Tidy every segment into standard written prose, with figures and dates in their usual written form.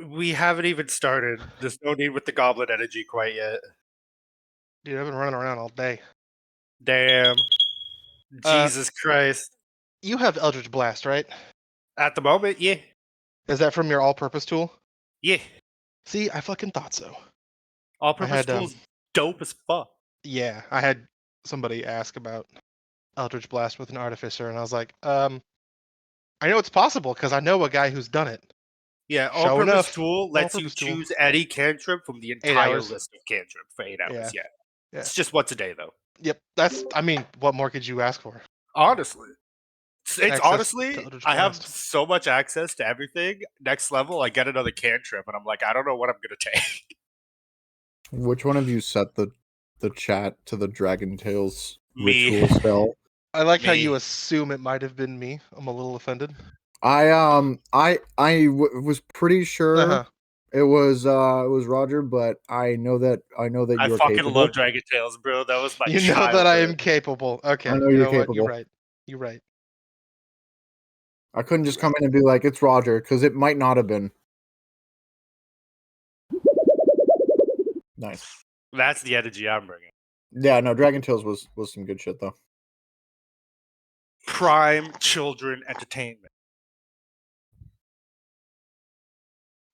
We haven't even started. There's no need with the goblin energy quite yet. Dude, I've been running around all day. Damn. Jesus Christ. You have Eldritch Blast, right? At the moment, yeah. Is that from your all-purpose tool? Yeah. See, I fucking thought so. All-purpose tool's dope as fuck. Yeah, I had somebody ask about Eldritch Blast with an Artificer, and I was like, I know it's possible because I know a guy who's done it. Yeah, Show all-purpose enough. tool lets you All-purpose tool. choose any cantrip from the 8 entire hours. list of cantrips for 8 hours. Yeah. Yeah. It's just once a day, though. Yep, I mean, what more could you ask for? Honestly. It's Access honestly, to Eldritch I have Blast. so much access to everything. Next level, I get another cantrip, and I'm like, I don't know what I'm going to take. Which one of you set the chat to the Dragon Tales Me. ritual spell? I like how Me. you assume it might have been me. I'm a little offended. I was pretty sure it was Roger, but I know that you're fucking capable. love Dragon Tales, bro. That was my You know childhood. that I am capable. Okay, I know you you're know what? capable. You're right. You're right. I couldn't just come in and be like, it's Roger, because it might not have been. Nice. That's the energy I'm bringing. Yeah, no, Dragon Tales was some good shit, though. Prime children entertainment.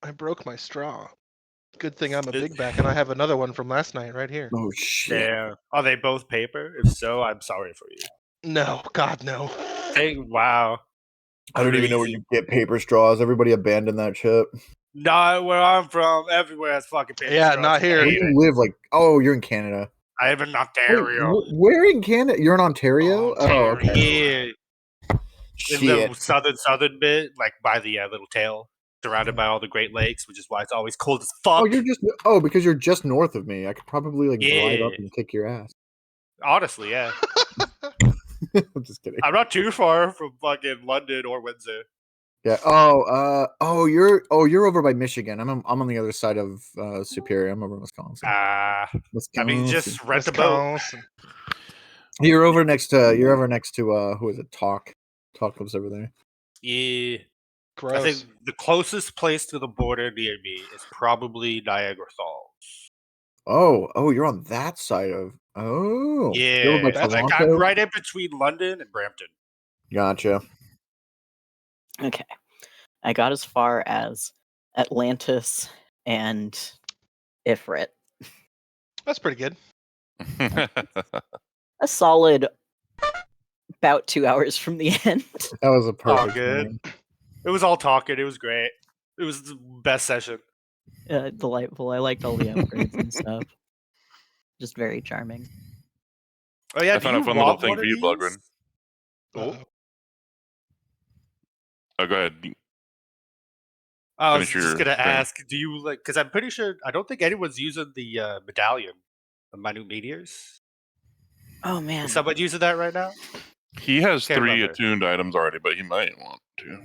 I broke my straw. Good thing I'm a big back, and I have another one from last night right here. Oh, shit. Yeah. Are they both paper? If so, I'm sorry for you. No, God, no. Hey, wow. I don't even know where you get paper straws. Everybody abandoned that shit. Not where I'm from. Everywhere has fucking paper straws. Not here. Where do you live? Like, oh, you're in Canada. I live in Ontario. Wait, where in Canada? You're in Ontario? Ontario. Oh, okay. Yeah. Shit. In the southern bit, like by the little tail, surrounded by all the Great Lakes, which is why it's always cold as fuck. Oh, because you're just north of me. I could probably drive up and kick your ass. Honestly, yeah. I'm just kidding. I'm not too far from fucking London or Windsor. Yeah. You're over by Michigan. I'm on the other side of Superior. I'm over in Wisconsin. I mean, just rent a boat. You're over next to who is it? Talk lives over there. Yeah. Gross. I think the closest place to the border near me is probably Niagara Falls. Oh, you're on that side of. Oh, yeah. Like I'm right in between London and Brampton. Gotcha. Okay, I got as far as Atlantis and Ifrit. That's pretty good. A solid about 2 hours from the end. That was a perfect. Good. It was all talking. It was great. It was the best session. Delightful. I liked all the upgrades and stuff. Just very charming. Oh yeah, I found a fun little thing for you, Bloodgren. Oh, go ahead. I was just gonna ask, do you like? Because I'm pretty sure I don't think anyone's using the medallion of minute meteors. Oh man, is someone using that right now? He has 3 attuned items already, but he might want to.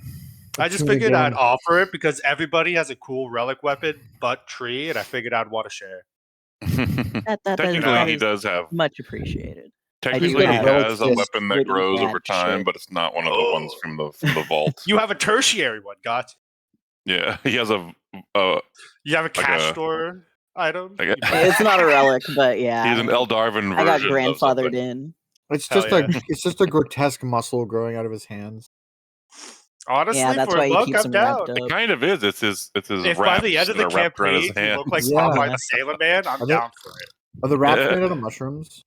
I just figured I'd offer it because everybody has a cool relic weapon, but tree, and I figured I'd want to share. Technically, he does have much appreciated. Technically, he has a weapon that grows over time, but it's not one of the ones from the vault. You have a tertiary one, gotcha. Yeah, he has a. You have a cash store item. It's not a relic, but yeah, he's an Eldarvin version. I got grandfathered in. It's just a grotesque muscle growing out of his hands. Honestly, yeah, that's for why a book, he keeps I'm him down. wrapped up. It kind of is. It's his. If by the end of the campaign you look like Popeye the Sailor Man, I'm down for it. Are the wraps made out of mushrooms?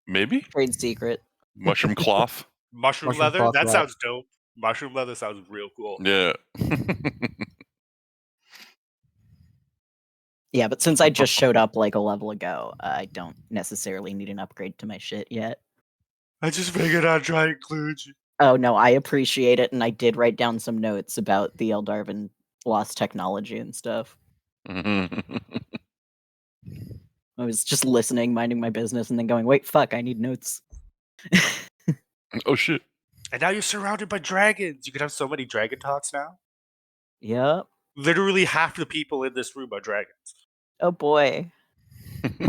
Maybe. Trade secret. Mushroom cloth. Mushroom leather? That sounds dope. Mushroom leather sounds real cool. Yeah. Yeah, but since I just showed up like a level ago, I don't necessarily need an upgrade to my shit yet. I just figured I'd try to include you. Oh no, I appreciate it, and I did write down some notes about the Eldarvin lost technology and stuff. I was just listening, minding my business, and then going, wait, fuck, I need notes. Oh shit. And now you're surrounded by dragons. You could have so many dragon talks now. Yep. Literally half the people in this room are dragons. Oh boy.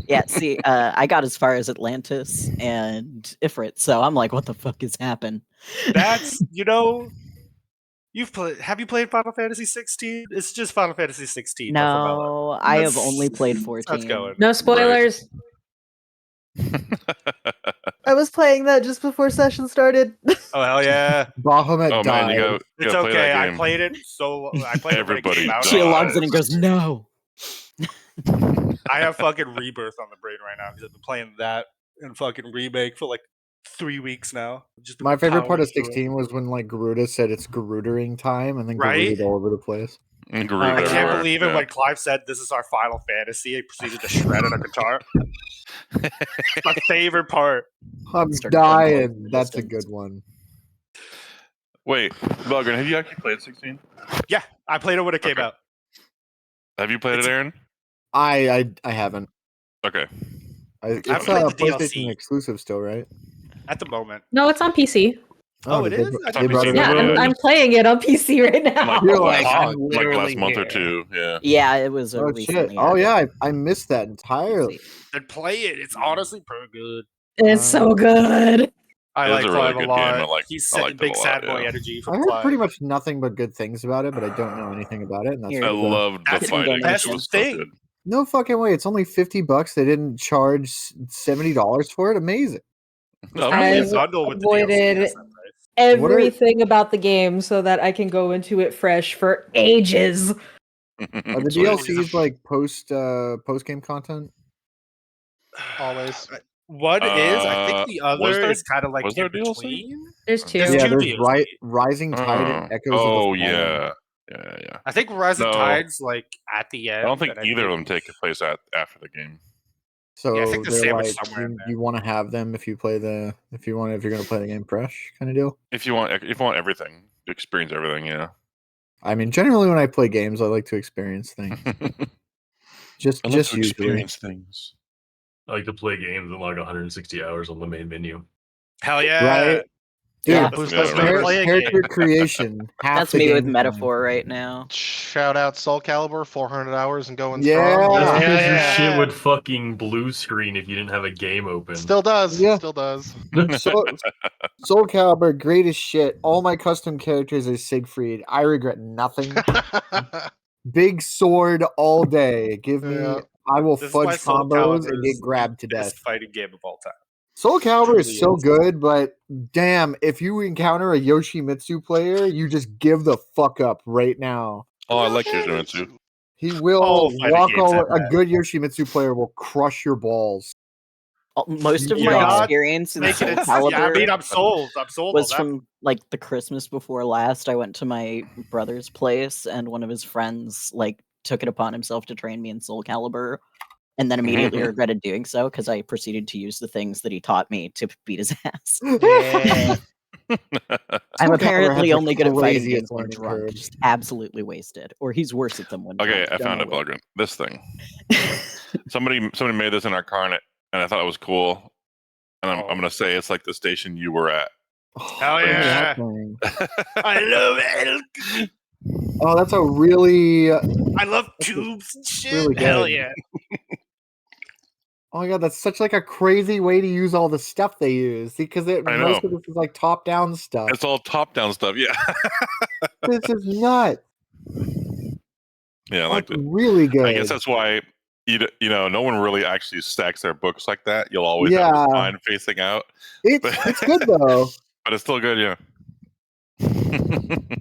Yeah, see, I got as far as Atlantis and Ifrit, so I'm like, what the fuck has happened? That's have you played Final Fantasy 16? It's just Final Fantasy 16, but for Mellow. No, I have only played That's how it's 14. going. No spoilers. I was playing that just before session started. Oh hell yeah! Bahamut Oh man, died. you It's gotta play okay. that I game. played it I played it when it Everybody came out. She died. logs in and goes, no. I have fucking Rebirth on the brain right now because I've been playing that and fucking Remake for like 3 weeks now. Just been My favorite part powering of through it. 16 was when like Garuda said it's Garudering time, and then Right? Garuda all over the place. Groot I I can't everywhere. believe it Yeah. when Clive said this is our Final Fantasy. He proceeded to shred on a guitar. It's my favorite part. I'm Started playing Call of dying. That's a Resistance. good one. Wait, Belgrin, have you actually played 16? Yeah, I played it when it came Okay. out. Have you played It's- it, Aaron? I haven't. Okay. It's haven't a played the PlayStation DLC. exclusive still, right? At the moment. No, it's on PC. Oh, it did they- is? I They thought brought it PC. Yeah, over? I'm playing it on PC right now. Like, You're last, like, I'm like literally last month or here. two. Yeah. Yeah, it was Oh shit! recently. Oh added. yeah, I missed that entirely. Then play it. It's honestly pretty good. It's so good. I It like is a really Clive a good lot. game. He's I liked it big a lot, sad boy yeah. energy I from heard Clive. pretty much nothing but good things about it, but I don't know anything about it, and that's Here. I what loved the That's the fighting. It best was so thing. good. No fucking way! It's only $50. They didn't charge $70 for it. Amazing. It's probably a I've bundle with the avoided DLC. That's not nice. everything about the game so that I can go into it fresh for ages. Are the Sweet. DLCs like post game content? Always. One is, I think the was other there- is kind of like was there in a DLC? between. There's two. There's Yeah, two there's DLC. Rising Tide and Echoes of the Oh Fallen. yeah. I think Rising No. Tide's like at the end. I don't think and either of them think- take place after the game. So Yeah, I think they're they're sandwiched like, somewhere in you want to have them if you're gonna play the game fresh, kind of deal. If you want everything, experience everything, yeah. I mean, generally when I play games, I like to experience things. Just usually. experience things. I like to play games and log 160 hours on the main menu. Hell yeah. Right? Dude, Yeah. Who's Let's that, go right? play a character game. creation. Half That's the me with game Metaphor right now. Shout out Soul Calibur, 400 hours and going Yeah. strong. That's because yeah, your yeah. shit would fucking blue screen if you didn't have a game open. Still does. Yeah. Still does. Soul Calibur, greatest shit. All my custom characters are Siegfried. I regret nothing. Big sword all day. Give me. Yeah. I will This is why fudge Soul combos Calibur and is get grabbed to the best death. fighting game of all time. Soul Calibur is Truly so is. good, but damn, if you encounter a Yoshimitsu player, you just give the fuck up right now. Oh, I like Yoshimitsu. He will All fighting walk games all. have A that. good Yoshimitsu player will crush your balls. Most of You're my not experience in Making Soul it. Calibur Yeah, I mean, I'm sold. I'm sold. was on that. from like the Christmas before last. I went to my brother's place, and one of his friends like took it upon himself to train me in Soul Calibur, and then immediately regretted doing so because I proceeded to use the things that he taught me to beat his ass. Yeah. I'm Soul Calibur apparently has the only good at fighting craziest games when learning drunk, curve. just absolutely wasted, or he's worse at them when Okay, drunk. I Don't found know it, which. Belgrin. This thing. Somebody made this in our car, and I thought it was cool. And I'm gonna say it's like the station you were at. Hell Look at yeah. that thing. I love it. Oh, that's a really. I love tubes and shit. really Hell good. yeah. Oh my god, that's such like a crazy way to use all the stuff they use because I most know. of this is like top down stuff. It's all top down stuff. Yeah. This is nuts. Yeah, I liked That's it. really good. I guess that's why no one really actually stacks their books like that. You'll always have Yeah. the spine facing out, it's good though. but it's still good. Yeah.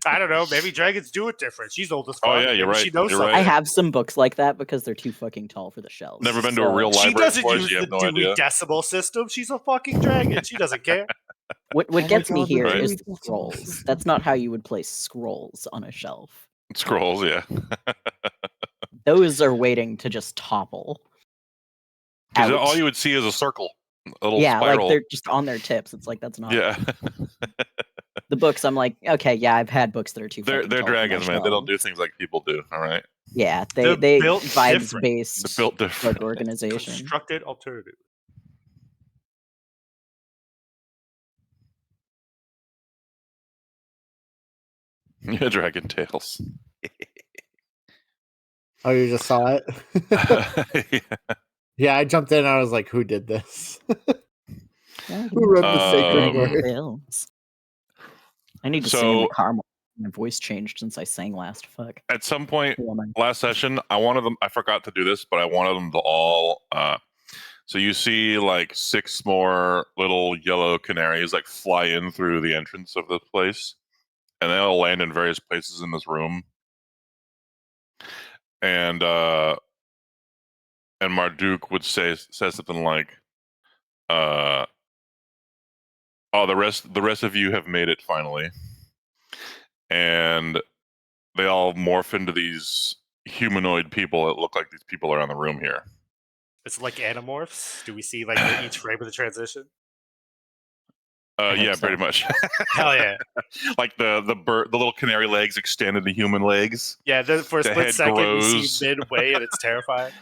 I don't know. Maybe dragons do it different. She's old as fuck. Oh, yeah, you're Maybe right. She knows You're something. right. I have some books like that because they're too fucking tall for the shelves. Never been to a real She library doesn't before, so use you the have no Dewey idea. Decimal System. She's a fucking dragon. She doesn't care. What Oh my gets me God, the here Right. is Dewey the Decimal scrolls. System. That's not how you would place scrolls on a shelf. Scrolls, yeah. Those are waiting to just topple. Because Ouch. all you would see is a circle, a little Yeah, spiral. like they're just on their tips. It's like that's not yeah, the books. I'm like, okay, yeah, I've had books that are too. they're fucking tall for my dragons, man. They don't shelves. do things like people do. All right, Yeah, They're they built vibes different. based they're built different. like organization. Constructed alternative. Yeah, dragon tails. Oh, you just saw it? Yeah. Yeah, I jumped in and I was like, who did this? Yeah, Who wrote the sacred word? bills. I need to sing in the car more. My voice changed since I sang last. Fuck. At some point Who am I? last session, I wanted them. I forgot to do this, but I wanted them to all. So you see like 6 more little yellow canaries like fly in through the entrance of this place, and they all land in various places in this room. And Marduk would say something like, "Oh, the rest of you have made it finally," and they all morph into these humanoid people that look like these people around the room here. It's like Animorphs. Do we see like each frame of the transition? Yeah, so. pretty much. Hell yeah! Like the little canary legs extend into human legs. Yeah, for a The split head second, we grows. see midway, and it's terrifying.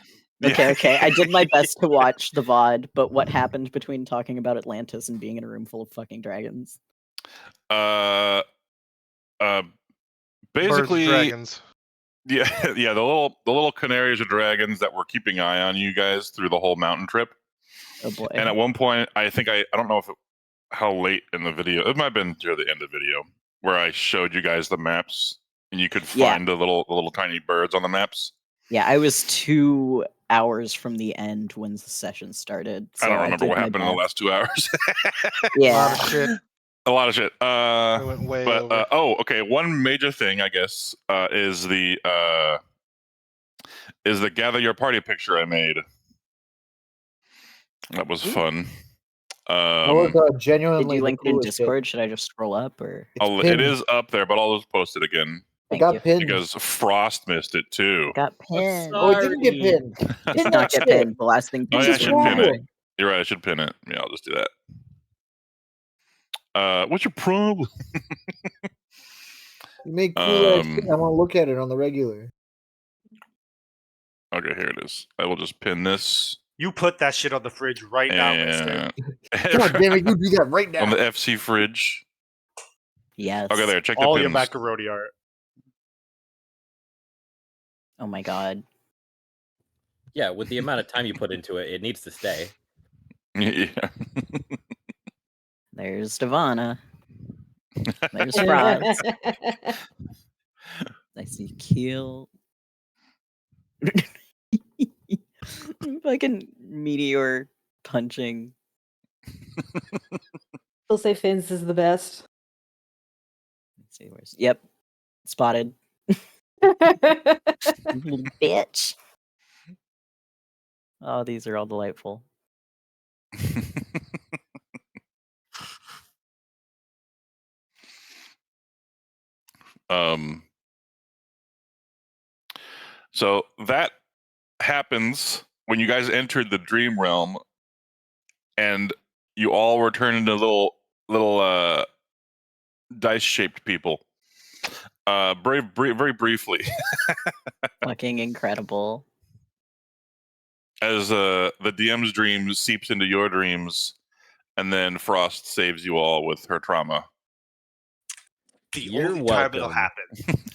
Okay. I did my best to watch the VOD, but what happened between talking about Atlantis and being in a room full of fucking dragons? Basically, dragons. Yeah, yeah. The little canaries are dragons that were keeping an eye on you guys through the whole mountain trip. Oh boy. And at one point, I think I don't know how late in the video. It might have been near the end of the video where I showed you guys the maps, and you could find the little tiny birds on the maps. Yeah, I was 2 hours from the end when the session started. So I don't remember what happened in the best. last 2 hours. Yeah. A lot of shit. We went way over. Okay. One major thing, I guess, is the gather your party picture I made. That was fun. That was Did genuinely you the link it in coolest shit. Discord? Should I just scroll up or? It is up there, but I'll just post it again. It got pinned. Because Frost missed it too. Got pinned. Oh, it didn't get pinned. It did not get pinned. The last thing. Oh, yeah, I What's should wrong pin with it. it? You're right. I should pin it. Yeah, I'll just do that. What's your problem? You make cool ass shit. I want to look at it on the regular. Okay, here it is. I will just pin this. You put that shit on the fridge right now, mister. God damn it, you do that right now. On the FC fridge. Yes. Okay, there. Check All the your pins. macaroni art. Oh my god. Yeah, with the amount of time you put into it, it needs to stay. Yeah. There's Devana. There's Frost. I see Kill. Fucking meteor punching. Still say Finn's is the best. Let's see where's. Yep. Spotted. Little bitch. Oh, these are all delightful. So that happens when you guys entered the dream realm, and you all were turned into little dice-shaped people. Very briefly. Fucking incredible. As the DM's dream seeps into your dreams, and then Frost saves you all with her trauma. The only time it'll happen.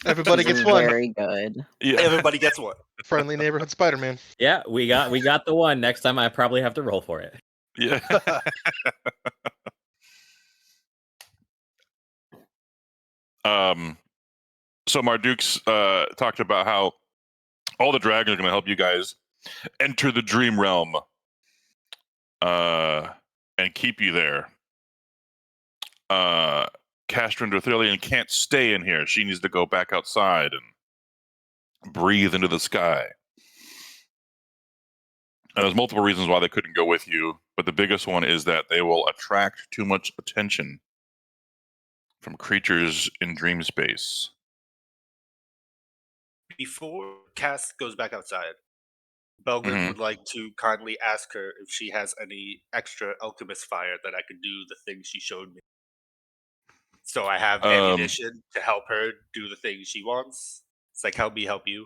Everybody gets one. Very good. Yeah. Everybody gets one. Friendly neighborhood Spider-Man. Yeah, we got the one. Next time I probably have to roll for it. Yeah. So Marduk's talked about how all the dragons are going to help you guys enter the dream realm and keep you there. Castrin Dorthilion can't stay in here. She needs to go back outside and breathe into the sky. And there's multiple reasons why they couldn't go with you, but the biggest one is that they will attract too much attention from creatures in dream space. Before Cass goes back outside, Belgard would like to kindly ask her if she has any extra alchemist fire that I could do the things she showed me. So I have ammunition to help her do the things she wants. It's like, help me help you.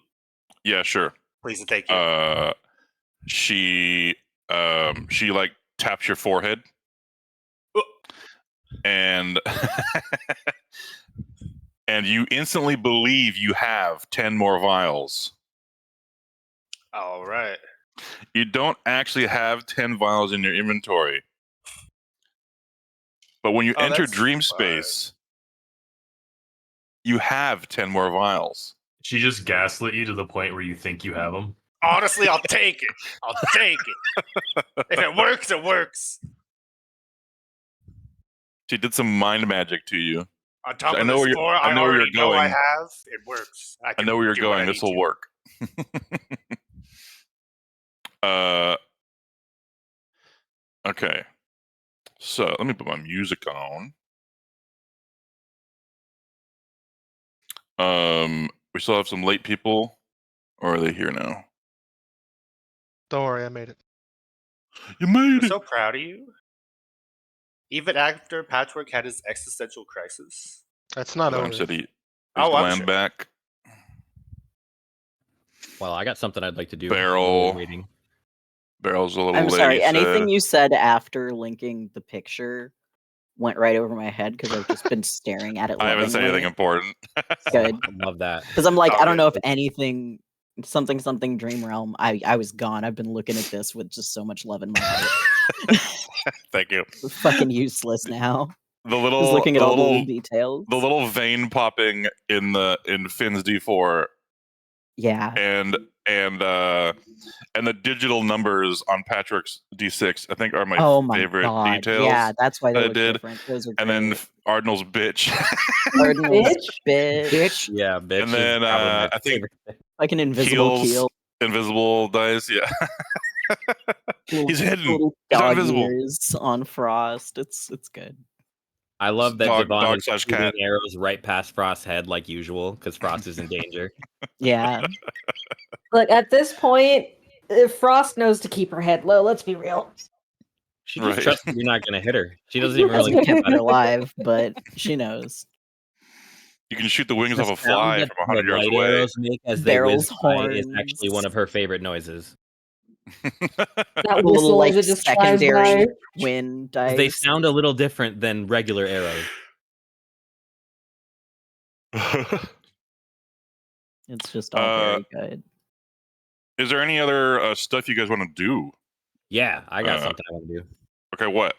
Yeah, sure. Please and thank you. She like taps your forehead. And and you instantly believe you have 10 more vials. All right. You don't actually have 10 vials in your inventory. But when you Oh, enter that's dream fine. space, you have 10 more vials. She just gaslit you to the point where you think you have them. Honestly, I'll take it. I'll take it. If it works, it works. She did some mind magic to you. On top I of know the where you're- score I I know where you're already know I going. have, it works. I can know where you're do what I going. This need will to. work. Okay. So let me put my music on. We still have some late people, or are they here now? Don't worry, I made it. You made I'm it. so proud of you. Even after Patchwork had his existential crisis. That's not Adam over. said he's Oh, I'm glad sure. back. Well, I got something I'd like to do. Barrel. while we're waiting. Barrel's a little I'm late. sorry. he Anything said. you said after linking the picture went right over my head because I've just been staring at it. I haven't said anything important. Good. I love that. Because I'm like, It's I all don't know good. if anything, something Dream Realm. I was gone. I've been looking at this with just so much love in my heart. Thank you. Fucking useless now. The Just little, looking at the all the little, little details. the little vein popping in Finn's D4, Yeah. and the digital numbers on Patrick's D6, I think, are my Oh my favorite god. details. Yeah, that's why they that I look did. different. Those are And great. then Ardenal's bitch. Cardinals, Bitch. bitch. Yeah, bitch. And then, is probably my I think favorite thing. Like an invisible Keel's keel. invisible dice. Yeah. He's hidden. Little He's not dog invisible. ears on Frost. It's good. I love that Dog- Devon dog is slash shooting cat. arrows right past Frost's head like usual because Frost is in danger. Yeah. Look, at this point, Frost knows to keep her head low. Let's be real. She just Right. trusts that you're not going to hit her. She doesn't even really. Hasn't kept her alive, but she knows. You can shoot the wings The off a sound fly that from 100 the yards light away. arrows make as they Barrels, whiz by is horns. actually one of her favorite noises. That Little whistle like as it just flies secondary by. wind 'Cause dice. they sound a little different than regular arrows. It's just all very good. Is there any other stuff you guys want to do? Yeah, I got something I want to do. Okay, what?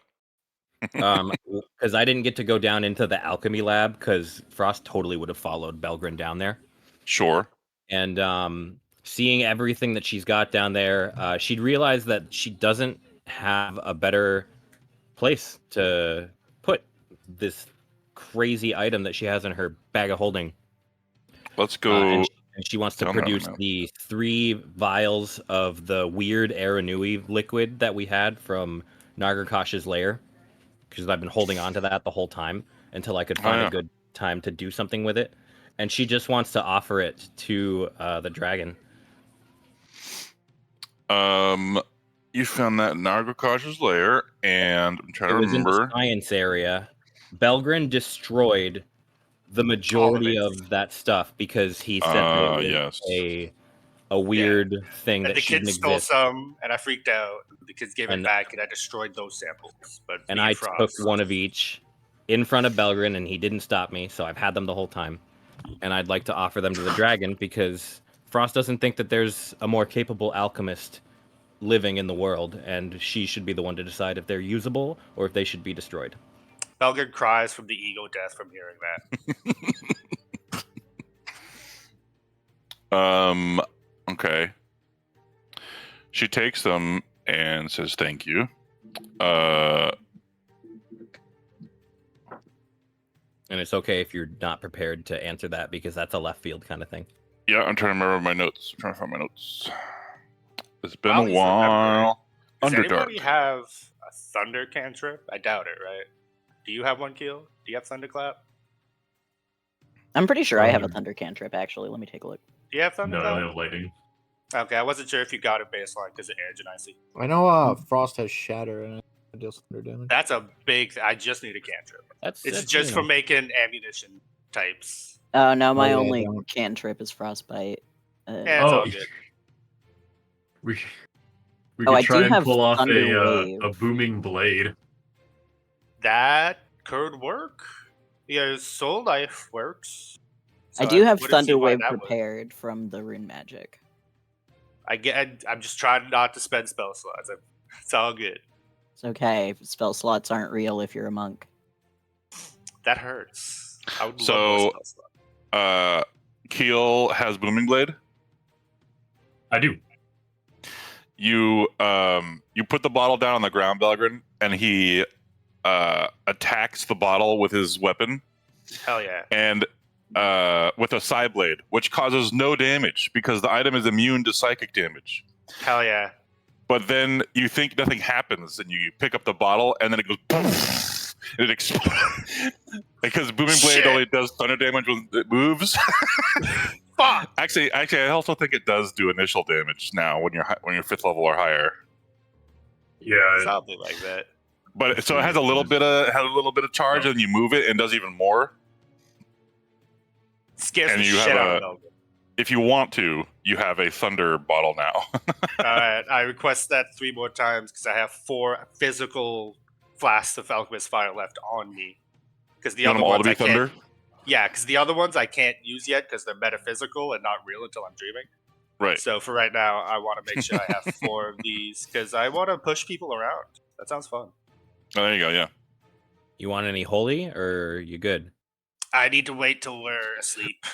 Because I didn't get to go down into the alchemy lab because Frost totally would have followed Belgrin down there. Sure. And seeing everything that she's got down there, she'd realized that she doesn't have a better place to put this crazy item that she has in her bag of holding. Let's go. And she wants to down there on the produce map. the 3 vials of the weird Aranui liquid that we had from Nagarkash's lair. Because I've been holding on to that the whole time until I could find a good time to do something with it. And she just wants to offer it to the dragon. You found that in Nargakash's lair, and I'm trying It to was in the remember. science area. Belgrin destroyed the majority it. of that stuff because he said that it was Yes. a weird thing And that the shouldn't kids stole exist. some, and I freaked out. The kids gave And- it back, and I destroyed those samples. But And me I Frost. took one of each in front of Belgrin, and he didn't stop me, so I've had them the whole time. And I'd like to offer them to the dragon because Frost doesn't think that there's a more capable alchemist living in the world, and she should be the one to decide if they're usable or if they should be destroyed. Belgard cries from the ego death from hearing that. Okay. She takes them and says thank you. And it's okay if you're not prepared to answer that because that's a left field kind of thing. Yeah, I'm trying to remember my notes. I'm trying to find my notes. It's been I a always while. Does Underdark. anybody have a thunder cantrip? I doubt it, right? Do you have one, Keel? Do you have thunderclap? I'm pretty sure I have a thunder cantrip, actually. Let me take a look. Do you have No, I thunderclap? only have lightning. Okay, I wasn't sure if you got it baseline because of edge and icy. I know Frost has shatter and it deals thunder damage. That's a big. I just need a cantrip. It's just for making ammunition types. Oh no, my yeah, only don't. cantrip is frostbite. Yeah, it's all good. We Oh, could I try do and have pull off Thunder a Wave. booming blade. That could work. Yeah, Soul Life works. I So do have wouldn't see Thunder why Wave that would. prepared from the rune magic. I'm just trying not to spend spell slots. It's all good. It's okay. Spell slots aren't real if you're a monk. That hurts. I would love So, more spell slots. Keel has Booming Blade. I do. You put the bottle down on the ground, Belgrin, and he attacks the bottle with his weapon. Hell yeah. And with a side blade, which causes no damage because the item is immune to psychic damage. Hell yeah. But then you think nothing happens, and you pick up the bottle, and then it goes poof, and it explodes. Because Booming Blade Shit. only does thunder damage when it moves. Fuck. Actually, I also think it does do initial damage now when you're 5th level or higher. Yeah. Something like that. But so it has a little bit of charge, and you move it, and does even more. Scares And the you shit have out of Belgium. If you want to, you have a thunder bottle now. Alright, I request that 3 more times because I have 4 physical flasks of alchemist fire left on me. Because the You want other them all ones to be I thunder? can't. Yeah, because the other ones I can't use yet because they're metaphysical and not real until I'm dreaming. Right. So for right now, I want to make sure I have 4 of these because I want to push people around. That sounds fun. Oh, there you go. Yeah. You want any holy, or you good? I need to wait till we're asleep.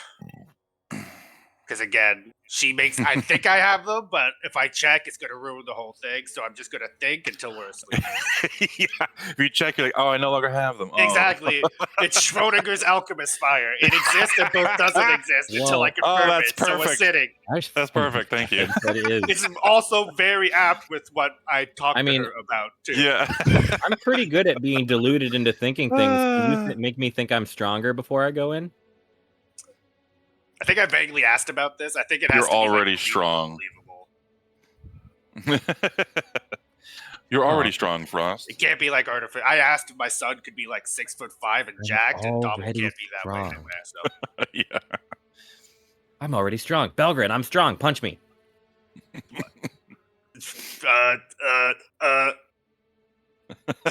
Because again, she makes. I think I have them, but if I check, it's going to ruin the whole thing. So I'm just going to think until we're asleep. Yeah. If you check, you're like, oh, I no longer have them. Oh. Exactly. It's Schrodinger's alchemist fire. It exists and both doesn't exist until I Whoa. confirm that's it. So we're perfect. sitting. That's perfect. Thank you. But it is. It's also very apt with what I talked I mean, to her about too. Yeah. I'm pretty good at being deluded into thinking things. Can you make me think I'm stronger before I go in? I think I vaguely asked about this. I think it has You're to be like, already really strong. believable. You're already strong, Frost. It can't be like artificial. I asked if my son could be like 6'5" and jacked, and Double can't already be that way strong. anyway. So Yeah. I'm already strong. Belgrin, I'm strong. Punch me. Does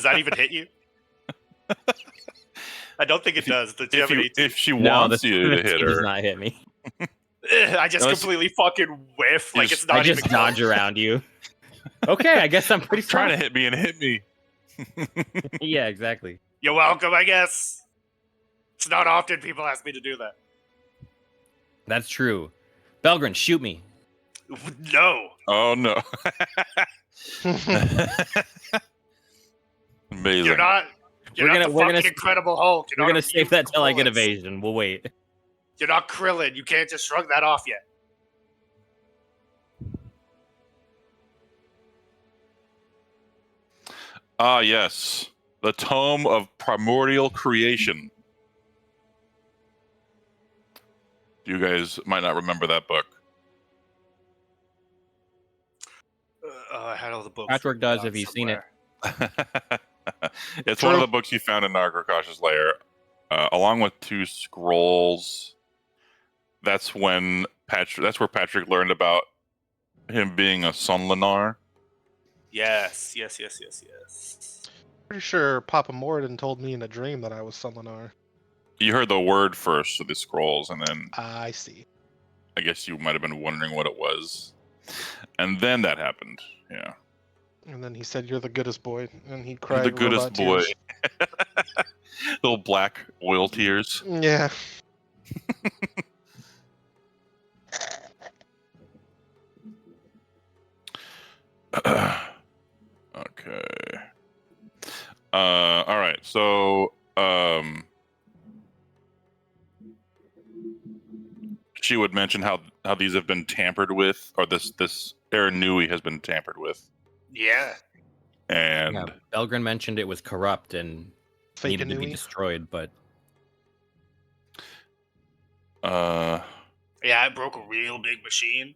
that even hit you? I don't think it does. Do you have an 18? If she No, wants you to hit does her, not hit me. I just Unless- completely fucking whiff. Like just- it's not I even just dodge close. around you. Okay, I guess I'm pretty trying strong. to hit me and hit me. Yeah, exactly. You're welcome, I guess. It's not often people ask me to do that. That's true. Belgrin, shoot me. No. Oh no. Amazing. You're not. You're We're not gonna- the we're fucking gonna- Incredible Hulk. You're We're not gonna a save that mutant till I get bullets. evasion. We'll wait. You're not Krillin. You can't just shrug that off yet. Ah, yes. The Tome of Primordial Creation. You guys might not remember that book. I had all the books. Patchwork written does down if you've seen it. somewhere. It's one of True. the books you found in Nargakash's lair, along with 2 scrolls. That's when That's where Patrick learned about him being a Sunlanar. Yes. Pretty sure Papa Morden told me in a dream that I was Summonar. You heard the word first of the scrolls, and then I see. I guess you might have been wondering what it was, and then that happened. Yeah, And then he said, "You're the goodest boy," and he You're cried. the goodest robot boy. tears. Little black oil tears. Yeah. Okay. All right. So, she would mention how these have been tampered with, or this Aaron Nui has been tampered with, Yeah. and Yeah, Belgrin mentioned it was corrupt and Fake needed to be Anui. destroyed, but Yeah, I broke a real big machine.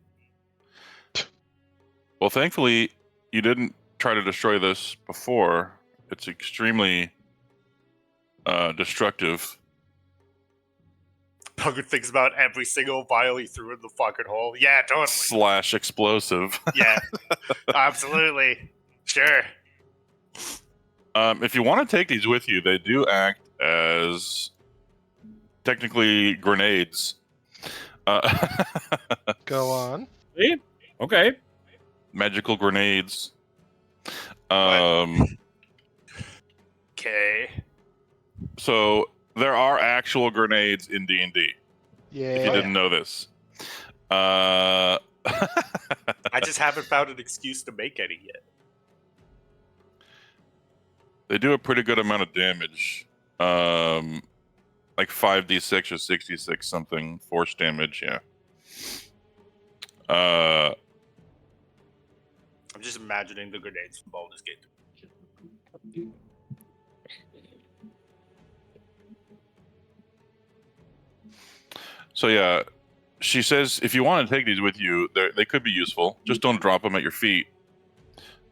well, thankfully, you didn't try to destroy this before. It's extremely destructive. Pugger thinks about every single vial he threw in the fucking hole. Yeah, totally. / explosive. Yeah, absolutely. Sure. If you want to take these with you, they do act as technically grenades. Go on. see? Okay. Magical grenades. Okay. So there are actual grenades in D&D. Yeah. If you didn't know this. I just haven't found an excuse to make any yet. They do a pretty good amount of damage. Like 5d6 or 66 something force damage, yeah. I'm just imagining the grenades from Baldur's Gate. So yeah, she says if you want to take these with you, they could be useful. Just don't drop them at your feet.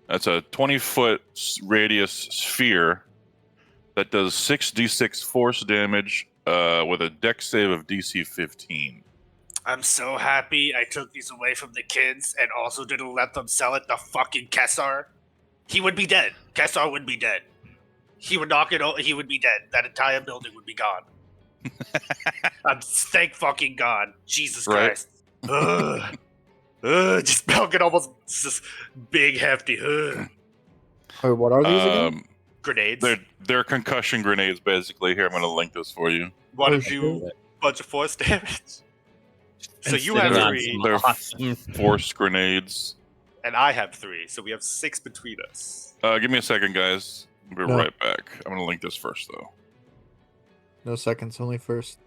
That's a 20-foot radius sphere that does 6d6 force damage with a dex save of DC 15. I'm so happy I took these away from the kids and also didn't let them sell it to fucking Kessar. He would be dead. Kessar would be dead. He would knock it over. He would be dead. That entire building would be gone. Thank fucking God. Jesus Right. Christ. Ugh. Just Belkin almost just big, hefty. Ugh. Or what are these again? Grenades. They're concussion grenades, basically. Here, I'm going to link this for you. Want Oh, to do a bunch of force damage? So And you sitting have on 3, some They're awesome- force grenades. and I have 3, so we have 6 between us. Give me a second, guys. I'll be No. right back. I'm going to link this first, though. No seconds, only first.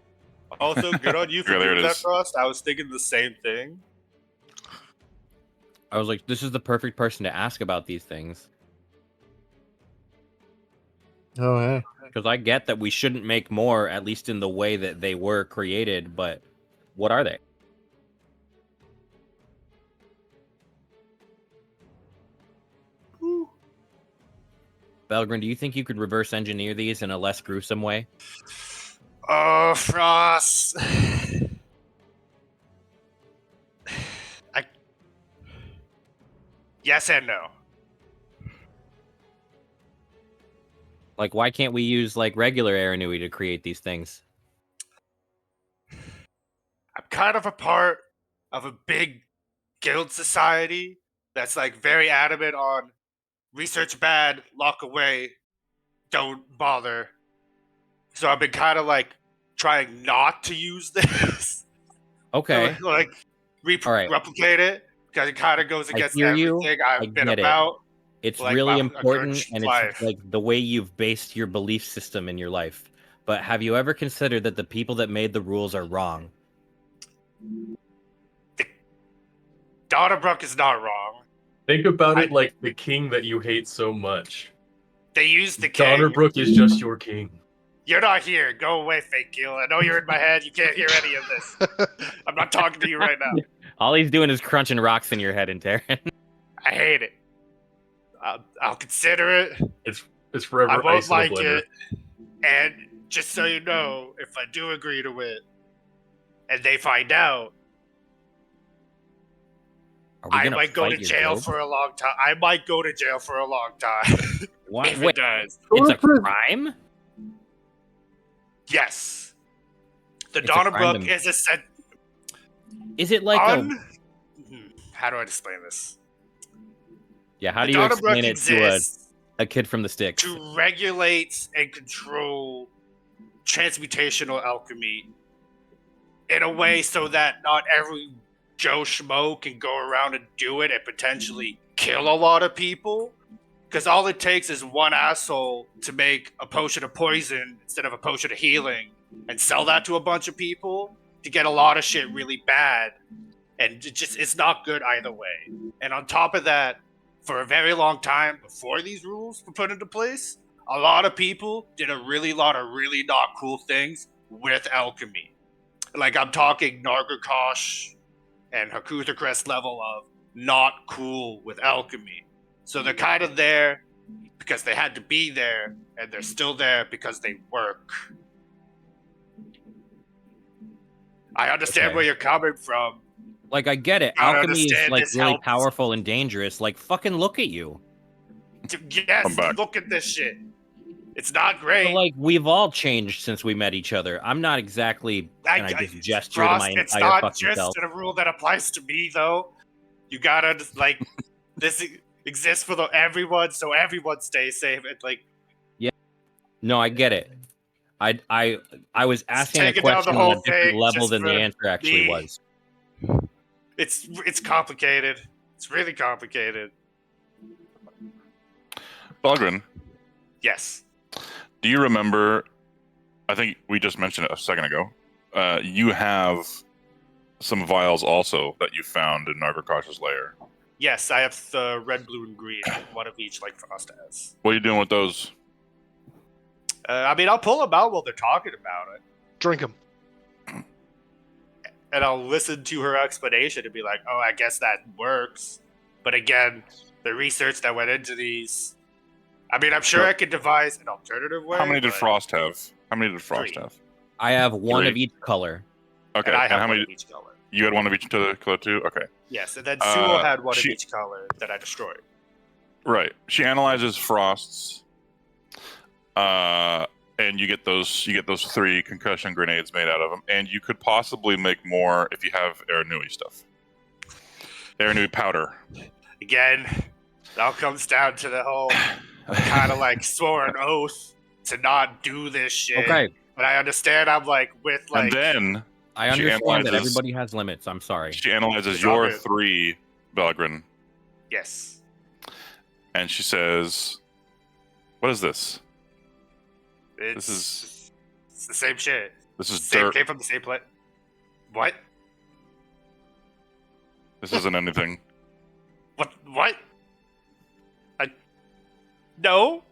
Also, good on you for Yeah, there doing it that, is. Frost. I was thinking the same thing. I was like, this is the perfect person to ask about these things. Oh, hey. Because I get that we shouldn't make more, at least in the way that they were created, but what are they? Belgrin, do you think you could reverse engineer these in a less gruesome way? Oh, Frost. Yes and no. Like, why can't we use like regular Aranui to create these things? I'm kind of a part of a big guild society that's like very adamant on research bad, lock away, don't bother. So I've been kind of like trying not to use this. Okay. Like All right. replicate it because it kind of goes I against hear you. everything I I've been get it. about. It's like really my important, good and life. it's like the way you've based your belief system in your life. But have you ever considered that the people that made the rules are wrong? Donnerbrook is not wrong. Think about it like the king that you hate so much. They used the king. Donnerbrook is just your king. You're not here. Go away, fake Gil. I know you're in my head. You can't hear any of this. I'm not talking to you right now. All he's doing is crunching rocks in your head, and Terran. I hate it. I'll consider it. It's forever I won't ice in a like blender. it. And just so you know, if I do agree to it, and they find out, Are we I gonna might go to fight your jail guild? for a long time. I might go to jail for a long time. What? if Wait, it does. it's a prison. crime? Yes. The It's a crime Donnerbrook to- is a set. Is it like a... How do I explain this? Yeah, how The do you Donnerbrook explain it to exists a kid from the sticks? to regulate and control transmutational alchemy in a way so that not every Joe Schmo can go around and do it and potentially kill a lot of people. Because all it takes is one asshole to make a potion of poison instead of a potion of healing and sell that to a bunch of people to get a lot of shit really bad. And it's not good either way. And on top of that, for a very long time before these rules were put into place, a lot of people did a lot of really not cool things with alchemy. Like I'm talking Nargakosh and Hakutha Crest level of not cool with alchemy. So they're kind of there because they had to be there, and they're still there because they work. I understand Okay. where you're coming from. Like, I get it. I Alchemy is understand like this really helps. powerful and dangerous. Like, fucking look at you. Yes, I'm back. look at this shit. It's not But, great. like, we've all changed since we met each other. I'm not exactly. And I just gesture Frost, to my it's entire not fucking just self. a rule that applies to me, though. You gotta like this exists for everyone, so everyone stays safe. And like, No, I get it. I was asking a taking down the question whole on a different thing level just than the for answer actually me. was. It's complicated. It's really complicated. Belgrin, Yes. do you remember? I think we just mentioned it a second ago. You have some vials also that you found in Nargakash's lair. Yes, I have the red, blue, and green. One of each, like Frost has. What are you doing with those? I mean, I'll pull them out while they're talking about it, Drink them. and I'll listen to her explanation and be like, "Oh, I guess that works." But again, the research that went into these. I mean, I'm sure Sure. I could devise an alternative way. How many did but- Frost have? How many did Frost Three. have? I have one of Three. each color. Okay, And I and have how one many? of each color. You had one of each to the color too. Okay, Yes, and then Suo had one of she- each color that I destroyed. right. She analyzes Frost's, and you get those 3 concussion grenades made out of them, and you could possibly make more if you have Aranui stuff. Aranui powder. Again, it all comes down to the whole kind of like swore an oath to not do this shit. Okay, But I understand I'm like with like And then I She understand that analyzes- everybody has limits. I'm sorry. she analyzes It's all your good. 3, Belgrin, yes. and she says, "What is this? It's, is- it's the same shit. This is Same dirt. came from the same place. What? This isn't anything." What? No.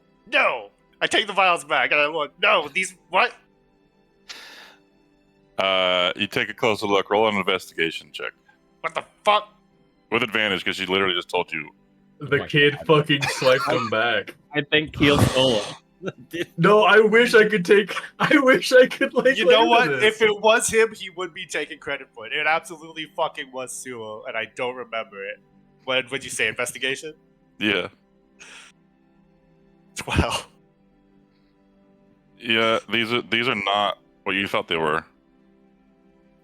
I take the vials back and I look. No, these what? You take a closer look. Roll an investigation check What the fuck? with advantage because she literally just told you. The kid fucking swiped them back. I think Keel stole it. No, I wish I could take. I wish I could like. You know claim what? this. If it was him, he would be taking credit for it. It absolutely fucking was Suo, and I don't remember it. What'd you say? Investigation? Yeah, 12. yeah. These are not what you thought they were.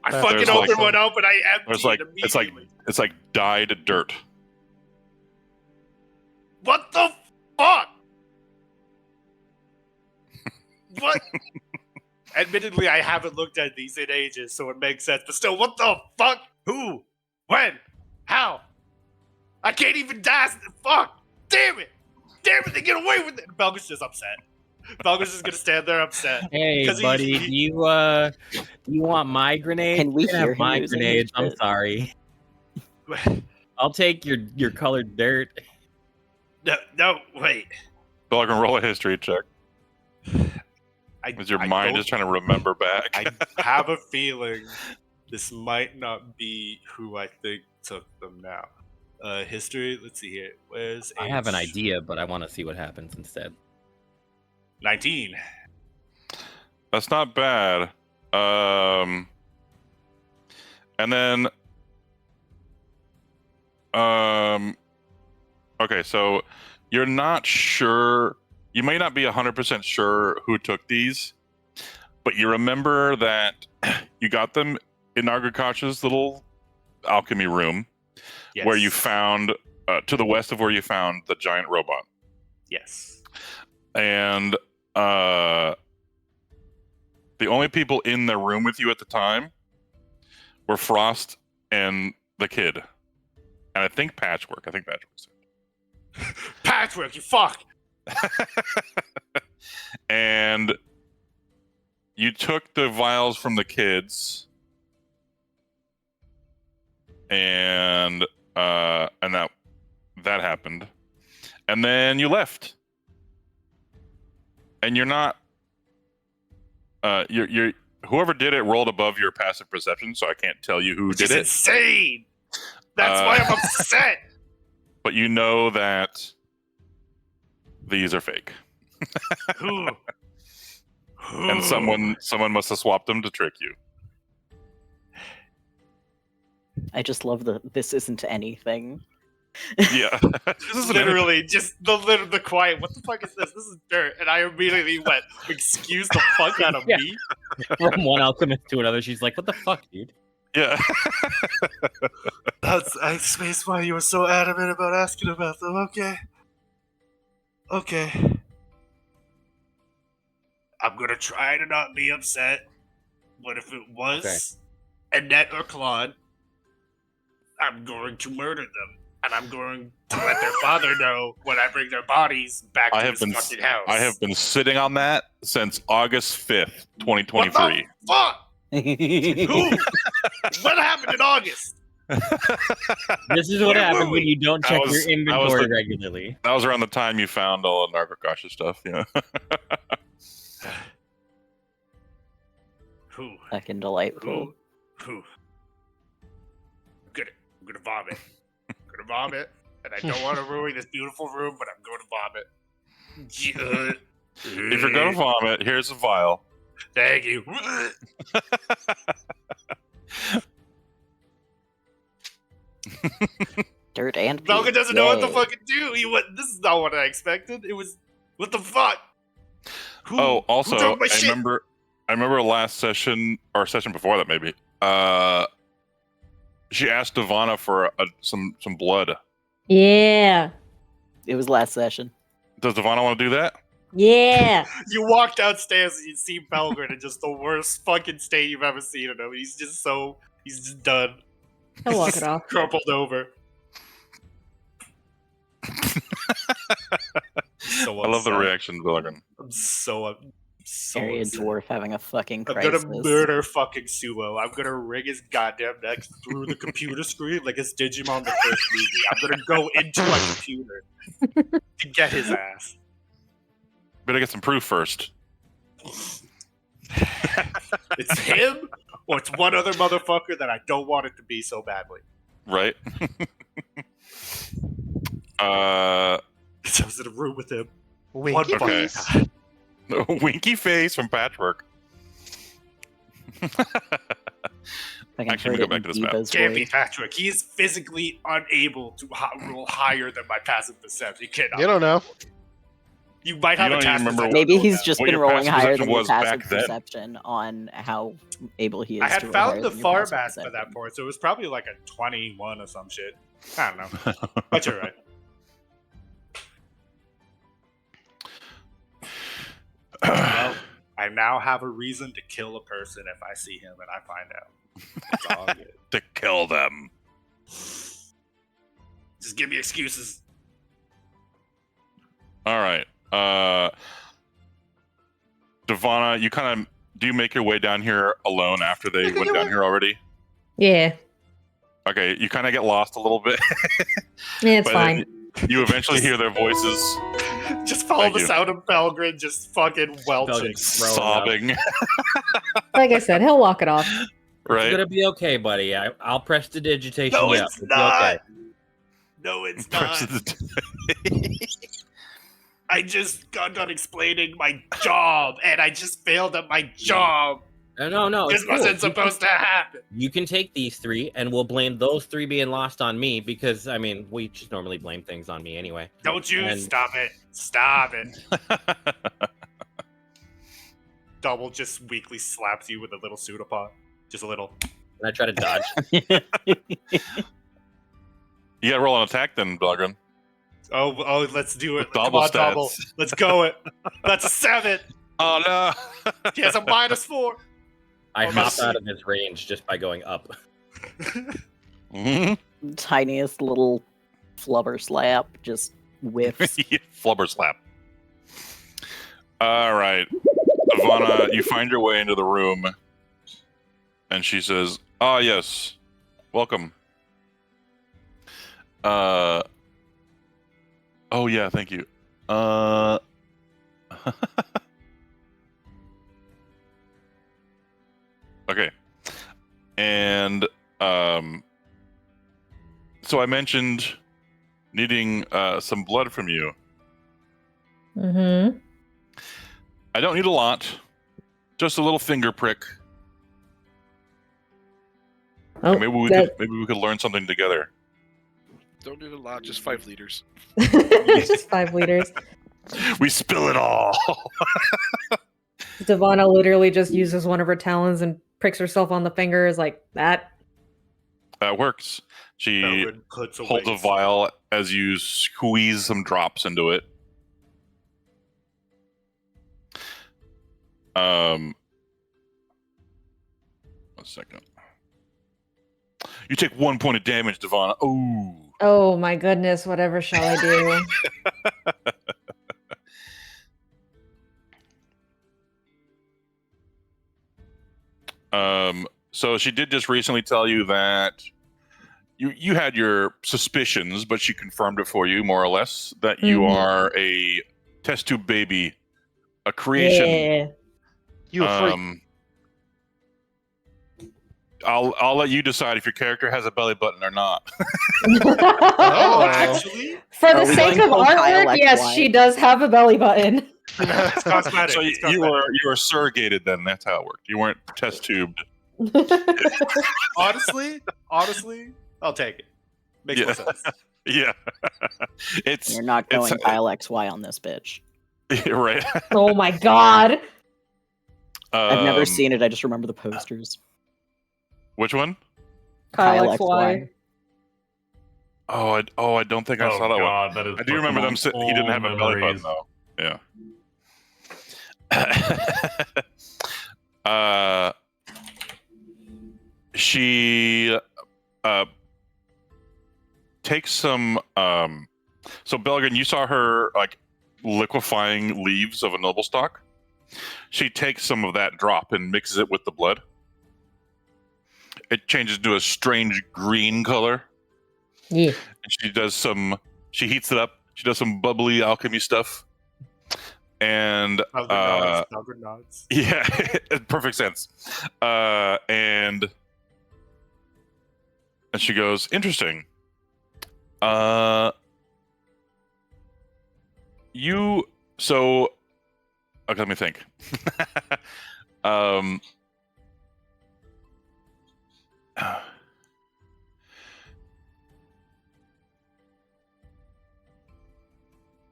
I There's fucking like opened some- one up and I emptied There's like it it's like immediately. dyed dirt. What the fuck? What? Admittedly, I haven't looked at these in ages, so it makes sense. But still, what the fuck? Who? When? How? I can't even die. Fuck! Damn it! Damn it! They get away with it. Belga's just upset. Belga's just gonna stand there upset. Hey, 'Cause he- buddy, he- do you want my grenades? Can we You can hear have him my using his grenades? I'm shit? sorry. I'll take your colored dirt. No, wait. Belgrin, roll a history check. As your I mind don't- is trying to remember back. I have a feeling this might not be who I think took them now. History, let's see here. Where's I have an age? idea, but I want to see what happens instead. 19. That's not bad. And then, okay, so you're not sure. You may not be 100% sure who took these, but you remember that you got them in Nargakash's little alchemy room, Yes. where you found, to the west of where you found the giant robot. Yes. And the only people in the room with you at the time were Frost and the kid, and I think Patchwork. Patchwork, you fuck! And you took the vials from the kids, and that happened, and then you left, and you're not. You're whoever did it rolled above your passive perception, so I can't tell you who Which did is it. insane! That's why I'm upset! But you know that these are fake, Who? and someone must have swapped them to trick you. I just love the this isn't anything. Yeah, this is Literally, just the quiet. What the fuck is this? This is dirt. And I immediately went, excuse the fuck out of Yeah. me? From one alchemist to another, she's like, "What the fuck, dude?" Yeah. That's I spaced why you were so adamant about asking about them. Okay. Okay. I'm gonna try to not be upset. But if it was Annette or Claude, I'm going to murder them. And I'm going to let their father know when I bring their bodies back to his fucking house. I have been sitting on that since August 5th, 2023. What the fuck? Who? What happened in August? This is what Where happens were when we? you don't check your inventory the- regularly. That was around the time you found all the narco-cautious stuff, you know. Who? Fucking delightful. Who? I'm gonna vomit. I'm gonna vomit, and I don't want to ruin this beautiful room, but I'm going to vomit. If you're gonna vomit, here's a vial. Thank you. Dirt and pee. Belga doesn't know what to Yay. fucking do. He went. This is not what I expected. It was. What the fuck? Who? Oh, Who also, drove my I shit? remember last session or session before that maybe. She asked Ivana for some blood. Yeah. It was last session. Does Ivana want to do that? Yeah. You walk downstairs and you see Belgrin in just the worst fucking state you've ever seen him. He's just done. I'll walk it off. Crumpled over. So I love the upset. reaction, Belgrin. I'm so Area upset. dwarf having a fucking I'm crisis. gonna murder fucking Suo. I'm gonna ring his goddamn neck through the computer screen like it's Digimon the first movie. I'm gonna go into my computer to get his ass. Better get some proof first. It's him, or it's one other motherfucker that I don't want it to be so badly. Right? I was in a room with him. Winky One fucking face. time. Winky face from Patchwork. Fucking Actually, heard we go it back in to this map. Diva's Can't be voice. Patrick. He is physically unable to roll higher than my passive perception. He cannot. You don't know. You might have You a don't even task remember perception Maybe roll he's down. just What been your rolling passive higher perception than your was back passive then. perception on how able he is. I had to roll found higher the than your far passive mask by that perception. point, so it was probably like a 21 or some shit. I don't know. But you're right. Well, I now have a reason to kill a person if I see him and I find out. It's all good. To kill them. Just give me excuses. All right. Devana, you kind of do you make your way down here alone after they went down here already? Yeah. Okay, you kind of get lost a little bit. Yeah, it's But fine. You eventually hear their voices Just follow Thank the you. sound of Belgrin just fucking welching. sobbing, Like I said, he'll walk it off. It's right? gonna be okay, buddy. I'll press the digitation. No, yeah, it's it'll be not. okay. No, it's not. I just got done explaining my job, and I just failed at my job. No, This it's cool. wasn't supposed to happen. You can take these three, and we'll blame those three being lost on me because I mean we just normally blame things on me anyway. Don't you And- stop it. Stop it. Double just weakly slaps you with a little pseudopod. Just a little. And I try to dodge. You gotta roll an attack then, Belgrin. Oh, let's do it. With Come double on, stats. double. Let's go it. That's a 7. Oh no! He has a -4. I Oh, hop that's- out of his range just by going up. Mhm. Tiniest little flubber slap just whiffs. Flubber slap. All right, Ivana, you find your way into the room, and she says, "Ah, yes, welcome." Oh yeah, thank you. Okay, and so I mentioned needing some blood from you. Mm-hmm. I don't need a lot, just a little finger prick. Oh, Maybe we could learn something together. Don't need a lot, just 5 liters. just 5 liters. We spill it all. Devana literally just uses one of her talons and pricks herself on the fingers like that. That works. She Belgrin puts away. holds a vial as you squeeze some drops into it. One second. You take 1 point of damage, Devon. Oh. Oh my goodness, whatever shall I do? So she did just recently tell you that you had your suspicions, but she confirmed it for you, more or less, that you Mhm. are a test tube baby, a creation. Yeah. You a freak. I'll let you decide if your character has a belly button or not. Oh. Actually, For Are the we sake going of full Kyle artwork, yes, XY? she does have a belly button. it's cosmetic. So it's you cosmetic. were surrogated then. That's how it worked. You weren't test tubed. honestly, I'll take it. Makes Yeah. more sense. Yeah. it's You're not it's- going Kyle XY on this bitch. right. Oh my god. I've never seen it. I just remember the posters. Which one? Kyle Kyle XY. Oh, I don't think I Oh saw that one. god, that is. I do remember them. He didn't have a belly button though. Yeah. She takes some. So Belgian, you saw her like liquefying leaves of a noble stock. She takes some of that drop and mixes it with the blood. It changes to a strange green color. Yeah. And she heats it up. She does some bubbly alchemy stuff. And Belgrin nods. yeah, perfect sense. And she goes, interesting. Okay, let me think.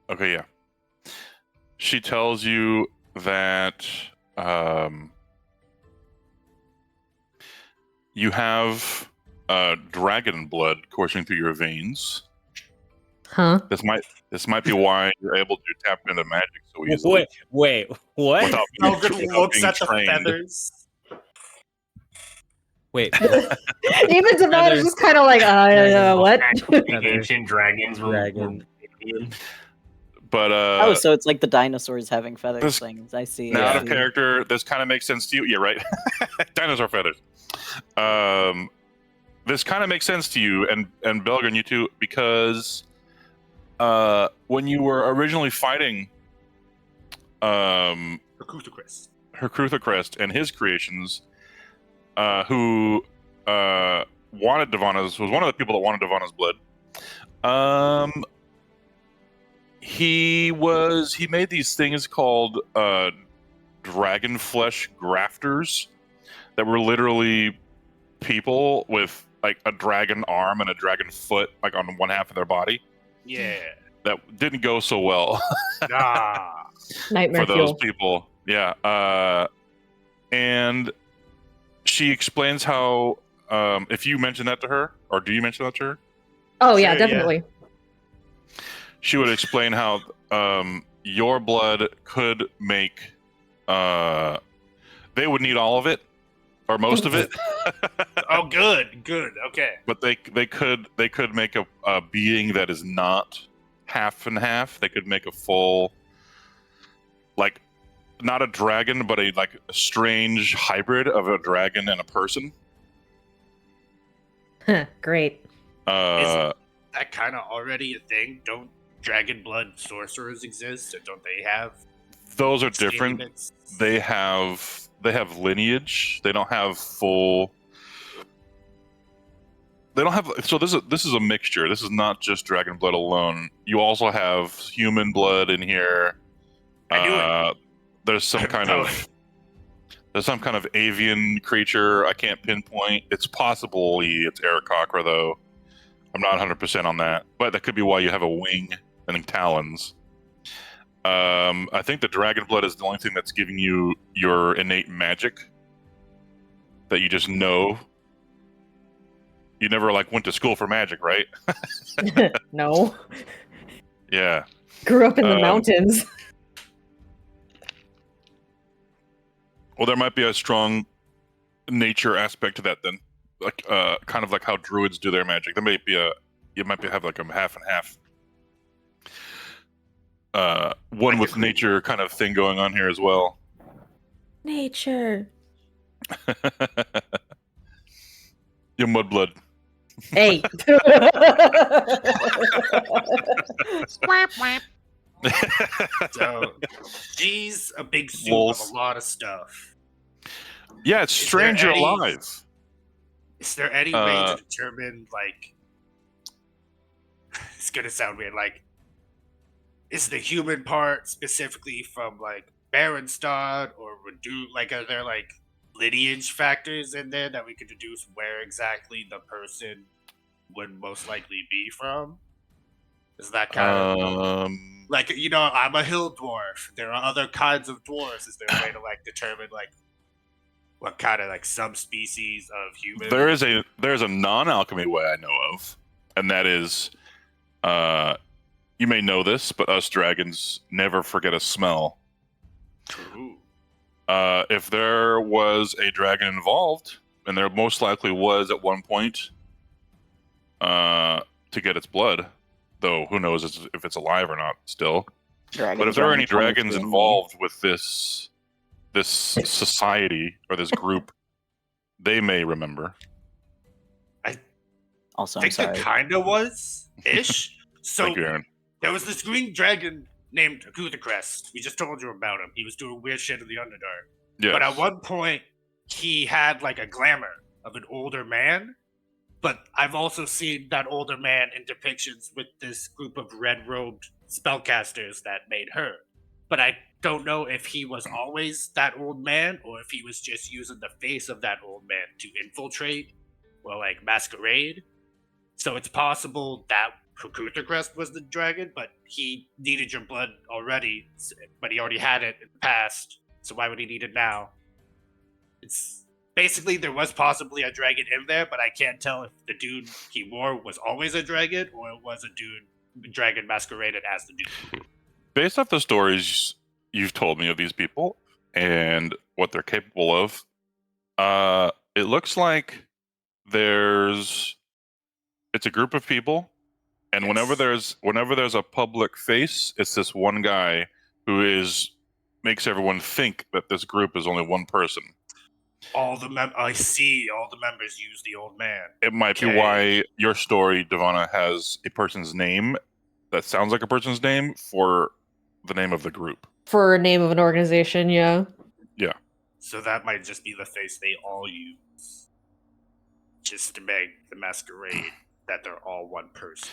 Okay, yeah. She tells you that you have dragon blood coursing through your veins. Huh? This might be why you're able to tap into magic so easily. Wait, what? Without being, Belgrin without looks being at the trained. feathers. Wait, Even Devon is just kind of like, what? The ancient dragons were Dragon. But Oh, so it's like the dinosaurs having feathers this- things. I see. now I out of see. character, this kind of makes sense to you. Yeah, right. Dinosaur feathers. This kind of makes sense to you and Belgrin, you too, because when you were originally fighting Hercuthocrest and his creations, who wanted Devana's, was one of the people that wanted Devana's blood. He made these things called dragon flesh grafters that were literally people with like a dragon arm and a dragon foot like on one half of their body. Yeah. That didn't go so well Nightmare for those fuel. people. Yeah. And she explains how if you mention that to her, or do you mention that to her? Oh yeah, Sure, yeah. definitely. She would explain how your blood could make they would need all of it or most of it. Oh, good. Okay. But they could make a being that is not half and half. They could make a full, like, not a dragon, but a strange hybrid of a dragon and a person. Great. Uh, That kind of already a thing. Don't dragon blood sorcerers exist? And don't they have those are different. statements? They have lineage. They don't have full. They don't have. So this is a mixture. This is not just dragon blood alone. You also have human blood in here. I knew it. There's some kind of avian creature. I can't pinpoint. It's possibly it's Aarakocra though. I'm not 100% on that, but that could be why you have a wing and talons. I think the dragon blood is the only thing that's giving you your innate magic that you just know. You never like went to school for magic, right? No. Yeah. Grew up in the mountains. Well, there might be a strong nature aspect to that then, like kind of like how druids do their magic. There might be have like a half and half. One with nature kind of thing going on here as well. Nature. Your mudblood. Hey. So, she's a big soup Wolf. of a lot of stuff. Yeah, it's strange you're alive. Is there any way to determine, like, it's gonna sound weird, like, is the human part specifically from, like, Baronstad or Redu? Like, are there, like, lineage factors in there that we could deduce where exactly the person would most likely be from? Is that kind of like, you know, I'm a hill dwarf. There are other kinds of dwarves. Is there a way to like determine like what kind of like subspecies of human? There's a non-alchemy way I know of, and that is, you may know this, but us dragons never forget a smell. True. If there was a dragon involved, and there most likely was at one point, to get its blood, though who knows if it's alive or not still. But if there are any dragons involved with this society or this group, they may remember. Also, I think there kind of was ish. So Thank you, Aaron. there was this green dragon named Akuthacrest. We just told you about him. He was doing weird shit in the Underdark. Yes. But at one point, he had like a glamour of an older man. But I've also seen that older man in depictions with this group of red-robed spellcasters that made her. But I don't know if he was always that old man or if he was just using the face of that old man to infiltrate or like masquerade. So it's possible that Akuthacrest was the dragon, but he needed your blood already, but he already had it in the past. So why would he need it now? It's basically there was possibly a dragon in there, but I can't tell if the dude he wore was always a dragon or it was a dragon masqueraded as the dude. Based off the stories you've told me of these people and what they're capable of, it looks like it's a group of people, and whenever there's a public face, it's this one guy who makes everyone think that this group is only one person. I see all the members use the old man. It might be why your story, Devana, has a person's name that sounds like a person's name for the name of the group. For a name of an organization, yeah. Yeah. So that might just be the face they all use. Just to make the masquerade that they're all one person.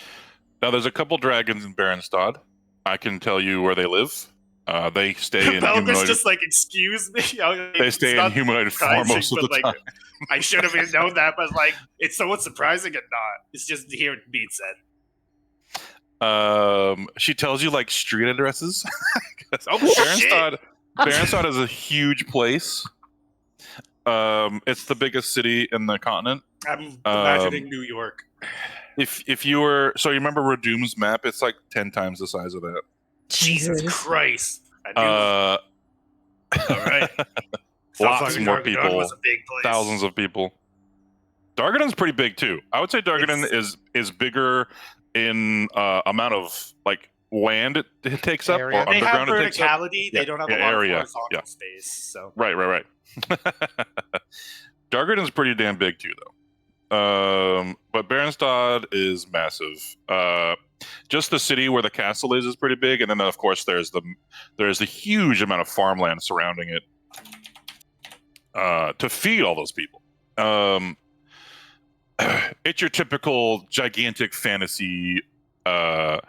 Now, there's a couple dragons in Baronstad. I can tell you where they live. They stay in humanoid. Just like, excuse me. They stay in humanoid form most of the time. I should have even known that, but like, it's somewhat surprising and not. It's just to hear it being said. She tells you like street addresses. Baronstad is a huge place. It's the biggest city in the continent. I'm imagining New York. If you were, so you remember Redoom's map? It's like 10 times the size of that. Jesus Christ! All right. Lots more people. Was a big place. Thousands of people. Dargadon's pretty big too. I would say Dargadon is bigger in amount of like land it takes up or they underground have it takes up. verticality. They don't have a lot of horizontal space. So right. Dargadon's pretty damn big too, though. But Baronstad is massive. Just the city where the castle is pretty big, and then of course there's the huge amount of farmland surrounding it to feed all those people. It's your typical gigantic fantasy hub.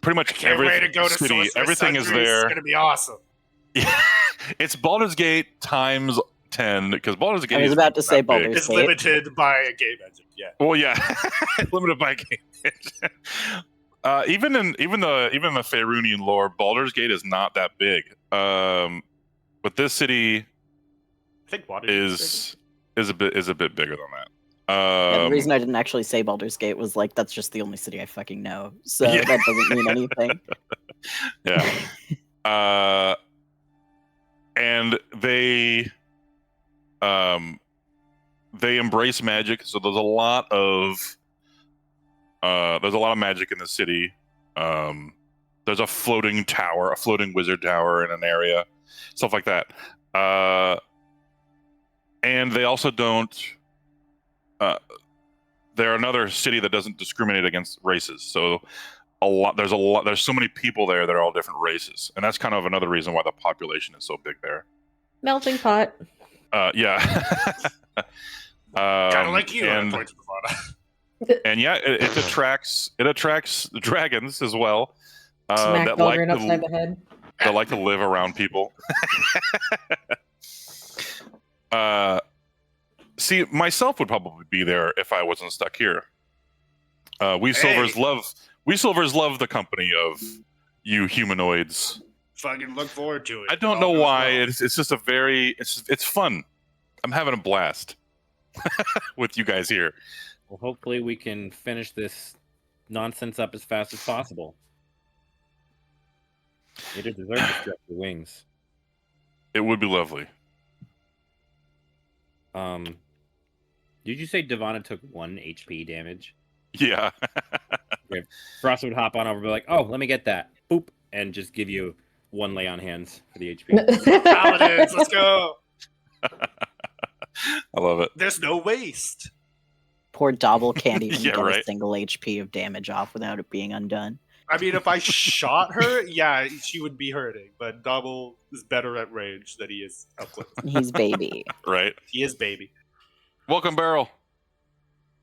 Pretty much every way to go to city, everything is there. It's gonna be awesome. Yeah, it's Baldur's Gate times 10 because Baldur's Gate. I was about to say Baldur's Gate. It's limited by a game engine. Yeah. Well, yeah, limited by a game engine. Even in the Faerunian lore, Baldur's Gate is not that big. But this city I think is a bit bigger than that. Yeah, the reason I didn't actually say Baldur's Gate was like that's just the only city I fucking know, so Yeah. that doesn't mean anything. Yeah. And they embrace magic, so there's a lot of magic in the city. There's a floating tower, a floating wizard tower in an area, stuff like that. And they also don't. They're another city that doesn't discriminate against races. So there's so many people there that are all different races, and that's kind of another reason why the population is so big there. Melting pot. Yeah. Kind of like you at and, points, Bravada. and yeah, it attracts dragons as well. Smack That Belgrin upside the head. that like to live around people. See, myself would probably be there if I wasn't stuck here. We Silvers love the company of you humanoids. Fucking look forward to it. I don't know why. It's just it's fun. I'm having a blast with you guys here. Well, hopefully we can finish this nonsense up as fast as possible. You deserve to stretch your wings. It would be lovely. Did you say Devana took 1 HP damage? Yeah. Okay. Frost would hop on over and be like, oh, let me get that. Boop. And just give you 1 lay on hands for the HP. Paladins, let's go. I love it. There's no waste. Poor Dobble can't even Yeah, get right. a single HP of damage off without it being undone. I mean, if I shot her, yeah, she would be hurting. But Double is better at range than he is up close. He's baby. Right. He is baby. Welcome, Beryl.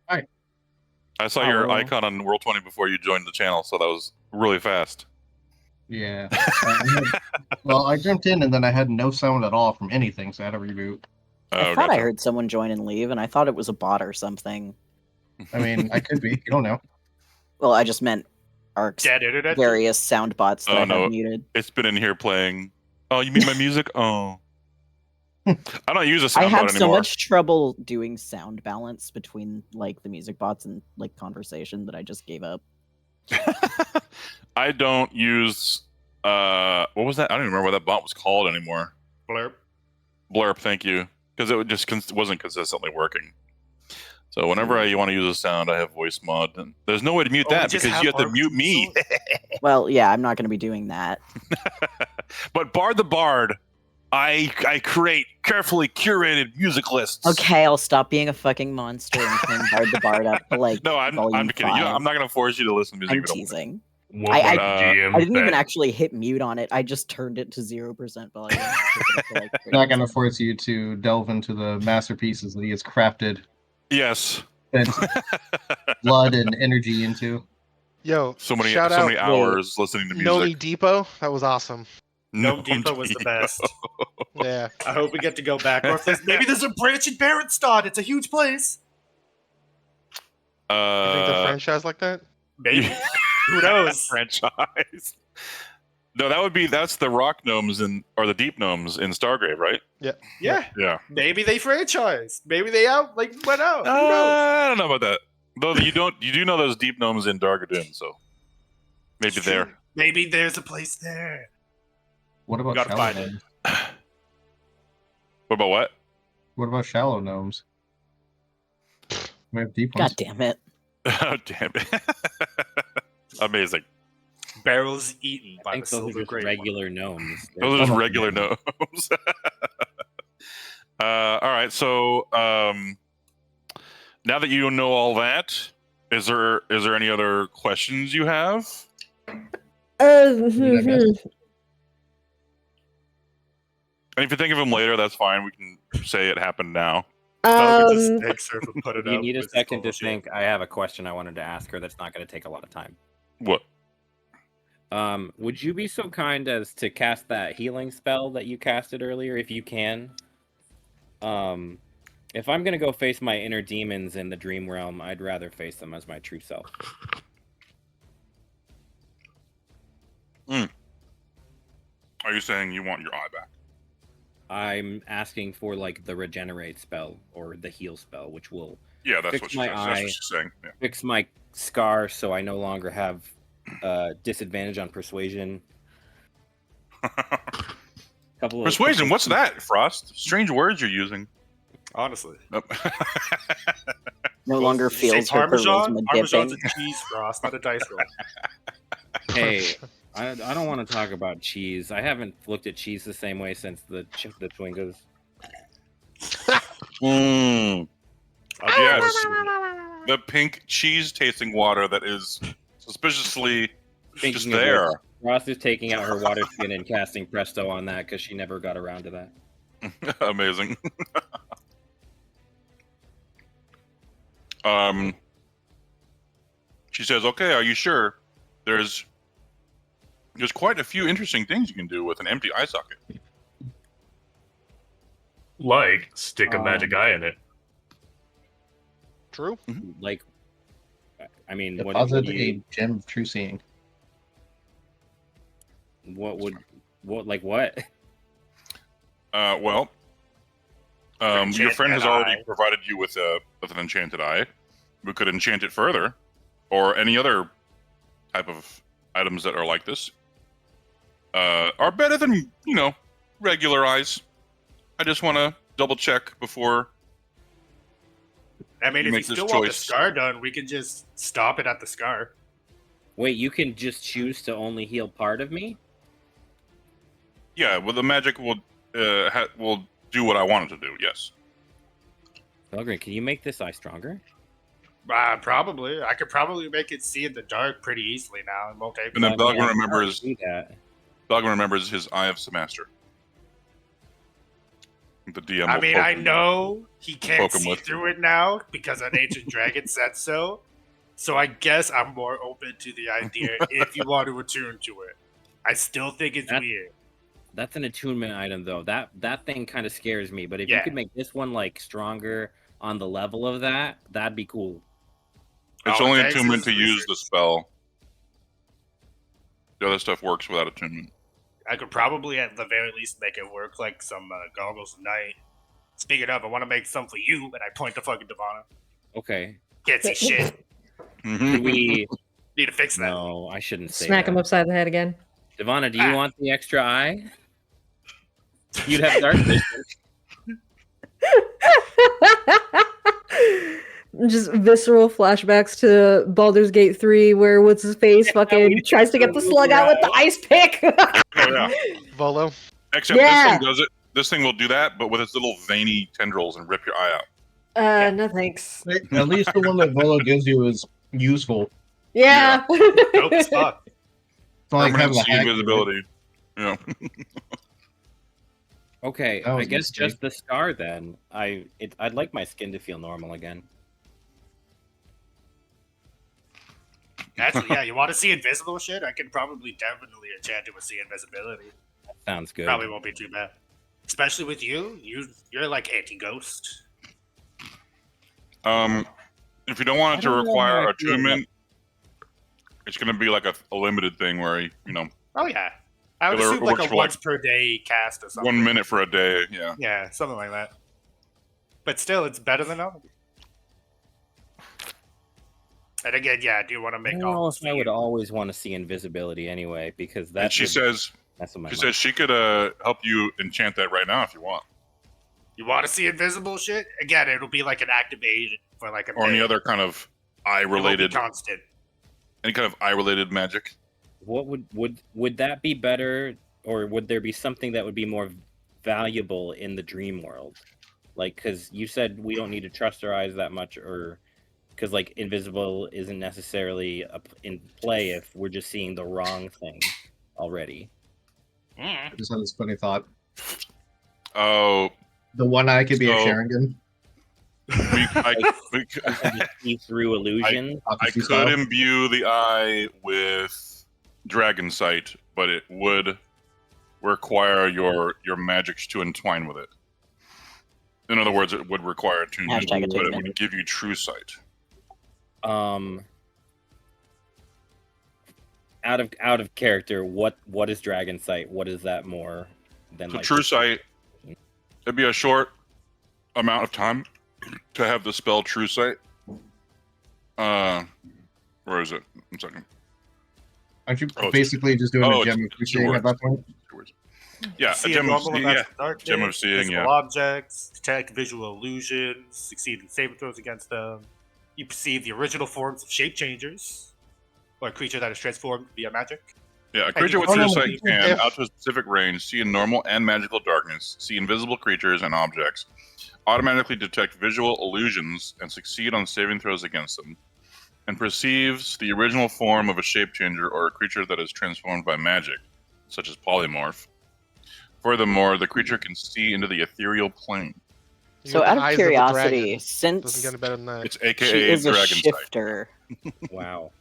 Hi. I saw your icon on World 20 before you joined the channel, so that was really fast. Yeah. Well, I jumped in and then I had no sound at all from anything, so I had to reboot. I thought I heard someone join and leave, and I thought it was a bot or something. I mean, I could be. You don't know. Well, I just meant ARC's Dead internet. various sound bots that I have muted. It's been in here playing. Oh, you mean my music? Oh. I don't use a I soundboard have so anymore. much trouble doing sound balance between like the music bots and like conversation that I just gave up. I don't use what was that? I don't even remember what that bot was called anymore. Blurb. Blurb, thank you. Because it just wasn't consistently working. So whenever I want to use a sound, I have voice mod. And there's no way to mute that because you have to mute me. Well, yeah, I'm not going to be doing that. But Bard the Bard, I create carefully curated music lists. Okay, I'll stop being a fucking monster and turn Bard the Bard up to like. No, I'm kidding. You know, I'm not going to force you to listen to music. I'm teasing. I didn't even actually hit mute on it. I just turned it to 0% volume. Not going to force you to delve into the masterpieces that he has crafted. Yes. Spent blood and energy into. Yo, so many shout so out, many hours listening to music. Nomi Depot, that was awesome. Gnome Depot was the best. Yeah. I hope we get to go back. Or if maybe there's a branch in Barrettstadt. It's a huge place. You think the franchise like that? Maybe. Who knows? Franchise. No, that's the rock gnomes or the deep gnomes in Stargrave, right? Yeah. Yeah. Maybe they franchise. Maybe they went out. Who knows? I don't know about that. Though you do know those deep gnomes in Dargadoon, so maybe there. Maybe there's a place there. What about Gotta shallow find it. gnomes? What about what? What about shallow gnomes? We have deep God ones. damn it. Oh, damn it. Amazing. Barrels eaten by I think the those are silver just great regular gnomes. Those are just regular gnomes. All right, so now that you know all that, is there any other questions you have? And if you think of them later, that's fine. We can say it happened now. You need a second to think. I have a question I wanted to ask her that's not going to take a lot of time. What? Would you be so kind as to cast that healing spell that you casted earlier, if you can? If I'm going to go face my inner demons in the dream realm, I'd rather face them as my true self. Are you saying you want your eye back? I'm asking for like the regenerate spell or the heal spell, which will Yeah, that's fix what, my that's what eye, she's saying. Yeah. fix my scar, so I no longer have disadvantage on persuasion. Persuasion, what's that, Frost? Strange words you're using. Honestly. Nope. No longer Did you say feels her Parmesan? charisma Parmesan's dipping. a cheese, Frost, not a dice roll. Hey, I don't want to talk about cheese. I haven't looked at cheese the same way since the Twingos. Yes, the pink cheese tasting water that is suspiciously just Thinking of there. which, Ross is taking out her water skin and casting Presto on that because she never got around to that. Amazing. She says, "Okay, are you sure? There's quite a few interesting things you can do with an empty eye socket. Like stick a magic eye in it. True. Like, I mean, Deposit a gem of true seeing. what? Well, your friend has already provided you with an enchanted eye. We could enchant it further, or any other type of items that are like this. Are better than, regular eyes. I just want to double check before. I mean, you if you make this still want the choice. scar done, we can just stop it at the scar. Wait, you can just choose to only heal part of me? Yeah, well, the magic will do what I want it to do. Yes. Belgrin, can you make this eye stronger? Probably. I could probably make it see in the dark pretty easily now. It won't take And then long. Belgrin remembers. See that. Belgrin remembers his Eye of Semaster. The DM. I will mean, poke I him- know he can't poke him see with. through it now because an ancient dragon said so. So I guess I'm more open to the idea if you want to attune to it. I still think it's weird. That's an attunement item, though. That thing kind of scares me. But if Yeah. you could make this one like stronger on the level of that, that'd be cool. It's All it only takes attunement is to use research. the spell. The other stuff works without attunement. I could probably at the very least make it work like some goggles of night. Speaking of, I want to make some for you, and I point to fucking Devana. Okay. Can't see shit. Could we Need to fix that. No, I shouldn't say Smack that. him upside the head again. Devana, do you want the extra eye? You'd have dark vision. Just visceral flashbacks to Baldur's Gate 3 where what's his face fucking tries to get the slug out with the ice pick. Oh yeah. Volo. Except Yeah. this thing does it. This thing will do that, but with its little veiny tendrils and rip your eye out. No thanks. At least the one that Volo gives you is useful. Yeah. Dope as fuck. It's not like having Permanency, a hack. invisibility. Yeah. Okay, That was I a guess mistake. just the scar then. I'd like my skin to feel normal again. Actually, yeah, you want to see invisible shit? I can probably definitely enchant it with see invisibility. That sounds good. Probably won't be too bad. Especially with you. You're like anti-ghost. If you don't want it I to don't know require how I feel attunement, it's going to be like a limited thing where Oh yeah. I would It assume like works a for, once per day cast or something. 1 minute for a day. Yeah. Yeah, something like that. But still, it's better than nothing. And again, yeah, I do want to I make don't know all if I would always want to see invisibility anyway, because And that's she says that's what my she mom- says she could help you enchant that right now if you want, You want to see invisible shit? Again, it'll be like an activation for like a or any day. other kind of eye It won't be related, constant. any kind of eye related magic. What would that be better, or would there be something that would be more valuable in the dream world? Like, because you said we don't need to trust our eyes that much, or because like invisible isn't necessarily in play if we're just seeing the wrong thing already. I just had this funny thought. Oh, The one eye could be a So- Sharingan. we See through illusion. I Prophecy could style. imbue the eye with dragon sight, but it would require your magics to entwine with it. In other words, it would require attunement, Hashtag but it attunement. would give you true sight. Out of character, what is dragon sight? What is that more than So like true sight It'd be a short amount of time to have the spell True Sight. Where is it? 1 second. Aren't you Oh, basically just doing a it's gem of seeing at that point? Yeah, a See gem of normal seeing. events Yeah, in darkness, gem of seeing. visible Yeah. objects, detect visual illusions, succeed in saving throws against them. You perceive the original forms of shape changers, or a creature that is transformed via magic. Yeah, a And creature you with can True see Sight can, if- out to a specific range, see in normal and magical darkness, see invisible creatures and objects, automatically detect visual illusions, and succeed on saving throws against them, and perceives the original form of a shape changer or a creature that is transformed by magic, such as polymorph. Furthermore, the creature can see into the ethereal plane. You So get the out of eyes curiosity, the dragon. Doesn't since get any better than that. It's she AKA is a Dragon Sight. shifter, Wow.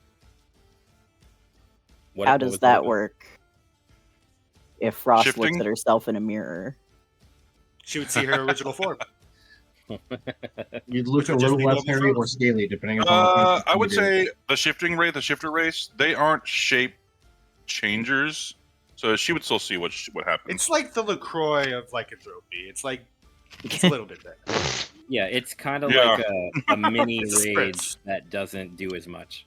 how what does was that the- work? If Frost looks Shifting? at herself in a mirror. She would see her original form. You'd look Which a would just little be less normal hairy or throws. scaly, depending upon. I would say the shifter race, they aren't shape changers, so she would still see what happens. It's like the LaCroix of lycanthropy. It's like it's a little bit better. Yeah, it's kind of Yeah. like a mini It's a rage spritz. that doesn't do as much.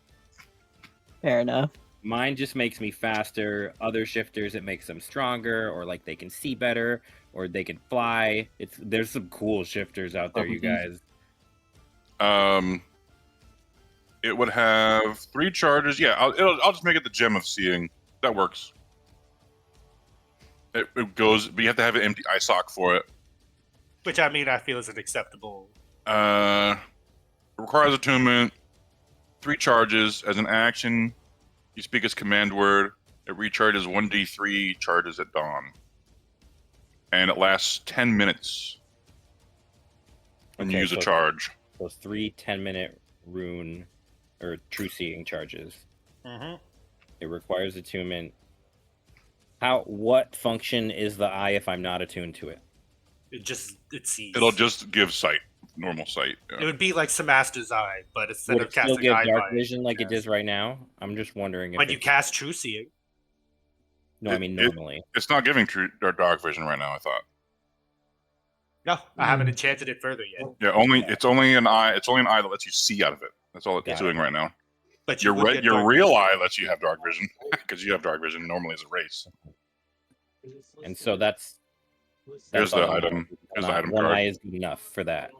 Fair enough. Mine just makes me faster. Other shifters, it makes them stronger, or like they can see better, or they can fly. There's some cool shifters out there, you guys. It would have 3 charges. Yeah, I'll just make it the Gem of Seeing. That works. It goes, but you have to have an empty eye sock for it. Which I mean, I feel is an acceptable. It requires attunement. 3 charges as an action. You speak its command word. It recharges 1d3 charges at dawn, and it lasts 10 minutes when you Okay, use a so- charge. So 3 10-minute rune or true seeing charges. Mm-hmm. It requires attunement. What function is the eye if I'm not attuned to it? It sees. It'll just give sight, normal sight. It Yeah. would be like Samaster's eye, but instead Would of it still casting give eye dark fire, vision like it yes. does right now? I'm just wondering if When you it's- cast True Seeing, No, I mean it- normally. It's not giving true or dark vision right now. I thought. no, I haven't enchanted it further yet. Yeah, it's only an eye. It's only an eye that lets you see out of it. That's all it's Got doing right now. But Your would get your dark real vision. eye lets you have dark vision because you have dark vision normally as a race. And so that's Here's the all I'm item. doing. Here's the item One card. eye is good enough for that.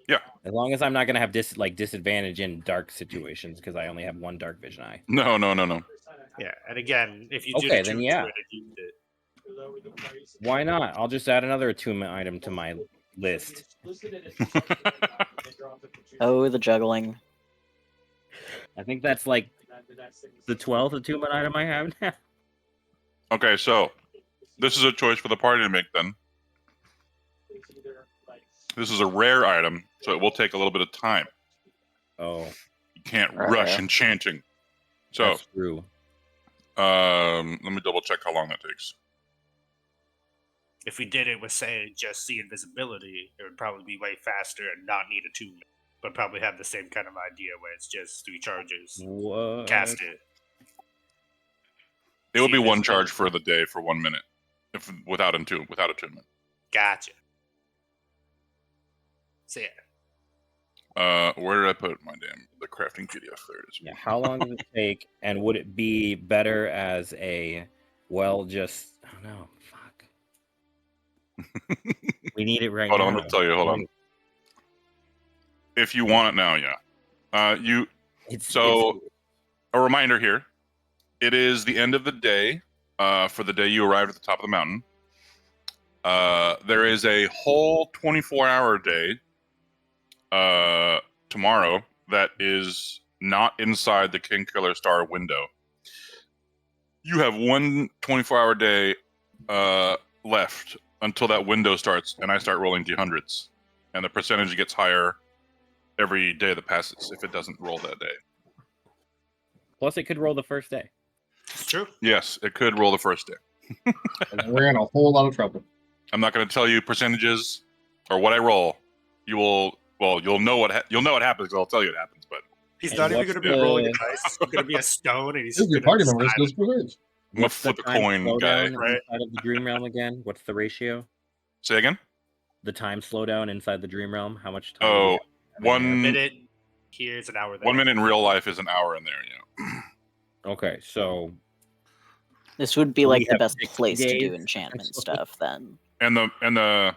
Yeah. As long as I'm not gonna have disadvantage in dark situations because I only have one dark vision eye. No. Yeah, and again, if you do Okay, the then True yeah. Seeing, you used it. Why not? I'll just add another attunement item to my list. Oh, the juggling. I think that's like the 12th attunement item I have now. Okay, so this is a choice for the party to make then. This is a rare item, so it will take a little bit of time. Oh, You can't Rare. rush enchanting. So, that's true. let me double check how long that takes. If we did it with, say, just see invisibility, it would probably be way faster and not need attunement, but probably have the same kind of idea where it's just 3 charges. What? Cast it. It will See be one invisibility. charge for the day for 1 minute, if without attunement. Gotcha. So yeah. Where did I put the crafting PDF? There it is. Yeah, how long does it take? And would it be better as a just I don't know, fuck. We need it right Hold now. on, let me tell you. Hold on. If you want it now, yeah. It's A reminder here. It is the end of the day for the day you arrived at the top of the mountain. There is a whole 24-hour day tomorrow that is not inside the King Killer Star window. You have one 24-hour day left until that window starts, and I start rolling D100s. And the percentage gets higher every day that passes if it doesn't roll that day. plus it could roll the first day. It's true. Yes, it could roll the first day. And we're in a whole lot of trouble. I'm not going to tell you percentages or what I roll. You'll know what happens. 'Cause I'll tell you what happens. But He's And not even what's going to be the- rolling a dice. It's going to be a stone, and he's This is just your going party to members goes for hers. I'm gonna What's the flip a time coin, guy. slowdown right? inside of the dream realm again? What's the ratio? Say again. the time slowdown inside the dream realm? How much time? Oh, we have in there? A one minute here is an hour there. 1 minute in real life is an hour in there. Okay, so This would be We like the have best 60 place to do days. enchantment stuff then. And the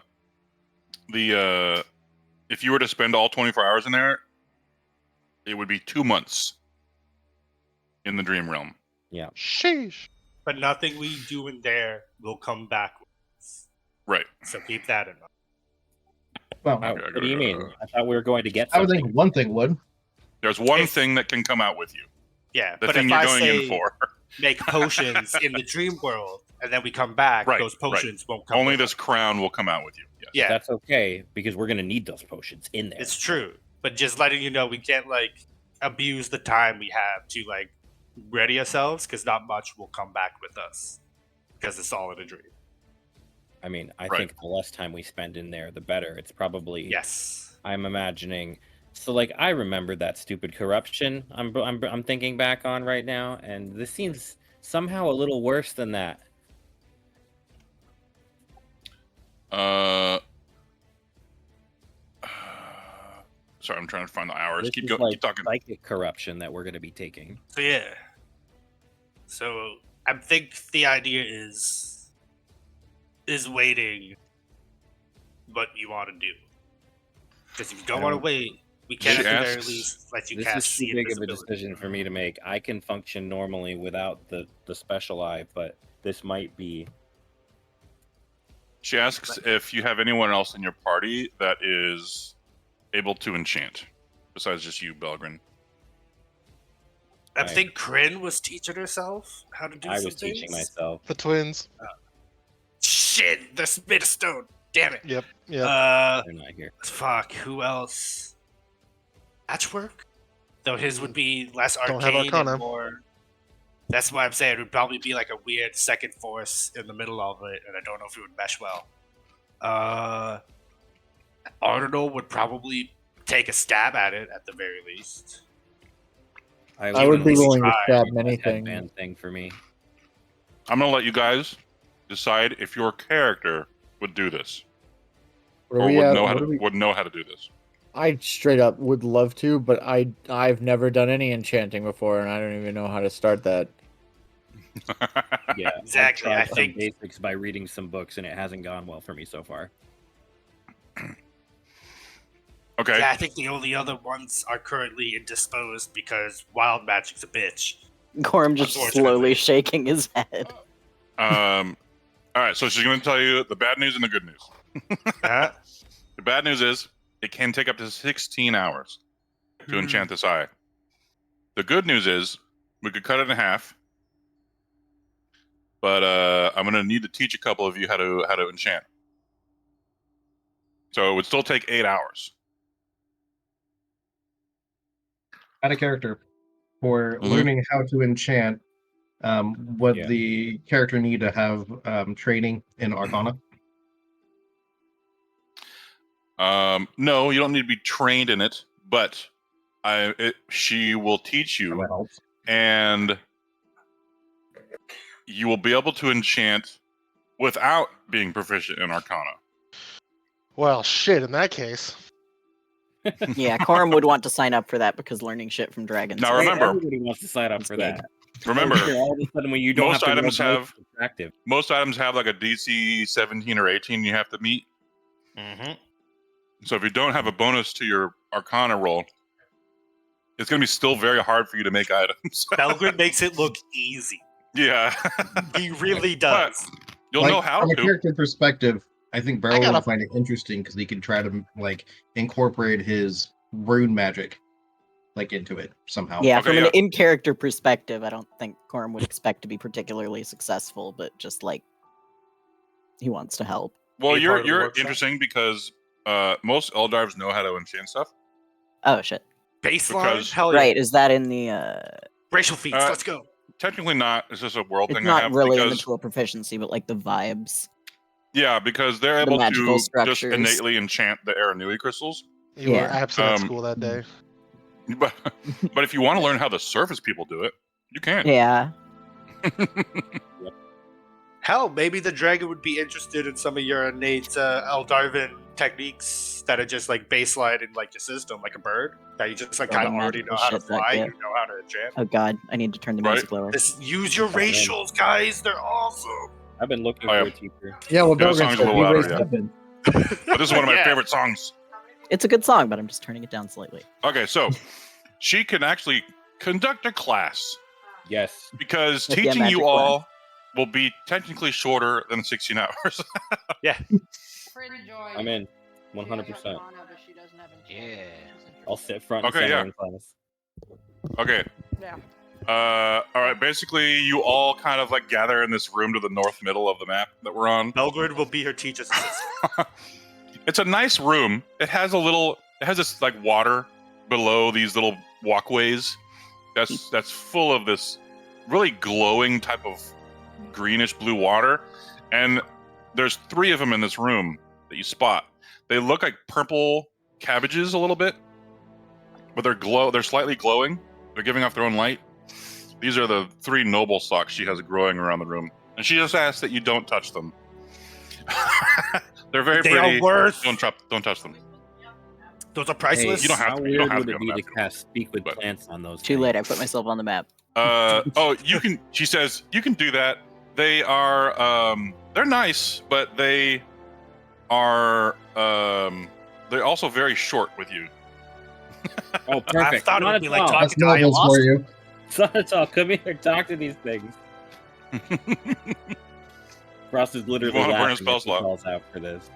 if you were to spend all 24 hours in there, it would be 2 months in the dream realm. Sheesh. But nothing we do in there will come back with us. Right. So keep that in mind. Well, Oh, Okay, what do you mean? I thought we were going to get I would something. think one thing would. There's one If- thing that can come out with you. Yeah, The but thing if you're I going say in for. make potions in the dream world and then we come back, Right, those potions won't come Only with this us. crown will come out with you. Yes. Yeah, That's okay because we're gonna need those potions in there. it's true. But just letting you know, we can't like abuse the time we have to like ready ourselves because not much will come back with us because it's all in a dream. I mean, I Right. think the less time we spend in there, the better. It's probably. Yes. I'm imagining. So, like, I remember that stupid corruption. I'm thinking back on right now, and this seems somehow a little worse than that. Sorry, I'm trying to find the hours. This Keep is going. like Keep talking. psychic corruption that we're going to be taking. So yeah. So I think the idea is waiting what you want to do. Because if you don't want to wait, we can She at the very asks- least let you This cast is see too big of a invisibility. decision for me to make. I can function normally without the special eye, but this might be. She asks if you have anyone else in your party that is able to enchant, besides just you, Belgrin. I Right. think Kryn was teaching herself how to do I some was teaching things. myself. The twins. Shit, the spit of stone. Damn it. Yep. They're not here. Fuck, who else? Patchwork? Though his would be less Don't have arcane Arcana. and more. That's why I'm saying it would probably be like a weird second force in the middle of it, and I don't know if it would mesh well. Arnold would probably take a stab at it at the very least. I would be least willing to try. stab That anything. headband thing for me. I'm gonna let you guys decide if your character would do this Where or we would at? know how What to are we- would know how to do this. I straight up would love to, but I've never done any enchanting before, and I don't even know how to start that. Yeah, Exactly, I've I tried some think- basics by reading some books, and it hasn't gone well for me so far. Okay. Yeah, I think the only other ones are currently indisposed because wild magic's a bitch. Gorm just Unfortunately. slowly shaking his head. All right. So she's gonna tell you the bad news and the good news. Huh? The bad news is it can take up to 16 hours to enchant this eye. The good news is we could cut it in half, but I'm gonna need to teach a couple of you how to enchant. So it would still take 8 hours. Add a character for Mhm. learning how to enchant. Would Yeah. the character need to have training in Arcana? No, you don't need to be trained in it, but she will teach That you, helps. and you will be able to enchant without being proficient in Arcana. Well, shit. In that case, Yeah, Gorm would want to sign up for that because learning shit from dragons. Now is- remember- Everybody wants to sign up for Big. that. Remember, Oh, shit, all of a sudden, when you don't most have to roll items dice, have- it's attractive. most items have like a DC 17 or 18 you have to meet. Mm-hmm. So if you don't have a bonus to your Arcana roll, it's going to be still very hard for you to make items. Belgrin makes it look easy. Yeah. He really does. You'll Like, know how from a to. character perspective, I think Beryl gotta- would find it interesting because he could try to like incorporate his rune magic like into it somehow. Yeah, Okay, from yeah. an in-character perspective, I don't think Gorm would expect to be particularly successful, but just like he wants to help. Well, Be a part of the you're workshop. interesting because most Eldarves know how to enchant stuff. Oh shit! Baseline? Because- Hell yeah. Right? Is that in the? Racial feats, Uh, let's go. Technically not. It's just a world It's thing I not have really in the because tool proficiency, but like the vibes. yeah, because they're The able magical to just structures. innately enchant the Aranui crystals. you were Yeah. absent at Um, school that day. But if you want to learn how the surface people do it, you can. Yeah. Hell, maybe the dragon would be interested in some of your innate Eldarvin techniques that are just like baseline in like your system, like a bird that you just like kind of Building already know magical how to shit that fly, get- you know how to enchant. Oh god, I need to turn the Right. music lower. Just use your Oh, man. racials, guys. They're awesome. I've been looking Oh, yeah. for a teacher. Yeah, well, Yeah, the Belgrin song's a said little he louder, raised yeah. Pippin. But this is one of my Yeah. favorite songs. It's a good song, but I'm just turning it down slightly. Okay, so she can actually conduct a class Yes. because Like, yeah, teaching you magic all will be technically shorter than 16 hours. I'm in. 100%. Yeah. I'll sit front and Okay, center yeah. in class. Okay. Yeah. All right. Basically, you all kind of like gather in this room to the north middle of the map that we're on. Belgrid will be her teacher's assistant. It's a nice room. It has this like water below these little walkways. That's full of this really glowing type of greenish blue water, and there's 3 of them in this room that you spot. They look like purple cabbages a little bit, but they're slightly glowing. They're giving off their own light. These are the 3 noble stalks she has growing around the room, and she just asks that you don't touch them. They're very They pretty. are worth. Don't touch them. Those are priceless. You don't have How to. weird You don't have would to. it be to But- cast Speak with Plants on those? Too things? late, I put myself on the map. You can. She says you can do that. They are. They're nice, but they are. They're also very short with you. Oh, perfect. thought it would be like Sonatol. talking That's to nobles for ayahuasca. you. Sonatol, come here. Talk to these things. Frost is literally You wanna burn a laughing spell as he slot. calls out for this.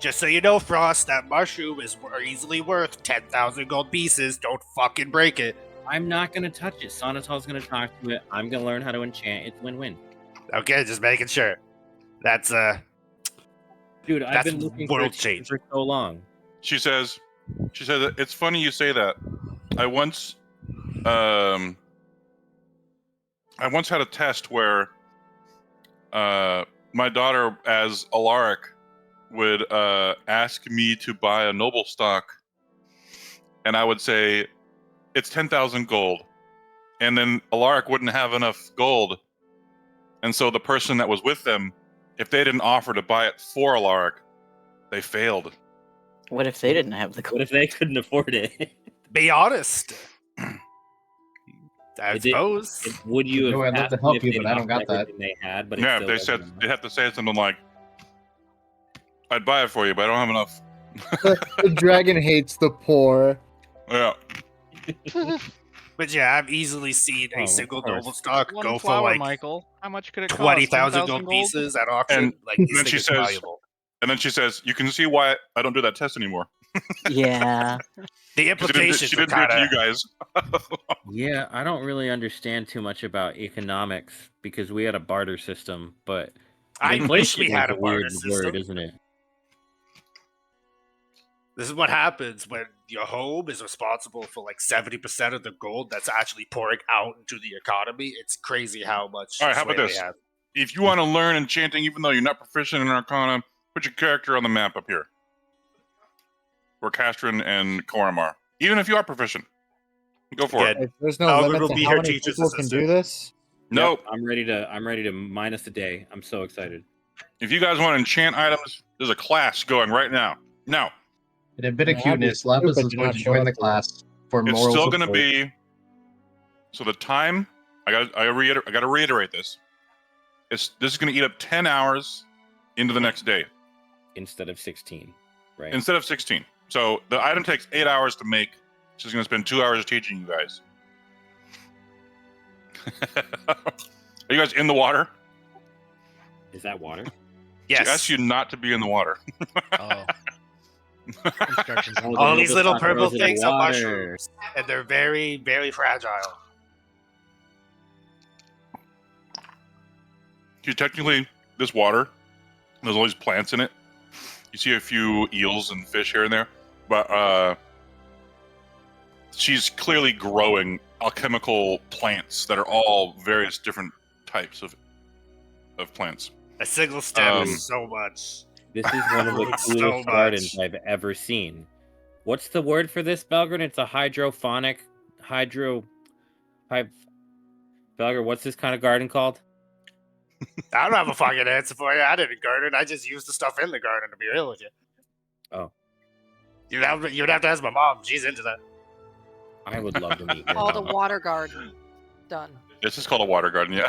Just so you know, Frost, that mushroom is easily worth 10,000 gold pieces. Don't fucking break it. I'm not gonna touch it. Sonatol's gonna talk to it. I'm gonna learn how to enchant. It's win-win. Okay, just making sure. That's Dude, I've That's been looking for a world teacher change. for so long. She says, it's funny you say that. I once had a test where my daughter, as Alaric, would ask me to buy a noble stock, and I would say it's 10,000 gold, and then Alaric wouldn't have enough gold, and so the person that was with them, if they didn't offer to buy it for Alaric, they failed. What if they didn't have the What if they couldn't afford it? be honest. I Is it- suppose. Would you No, have I'd love asked to them help if you, they'd but I don't offered got that. everything they had, but it Yeah, still they wasn't said enough? they have to say something like, "I'd buy it for you, but I don't have enough." The dragon hates the poor. Yeah. But yeah, I've easily seen Oh, a of single course. noble stock One go for flower, like Michael. How much could it cost? 20,000 10,000 gold pieces at auction. And Like then this thing she is says- valuable. And then she says, "You can see why I don't do that test anymore." Yeah. The 'Cause implications she are didn't do it kind to you of. guys. Yeah, I don't really understand too much about economics because we had a barter system, but I wish inflation we is had a weird barter word, system. isn't it? This is what happens when your home is responsible for like 70% of the gold that's actually pouring out into the economy. It's crazy how much. All right, how about sway this? they have. If you want to learn enchanting, even though you're not proficient in Arcana, put your character on the map up here, where Castrin and Coram are. Even if you are proficient, go for it. Again, There's no Albert limit will to be how her many teacher's people can do assistant. this. Nope. Yep, I'm ready to minus a day. I'm so excited. If you guys want to enchant items, there's a class going right now. Now, In a bit of Yeah, I'd be cuteness, Lapis stupid is to going not to show join up the to class for it's moral still going to support. be. So the time, I got to reiterate this. This is going to eat up 10 hours into the next day Instead of 16, right? instead of 16. So the item takes 8 hours to make. She's going to spend 2 hours teaching you guys. Are you guys in the water? Is that water? She Yes. asked you not to be in the water. Oh. Instructions. Oh, All the these noble little stock purple goes in the things are water. mushrooms, and they're very, very fragile. Technically, this water, there's all these plants in it. You see a few eels and fish here and there, but she's clearly growing alchemical plants that are all various different types of plants. A single stem Um, is so much. This is one of the So coolest much. gardens I've ever seen. What's the word for this, Belgrin? It's a hydroponic Belgrin, what's this kind of garden called? I don't have a fucking answer for you. I didn't garden. I just used the stuff in the garden, to be real with you. Oh, You'd have to ask my mom. She's into that. I would love to meet your Oh, the mom. water garden. Done. This is called a water garden, yeah.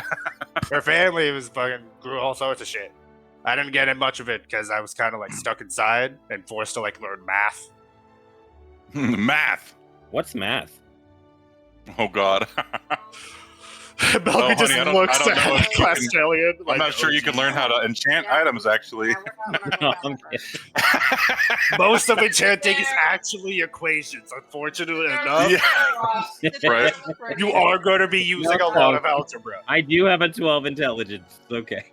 Her family was fucking grew all sorts of shit. I didn't get in much of it because I was kind of like stuck inside and forced to like learn math. Math. What's math? Oh God. Belka just honey, looks I don't know at if you can- Castelian. I'm like, not sure you can learn how to enchant items, actually. Most of enchanting is actually equations, unfortunately enough. Yeah. Right. You are going to be using a lot of algebra. I do have a 12 intelligence. It's okay.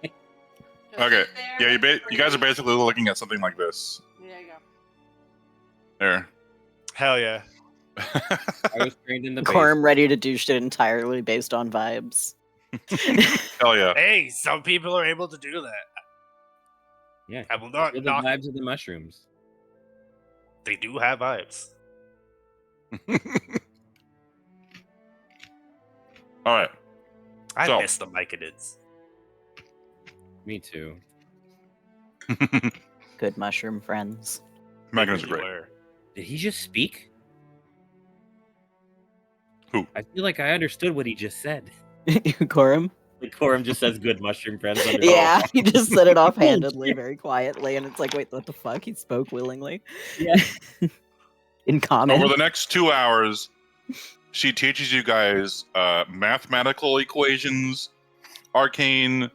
Okay. Yeah, you guys are basically looking at something like this. There you go. There. Hell yeah. I was trained in the base. Corum ready to do shit entirely based on vibes. Hell yeah. Hey, some people are able to do that. Yeah. I will not Feel the knock. vibes of the mushrooms. They do have vibes. All right. I So- miss the Myconids. Me too. Good mushroom friends. Magnums are great. Did he just speak? Who? I feel like I understood what he just said. Corum? Like Corum just says good mushroom friends. Yeah, he just said it offhandedly, very quietly, and it's like, wait, what the fuck? He spoke willingly. Yeah. In common. Over the next 2 hours, she teaches you guys mathematical equations, arcane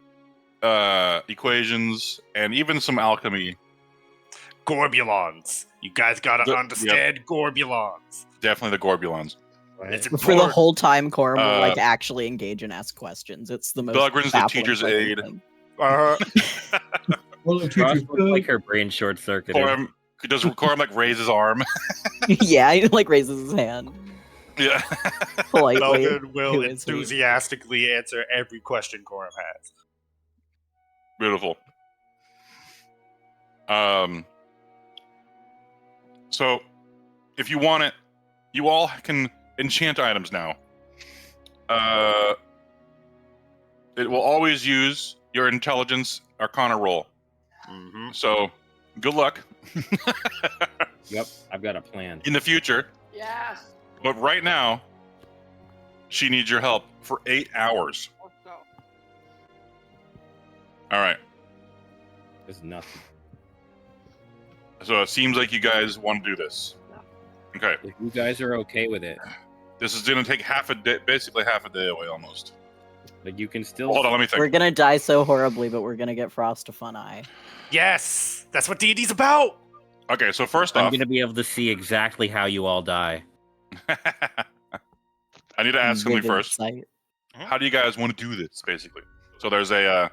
equations, and even some alchemy. Gorbulons. You guys gotta Yep. understand Gorbulons. Definitely the Gorbulons. It's For the important. whole time, Corum will like actually engage and ask questions. It's the most. Belgrin's the baffling teacher's fucking aid. thing. Well, the Ross teacher's looks like her brain short circuited. Corum like raise his arm? Yeah, he like raises his hand Yeah. politely. Belgrin will Who is he? enthusiastically answer every question Corum has. Beautiful. So, if you want it, you all can enchant items now. It will always use your intelligence arcana roll. Mm-hmm. So, good luck Yep, I've got a plan. in the future. Yes. But right now, she needs your help for 8 hours. Let's go. All right. This is nothing. So it seems like you guys want to do this. Okay. If you guys are okay with it, This is going to take half a day, basically half a day away almost. but you can still. Hold on, let me We're think. gonna die so horribly, but we're gonna get Frost a fun eye. Yes, that's what D&D's about. Okay, so first I'm off, gonna be able to see exactly how you all die. I need to ask something Vivid first. sight. How do you guys want to do this, basically? So there's a,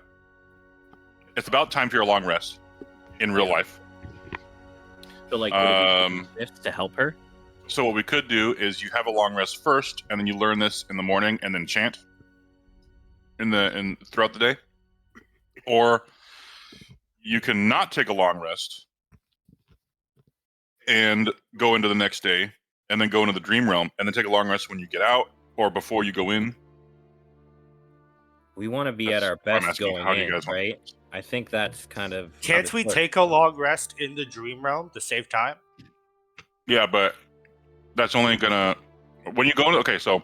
it's about time for your long rest in real life. So like, would it be Um, shifts to help her? So what we could do is you have a long rest first, and then you learn this in the morning, and then chant in throughout the day. Or you can not take a long rest and go into the next day, and then go into the dream realm, and then take a long rest when you get out or before you go in. We want to be That's at our what I'm best asking. going How do you in, guys want right? I think that's kind of. how Can't this we works. take a long rest in the dream realm to save time? Yeah, but that's only gonna when you go into. Okay, so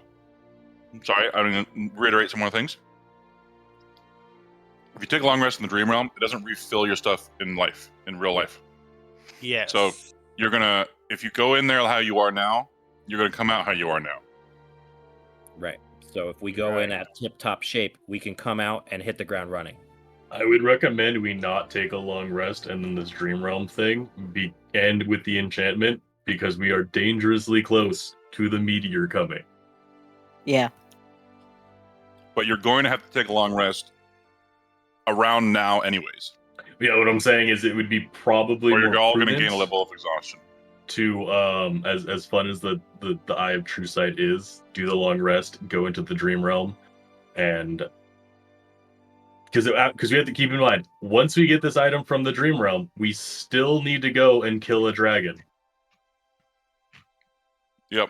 sorry, I'm gonna reiterate some more things. If you take a long rest in the dream realm, it doesn't refill your stuff in life, in real life. Yes. So you're gonna, if you go in there how you are now, you're gonna come out how you are now. Right. So if we go in at tip-top shape, we can come out and hit the ground running. I would recommend we not take a long rest and then this dream realm thing end with the enchantment because we are dangerously close to the meteor coming. Yeah. But you're going to have to take a long rest around now, anyways. Yeah, what I'm saying is it would be probably Or you're more all going to prudent gain a level of exhaustion. to as fun as the Eye of True Sight is, do the long rest, go into the dream realm, and because we have to keep in mind, once we get this item from the dream realm, we still need to go and kill a dragon. Yep.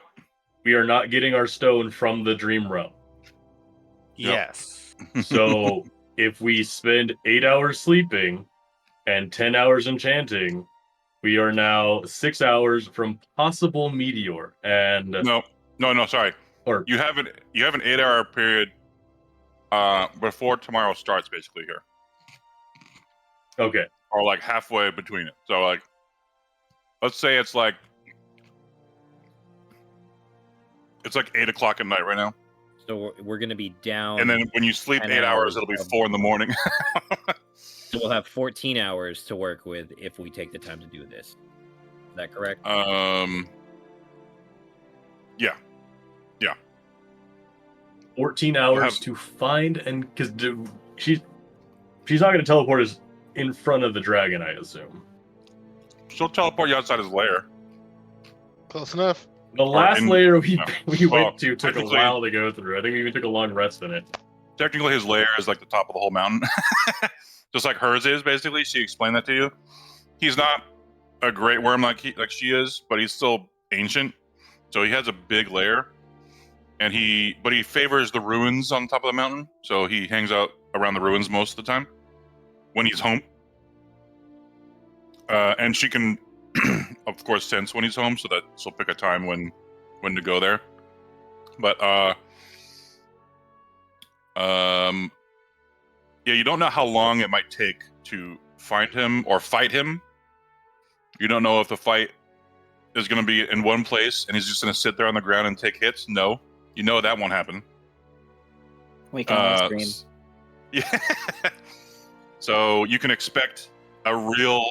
We are not getting our stone from the dream realm. yes. So if we spend 8 hours sleeping and 10 hours enchanting, We are now 6 hours from possible meteor, and No, sorry. Or you have an 8-hour period before tomorrow starts, basically here. Okay. Or like halfway between it. So like, let's say it's like 8 o'clock at night right now. So we're going to be down. And then when you sleep 8 hours, it'll be 4 in the morning. So we'll have 14 hours to work with if we take the time to do this. Is that correct? Yeah. 14 hours to find, and because she's not going to teleport us in front of the dragon, I assume. She'll teleport you outside his lair. Close enough. The last layer we went to took a technically- while to go through. I think we even took a long rest in it. Technically, his lair is like the top of the whole mountain. Just like hers is, basically. She explained that to you. He's not a great worm like she is, but he's still ancient. So he has a big lair. And he favors the ruins on top of the mountain. So he hangs out around the ruins most of the time when he's home. And she can, of course, sense when he's home, so that she'll pick a time when to go there. But yeah, you don't know how long it might take to find him or fight him. You don't know if the fight is going to be in one place and he's just going to sit there on the ground and take hits. No, you know that won't happen. We can always dream. Yeah. So you can expect a real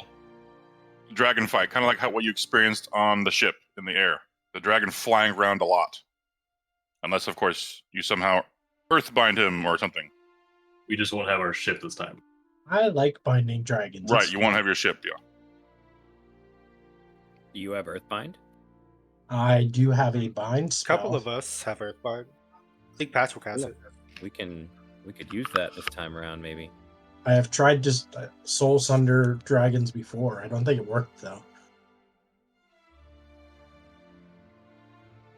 dragon fight, kind of like what you experienced on the ship in the air. The dragon flying around a lot. Unless, of course, you somehow earthbind him or something. We just won't have our ship this time. I like binding dragons. Right, It's you won't fun. have your ship, yeah. Do you have Earthbind? I do have a bind A spell. couple of us have Earthbind. I think Patch will cast it. We could use that this time around, maybe. I have tried just soul sunder dragons before. I don't think it worked though.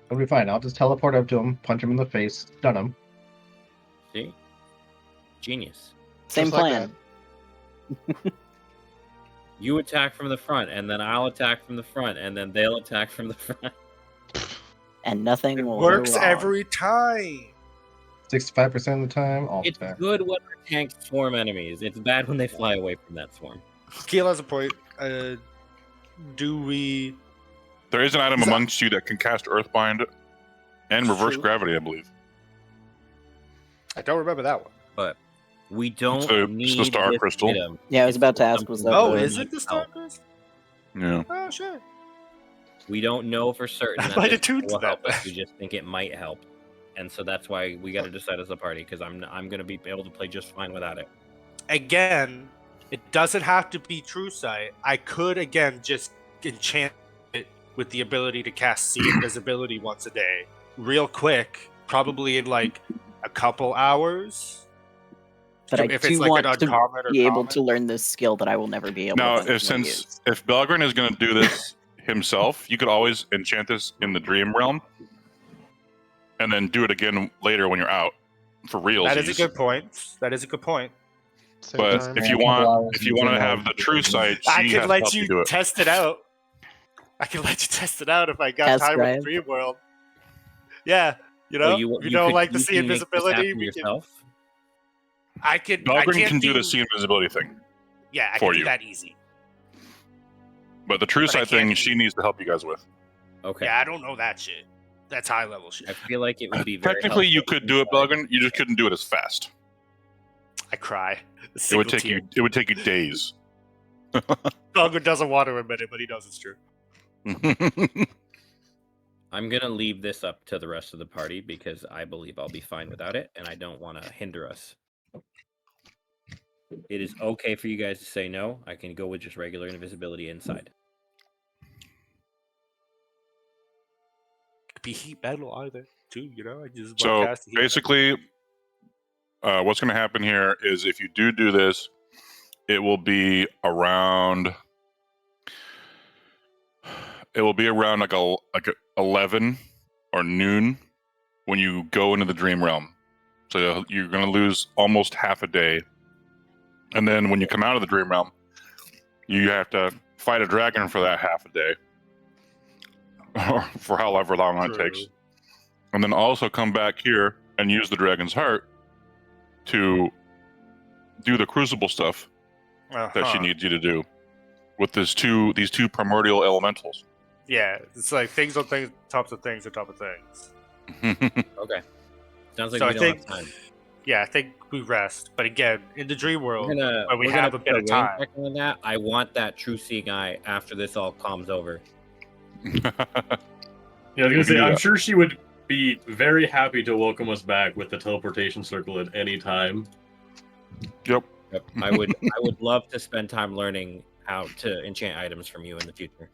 It'll be fine. I'll just teleport up to him, punch him in the face, stun him. See? Genius. Same Just like plan. You attack from the front, and then I'll attack from the front, and then they'll attack from the front. And nothing will go Works wrong. every time. 65% of the time, all the It's time. good when our tanks swarm enemies. It's bad when they fly away from that swarm. Keel has a point. Do we? There is an item Is that- amongst you that can cast Earthbind and reverse True. gravity, I believe. I don't remember that one. But we don't It's the Star this Crystal. item. Yeah, I was about to ask, was that Oh, the- is it the Star Crystal? Yeah. Oh, sure. We don't know for certain I that might this have tuned will to help that. us. We just think it might help, and so that's why we got to decide as a party. Because I'm going to be able to play just fine without it. Again, it doesn't have to be True Sight. I could again just enchant it with the ability to cast See Invisibility once a day, real quick, probably in like a couple hours. But I If do it's like want an to uncommon or be able common. to learn this skill that I will never be able Now, to functionally use. if Belgrin is going to do this himself, you could always enchant this in the Dream Realm, and then do it again later when you're out for real. That is a good point. That is a good point. Same But time. if Yeah, you a couple want, hours if you in want to general. have the True Sight, I she could has let helped you do it. test it out. I can let you test it out if I got Test time with drive. Dream World. Yeah, you So know, you you don't could- like to you see can make this invisibility. happen We can, yourself. I can. I Belgrin can't can do the See Invisibility thing, Yeah, I for can do you. that easy. but the True But I Sight thing, can't- she needs to help you guys with. Okay. Yeah, I don't know that shit. That's high level shit. I feel like it would be very Technically, you helpful could do it, Belgrin. You just couldn't do it as fast. I cry. It would take you. It would take you days. Belgrin doesn't want to admit it, but he knows it's true. I'm gonna leave this up to the rest of the party because I believe I'll be fine without it, and I don't want to hinder us. It is okay for you guys to say no. I can go with just regular invisibility inside. Could be heat metal either, too. You know, I just So broadcast heat metal. basically, what's going to happen here is if you do this, it will be around. It will be around like 11 or noon when you go into the Dream Realm. So you're going to lose almost half a day, and then when you come out of the Dream Realm, you have to fight a dragon for that half a day, or for however long it True. takes, and then also come back here and use the dragon's heart to do the crucible stuff that she needs you to do with these two primordial elementals. Yeah, it's like things on things, tops of things, on top of things. Okay. Sounds like So we I don't think, have time. yeah, I think we rest. But again, in the dream world, when we we're have gonna a bit of put a rain time. check on that. I want that true seeing eye after this all calms over. Yeah, I was gonna say, I'm sure she would be very happy to welcome us back with the teleportation circle at any time. Yep. I would love to spend time learning how to enchant items from you in the future.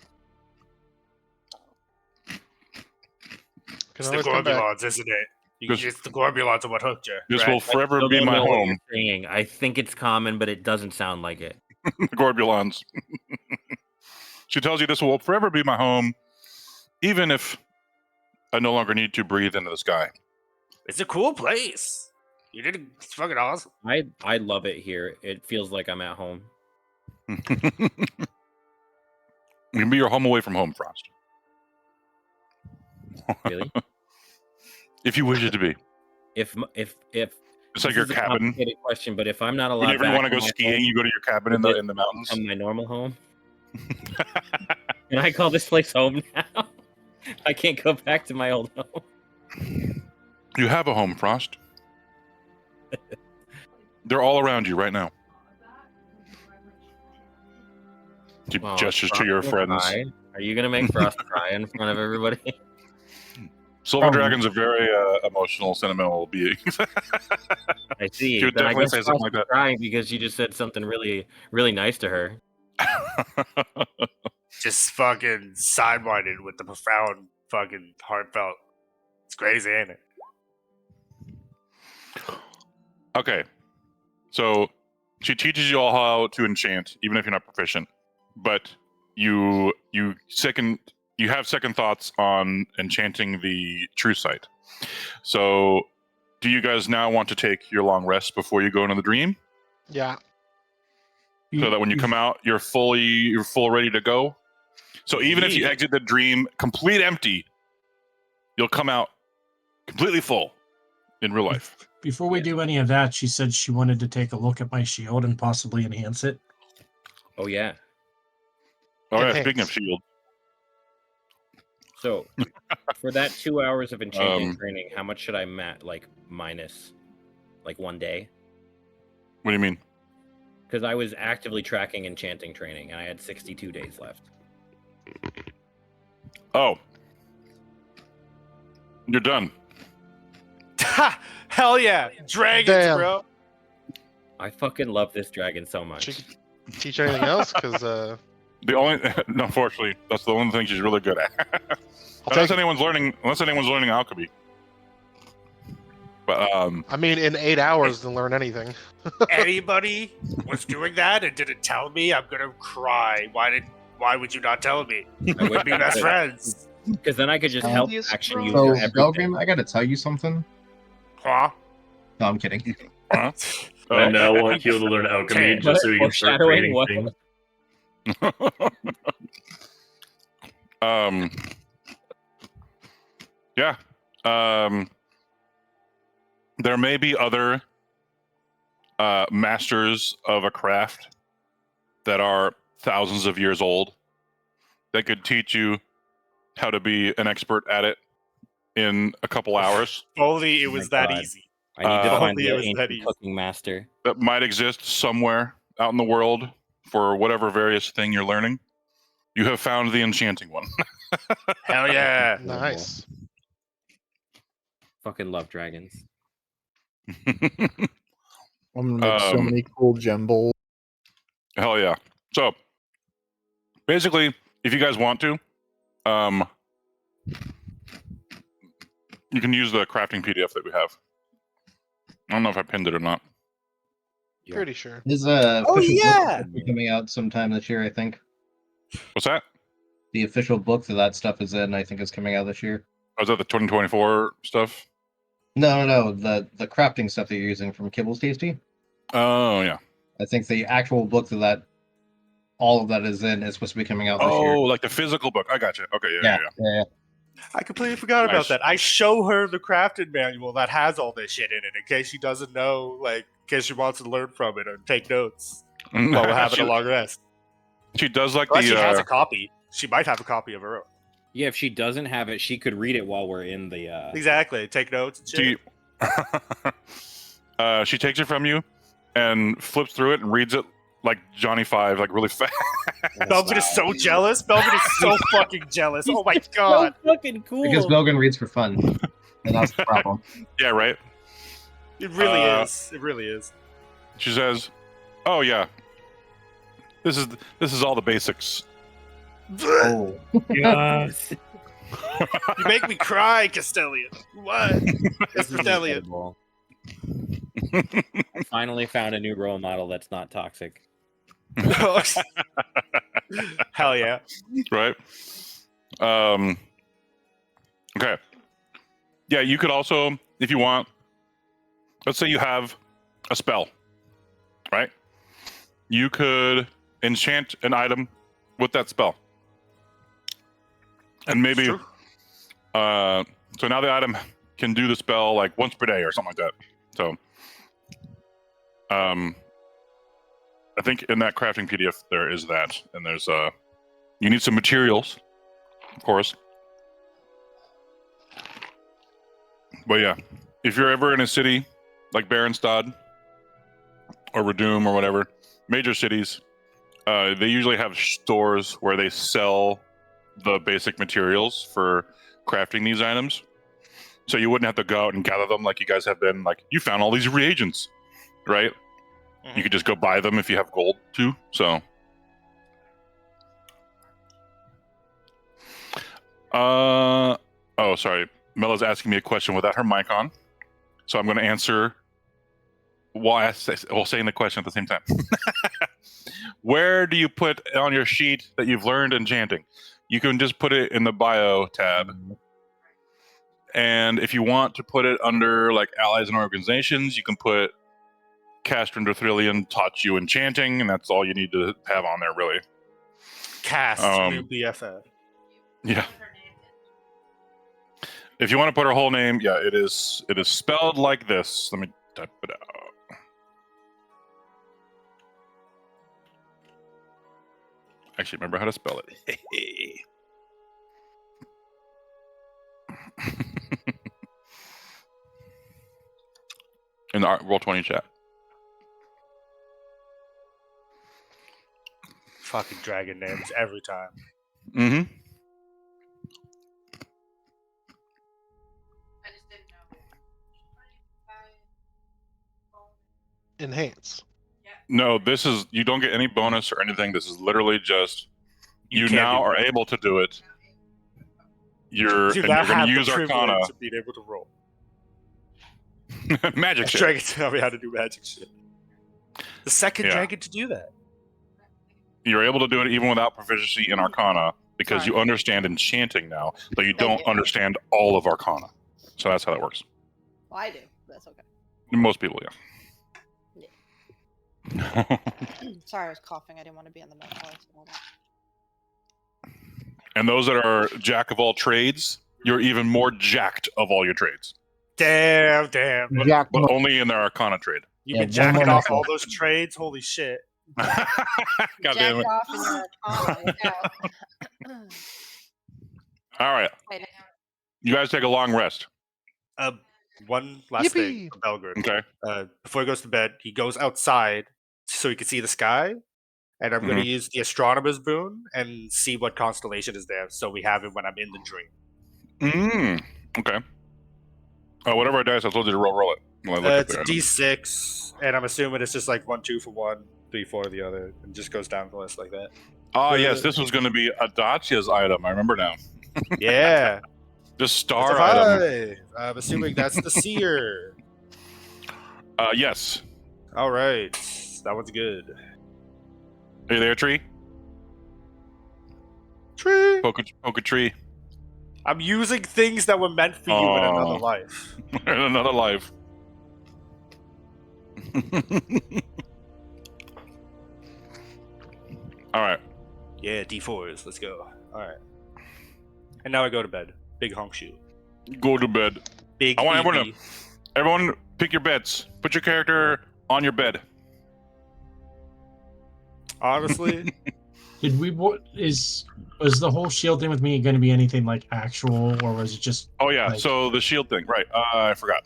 It's the Gorbulons, isn't it? It's the Gorbulons are what hooked you. This right? will forever I still be don't my know what home. you're saying. I think it's common, but it doesn't sound like it. Gorbulons. She tells you this will forever be my home, even if I no longer need to breathe into the sky. It's a cool place. You did it's fucking awesome. I love it here. It feels like I'm at home. You can be your home away from home, Frost. Really? If you wish it to be. If It's this like your is a cabin. complicated question, but if I'm not allowed Whenever you back want to in go my skiing, home, you go to your cabin would in the this mountains. become my normal home? Can I call this place home now? I can't go back to my old home. You have a home, Frost. They're all around you right now. She Oh, gestures to Frost your will friends. cry? Are you gonna make Frost cry in front of everybody? Silver dragons are very emotional, sentimental beings. I see. She would Then I definitely guess say Frost something like is that. crying because you just said something really, really nice to her. Just fucking sidewinded with the profound fucking heartfelt. It's crazy, ain't it? Okay. So she teaches you all how to enchant, even if you're not proficient. But you have second thoughts on enchanting the true sight. So do you guys now want to take your long rest before you go into the dream? Yeah. So that when you come out, you're full ready to go. So even if you Yeah. exit the dream complete empty, you'll come out completely full in real life. Before we do any of that, she said she wanted to take a look at my shield and possibly enhance it. Oh yeah. Oh yeah, speaking of shield. So for that 2 hours of enchanting Um, training, how much should I minus like 1 day? What do you mean? Because I was actively tracking enchanting training and I had 62 days left. Oh. You're done. Ha! Hell yeah! Dragons, Damn. bro. I fucking love this dragon so much. Teach anything else? Because The only, unfortunately, that's the only thing she's really good at. unless anyone's learning alchemy. But I mean, in 8 hours to learn anything. Anybody was doing that and didn't tell me, I'm gonna cry. Why would you not tell me? I We'd be best friends. Because then I could just help action you. So, everything. Belgrim, I gotta tell you something. Huh? No, I'm kidding. Huh? I now want Keel to learn alchemy Okay. just so he can start Foreshadowing creating what? things. Yeah. There may be other masters of a craft that are thousands of years old that could teach you how to be an expert at it in a couple hours. Only it was that easy. I need to find Only it the was that ancient easy. cooking master. That might exist somewhere out in the world for whatever various thing you're learning. You have found the enchanting one. Hell yeah! Nice. Fucking love dragons. I'm gonna make so many cool gem bowls. Hell yeah. So basically, if you guys want to, you can use the crafting PDF that we have. I don't know if I pinned it or not. Pretty sure. His Oh, official yeah! book will be coming out sometime this year, I think. What's that? The official book that stuff is in, I think, is coming out this year. Oh, is that the 2024 stuff? No. The crafting stuff that you're using from Kibbles Tasty. Oh yeah. I think the actual book that all of that is in is supposed to be coming out this year. Oh, like the physical book. I got you. Okay, yeah. I completely forgot about Nice. that. I show her the crafting manual that has all this shit in it in case she doesn't know, like, in case she wants to learn from it or take notes while we're having a long rest. She does like Unless the. she has a copy. She might have a copy of her own. Yeah, if she doesn't have it, she could read it while we're in the. Exactly. Take notes and shit. She takes it from you and flips through it and reads it like Johnny Five, like really fast. Belvin is so jealous. Belvin is so fucking jealous. Oh my god. So fucking cool. Because Belgian reads for fun, and that's the problem. Yeah, right. It really is. It really is. She says, "Oh yeah, this is all the basics." Oh, Yes. You make me cry, Castellian. What? It's Castellian. Incredible. I finally found a new role model that's not toxic. Hell yeah. Right. Okay. Yeah, you could also, if you want, let's say you have a spell, right? You could enchant an item with that spell. And maybe, True. so now the item can do the spell like once per day or something like that. So, I think in that crafting PDF there is that, and there's you need some materials, of course. But yeah, if you're ever in a city like Barenstad or Radum or whatever, major cities, they usually have stores where they sell the basic materials for crafting these items. So you wouldn't have to go out and gather them like you guys have been. Like, you found all these reagents, right? Mm-hmm. You could just go buy them if you have gold too. So, oh, sorry. Mella's asking me a question without her mic on, so I'm going to answer while saying the question at the same time. Where do you put on your sheet that you've learned enchanting? You can just put it in the bio tab. And if you want to put it under like allies and organizations, you can put Castrin Dorthrillian taught you enchanting, and that's all you need to have on there, really. Cast, new BFF. Yeah. If you want to put her whole name, yeah, it is spelled like this. Let me type it out. Actually, remember how to spell it. In the Roll20 chat. Fucking dragon names every time. Mm-hmm. Enhance. No, this is, you don't get any bonus or anything. This is literally just you can't now do are able to do it. You're You and now you're going have to the use Arcana. privilege of being able to roll. Magic This shit. dragon tell me how to do magic shit. The second Yeah. dragon to do that. You're able to do it even without proficiency in Arcana because Sorry. you understand enchanting now, but you Thank don't you. understand all of Arcana. So that's how that works. Well, I do. That's okay. Most people, yeah. Sorry, I was coughing. I didn't want to be on the mic while I said all that. And those that are jack of all trades, you're even more jacked of all your trades. Damn. But only in their Arcana trade. You've Yeah, been jacking one off more all those trades? Holy shit. God damn Jacked it. off in your Arcana. Look out. All right. Wait, You guys take a long rest. One last thing for Belgrade. Okay. Before he goes to bed, he goes outside so he can see the sky. And I'm going to use the astronomer's boon and see what constellation is there, so we have it when I'm in the dream. Okay. Whatever I dice, I told you to roll it. When I look It's a at the item. D6, and I'm assuming it's just like 1, 2 for 1, 3, 4 the other, and just goes down the list like that. Ah, yes, this was going to be Adachia's item. I remember now. Yeah. The That's star a item. high. I'm assuming that's the seer. Yes. All right, that one's good. Are you there, Tree? Tree. Poke a tree. I'm using things that were meant for you in another Oh. life. In another life. All right. Yeah, D4s. Let's go. All right. And now I go to bed. Big honk shoe. Go to bed. Big I want EB. everyone pick your beds. Put your character on your bed. Honestly, Did we? Was the whole shield thing with me going to be anything like actual, or was it just? Oh yeah. Like, So the shield thing, right? I forgot.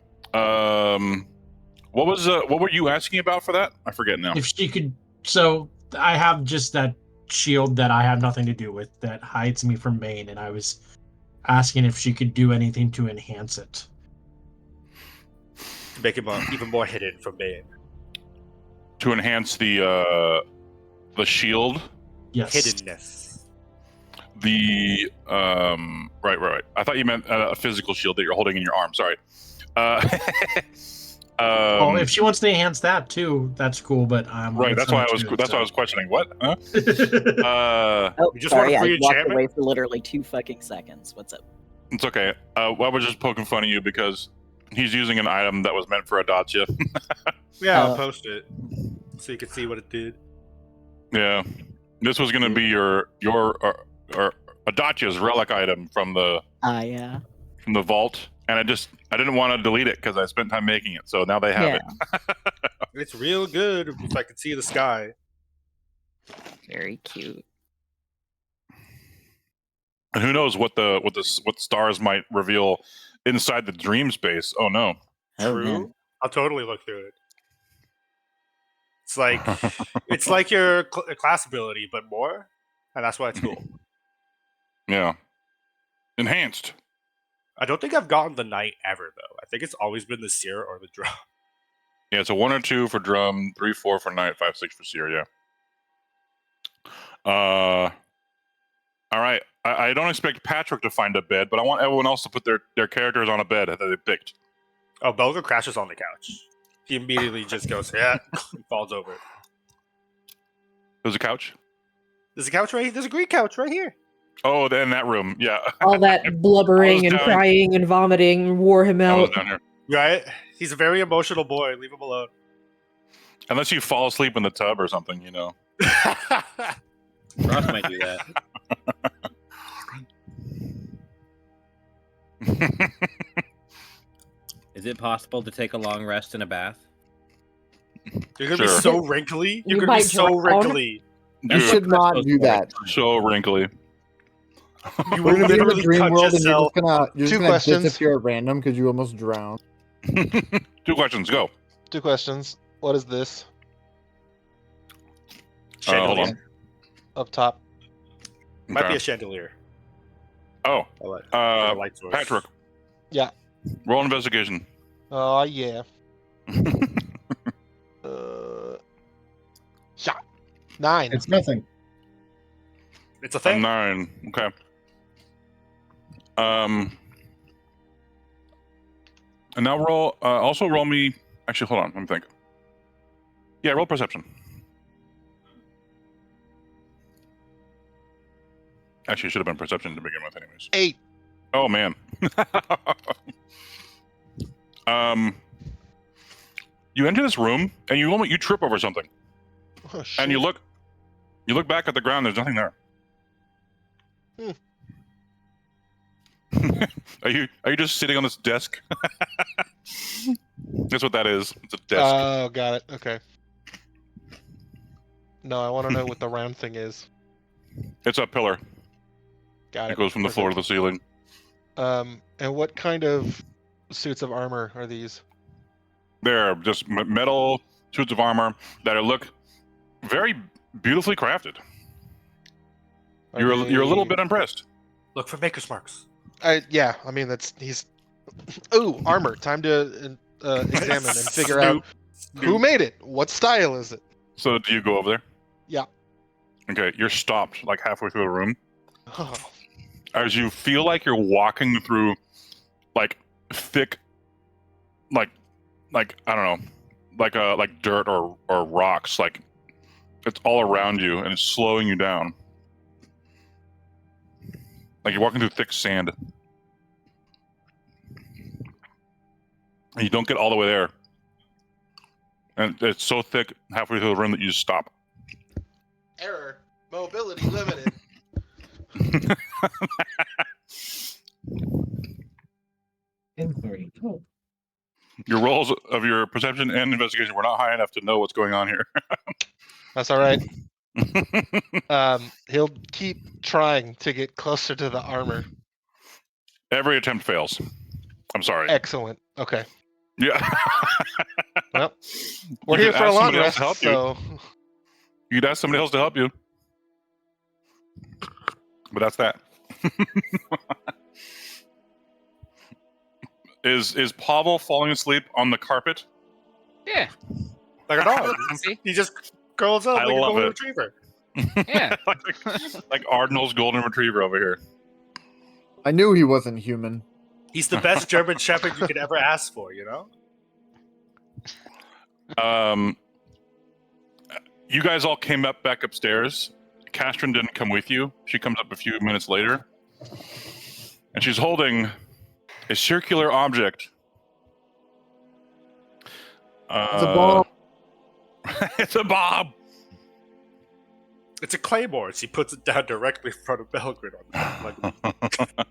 What were you asking about for that? I forget now. if she could, so I have just that shield that I have nothing to do with that hides me from Bane, and I was asking if she could do anything to enhance it. to make him even more hidden from Bane. To enhance the shield. Yes. Hiddenness. The right. I thought you meant a physical shield that you're holding in your arm. Sorry. Oh, if she wants to enhance that too, that's cool. But right. That's why I was questioning. What? Huh? Oh, We just sorry, want a I free walked enchantment? away for literally 2 fucking seconds. What's up? It's okay. Well, I was just poking fun at you because he's using an item that was meant for a Dacia. Yeah, I'll post it so you can see what it did. Yeah, this was gonna be your Adachia's relic item from the Yeah. from the vault, and I didn't want to delete it because I spent time making it, so now they have it. It's real good if I could see the sky. Very cute. And who knows what the stars might reveal inside the dream space? Oh no! True. I'll totally look through it. It's like your class ability, but more, and that's why it's cool. Yeah, enhanced. I don't think I've gotten the knight ever though. I think it's always been the seer or the drum. Yeah, it's a 1 or 2 for drum, 3, 4 for knight, 5, 6 for seer. Yeah. All right. I don't expect Patrick to find a bed, but I want everyone else to put their characters on a bed that they picked. Oh, Belger crashes on the couch. He immediately just goes, yeah, and falls over. There's a couch. There's a couch right here. There's a green couch right here. Oh, in that room. Yeah. All that blubbering and down- crying and vomiting wore him I was out. down here. Right? He's a very emotional boy. Leave him alone. Unless you fall asleep in the tub or something, you know. Ross might do that. Is it possible to take a long rest in a bath? You're gonna be so wrinkly. You're You gonna be might so drown. wrinkly. You should not do that. So wrinkly. You We're will gonna be in the literally dream cut world, and yourself. you're just Two gonna questions. disappear at random because you almost drowned. 2 questions. Go. 2 questions. What is this Hold on. up top? Might be Okay. a chandelier. Oh. Or a light source. Patrick. Yeah. Roll investigation. Oh yeah. Shot. 9. It's nothing. It's a A thing. 9. Okay. And now roll. Also roll me. Actually, hold on. Let me think. Yeah, roll perception. Actually, it should have been perception to begin with, anyways. 8. Oh man. You enter this room and you trip over something, Oh, and you look back at the ground. There's nothing there. Are you just sitting on this desk? That's what that is. It's a desk. Oh, got it. Okay. No, I want to know what the round thing is. It's a pillar. Got it. It goes from the floor to the ceiling. And what kind of suits of armor are these? They're just metal suits of armor that look very beautifully crafted. You're a little bit impressed. Look for maker's marks. Yeah, I mean he's. Ooh, armor. Time to examine and figure out who made it. What style is it? So do you go over there? Yeah. Okay, you're stopped like halfway through the room Oh, as you feel like you're walking through like thick, like I don't know, like dirt or rocks. Like it's all around you and it's slowing you down. Like you're walking through thick sand. And you don't get all the way there. And it's so thick halfway through the room that you just stop. error. Mobility limited. Inquiry. Cool. Your rolls of your perception and investigation were not high enough to know what's going on here. That's all right. He'll keep trying to get closer to the armor. Every attempt fails. I'm sorry. Excellent. Okay. Yeah. Well, we're You here could for a ask long somebody else rest, to help you. so You could ask somebody else to help you. But that's that. Is Pavel falling asleep on the carpet? Yeah. Like a dog. See? He just curls up I like a love golden it. retriever. Yeah. like Arnold's golden retriever over here. I knew he wasn't human. He's the best German Shepherd you could ever ask for, you know? You guys all came back upstairs. Castrin didn't come with you. She comes up a few minutes later. And she's holding a circular object. It's a bomb. It's a bomb. It's a claymore. She puts it down directly in front of Belgrade on top. Like,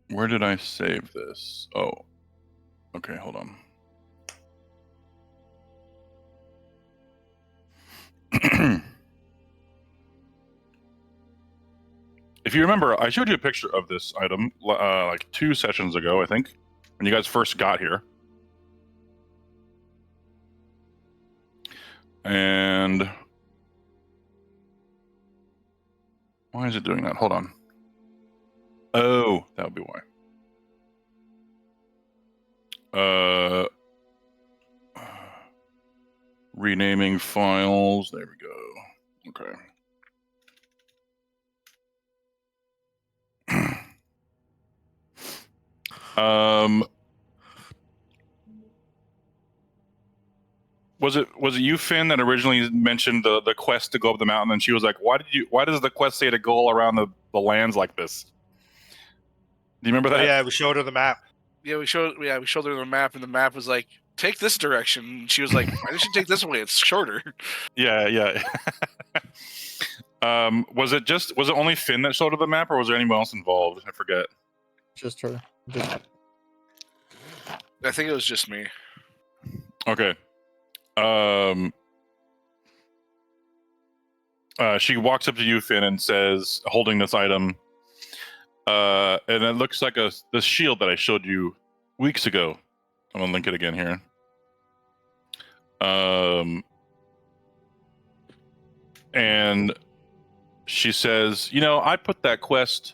where did I save this? Oh, okay, hold on. If you remember, I showed you a picture of this item like 2 sessions ago, I think, when you guys first got here. And why is it doing that? Hold on. Oh, that would be why. Renaming files. There we go. Okay. Was it you, Finn, that originally mentioned the quest to go up the mountain? And she was like, why does the quest say to go around the lands like this? Do you remember that? yeah, we showed her the map. Yeah, we showed her the map, and the map was like, take this direction. And she was like, why did she take this way? It's shorter. Yeah. Was it only Finn that showed her the map, or was there anyone else involved? I forget. Just her. I think it was just me. Okay. She walks up to you, Finn, and says, holding this item, and it looks like the shield that I showed you weeks ago. I'm gonna link it again here. And she says, I put that quest.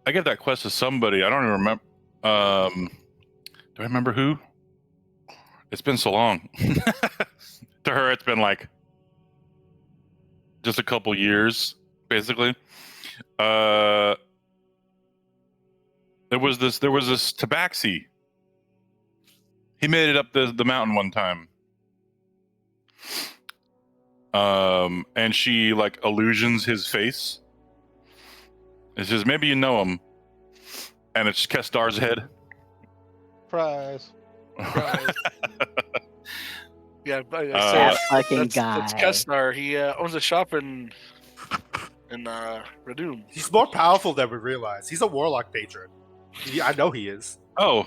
I gave that quest to somebody. I don't even remember. Do I remember who? It's been so long. To her, it's been like just a couple years, basically. There was this tabaxi. He made it up the mountain one time. And she like illusions his face. It says, maybe you know him. And it's Kestar's head. Surprise. Yeah, That fucking guy. That's Kestar. He owns a shop in Radum. He's more powerful than we realize. He's a warlock patron. I know he is. Oh,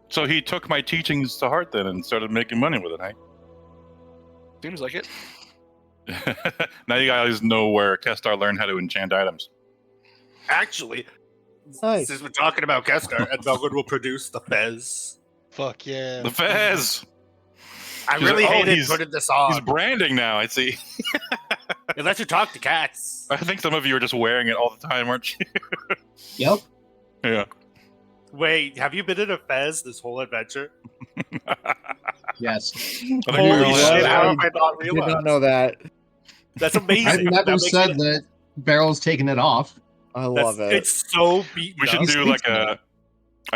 so he took my teachings to heart then and started making money with it, hey? Seems like it. Now you guys know where Kestar learned how to enchant items. Actually, Nice. since we're talking about Kestar, and Belgrade will produce the fez. Fuck yeah. The fez! I She's really like, oh, hated putting this on. He's branding now, I see. It lets you talk to cats. I think some of you are just wearing it all the time, aren't you? Yep. Yeah. Wait, have you been in a fez this whole adventure? Yes. Holy shit, how have I not I did realized? not know that. That's amazing. I've never That makes said me- that Barrel's taking it off. I that's- love it. It's so beaten We should up. do like I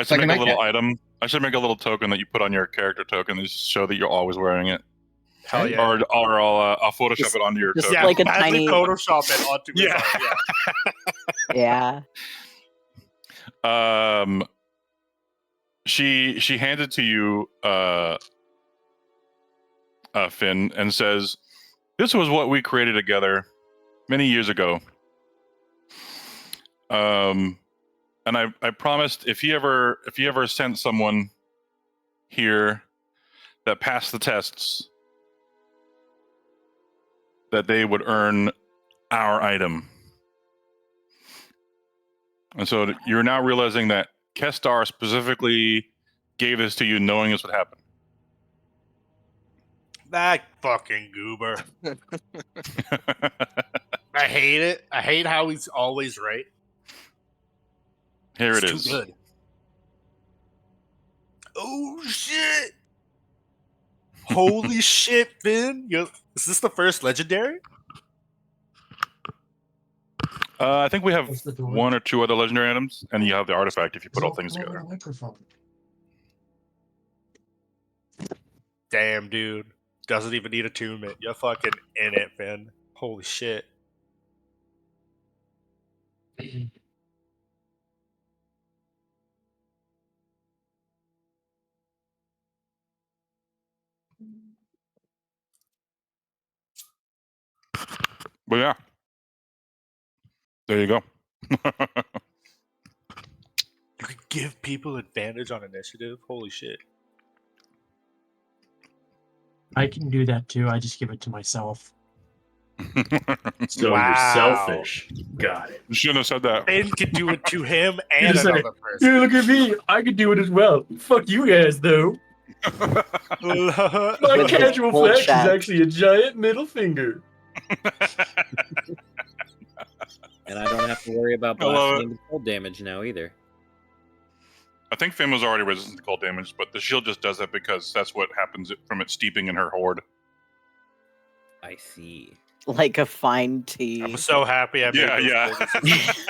should Like a make a little nightcap. item. I should make a little token that you put on your character token to show that you're always wearing it. Hell yeah. Or I'll Photoshop it onto your just token. Yeah, like a badly tiny- Photoshop it onto his Yeah. art, yeah. Yeah. she hands it to you, Finn, and says, "This was what we created together many years ago. And I promised if he ever sent someone here that passed the tests, that they would earn our item." And so you're now realizing that Kestar specifically gave this to you knowing this would happen. That fucking goober. I hate it. I hate how he's always right. Here It's it too is. good. Oh shit! Holy shit, Finn! Is this the first legendary? I think we have What's the door? one or two other legendary items, and you have the artifact if you put all Don't things come over together. the microphone. Damn, dude. Doesn't even need attunement. You're fucking in it, Finn. Holy shit. But yeah, there you go. You could give people advantage on initiative? Holy shit. I can do that too. I just give it to myself. So Wow. you're selfish. Got it. You shouldn't have said that. Finn could do it to him You and just said another it. person. Hey, look at me. I could do it as well. Fuck you guys, though. My With his casual full flex is chat. actually a giant middle finger. And I don't have to worry about I love blasting it. into cold damage now either. I think Finn was already resistant to cold damage, but the shield just does that because that's what happens from it steeping in her horde. I see. Like a fine tea. I'm so happy I made Yeah, those yeah. things.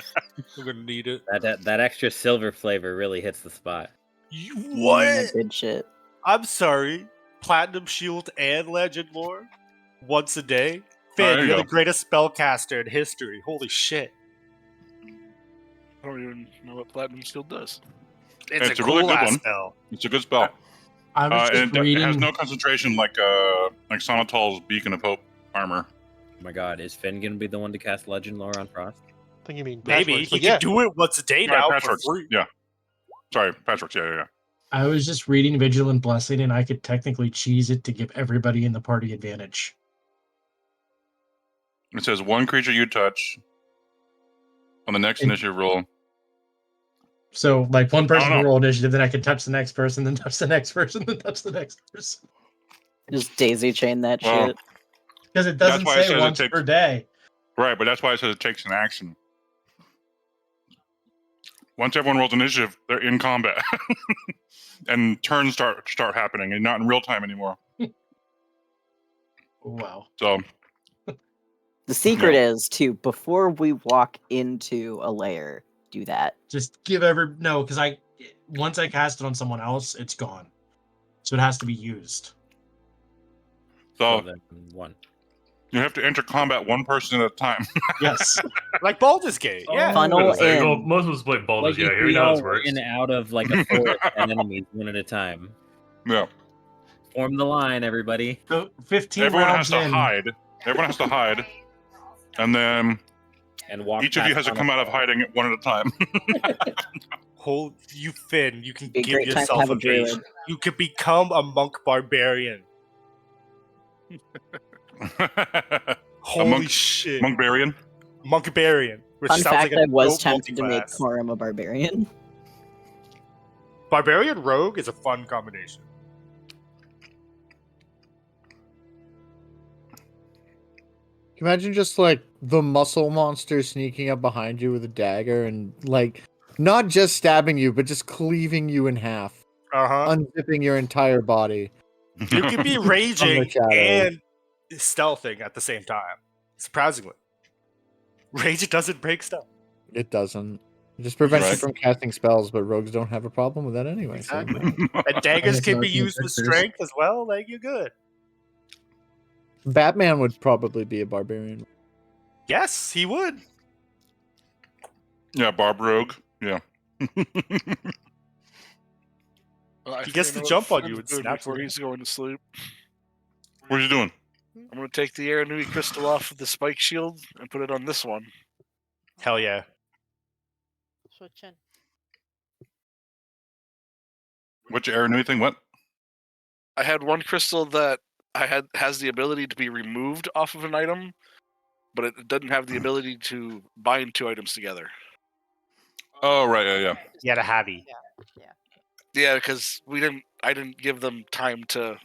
I'm gonna need it. That extra silver flavor really hits the spot. What? Good shit. I'm sorry. Platinum Shield and Legend Lore? Once a day? there Finn, you you're the go. greatest spellcaster in history. Holy shit. I don't even know what Platinum Shield does. It's It's a a really cool good ass one. spell. It's a good spell. I was And just it reading. has no concentration like Sonatol's Beacon of Hope armor. Oh my god, is Finn gonna be the one to cast Legend Lore on Frost? I think you mean Maybe. patchworks, He but yeah. can do it once a day Right, now for Patchworks. free. Yeah. Sorry, Patchworks. Yeah. I was just reading Vigilant Blessing, and I could technically cheese it to give everybody in the party advantage. It says one creature you touch on the next And- initiative roll. So, like, one person know. can roll initiative, then I can touch the next person, then touch the next person, then touch the next person. Just daisy chain that Well, shit. Because it That's doesn't why it say says it once takes- per day. Right, but that's why it says it takes an action. Once everyone rolls initiative, they're in combat. And turns start happening and not in real time anymore. Wow. So The secret No. is to, before we walk into a lair, do that. Just give no, because once I cast it on someone else, it's gone. So it has to be used. So then one. you have to enter combat one person at a time. Yes. Like Baldur's Gate. Yeah. Funnel So, well, in. most of us play Baldur's Like Gate. if Here, we you know how all this works. in out of like a forest and enemies one at a time. Yeah. Form the line, everybody. So 15 Everyone rounds has to in. hide. Everyone has to hide. And then And walk each of you past has to on come a- out of hiding one at a time. Hold you, Finn. You can Be a give great time to yourself have a evasion. druid. You can become a monk barbarian. Holy monk- shit. Monkbarian. Monkbarian. Which Fun sounds fact, like a I was dope tempted to make multi-class. Corum a barbarian. Barbarian Rogue is a fun combination. Can you imagine just like the muscle monster sneaking up behind you with a dagger and like not just stabbing you, but just cleaving you in half, unzipping your entire body. You can be From the raging shadows. and stealthing at the same time. Surprisingly. Rage doesn't break stealth. It doesn't. It just prevents you Right. from casting spells, but rogues don't have a problem with that anyway. so- Exactly. And daggers can be used with strength as well. Like, you're good. Batman would probably be a barbarian. Yes, he would. Yeah, Barb Rogue. Yeah. I He think gets I to know what jump on Finn's you and doing snaps before it. he's going to sleep. What are you doing? I'm gonna take the Aranui crystal off of the spike shield and put it on this one. Hell yeah. Switch in. Which Aranui thing? What? I had one crystal that has the ability to be removed off of an item, but it doesn't have the ability to bind two items together. Oh, right, yeah. Yeah, the Havi. Yeah, because I didn't give them time to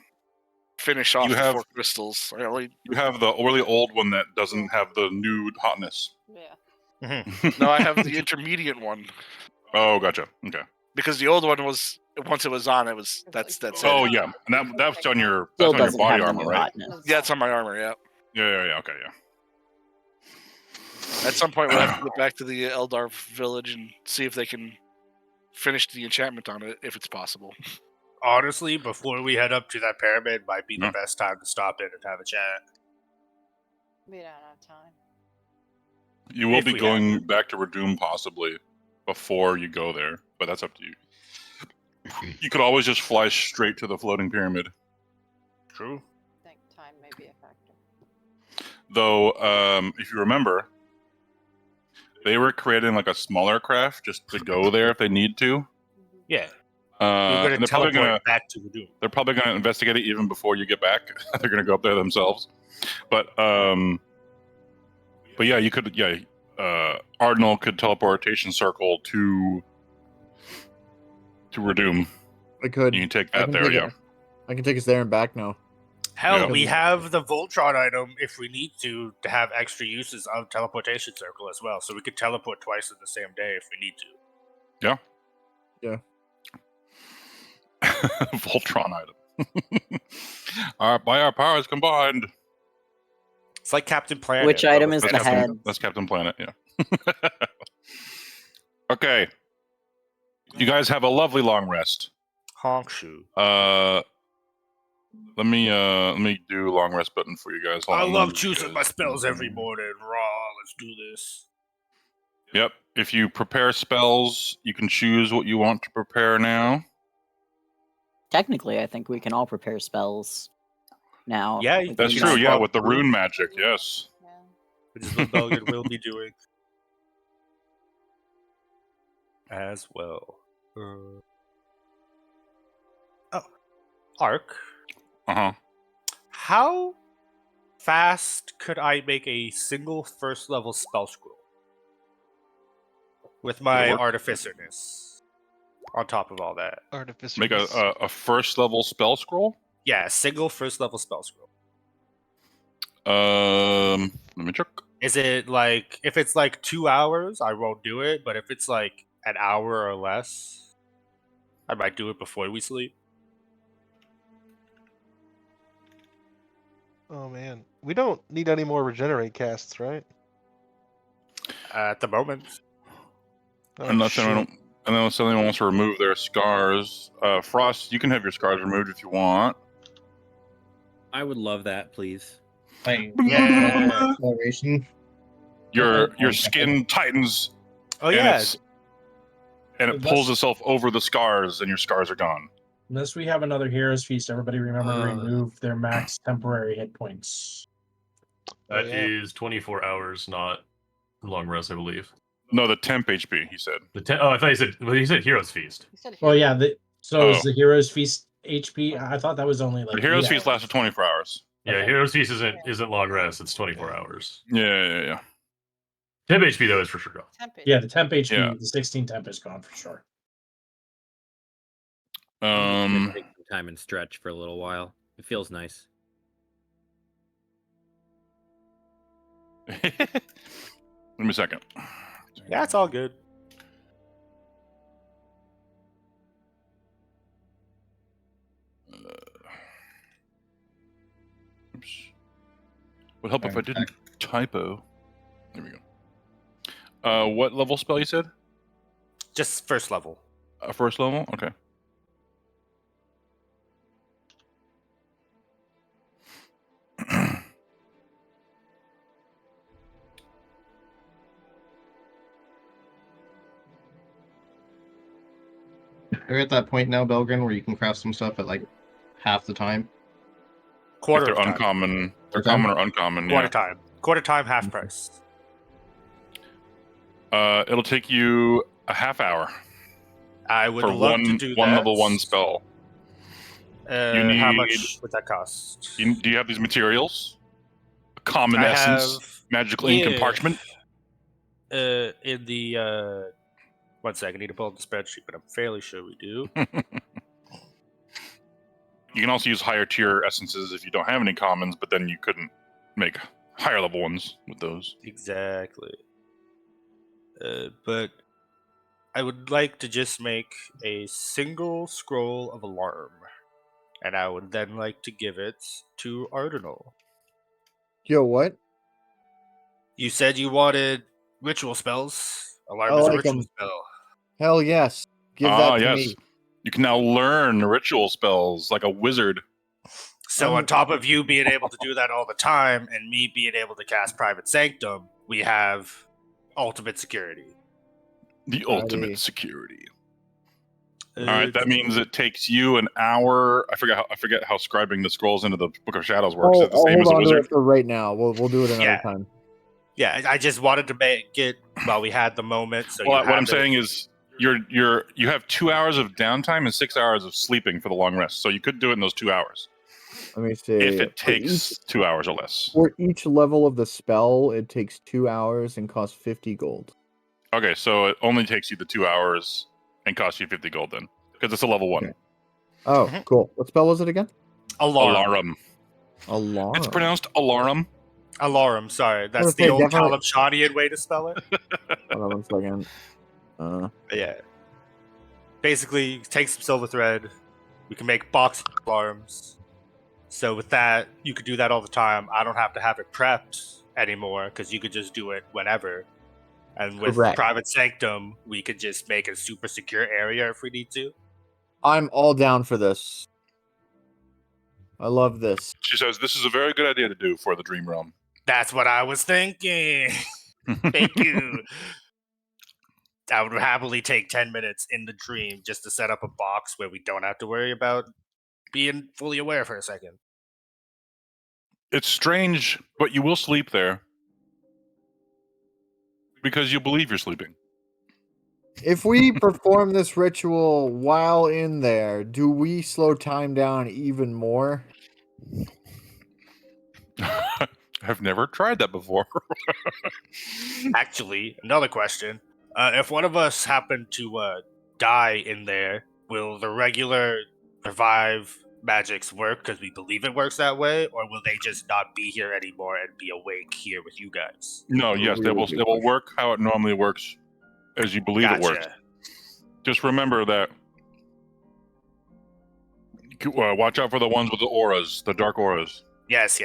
finish off You the have- 4 crystals. I only You have the really old one that doesn't have the nude hotness. Yeah. no, I have the intermediate one Oh, gotcha. Okay. because the old one was once it was on, that's Oh, it. yeah. And that's on your Still that's on your doesn't body have the armor, new right? hotness. Yeah, it's on my armor. Yeah. Yeah. Okay, yeah. At some point, we'll have to get back to the Eldar village and see if they can finish the enchantment on it, if it's possible. Honestly, before we head up to that pyramid, might be the Yeah. best time to stop in and have a chat. We don't have time. You will If be we going back to Redoom possibly before you go there, but that's up to you. You could always just fly straight to the floating pyramid. True. I think time may be a factor. Though, if you remember, they were creating like a smaller craft just to go there if they need to. Yeah. You're And gonna they're probably teleport back to Redoom. they're probably gonna investigate it even before you get back. They're gonna go up there themselves. But yeah, you could Ardnal could teleportation circle to Redoom. I could. You can take I that can there, take yeah. it- I can take us there and back now. Hell, Yeah. we have the Voltron item if we need to have extra uses of teleportation circle as well. So we could teleport twice in the same day if we need to. Yeah. Yeah. Voltron item. By our powers combined. It's like Captain Planet. Which but item with is the Captain- head? That's Captain Planet, yeah. Okay. You guys have a lovely long rest. Honk shoe. Let me do long rest button for you guys. Hold I on, love let me choosing guys- my spells every morning. Raw, let's do this. Yep. If you prepare spells, you can choose what you want to prepare now. Technically, I think we can all prepare spells now. Yeah, We That's can true, just- yeah, with the rune magic, yes. Which is what Belgian will be doing. As well. Ark. Uh-huh. How fast could I make a single first level spell scroll? With my work? artificerness. On top of all that. Artificer. Make a first level spell scroll? Yeah, a single first level spell scroll. Let me check. Is it like, if it's like 2 hours, I won't do it, but if it's like an hour or less, I might do it before we sleep. Oh man, we don't need any more regenerate casts, right? At the moment. Oh, Unless anyone wants to remove their scars. Frost, you can have your scars removed if you want. I would love that, please. Yeah. Acceleration. Your skin tightens. Oh and yeah. And it pulls itself over the scars, and your scars are gone. Unless we have another Heroes Feast, everybody remember to remove their max temporary hit points. That is 24 hours, not long rest, I believe. No, the temp HP, he said. I thought he said Heroes Feast. Well, yeah. So is Oh. the Heroes Feast HP? I thought that was only like But Heroes 8 Feast hours. lasted 24 hours. Yeah, Okay. Heroes Feast isn't long rest, it's 24 hours. Yeah. Temp HP, though, is for sure gone. Yeah, the temp HP, Yeah. the 16 temp is gone for sure. I'm just gonna take some time and stretch for a little while. It feels nice. Give me a second. Yeah, it's all good. Oops. Would help if I didn't typo. There we go. What level spell you said? Just first level. First level? Okay. Are you at that point now, Belgrin, where you can craft some stuff at like half the time? Quarter if of they're time. uncommon, they're Quarter time? common or uncommon. Quarter Yeah. time. Quarter time, half price. It'll take you a half hour I would for love to do one that. level 1 spell. How much would that cost? Do you have these materials? Common I essence, have magical ink, and parchment. In the 1 second, I need to pull up the spreadsheet, but I'm fairly sure we do. You can also use higher tier essences if you don't have any commons, but then you couldn't make higher level ones with those. Exactly. But I would like to just make a single scroll of alarm, and I would then like to give it to Ardinal. Yo, what? You said you wanted ritual spells. Alarm I is a like ritual 'em. spell. Hell yes. Give that to me. You can now learn ritual spells like a wizard. So on top of you being able to do that all the time, and me being able to cast Private Sanctum, we have ultimate security. The ultimate security. All right, that means it takes you an hour. I forget how scribing the scrolls into the Book of Shadows works. Is it the same I'll as hold a on to wizard? it for right now. We'll do it another Yeah. time. Yeah, I just wanted to make it while we had the moment. So Well, you what I'm have it. saying is you have 2 hours of downtime and 6 hours of sleeping for the long rest. So you could do it in those 2 hours. Let me see. If it For takes 2 hours or less. For each level of the spell, it takes 2 hours and costs 50 gold. Okay, so it only takes you the 2 hours and costs you 50 gold then, because it's a level 1. Okay. Oh, cool. What spell was it again? Alarum. Alarum. It's pronounced alarum. Alarum, sorry. That's gonna the say, old definitely- Kalamshanian way to spell it. Hold on 1 second. Yeah. Basically, take some silver thread. We can make box alarms. So with that, you could do that all the time. I don't have to have it prepped anymore because you could just do it whenever. And with Correct. Private Sanctum, we could just make a super secure area if we need to. I'm all down for this. I love this. She says this is a very good idea to do for the Dream Realm. That's what I was thinking. Thank you. I would happily take 10 minutes in the dream just to set up a box where we don't have to worry about being fully aware for a second. It's strange, but you will sleep there because you believe you're sleeping. If we perform this ritual while in there, do we slow time down even more? I've never tried that before. Actually, another question. If one of us happen to die in there, will the regular revive magics work because we believe it works that way, or will they just not be here anymore and be awake here with you guys? No, yes, they will work how it normally works, as you believe it works. Gotcha. Just remember that. Watch out for the ones with the auras, the dark auras. Yes.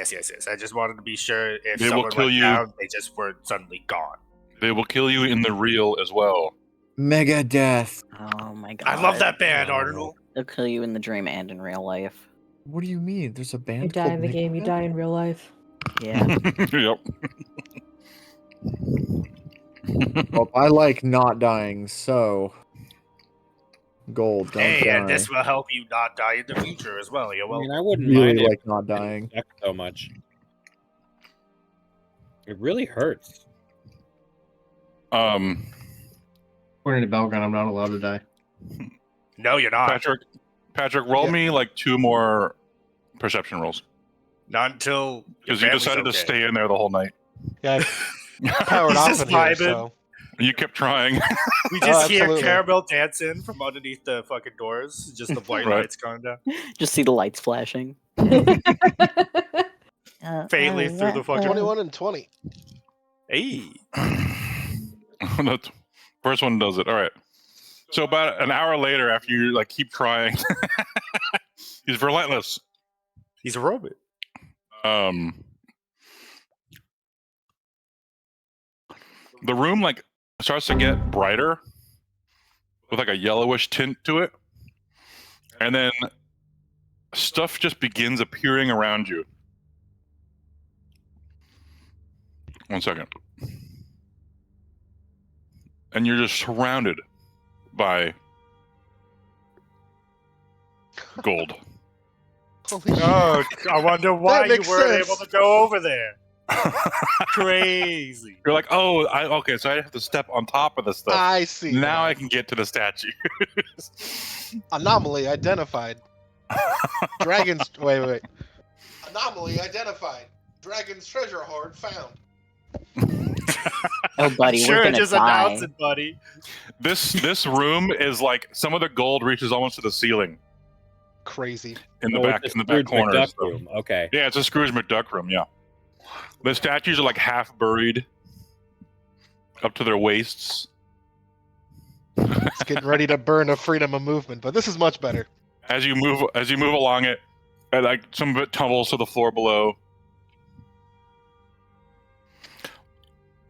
I just wanted to be sure if They will someone kill went you. down, they just weren't suddenly gone. They will kill you in the real as well. Mega death. Oh my god. I love that band, Arnold. They'll kill you in the dream and in real life. What do you mean? There's a band You die called in the Mega game, you Death? die in real life. Yeah. Yep. Well, I like not dying, so gold. Don't Hey, die. and this will help you not die in the future as well. You're I mean, welcome. I wouldn't Really mind it like not dying. suck so much. It really hurts. According to Belgrin, I'm not allowed to die. No, you're not. Patrick, roll me like 2 more perception rolls. Not until Because you decided to stay in there the whole night. Yeah, powered off Just in here, vibing. so. You kept trying. We just hear absolutely. Caramel dancing from underneath the fucking doors. Just the white Right. lights going down. Just see the lights flashing. Faintly through the fucking... 21 and 20. Hey. The first one does it. All right. So about an hour later, after you like keep trying, he's relentless. He's a robot. The room like starts to get brighter with like a yellowish tint to it, and then stuff just begins appearing around you. 1 second. And you're just surrounded by gold. Oh, I wonder why you makes weren't sense. able to go over there. Crazy. You're like, oh, okay, so I have to step on top of the stuff. I see. Now I can get to the statue. Anomaly identified. Dragons. Wait. Anomaly identified. Dragon's treasure hoard found. Oh, buddy, Sure, we're gonna just die. announce it, buddy. This room is like some of the gold reaches almost to the ceiling Crazy. in the Oh, back it's in a the back Scrooge corner. McDuck room. Okay. Yeah, it's a Scrooge McDuck room. Yeah, the statues are like half buried up to their waists. It's getting ready to burn a freedom of movement, but this is much better. As you move along it, and like some of it tumbles to the floor below.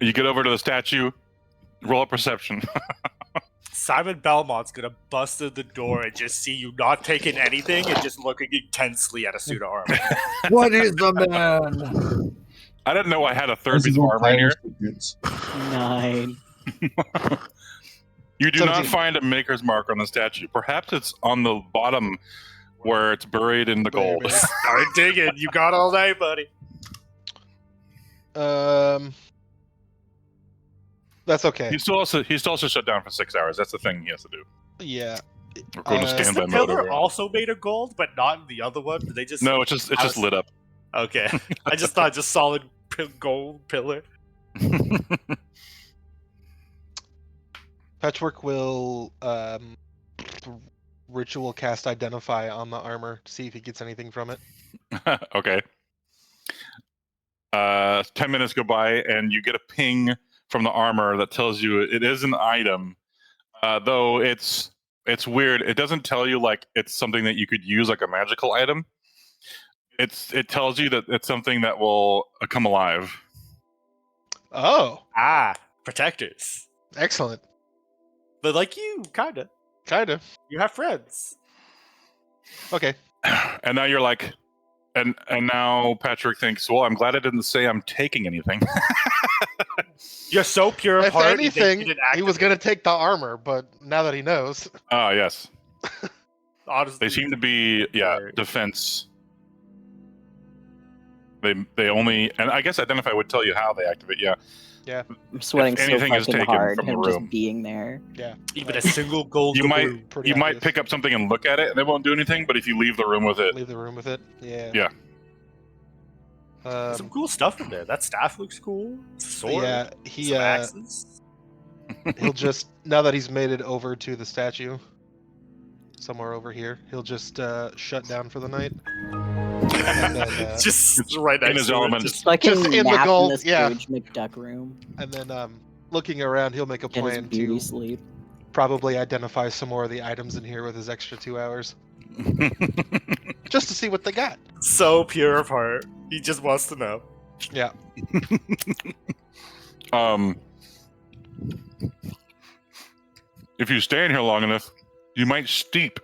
You get over to the statue. Roll a perception. Simon Belmont's gonna bust in the door and just see you not taking anything and just looking intensely at a suit of armor. What is the man? I didn't know I had a third piece of armor in here. 9. You do 17. not find a maker's mark on the statue. Perhaps it's on the bottom where it's buried in the gold. Start digging. You got all night, buddy. That's okay. He's still also shut down for 6 hours. That's the thing he has to do. Yeah. We're going to Is standby the mode. pillar over. also made of gold, but not in the other one? Did they just? No, it's just lit up. Okay, I just thought just solid gold pillar. Patchwork will ritual cast identify on the armor to see if he gets anything from it. Okay. 10 minutes go by, and you get a ping from the armor that tells you it is an item. Though it's weird. It doesn't tell you like it's something that you could use like a magical item. It tells you that it's something that will come alive. Oh, Protectors. excellent. But like you, kinda. You have friends. Okay. And now you're like, and now Patrick thinks, well, I'm glad I didn't say I'm taking anything. You're so pure of If heart. anything, he was going to take the armor, but now that he knows. Oh, yes. Honestly, They seem to be, defense. They only, and I guess Identify would tell you how they activate, yeah. Yeah. I'm sweating If so anything is fucking taken hard. from the Him room. just being there. Yeah. Even a single gold You doubloon. might pick up something and look at it, and they won't do anything, but if you leave the room with it. Leave the room with it? Yeah. Yeah. Some cool stuff in there. That staff looks cool. It's a sword. Yeah, some axes. He'll just, now that he's made it over to the statue, somewhere over here, he'll just shut down for the night. And then, just right next in his to element. it. Just fucking Just in the nap gold, in the yeah. Scrooge McDuck room. And then looking around, he'll make a Get his plan beauty to sleep. probably identify some more of the items in here with his extra 2 hours. Just to see what they got. So pure of heart. He just wants to know. Yeah. If you stay in here long enough, you might steep.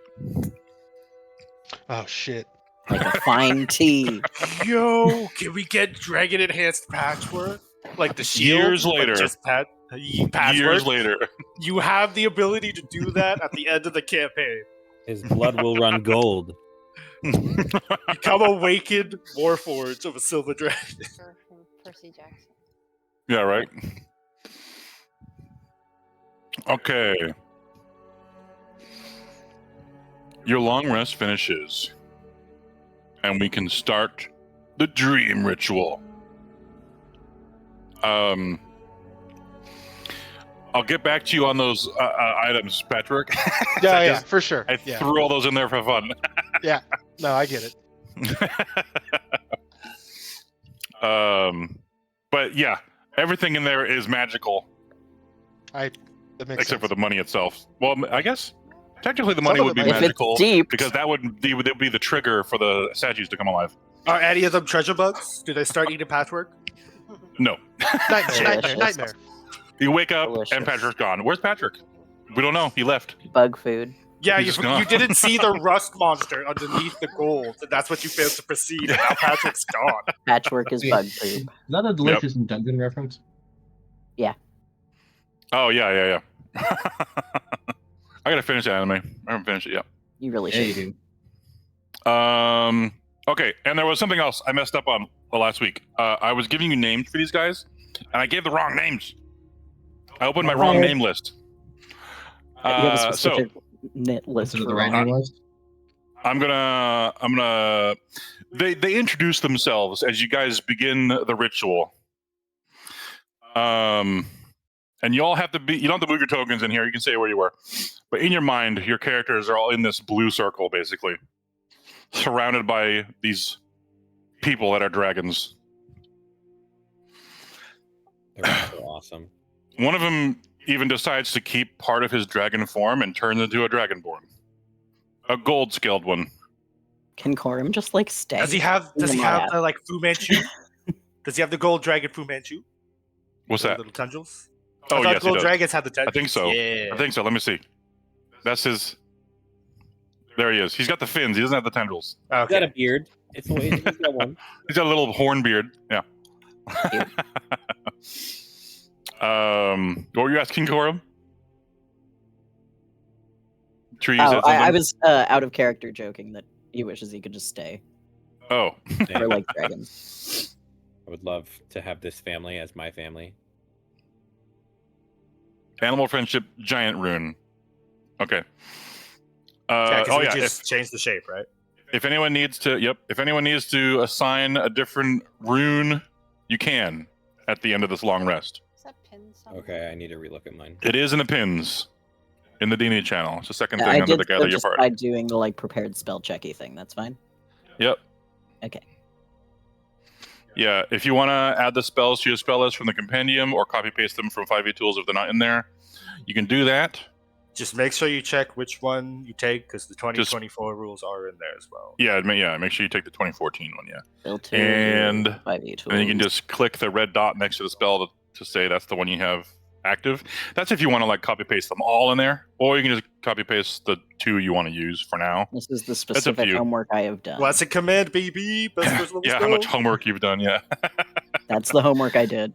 Oh shit. Like a fine tea. Yo, can we get dragon enhanced patchwork? Like the shield? Years but later. Just patchwork? Years later. You have the ability to do that at the end of the campaign. His blood will run gold. Become awakened Warforged of a Silver Dragon. Percy Jackson. Yeah, right? Okay. Your long rest finishes. And we can start the dream ritual. I'll get back to you on those items, Patrick. Yeah, for sure. I Yeah. threw all those in there for fun. Yeah. No, I get it. But yeah, everything in there is magical. That makes except sense. for the money itself. Well, I guess technically the Some money of would it be might- If it's magical deep. because that would be the trigger for the statues to come alive. Are any of them treasure bugs? Do they start eating patchwork? No. Nightmare. You wake up Delicious. and Patrick's gone. Where's Patrick? We don't know. He left. Bug food. Yeah, He's you, just gone. you didn't see the rust monster underneath the gold, and that's what you failed to proceed, and now Patrick's gone. Patchwork is Wait. bug poop. Is that a delicious and dungeon reference? Oh yeah. I gotta finish the anime. I haven't finished it yet. You really Yeah, you should. do. Okay, and there was something else I messed up on last week. I was giving you names for these guys, and I gave the wrong names. I opened my wrong name list. You have a specific knit list Instead of for the wrong. random list. I'm gonna. They introduce themselves as you guys begin the ritual. And you all have to be. You don't have to move your tokens in here. You can say where you were, but in your mind, your characters are all in this blue circle, basically, surrounded by these people that are dragons. They're so awesome. One of them even decides to keep part of his dragon form and turns into a dragonborn, a gold scaled one. Can Corum just like stay? Does he have the like Fu Manchu? Does he have the gold dragon Fu Manchu? What's The that? little tendrils? Oh, I thought yes, he gold does. dragons had the I tendrils. think so. Yeah. I think so. Let me see. That's his. There he is. He's got the fins. He doesn't have the tendrils. He's got a beard. It's he's got one. He's got a little horn beard. Yeah. What were you asking, Corum? Tree, you said something? I was out of character joking that he wishes he could just stay. Oh. Or like dragons. I would love to have this family as my family. Animal friendship giant rune. Okay. Yeah, oh we yeah. just change the shape, right? If anyone needs to, if anyone needs to assign a different rune, you can at the end of this long rest. Is that pin somewhere? Okay, I need to relook at mine. It is in the pins in the D&D channel. It's the second thing I under did the gather your just party. by doing the like prepared spell checky thing. That's fine. Yep. Okay. Yeah, if you want to add the spells to your spell list from the compendium or copy paste them from 5e tools if they're not in there, you can do that. Just make sure you check which one you take because the 2024 rules are in there as well. Yeah, make sure you take the 2014 one, yeah. Filter, And 5e tools. then you can just click the red dot next to the spell to say that's the one you have active. That's if you want to like copy paste them all in there, or you can just copy paste the two you want to use for now. This is the That's up to specific you. homework I have done. What's a command, baby? Best first level Yeah, how spell. much homework you've done, yeah. That's the homework I did.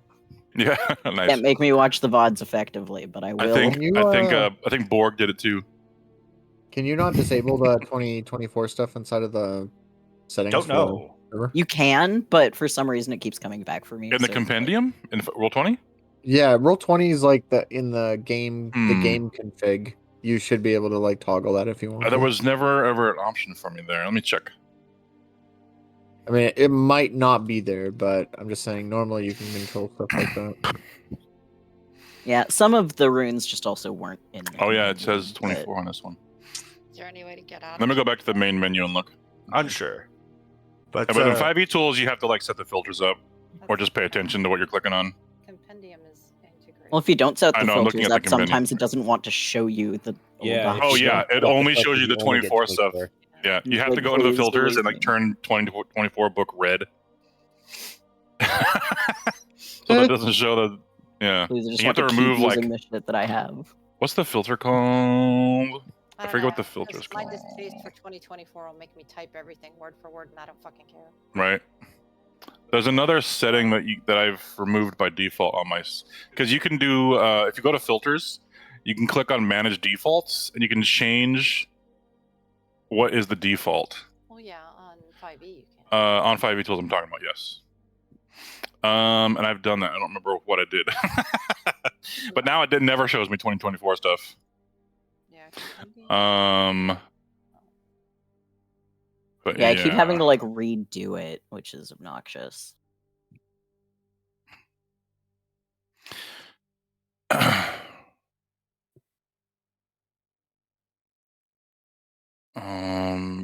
Yeah, nice. Can't make me watch the VODs effectively, but I will. I think Borg did it too. Can you not disable the 2024 stuff inside of the settings? Don't know. You can, but for some reason it keeps coming back for me. In the so- compendium? In roll 20? Yeah, roll 20 is like in the game config. You should be able to like toggle that if you want. There was never ever an option for me there. Let me check. I mean, it might not be there, but I'm just saying normally you can control stuff like that. Yeah, some of the runes just also weren't in there. Oh yeah, it says 24 on this one. Is there any way to get out? Let me go back to the main menu and look. Unsure. But But in 5e tools, you have to like set the filters up, or just pay attention to what you're clicking on. Compendium is integrated. Well, if you don't set I the know, I'm looking filters at the up, compendium. sometimes it doesn't want to show you the. Yeah, old if Oh option. yeah, it Off the only filters, shows you the you only get 24 stuff. 24. Yeah, you have Like to go into the close the filters and like listing. turn 24 book red. So that doesn't show the. Yeah, Please, I just you have want to to keep remove like using the shit that I have. what's the filter called? I don't forget what know, the filter's 'cause my called. distaste for 2024 will make me type everything word for word, and I don't fucking care. Right. There's another setting that I've removed by default on my, because you can do if you go to filters, you can click on manage defaults and you can change what is the default. Well, yeah, on 5e you can. On 5e tools I'm talking about, yes. And I've done that. I don't remember what I did. But now it never shows me 2024 stuff. Yeah. Compendium. But Yeah, I keep having to like redo it, which is obnoxious.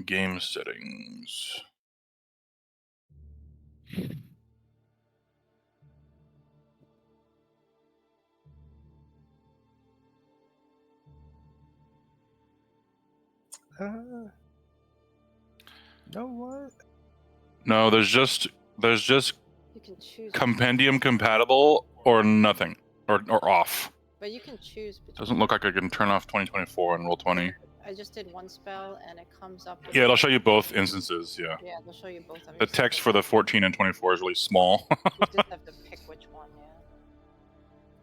Game settings. know what? No, there's just You can choose. compendium compatible or nothing or off. But you can choose between. Doesn't look like I can turn off 2024 and roll 20. I just did one spell and it comes up. with- Yeah, it'll show you both instances. Yeah. Yeah, they'll show you both. The text for the 14 and 24 is really small. You just have to pick which one. Yeah.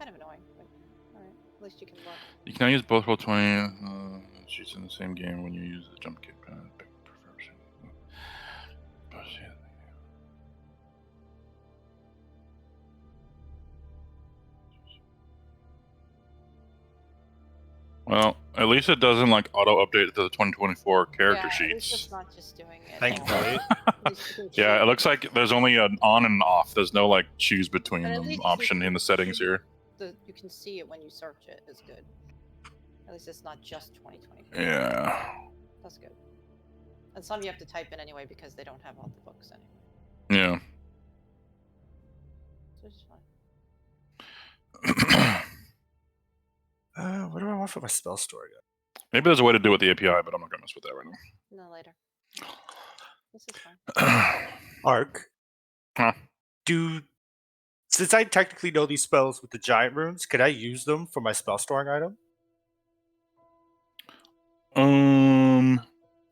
Kind of annoying, but alright. At least you can look. You can now use both roll 20 sheets in the same game when you use the jump kit pad. Well, at least it doesn't like auto update to the 2024 character At least sheets. it's not just doing it. Thankfully. At least you can Yeah, choose. it looks like there's only an on and off. There's no like choose between But at them least option in the settings here. You can see it when you search it is good. At least it's not just 2024. Yeah. That's good. And some you have to type in anyway because they don't have all the books anyway. Yeah. So it's fine. What do I want for my spell story? Maybe there's a way to do it with the API, but I'm not gonna mess with that right now. No, later. This is fine. Arc. Huh. Since I technically know these spells with the giant runes, could I use them for my spell storing item?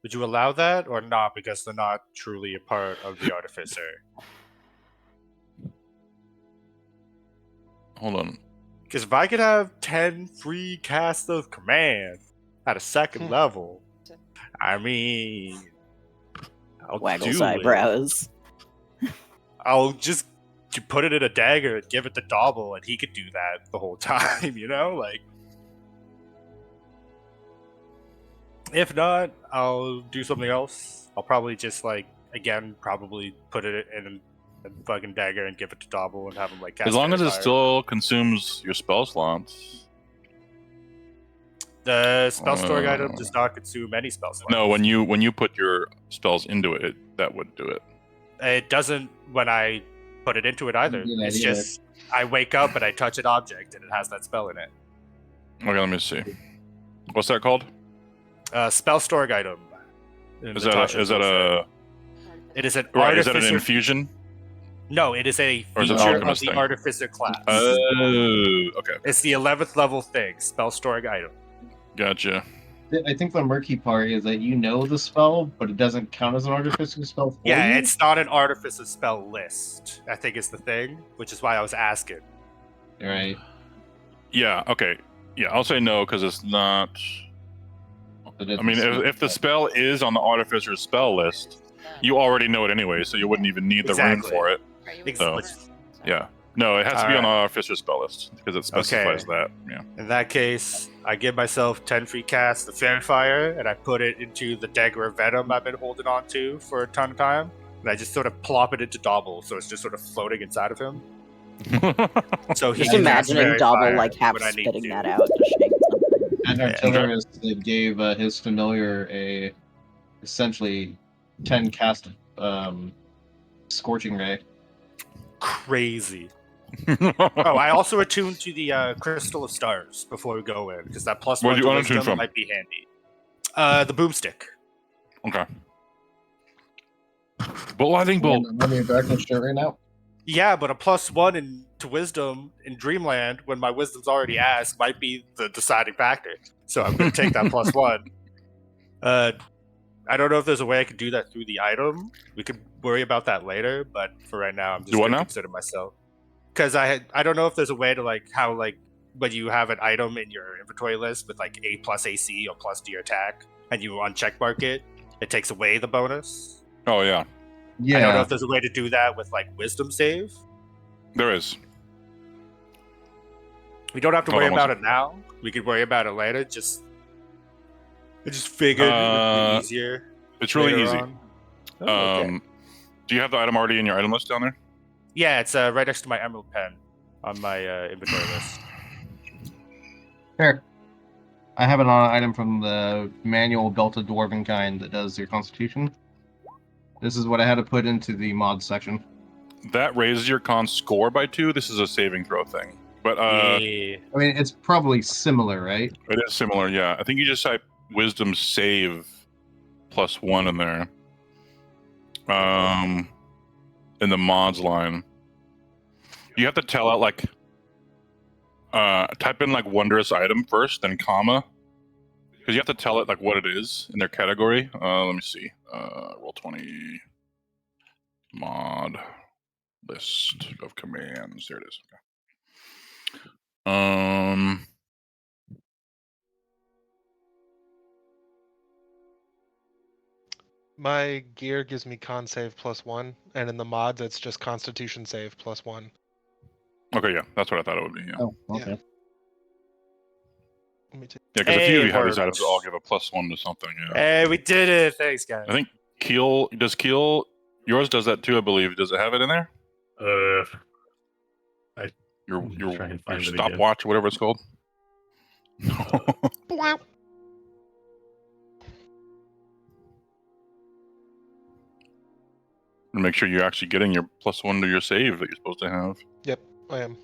Would you allow that or not because they're not truly a part of the artificer? Hold on. Because if I could have 10 free casts of command at a second level, I mean, I'll Waggles do eyebrows. it. I'll just put it in a dagger and give it to Dobble, and he could do that the whole time, you know? Like, if not, I'll do something else. I'll probably just, like, again, probably put it in a fucking dagger and give it to Dobble and have him, like, cast As long as it Fire. still consumes your spell slots. The spell storing item does not consume any spell slots. No, when you put your spells into it, that would do it. It doesn't when I put it into it either. Yeah, It's yeah. just I wake up and I touch an object and it has that spell in it. Okay, let me see. What's that called? Spell storing item. Is that a It is an right? Is that artificer. an infusion? No, it is a Or is it an feature of alchemist the thing? artificer class. Oh, okay. It's the 11th level thing. Spell storing item. Gotcha. I think the murky part is that you know the spell, but it doesn't count as an artificer spell for Yeah, you. it's not an artificer spell list. I think is the thing, which is why I was asking. Right. Yeah. Okay. Yeah, I'll say no because it's not. But it's I mean, if the spell is on the artificer's spell list, you already know it anyway, so you wouldn't even need the rune Exactly. for it. So, Yeah. No, it has to be on the Alright. artificer's spell list because it specifies that. Yeah. in that case, I give myself 10 free casts of Fairy Fire, and I put it into the dagger of venom I've been holding on to for a ton of time, and I just sort of plop it into Dobble, so it's just sort of floating inside of him. So he Just can cast imagining Fairy Dobble Fire like half when I need spitting to. that out to shake something. An Yeah. artillerist that gave his familiar a essentially 10 cast scorching ray. Crazy. Oh, I also attuned to the Crystal of Stars before we go in, because that plus Where'd one you to unattune wisdom from? might be handy. The boomstick. Okay. Bolt lightning bolt. I'm in darkness shirt right now. Yeah, but a plus one to wisdom in Dreamland when my wisdom's already asked might be the deciding factor. So I'm going to take that plus one. I don't know if there's a way I could do that through the item. We could worry about that later, but for right now, I'm just Do what going to now? consider myself. Because I don't know if there's a way to when you have an item in your inventory list with like A plus AC or plus to your attack, and you uncheck mark it, it takes away the bonus. Oh yeah, Yeah. I don't know if there's a way to do that with like wisdom save. there is. We don't have to Hold worry on one about it now. We could worry about it later. I just figured it would be easier. It's really later easy. on. Oh, okay. Do you have the item already in your item list down there? Yeah, it's right next to my emerald pen on my inventory list. Here. I have an item from the manual belted dwarven kind that does your constitution. This is what I had to put into the mod section. That raises your con score by 2. This is a saving throw thing, but Yeah. I mean, it's probably similar, right? it is similar. Yeah, I think you just type wisdom save plus 1 in there. In the mods line, you have to tell out like type in like wondrous item first, then comma, because you have to tell it like what it is in their category. Let me see. Roll 20 mod list of commands. There it is. Okay. My gear gives me con save +1, and in the mods it's just constitution save +1. Okay, yeah, that's what I thought it would be. Yeah. Oh, okay. Let me take. Yeah, because a few of Hey, you have these it items that worked. all give a +1 to something. Yeah. Hey, we did it! Thanks, guys. I think Keel yours does that too. I believe. Does it have it in there? Your try and find it again. stopwatch, or whatever it's called. And make sure you're actually getting your +1 to your save that you're supposed to have. Yep, I am.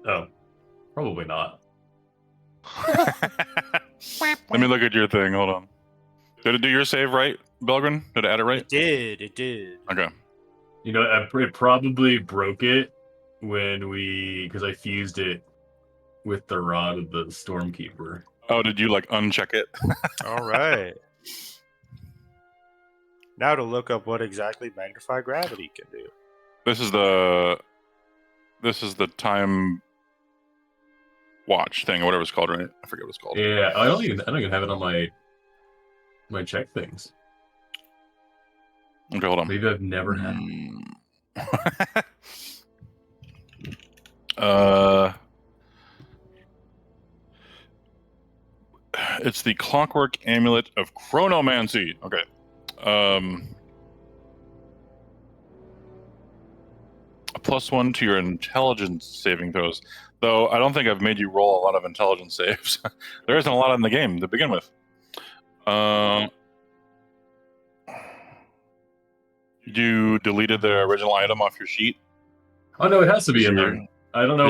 Oh, probably not. Let me look at your thing. Hold on. Did it do your save right, Belgrin? Did it add it right? It did. Okay. You know, it probably broke it because I fused it with the rod of the Stormkeeper. Oh, did you like uncheck it? All right. Now to look up what exactly magnify gravity can do. This is the time watch thing, or whatever it's called, right? I forget what it's called. Yeah, I don't even have it on my check things. Okay, hold on. Maybe I've never had it. It's the Clockwork Amulet of Chronomancy. Okay. A +1 to your intelligence saving throws. Though I don't think I've made you roll a lot of intelligence saves. There isn't a lot in the game to begin with. You deleted the original item off your sheet? Oh no, it has to be in there. I don't know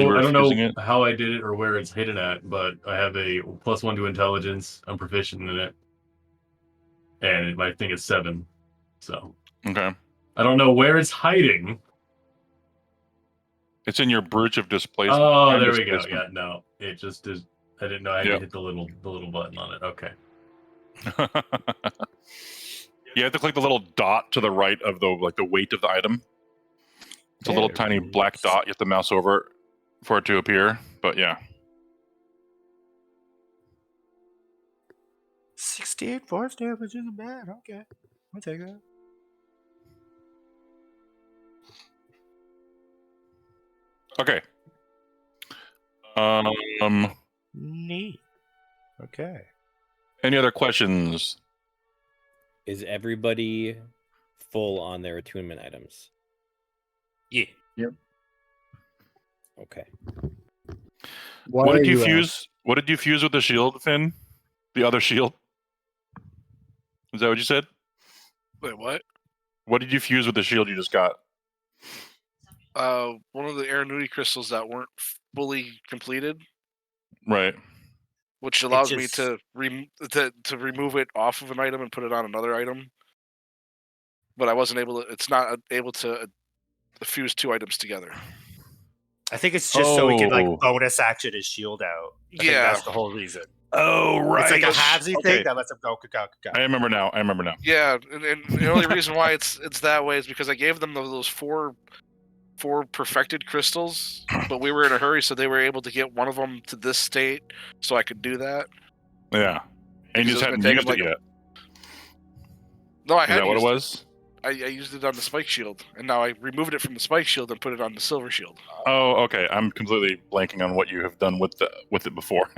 it? how I did it or where it's hidden at, but I have a +1 to intelligence. I'm proficient in it, and I think it's 7. So Okay. I don't know where it's hiding. It's in your Brooch of Displacement. Oh, there we go. Yeah, no, it just is. I didn't know I had to hit the little button on it. Okay. You have to click the little dot to the right of the weight of the item. It's a little tiny black dot. You have to mouse over it for it to appear. But yeah. 68 force damage isn't bad. Okay. I'll take that. Okay. Neat. Okay. Any other questions? Is everybody full on their attunement items? Yeah. Yep. Okay. What did you fuse? What did you fuse with the shield, Finn? The other shield? Is that what you said? Wait, what? What did you fuse with the shield you just got? One of the Aranudi crystals that weren't fully completed. Right. Which allows me to remove it off of an item and put it on another item. But I wasn't able to. It's not able to fuse 2 items together. I think it's just so we can bonus action his shield out. I think that's the whole reason. Oh, right. It's like a halvesy thing that lets him go. I remember now. Yeah, and the only reason why it's that way is because I gave them those four perfected crystals, but we were in a hurry, so they were able to get one of them to this state, so I could do that. Yeah, and you just hadn't used it yet. No, I had. Is that what it was? I used it on the spike shield, and now I removed it from the spike shield and put it on the silver shield. Oh, okay. I'm completely blanking on what you have done with it before.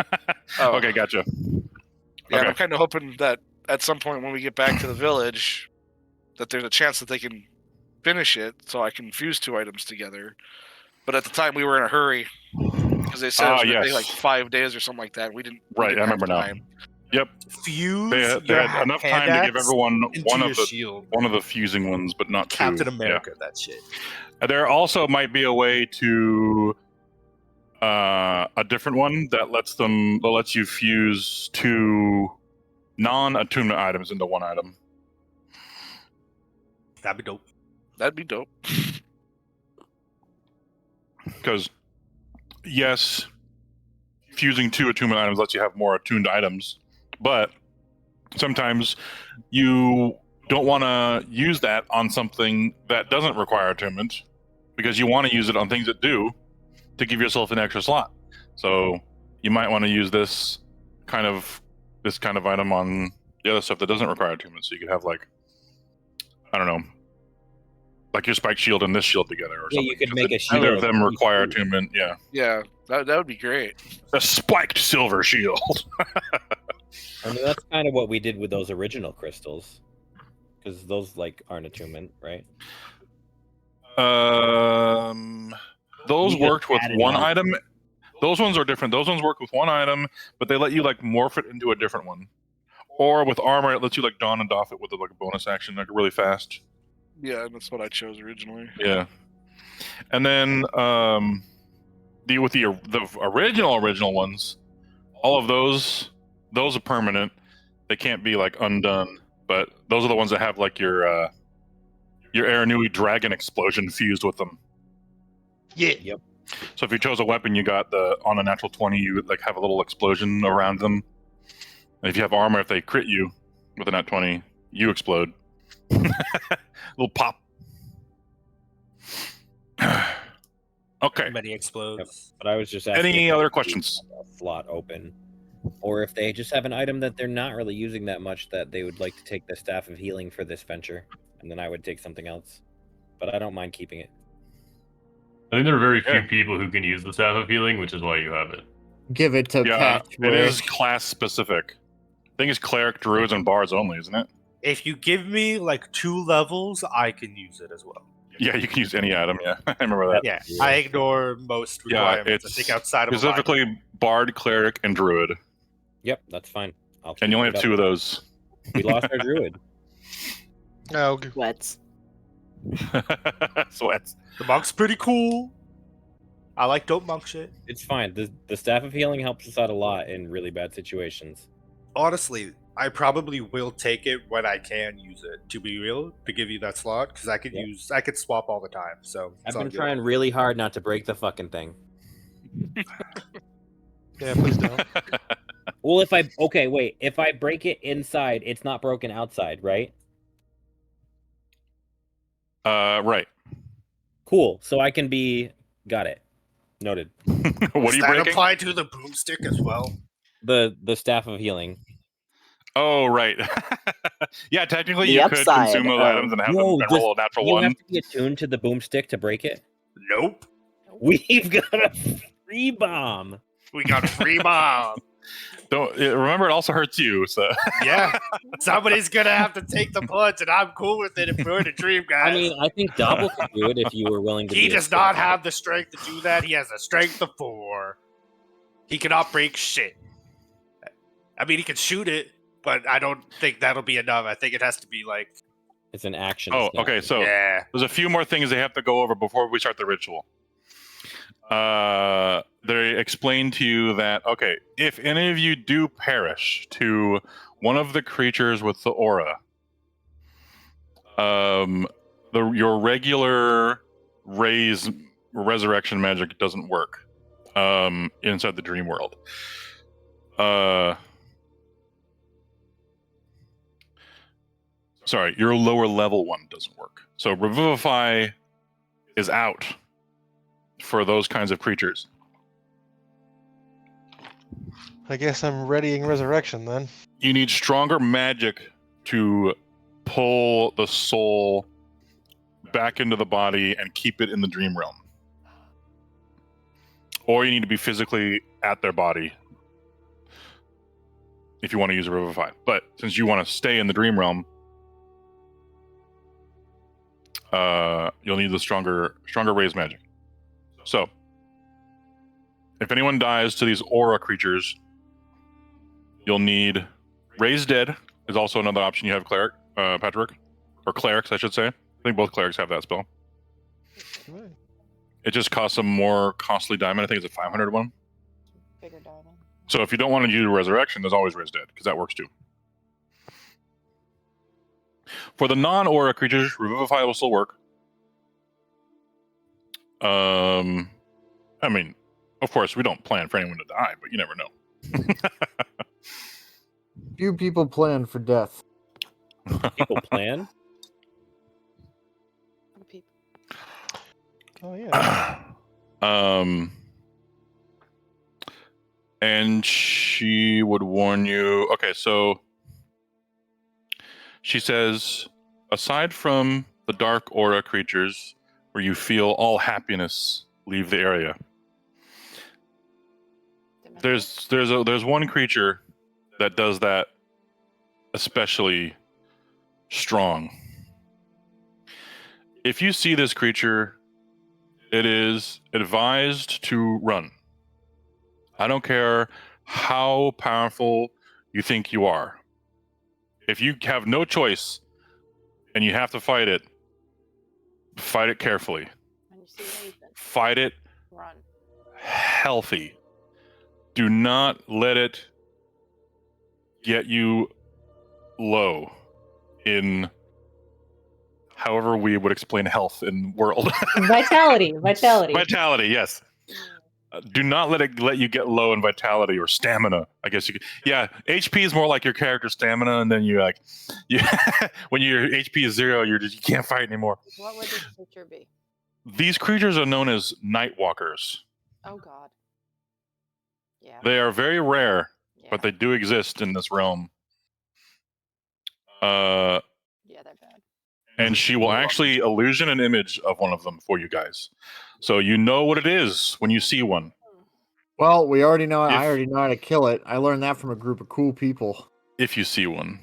Okay, gotcha. Yeah, okay. I'm kind of hoping that at some point when we get back to the village, that there's a chance that they can finish it, so I can fuse 2 items together. But at the time, we were in a hurry because they said it was going to take like 5 days or something like that. We didn't. Right, I remember now. Yep. Fuse. They had enough time to give everyone one of the fusing ones, but not 2. Captain America, that shit. There also might be a way to a different one that lets you fuse 2 non-attunement items into one item. That'd be dope. That'd be dope. Because yes, fusing 2 attunement items lets you have more attuned items, but sometimes you don't want to use that on something that doesn't require attunement because you want to use it on things that do to give yourself an extra slot. So you might want to use this kind of item on the other stuff that doesn't require attunement. So you could have, like, I don't know, like your spike shield and this shield together, or Yeah, something. you could 'cause make a Neither shield of them of require each attunement. Yeah, Yeah, that would be great. a spiked silver shield. I mean, that's kind of what we did with those original crystals, because those like aren't attunement, right? Those You just worked with added one on. item. Those ones are different. Those ones work with one item, but they let you like morph it into a different one. Or with armor, it lets you like don and doff it with like a bonus action, like really fast. Yeah, that's what I chose originally. Yeah. And then with the original ones, all of those are permanent. They can't be like undone. But those are the ones that have like your Aranui dragon explosion fused with them. Yeah. Yep. So if you chose a weapon, you got on a natural 20, you would like have a little explosion around them. And if you have armor, if they crit you with a nat 20, you explode. Little pop. Okay. Many explodes. But I was just asking. Any if other they questions? have a slot open, or if they just have an item that they're not really using that much, that they would like to take the staff of healing for this venture, and then I would take something else. But I don't mind keeping it. I think there are very few people who can use the Staff of Healing, which is why you have it. Give it to Yeah, it Patchwork. is class specific. I think it's cleric, druids, and bards only, isn't it? If you give me like 2 levels, I can use it as well. Yeah, you can use any item. Yeah, I remember that. Yeah, I ignore most requirements. I think outside of specifically bard, cleric, and druid. Yep, that's fine. And you only have 2 of those. We lost our druid. Oh, okay. Sweats. Sweats. The monk's pretty cool. I like dope monk shit. It's fine. The staff of healing helps us out a lot in really bad situations. Honestly, I probably will take it when I can use it. To be real, to give you that slot, because I could I could swap all the time. So I've been trying really hard not to break the fucking thing. Yeah, please don't. Well, if I break it inside, it's not broken outside, right? Right. Cool. So I can be. Got it. Noted. What are Does you that breaking? apply to the boomstick as well? The staff of healing. Oh, right. Yeah, technically The you could upside consume those of- items and have them Whoa, and roll a natural you one. have to be attuned to the boomstick to break it. Nope. We've got a free bomb. We got a free bomb. Don't remember, it also hurts you. So Yeah, somebody's gonna have to take the punch, and I'm cool with it if we're in a dream, guys. I mean, I think Dobble could do it if you were willing to. He be does not have the strength to do that. He has a strength of 4. He cannot break shit. I mean, he can shoot it, but I don't think that'll be enough. I think it has to be like. It's an action. Oh, snap. okay. So Yeah. there's a few more things they have to go over before we start the ritual. They explain to you that, okay, if any of you do perish to one of the creatures with the aura, your regular resurrection magic doesn't work inside the dream world. Sorry, your lower level one doesn't work. So Revivify is out for those kinds of creatures. I guess I'm readying resurrection then. You need stronger magic to pull the soul back into the body and keep it in the dream realm. Or you need to be physically at their body if you want to use a Revivify. But since you want to stay in the dream realm, you'll need the stronger raised magic. So, if anyone dies to these aura creatures, you'll need Raise Dead is also another option you have, cleric, Patrick, or clerics, I should say. I think both clerics have that spell. Right. It just costs a more costly diamond. I think it's a 500 one. Bigger diamond. So if you don't want to use Resurrection, there's always Raise Dead, because that works too. For the non-aura creatures, Revivify will still work. I mean, of course, we don't plan for anyone to die, but you never know. Few people plan for death. People plan. Oh yeah. And she would warn you. Okay, so she says, aside from the dark aura creatures where you feel all happiness leave the area. There's one creature that does that especially strong. If you see this creature, it is advised to run. I don't care how powerful you think you are. If you have no choice and you have to fight it carefully. When you see Nathan, Fight it run. healthy. Do not let it get you low in however we would explain health in world. Vitality. Vitality, yes. Do not let you get low in vitality or stamina. I guess you could. Yeah, HP is more like your character's stamina, and then you when your HP is 0, you can't fight anymore. What would this creature be? These creatures are known as night walkers. Oh God. Yeah. They are very rare, but they do exist in this realm. Yeah, they're bad. And she will actually illusion an image of one of them for you guys, so you know what it is when you see one. Well, I already know how to kill it. I learned that from a group of cool people. If you see one.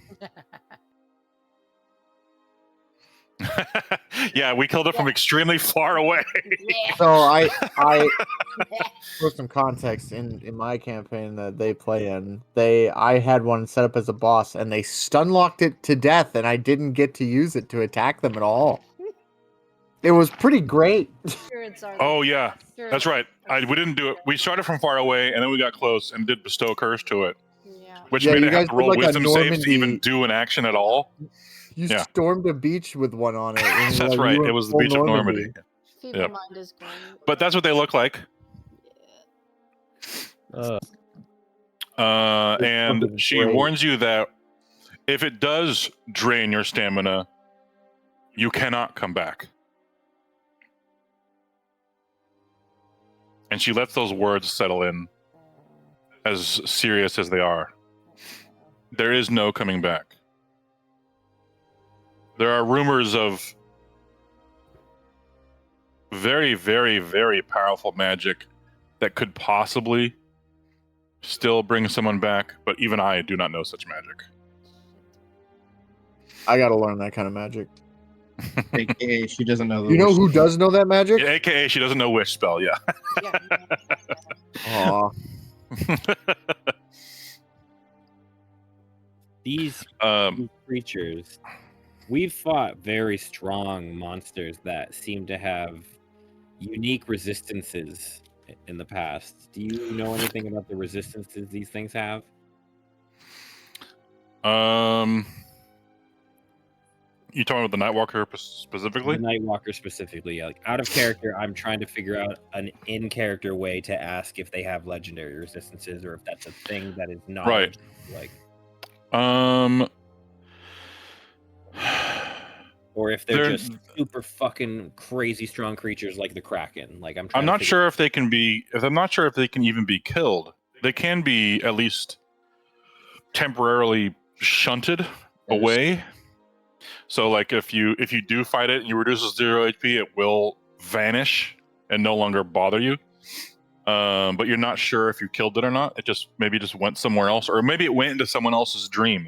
Yeah, we killed it from extremely far away. So I for some context, in my campaign that they play in, I had one set up as a boss and they stun locked it to death and I didn't get to use it to attack them at all. It was pretty great. Oh yeah, that's right. We didn't do it. We started from far away and then we got close and did bestow curse to it. Yeah. Which made it have to roll wisdom saves to even do an action at all. You stormed a beach with one on it. That's right. It was the beach of Normandy. Feeble mind is great. But that's what they look like. And she warns you that if it does drain your stamina, you cannot come back. And she lets those words settle in, as serious as they are. There is no coming back. There are rumors of very, very, very powerful magic that could possibly still bring someone back, but even I do not know such magic. I gotta learn that kind of magic. AKA, she doesn't know. You know who does know that magic? Yeah, AKA, she doesn't know wish spell. Yeah. Aw. These creatures, we've fought very strong monsters that seem to have unique resistances in the past. Do you know anything about the resistances these things have? You talking about the Nightwalker specifically? The Nightwalker specifically. Like, out of character, I'm trying to figure out an in-character way to ask if they have legendary resistances or if that's a thing that is not right. Like, or if they're just super fucking crazy strong creatures like the Kraken. Like, I'm not sure if they can be. I'm not sure if they can even be killed. They can be at least temporarily shunted away. So, like, if you do fight it and you reduce 0 HP, it will vanish and no longer bother you. But you're not sure if you killed it or not. It just went somewhere else, or maybe it went into someone else's dream.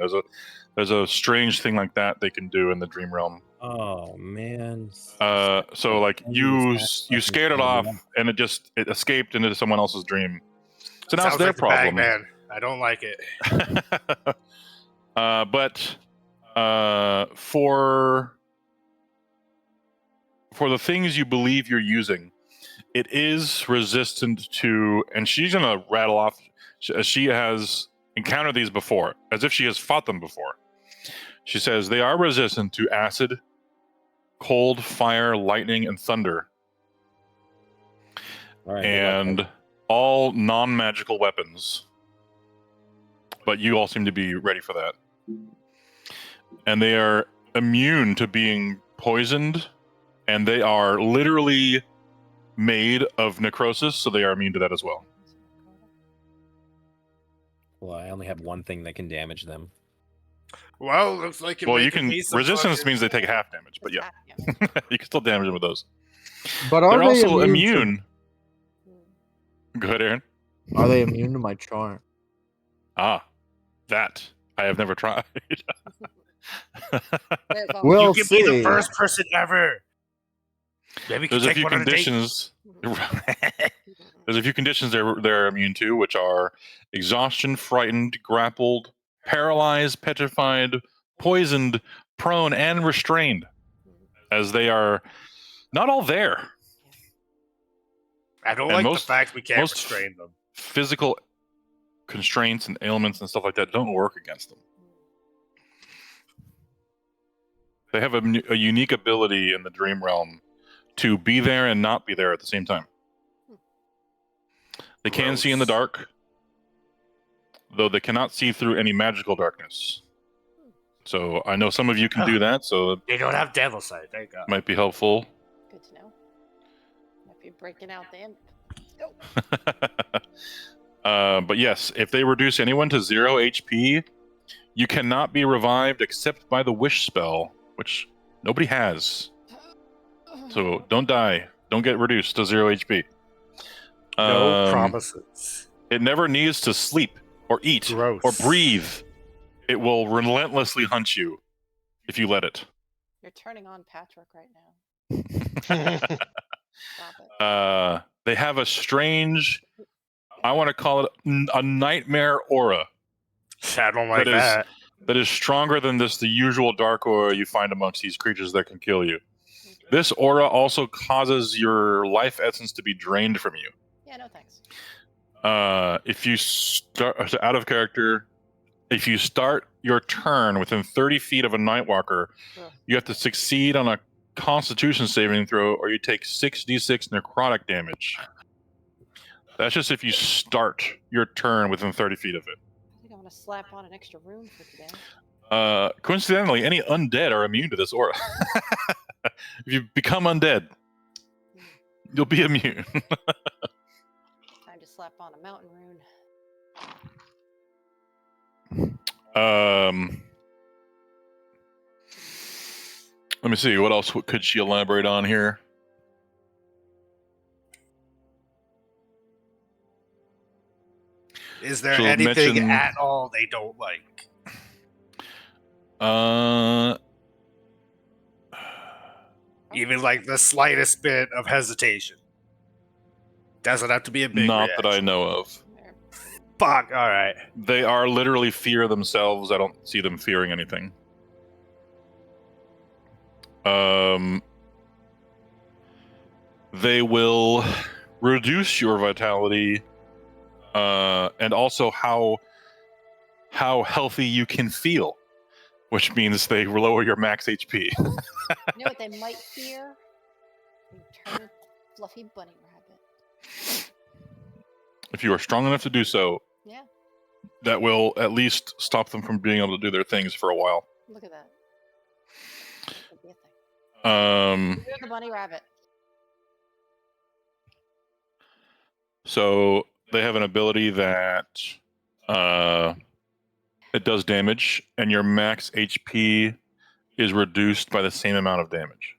There's a strange thing like that they can do in the dream realm. Oh man. So like you scared it off and it escaped into someone else's dream. So now it's their problem. Man, I don't like it. But for the things you believe you're using, it is resistant to, and she's gonna rattle off. She has encountered these before, as if she has fought them before. She says they are resistant to acid, cold, fire, lightning, and thunder, and all non-magical weapons. But you all seem to be ready for that. And they are immune to being poisoned, and they are literally made of necrosis, so they are immune to that as well. Well, I only have one thing that can damage them. Well, looks like you're Well, you making can. me some Resistance fucking- means they take half damage, but yeah, you can still damage them with those. But are They're they also immune to- immune. Go ahead, Aaron. Are they immune to my charm? Ah, that I have never tried. We'll you can be the see. first person ever. Maybe we can There's a take few one on a date. conditions. There's a few conditions they're immune to, which are exhaustion, frightened, grappled, paralyzed, petrified, poisoned, prone, and restrained, as they are not all there. I don't And like most- the fact we can't most restrain them. Physical constraints and ailments and stuff like that don't work against them. They have a unique ability in the dream realm to be there and not be there at the same time. They can see in the dark, though they cannot see through any magical darkness. So I know some of you can do that, so it They don't have devil sight. Thank God. might be helpful. Good to know. Might be breaking out the imp. But yes, if they reduce anyone to 0 HP, you cannot be revived except by the wish spell, which nobody has. So don't die. Don't get reduced to 0 HP. No promises. It never needs to sleep or eat Gross. or breathe. It will relentlessly hunt you if you let it. You're turning on Patrick right now. Stop it. They have a strange, I want to call it a nightmare aura. I don't like that. that. That is stronger than the usual dark aura you find amongst these creatures that can kill you. This aura also causes your life essence to be drained from you. Yeah, no thanks. If you start out of character, if you start your turn within 30 feet of a Nightwalker, you have to succeed on a Constitution saving throw, or you take 6d6 necrotic damage. That's just if you start your turn within 30 feet of it. I think I'm gonna slap on an extra rune for today. Coincidentally, any undead are immune to this aura. If you become undead, you'll be immune. Time to slap on a mountain rune. Let me see. What else could she elaborate on here? Is there She'll anything mention- at all they don't like? Even like the slightest bit of hesitation. Doesn't have to be a big Not reaction. that I know of. Fuck, alright. They are literally fear themselves. I don't see them fearing anything. They will reduce your vitality, and also how healthy you can feel, which means they lower your max HP. You know what they might fear? You turn a fluffy bunny rabbit. If you are strong enough to do so, Yeah, that will at least stop them from being able to do their things for a while. look at that. Could be a thing. Fear the bunny rabbit. So they have an ability that it does damage, and your max HP is reduced by the same amount of damage.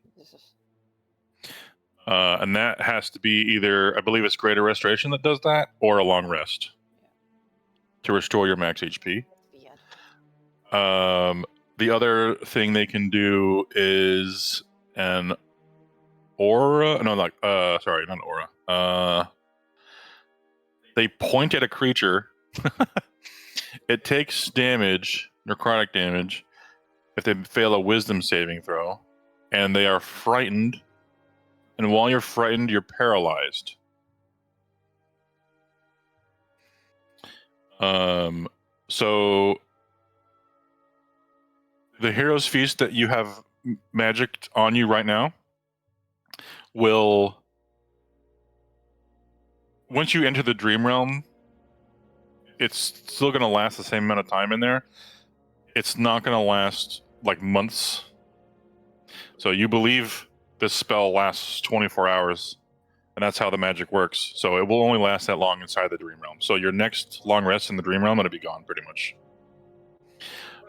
And that has to be either, I believe it's Greater Restoration that does that, or a Long Rest to restore your max HP. The other thing they can do is an aura. No, like sorry, not an aura. They point at a creature. It takes damage, necrotic damage, if they fail a Wisdom saving throw, and they are frightened. And while you're frightened, you're paralyzed. So the Hero's Feast that you have magicked on you right now will, once you enter the dream realm, it's still going to last the same amount of time in there. It's not going to last like months. So you believe this spell lasts 24 hours, and that's how the magic works. So it will only last that long inside the dream realm. So your next long rest in the dream realm, it'll be gone pretty much.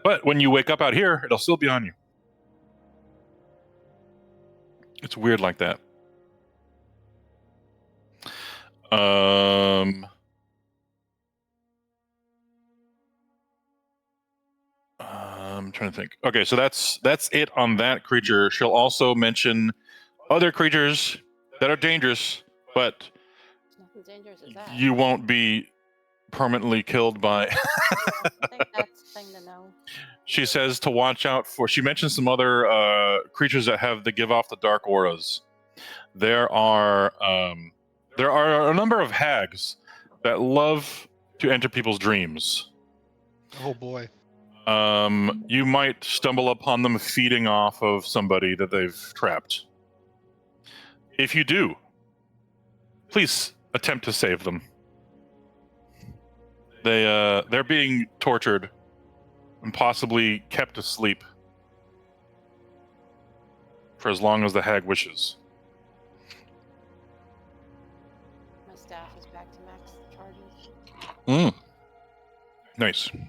But when you wake up out here, it'll still be on you. It's weird like that. I'm trying to think. Okay, so that's it on that creature. She'll also mention other creatures that are dangerous, but Nothing dangerous as that. you won't be permanently killed by. I think that's the thing to know. She says to watch out for. She mentions some other creatures that give off the dark auras. There are a number of hags that love to enter people's dreams. Oh boy. You might stumble upon them feeding off of somebody that they've trapped. If you do, please attempt to save them. They're being tortured and possibly kept asleep for as long as the hag wishes. My staff is back to max charges. Nice. 2d8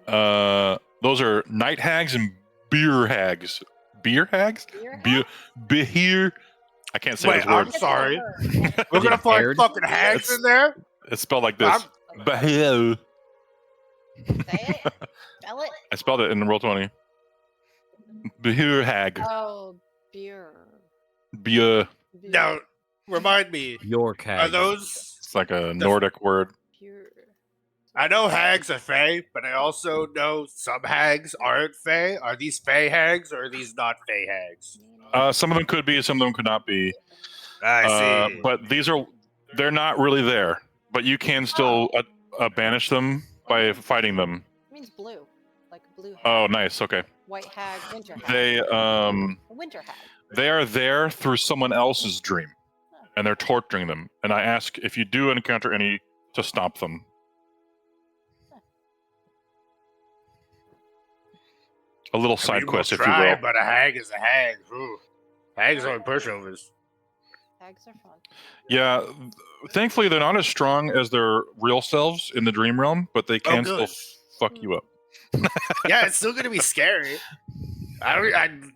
plus 1. Those are night hags and beer hags. Beer hags? Beer. I can't say Wait, this word. I'm sorry. We're gonna find fucking hags in there? It's spelled like this. Beer. Say it. Spell it. I spelled it in Roll20. Beer hag. Oh, beer. Beer. Now, remind me. York Are hag. those? It's like a Nordic word. I know hags are fae, but I also know some hags aren't fae. Are these fae hags or are these not fae hags? Some of them could be, some of them could not be. I see. But they're not really there. But you can still banish them by fighting them. It means blue, like blue hag. Oh, nice. Okay. White hag, winter hag. A winter hag. They are there through someone else's dream, and they're torturing them. And I ask if you do encounter any to stop them. A little side quest, if you will. But a hag is a hag. Ooh. Hags are pushovers. Hags are fun. Yeah, thankfully they're not as strong as their real selves in the dream realm, but they can still fuck you up. Yeah, it's still gonna be scary. I don't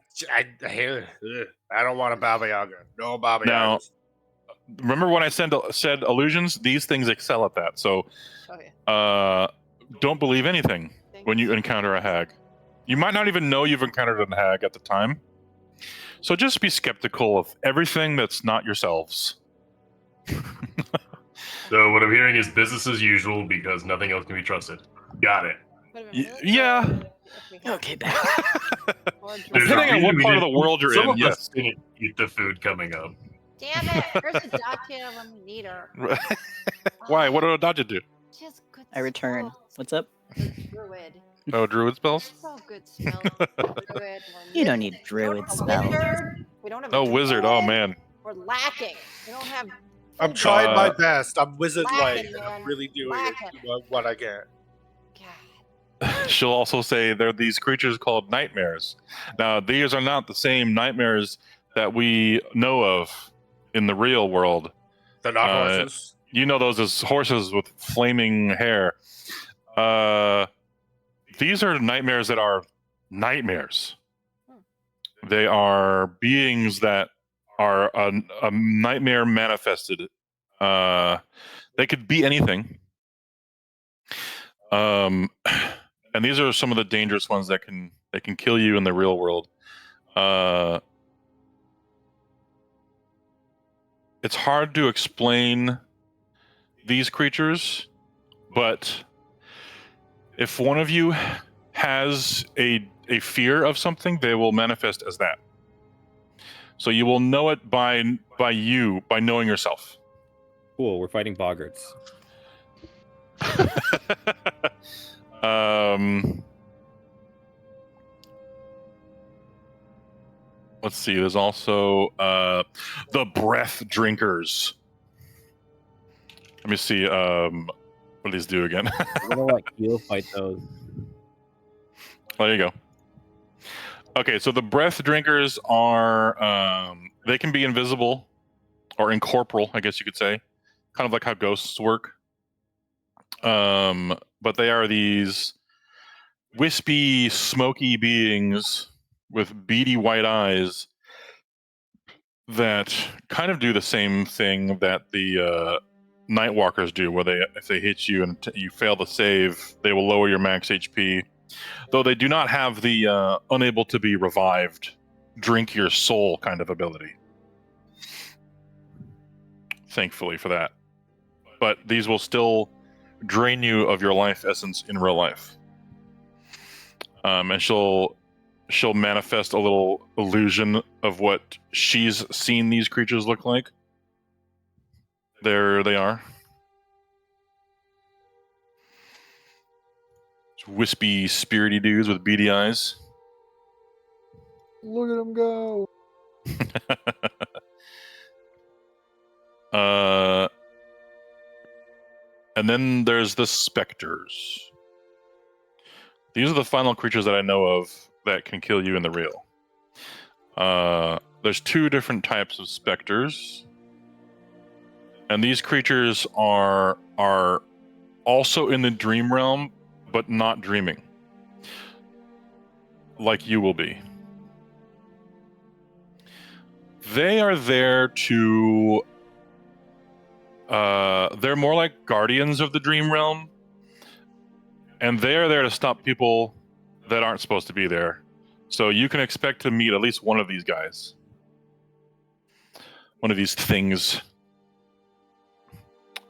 want a Baba Yaga. No Baba Now, Yagas. remember when I said illusions? These things excel at that. So, don't believe anything when you encounter a hag. You might not even know you've encountered a hag at the time. So just be skeptical of everything that's not yourselves. So what I'm hearing is business as usual because nothing else can be trusted. Got it. Yeah. Okay, Depending on what part of the world you're Some in, of yes. us didn't eat the food coming up. Damn it! Where's the Dacia when we need her? Why? What did Dodja do? Just good. I return. What's up? Druid. Oh, druid spells? So good spells. Druid. You don't need druid spells. Wizard. We don't have a Oh, wizard. Oh, man. We're lacking. We don't have. I'm trying my best. I'm wizard like. Lacking, I'm man. really doing Lacking. what I can. She'll also say there are these creatures called nightmares. Now, these are not the same nightmares that we know of in the real world. They're not horses. You know those as horses with flaming hair. These are nightmares that are nightmares. They are beings that are a nightmare manifested. They could be anything. And these are some of the dangerous ones that can kill you in the real world. It's hard to explain these creatures, but if one of you has a fear of something, they will manifest as that. So you will know it by knowing yourself. Cool, we're fighting boggarts. Let's see. There's also the breath drinkers. Let me see. What do these do again? We're gonna let Keel fight those. There you go. Okay, so the breath drinkers are they can be invisible or incorporeal, I guess you could say, kind of like how ghosts work. but they are these wispy, smoky beings with beady white eyes that kind of do the same thing that the Nightwalkers do, where if they hit you and you fail to save, they will lower your max HP. Though they do not have the unable to be revived, drink your soul kind of ability. Thankfully for that. But these will still drain you of your life essence in real life. And she'll manifest a little illusion of what she's seen these creatures look like. There they are. Wispy, spirity dudes with beady eyes. Look at them go. And then there's the specters. These are the final creatures that I know of that can kill you in the real. There's 2 different types of specters. And these creatures are also in the dream realm, but not dreaming. Like you will be. They are there to... they're more like guardians of the dream realm. And they're there to stop people that aren't supposed to be there. So you can expect to meet at least one of these guys. One of these things.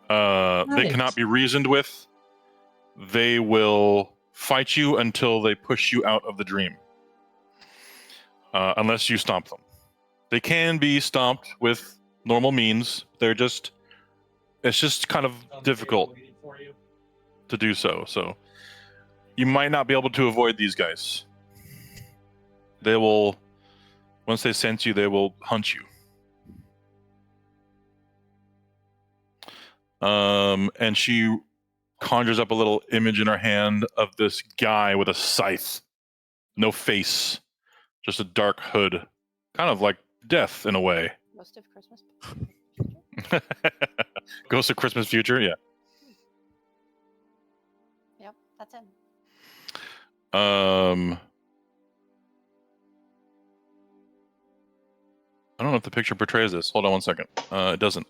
They cannot be reasoned with. They will fight you until they push you out of the dream. Unless you stomp them. They can be stomped with normal means. It's just kind of difficult to do so. So you might not be able to avoid these guys. They will, once they sense you, they will hunt you. And she conjures up a little image in her hand of this guy with a scythe. No face. Just a dark hood. Kind of like death in a way. Ghost of Christmas. Ghost of Christmas Future, yeah. Yep, that's him. I don't know if the picture portrays this. Hold on one second. It doesn't.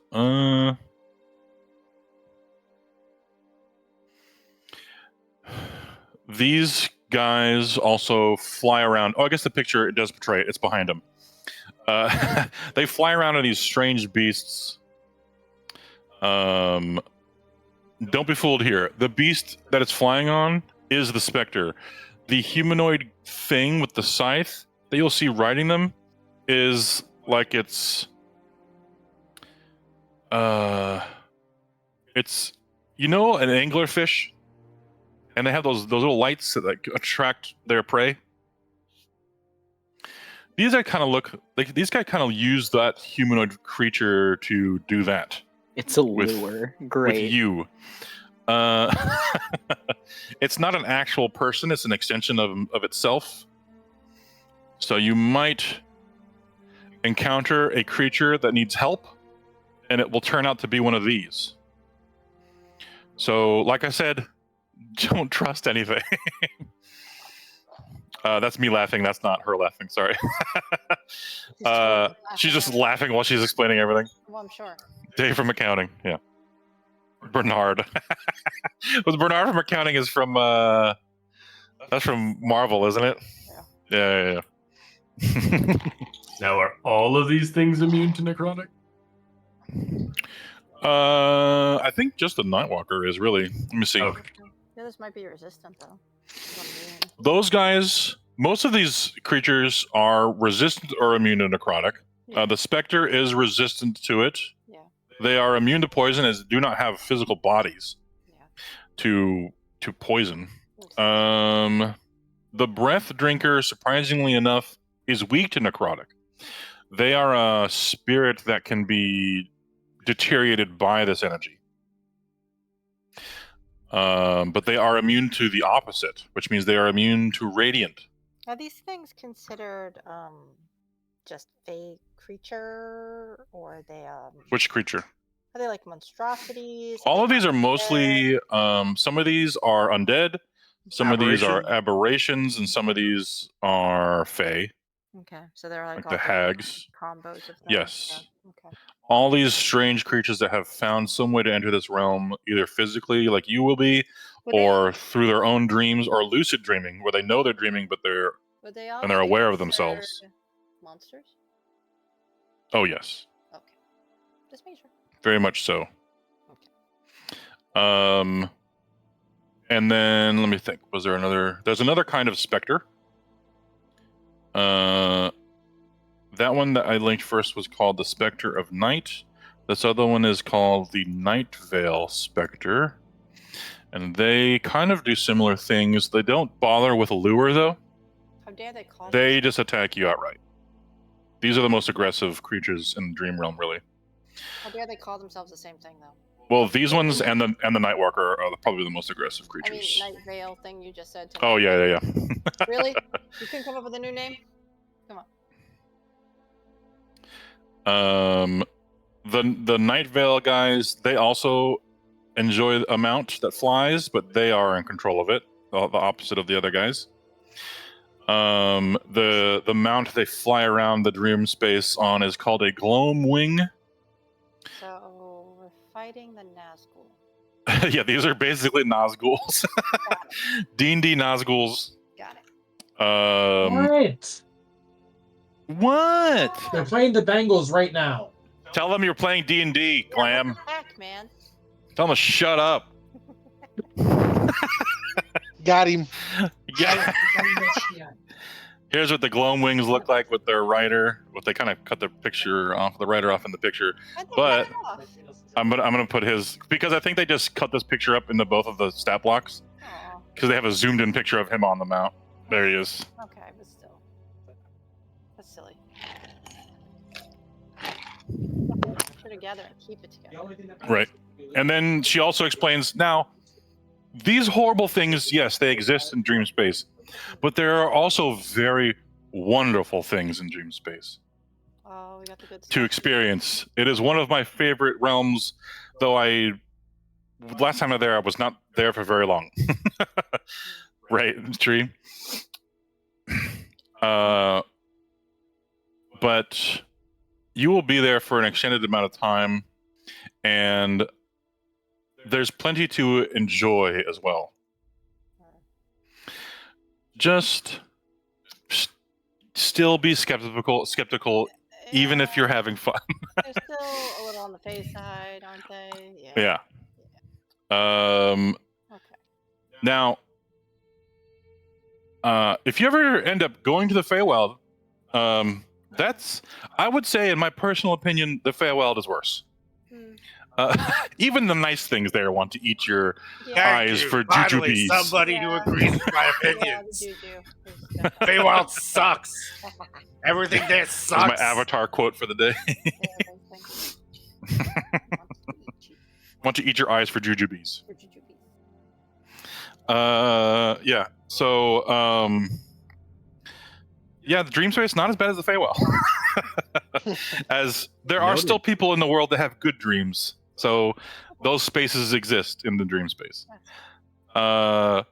These guys also fly around. Oh, I guess the picture, it does portray it. It's behind them. They fly around on these strange beasts. Don't be fooled here. The beast that it's flying on is the Spectre. The humanoid thing with the scythe that you'll see riding them is like it's an anglerfish, and they have those little lights that like attract their prey. These guys kind of look like use that humanoid creature to do that. It's a lure. Great. With you. It's not an actual person, it's an extension of itself. So you might encounter a creature that needs help, and it will turn out to be one of these. So, like I said, don't trust anything. That's me laughing. That's not her laughing. Sorry. She's just laughing while she's explaining everything. Well, I'm sure. Dave from accounting. Yeah. Bernard. Was Bernard from accounting is from that's from Marvel, isn't it? Yeah. Now, are all of these things immune to necrotic? I think just the Nightwalker is really. Let me see. Okay. The others might be resistant though. Those guys, most of these creatures are resistant or immune to necrotic. Yeah. The Spectre is resistant to it. Yeah. They are immune to poison as do not have physical bodies to poison. The Breath Drinker, surprisingly enough, is weak to necrotic. They are a spirit that can be deteriorated by this energy. But they are immune to the opposite, which means they are immune to radiant. Are these things considered just a creature, or are they Which creature? Are they like monstrosities? All of these are mostly. Some of these are undead. Some of these are aberrations, and some of these are fae. Okay, so they're like Like all the different hags. combos of things. Yes. Yeah. Okay. All these strange creatures that have found some way to enter this realm, either physically, like you will be, or through their own dreams, or lucid dreaming, where they know they're dreaming, but they're aware of themselves. Monsters? Oh yes, Okay. Just make sure. very much so. And then let me think. Was there another? There's another kind of specter. That one that I linked first was called the Spectre of Night. This other one is called the Night Veil Spectre. And they kind of do similar things. They don't bother with lure, though. How dare they call They just attack you outright. These are the most aggressive creatures in the Dream Realm, really. How dare they call themselves the same thing, though? Well, these ones and the Nightwalker are probably the most aggressive I mean, creatures. Night Veil thing you just said to Oh, me. yeah. Really? You couldn't come up with a new name? Come on. The Night Veil guys, they also enjoy a mount that flies, but they are in control of it. The opposite of the other guys. The mount they fly around the dream space on is called a Gloam Wing. So we're fighting the Nazgul. Yeah, these are basically Nazguls. D&D Nazguls. Got it. What? They're playing the Bengals right now. Tell them you're playing D&D, Glam. Heck, man. Tell them to shut up. Got him. Yeah. Here's what the Gloam Wings look like with their rider. What they kind of cut the rider off in the picture. But I'm gonna put his, because I think they just cut this picture up into both of the stat blocks. Because they have a zoomed in picture of him on the mount. There he is. Okay, but still. That's silly. Put it together and keep it together. Right. And then she also explains, now, these horrible things, yes, they exist in dream space, but there are also very wonderful things in dream space Oh, we got the good stuff. to experience. It is one of my favorite realms, though last time I was there, I was not there for very long. Right, Tree? But you will be there for an extended amount of time, and there's plenty to enjoy as well. Just still be skeptical, even if you're having fun. They're still a little on the face side, aren't they? Yeah. Now, if you ever end up going to the Feywild, I would say, in my personal opinion, the Feywild is worse. Even the nice things there want to eat your eyes for jujubes. Somebody who agrees with my opinions. Feywild sucks. Everything there sucks. That's my avatar quote for the day. Want to eat your eyes for jujubes. Yeah. So, yeah, the dream space is not as bad as the Feywild. As there are still people in the world that have good dreams. So those spaces exist in the dream space. Oh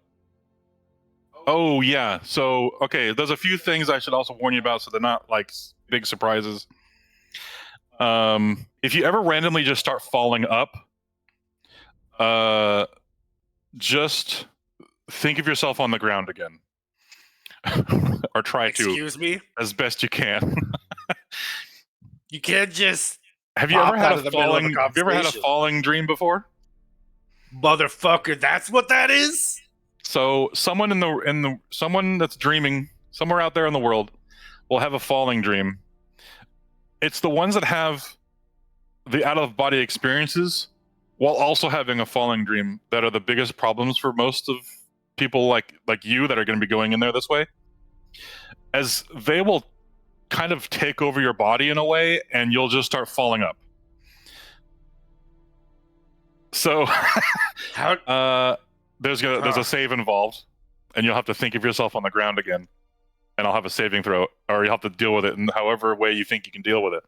yeah. So okay, there's a few things I should also warn you about, so they're not like big surprises. If you ever randomly just start falling up, just think of yourself on the ground again. Or try to. Excuse me? As best you can. You can't just. Have you ever had a falling dream before? Motherfucker, that's what that is? So someone someone that's dreaming somewhere out there in the world will have a falling dream. It's the ones that have the out of body experiences while also having a falling dream that are the biggest problems for most of people like you that are going to be going in there this way, as they will kind of take over your body in a way, and you'll just start falling up. So there's a save involved, and you'll have to think of yourself on the ground again, and I'll have a saving throw, or you'll have to deal with it in however way you think you can deal with it.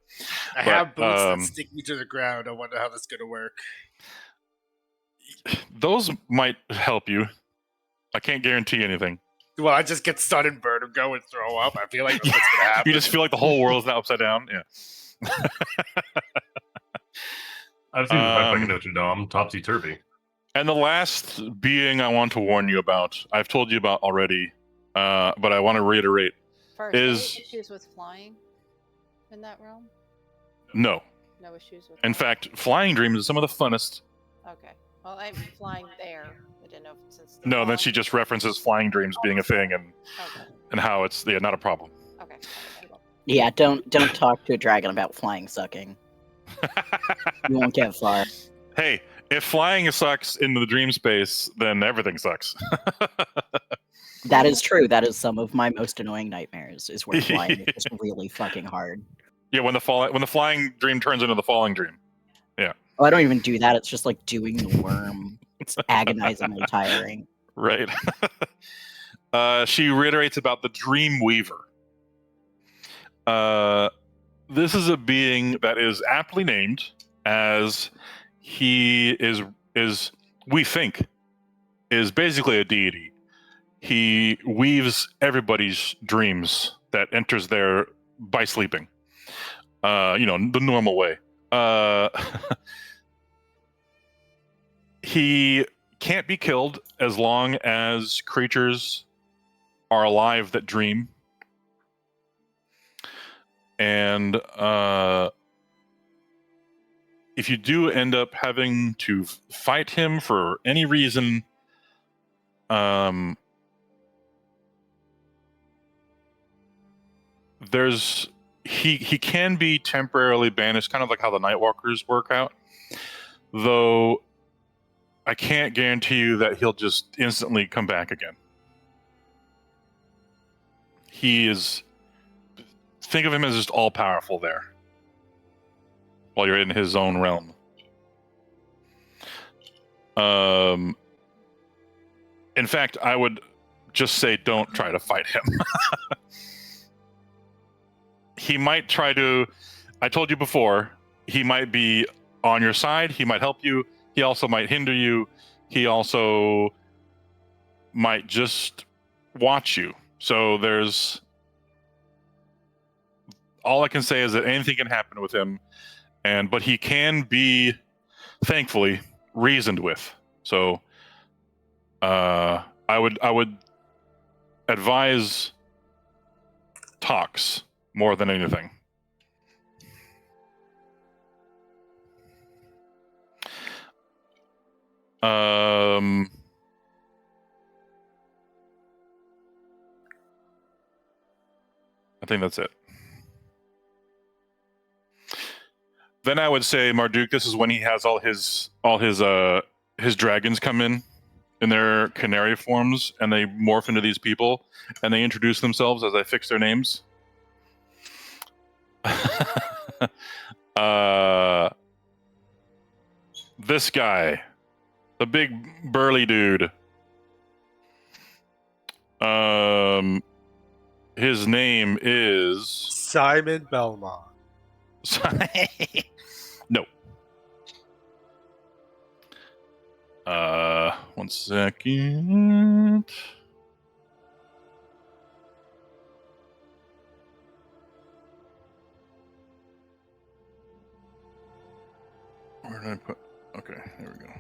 I have boots that stick me to the ground. I wonder how this is gonna work. Those might help you. I can't guarantee anything. Well, I just get stunned and burn and go and throw up. I feel like that's what's gonna happen. You just feel like the whole world's now upside down. Yeah. I've seen Backpack Notre Dame, topsy turvy. And the last being I want to warn you about, I've told you about already, but I want to reiterate, First, is any issues with flying in that realm? no. No issues with. In fact, flying dreams is some of the funnest. Okay. Well, I'm flying there. I didn't know if since. No, then she just references flying dreams being a thing and how it's not a problem. Okay. Yeah, don't talk to a dragon about flying sucking. You won't get far. Hey, if flying sucks in the dream space, then everything sucks. That is true. That is some of my most annoying nightmares. Is where flying is just really fucking hard. Yeah, when the flying dream turns into the falling dream. Yeah. Oh, I don't even do that. It's just like doing the worm. It's agonizingly tiring. Right. She reiterates about the Dream Weaver. This is a being that is aptly named, as he is we think is basically a deity. He weaves everybody's dreams that enters there by sleeping. The normal way. He can't be killed as long as creatures are alive that dream. And if you do end up having to fight him for any reason, he can be temporarily banished, kind of like how the Nightwalkers work out. Though I can't guarantee you that he'll just instantly come back again. Think of him as just all powerful there, while you're in his own realm. In fact, I would just say don't try to fight him. He might try to, I told you before, he might be on your side, he might help you, he also might hinder you, he also might just watch you. So all I can say is that anything can happen with him, but he can be, thankfully, reasoned with. So I would advise talks more than anything. I think that's it. Then I would say Marduk, this is when he has all his dragons come in their canary forms, and they morph into these people, and they introduce themselves as I fix their names. This guy, the big burly dude. His name is Simon Belmont. No. One second. Where did I put? Okay, there we go.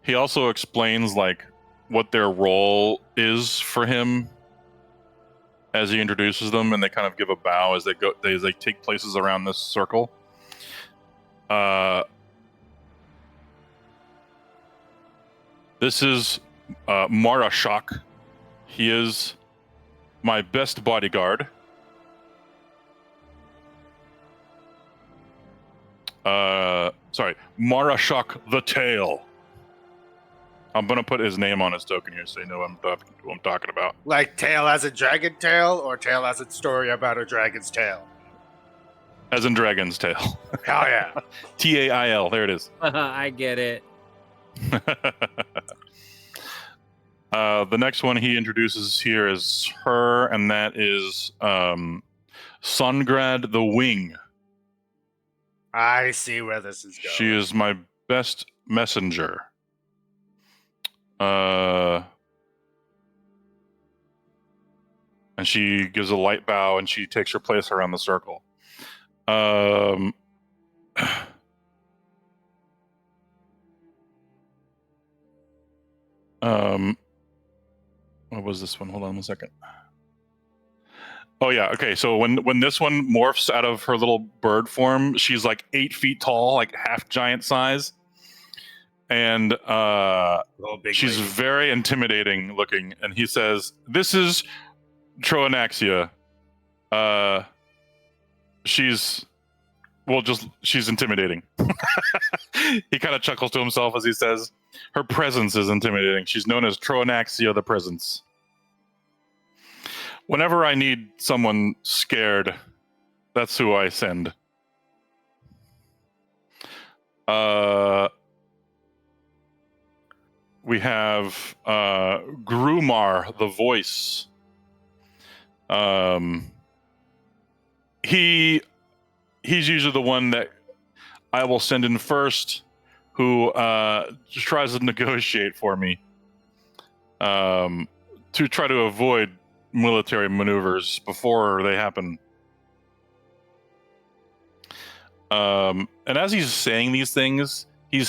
He also explains what their role is for him as he introduces them, and they kind of give a bow as they go. They take places around this circle. This is Marashak. He is my best bodyguard. Sorry, Marashak the Tail. I'm gonna put his name on his token here so you know who I'm talking about. Like tail as a dragon tail, or tail as a story about a dragon's tail? As in dragon's tail. Hell yeah. Tail, there it is. I get it. The next one he introduces here is her, and that is Sungrad the Wing. I see where this is going. She is my best messenger. And she gives a light bow, and she takes her place around the circle. What was this one? Hold on 1 second. Oh yeah, okay. So when this one morphs out of her little bird form, she's like 8 feet tall, like half giant size, and she's very intimidating looking. And he says, "This is Troanaxia. She's intimidating." He kind of chuckles to himself as he says, "Her presence is intimidating. She's known as Troanaxia the Presence. Whenever I need someone scared, that's who I send." We have Grumar the Voice. He's usually the one that I will send in first, who just tries to negotiate for me to try to avoid military maneuvers before they happen. And as he's saying these things, he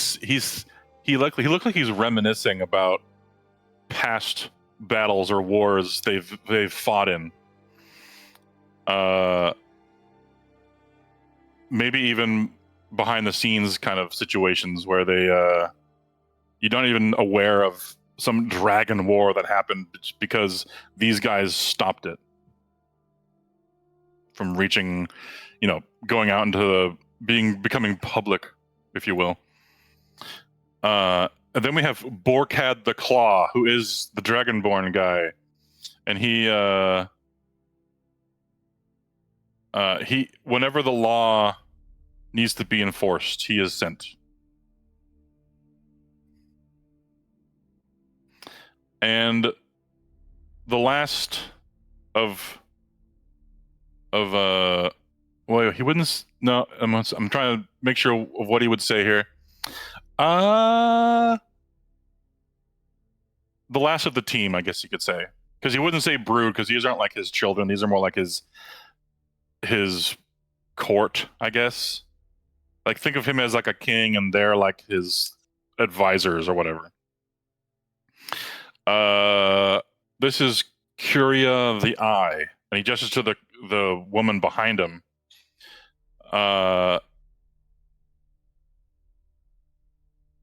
looks like he's reminiscing about past battles or wars they've fought in. Maybe even behind the scenes kind of situations where you're not even aware of some dragon war that happened because these guys stopped it from reaching, going out into becoming public, if you will. And then we have Borkad the Claw, who is the Dragonborn guy, and he whenever the law needs to be enforced, he is sent. And the last of well, he wouldn't. No, I'm trying to make sure of what he would say here. The last of the team, I guess you could say, because he wouldn't say brood, because these aren't like his children. These are more like his court, I guess. Like, think of him as like a king, and they're like his advisors or whatever. This is Curia the Eye, and he gestures to the woman behind him.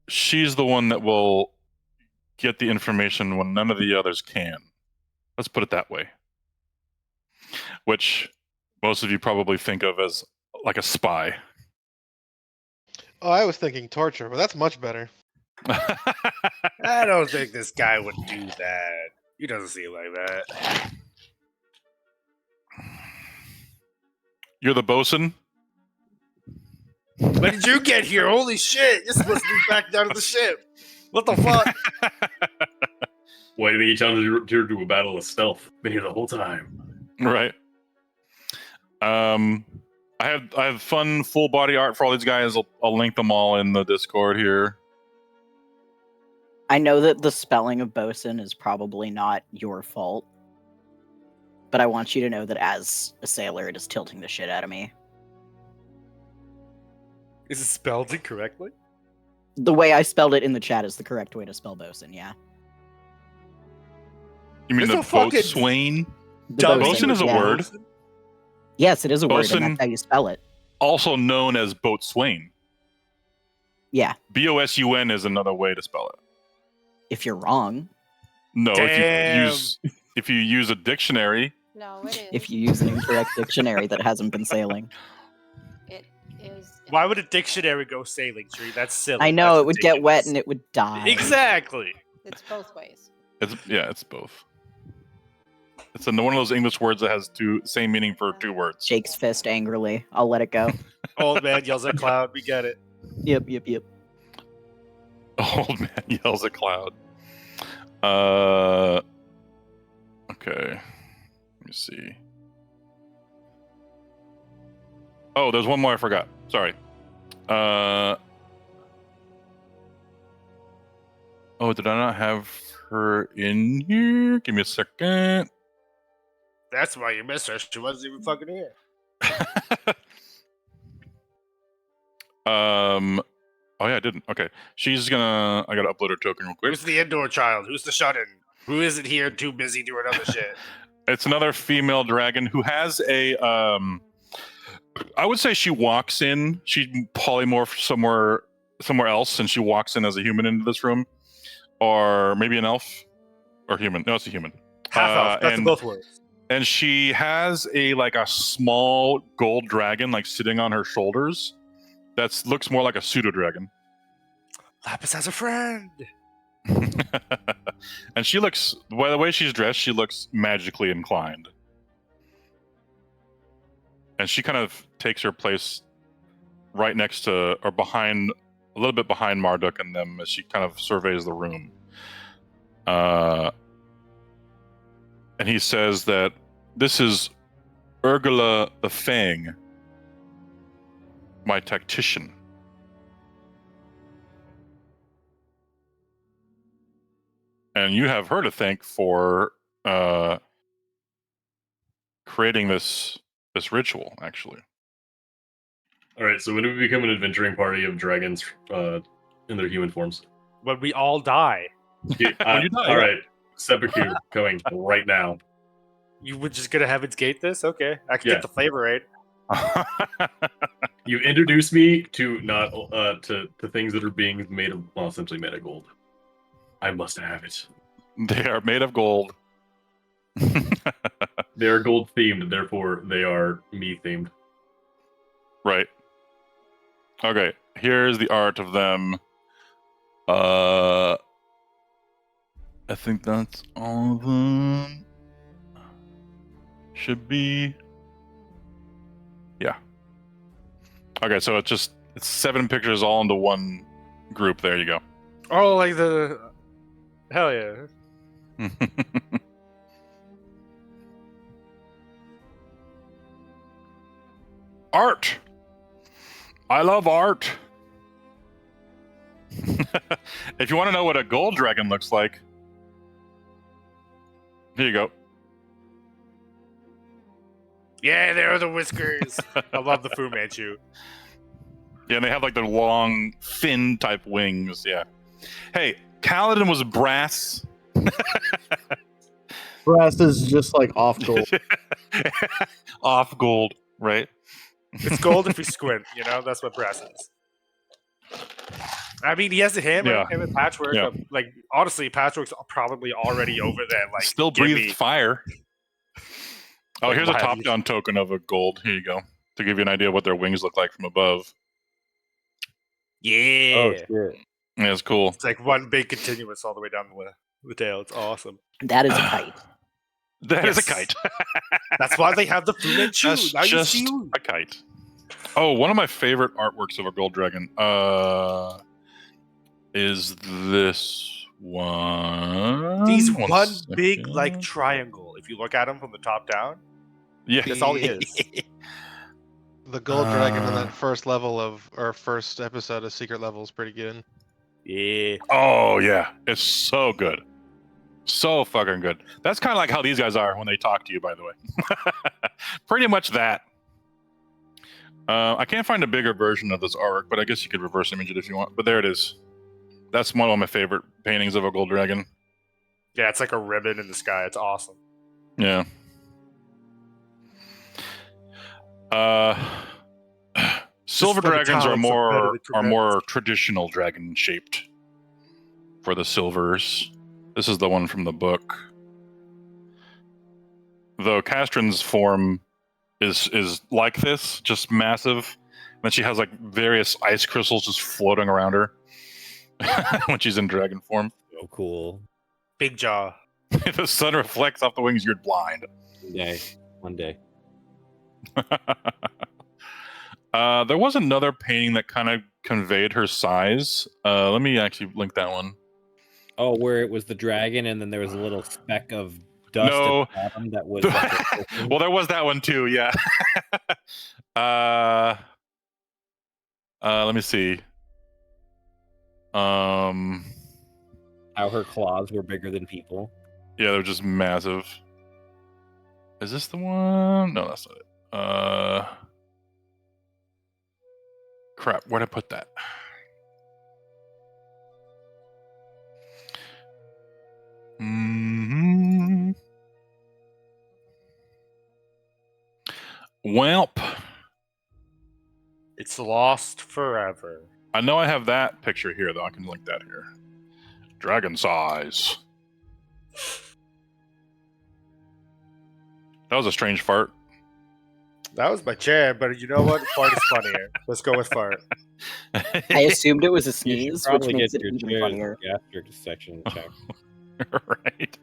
She's the one that will get the information when none of the others can. Let's put it that way. Which most of you probably think of as like a spy. Oh, I was thinking torture, but that's much better. I don't think this guy would do that. He doesn't seem like that. You're the bosun? When did you get here? Holy shit! You're supposed to be back down to the ship. What the fuck? Why did he challenge you to do a battle of stealth? Been here the whole time. Right. I have fun full body art for all these guys. I'll link them all in the Discord here. I know that the spelling of bosun is probably not your fault, but I want you to know that as a sailor, it is tilting the shit out of me. Is it spelled incorrectly? The way I spelled it in the chat is the correct way to spell bosun, yeah. You mean the boatswain? Bosun is a word. Yes, it is a word, Bosun, and that's how you spell it. Also known as boatswain. Yeah. B-O-S-U-N is another way to spell it. If you're wrong. No, if you use a dictionary. No, it is. If you use an incorrect dictionary that hasn't been sailing. It is. Why would a dictionary go sailing, Tree? That's silly. I know, That's it would get wet and it would die. Exactly. It's both ways. It's both. It's one of those English words that has same meaning for two words. Shakes fist angrily. I'll let it go. Old man yells at cloud. We get it. Yep. Old man yells at cloud. Okay. Let me see. Oh, there's one more I forgot. Sorry. Oh, did I not have her in here? Give me a second. That's why you missed her. She wasn't even fucking here. Oh yeah, I didn't. Okay. She's gonna. I gotta upload her token real quick. Who's the indoor child? Who's the shut-in? Who isn't here too busy doing other shit? It's another female dragon who has a I would say she walks in. She polymorphs somewhere else, and she walks in as a human into this room, or maybe an elf or human. No, it's a human. Half elf. That's and both words. and she has a small gold dragon sitting on her shoulders. That looks more like a pseudo dragon. Lapis has a friend. And she looks, by the way she's dressed, she looks magically inclined. And she kind of takes her place right next to, or behind, a little bit behind Marduk and them as she kind of surveys the room. And he says that this is Urgula the Fang, my tactician. And you have her to thank for creating this ritual, actually. All right, so when do we become an adventuring party of dragons in their human forms? When we all die. Yeah, When you die, all yeah. right, seppuku going right now. You were just gonna Heaven's Gate this? Okay. I can Yeah. get the flavor right. You've introduced me to not to things that are being made of, well, essentially made of gold. I must have it. They are made of gold. They are gold themed, therefore they are me themed. Right. Okay, here's the art of them. I think that's all of them. Should be. Yeah. Okay, so it's 7 pictures all into one group. There you go. Oh, like the hell yeah. Art. I love art. If you want to know what a gold dragon looks like, here you go. Yeah, there are the whiskers. I love the Fu Manchu. Yeah, and they have the long fin type wings. Yeah. Hey, Kaladin was brass. Brass is just off gold. Off gold, right? It's gold if you squint, that's what brass is. I mean, he has a hammer, Yeah. him and Patchwork. Yeah. Honestly, Patchwork's probably already over that. Still give breathes me- fire. Oh, here's a why have you- top-down token of a gold. Here you go. To give you an idea of what their wings look like from above. Yeah. Oh shit. Yeah, it's cool. It's like one big continuous all the way down the tail. It's awesome. That is a kite. That is a Yes. kite. That's why they have the Fu Manchu. That's Now you just see. a kite. Oh, one of my favorite artworks of a gold dragon is this one. He's One one second. big triangle. If you look at him from the top down, Yeah. that's all he is. The gold dragon in that first level of our first episode of Secret Level is pretty good. Yeah. Oh yeah, it's so good, so fucking good. That's kind of like how these guys are when they talk to you. By the way, pretty much that. I can't find a bigger version of this artwork, but I guess you could reverse image it if you want. But there it is. That's one of my favorite paintings of a gold dragon. Yeah, it's like a ribbon in the sky. It's awesome. Yeah. Silver for the dragons are talents of better than more traditional dragon shaped for the silvers. This is the one from the book. Though Castrin's form is like this, just massive. And then she has various ice crystals just floating around her when she's in dragon form. So cool. Big jaw. The sun reflects off the wings, you're blind. One day. There was another painting that kind of conveyed her size. Let me actually link that one. Oh, where it was the dragon, and then there was a little speck of dust No. at the bottom that was like a person? Well, there was that one too. Yeah. Let me see. How her claws were bigger than people. Yeah, they're just massive. Is this the one? No, that's not it. Crap, where'd I put that? Welp. It's lost forever. I know I have that picture here, though. I can link that here. Dragon size. That was a strange fart. That was my chair, but you know what? Fart is funnier. Let's go with fart. I assumed it was a You should sneeze, which probably makes get it your even chair's funnier. gastric section checked. Right.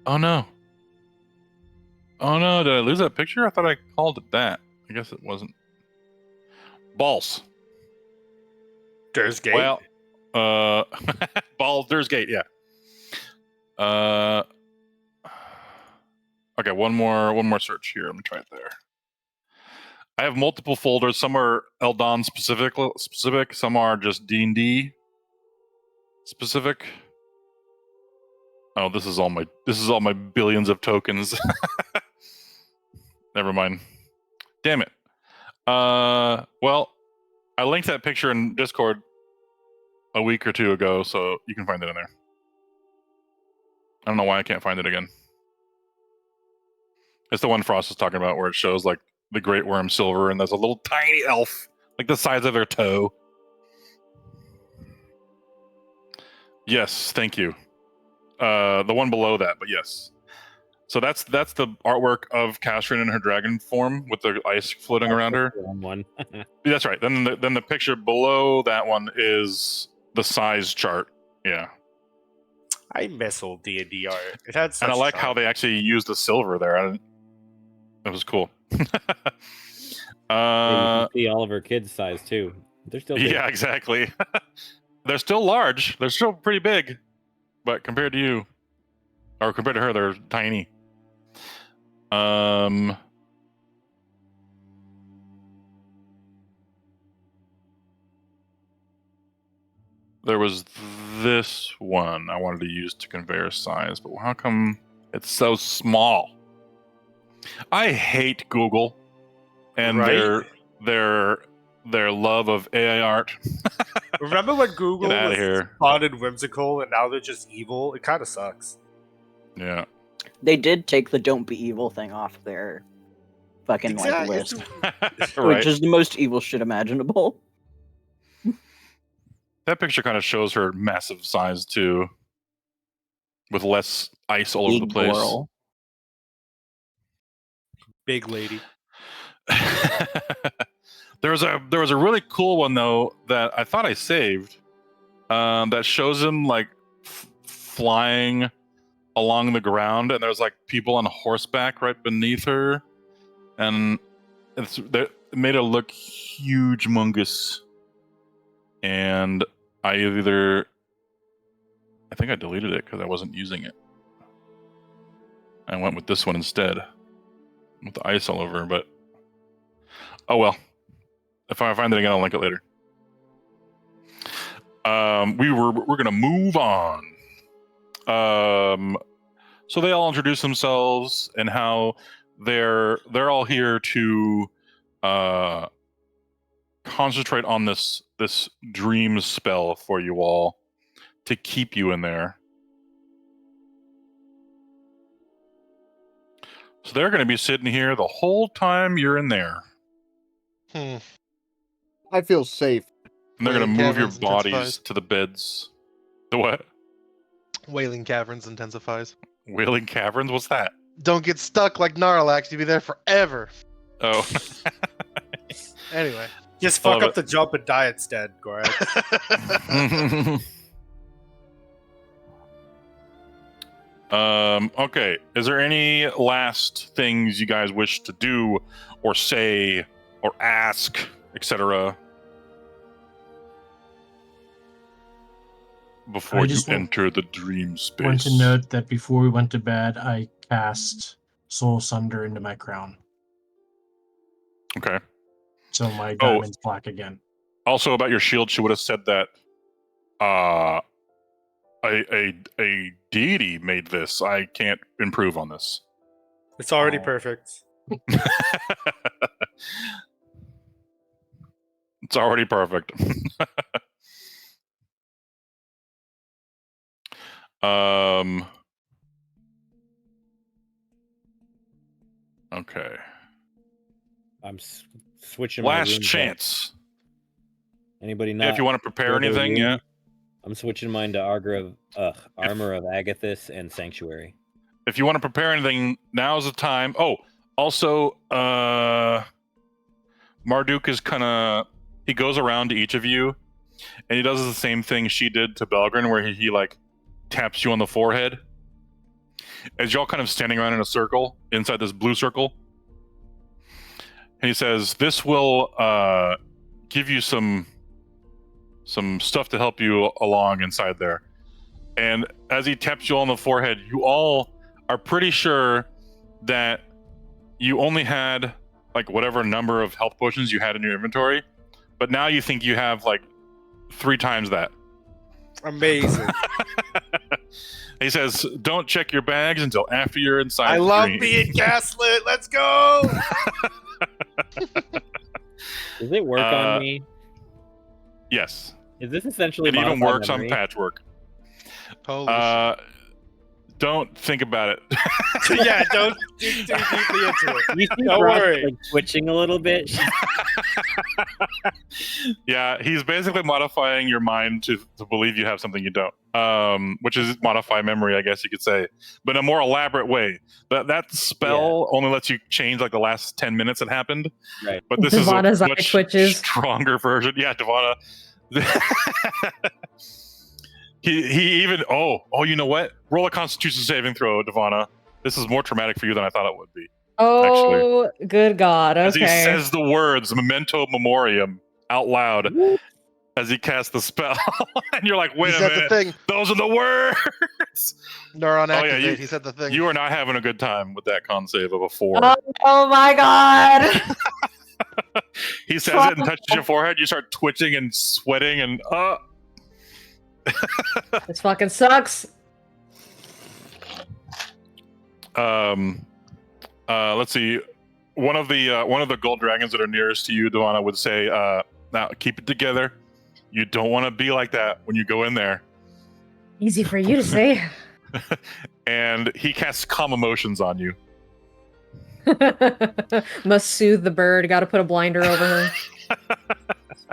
Oh no. Oh no, did I lose that picture? I thought I called it that. I guess it wasn't. Balls. There's gate. Well, Baldur's Gate, yeah. Okay, one more search here. Let me try it there. I have multiple folders. Some are Eldon specific. Some are just D&D specific. Oh, this is all my billions of tokens. Never mind. Damn it. Well, I linked that picture in Discord a week or two ago, so you can find it in there. I don't know why I can't find it again. It's the one Frost is talking about where it shows like the Great Worm Silver and there's a little tiny elf, like the size of their toe. Yes, thank you. The one below that, but yes. So that's the artwork of Castrin in her dragon form with the ice floating around her. One. That's right. Then the picture below that one is the size chart. Yeah. I miss old D&D art. It had such And I like charm. how they actually used the silver there. That was cool. Yeah, you can see all of her kids' size too. They're still big. Yeah, exactly. They're still large. They're still pretty big, but compared to you, or compared to her, they're tiny. There was this one I wanted to use to convey size, but how come it's so small? I hate Google and Right? their love of AI art. Remember when Google Get outta was here. fun and whimsical, and now they're just evil? It kind of sucks. Yeah. They did take the "don't be evil" thing off their fucking like Exactly. list, Right. which is the most evil shit imaginable. That picture kind of shows her massive size too, with less ice all over the Big place. girl. Big lady. There was a really cool one though that I thought I saved. That shows him like flying along the ground, and there's like people on horseback right beneath her, and it made it look huge, mungus. And I think I deleted it because I wasn't using it. I went with this one instead, with the ice all over. But oh well. If I find it again, I'll link it later. We're gonna move on. So they all introduce themselves and how they're all here to concentrate on this dream spell for you all to keep you in there. So they're going to be sitting here the whole time you're in there. I feel safe. And they're going to Wailing move your Caverns bodies intensifies. to the beds. The what? Wailing Caverns intensifies. Wailing Caverns? What's that? Don't get stuck like Gnarlax. You'll be there forever. Oh. Anyway. Just I fuck love up the jump and die instead, Gorak. Okay. Is there any last things you guys wish to do or say or ask, etc.? before I you just enter the dream space. want to note that before we went to bed, I cast Soul Sunder into my crown. Okay. So my diamond's black again. Also about your shield, she would have said that a deity made this. I can't improve on this. It's already perfect. It's already perfect. Okay. I'm switching my Last runes up. chance. Anybody Yeah, not? if you want to prepare further anything, rune? yeah. I'm switching mine to Armor of Agathis and Sanctuary. If you want to prepare anything, now's the time. Oh, also, Marduk is he goes around to each of you, and he does the same thing she did to Belgrin, where he like taps you on the forehead. As y'all kind of standing around in a circle inside this blue circle, and he says, "This will give you some stuff to help you along inside there." And as he taps you on the forehead, you all are pretty sure that you only had like whatever number of health potions you had in your inventory, but now you think you have like 3 times that. Amazing. He says, "Don't check your bags until after you're inside." I the love dream." being gaslit. Let's go. Does it work on me? Yes. Is this essentially It even modified works memory? on Patchwork. Holy shit. Don't think about it. Yeah, don't dig too deeply into it. You see Don't Frost, worry. like twitching a little bit. Yeah, he's basically modifying your mind to believe you have something you don't. Which is modify memory, I guess you could say, but in a more elaborate way. That spell only lets you change like the last 10 minutes it happened. Right. But this Devana's is a eye much twitches. stronger version. Yeah, Devana. he even you know what? Roll a Constitution saving throw, Devana. This is more traumatic for you than I thought it would be. Oh, good God. As he Okay. says the words "memento memoriam" out loud as he casts the spell, and you're like, "Wait He a said the minute, thing. those are the words." Neuron Oh, yeah, activate. He said the thing. You are not having a good time with that con save of a 4. Oh my God. He says it and touches your forehead. You start twitching and sweating, and This fucking sucks. let's see. One of the gold dragons that are nearest to you, Devana, would say, "Now keep it together. You don't want to be like that when you go in there." Easy for you to say. And he casts calm emotions on you. Must soothe the bird. Got to put a blinder over her.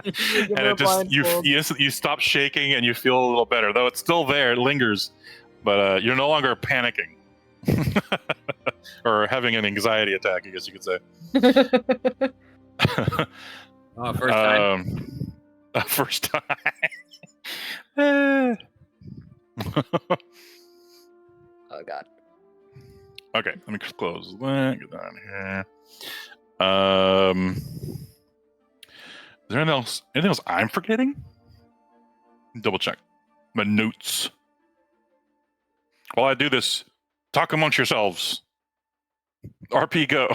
And it just you stop shaking and you feel a little better, though it's still there. It lingers, but you're no longer panicking or having an anxiety attack, I guess you could say. First time. First time. Oh God. Okay, let me close that. Get that here. Is there anything else? Anything else I'm forgetting? Double check my notes. While I do this, talk amongst yourselves. RP go.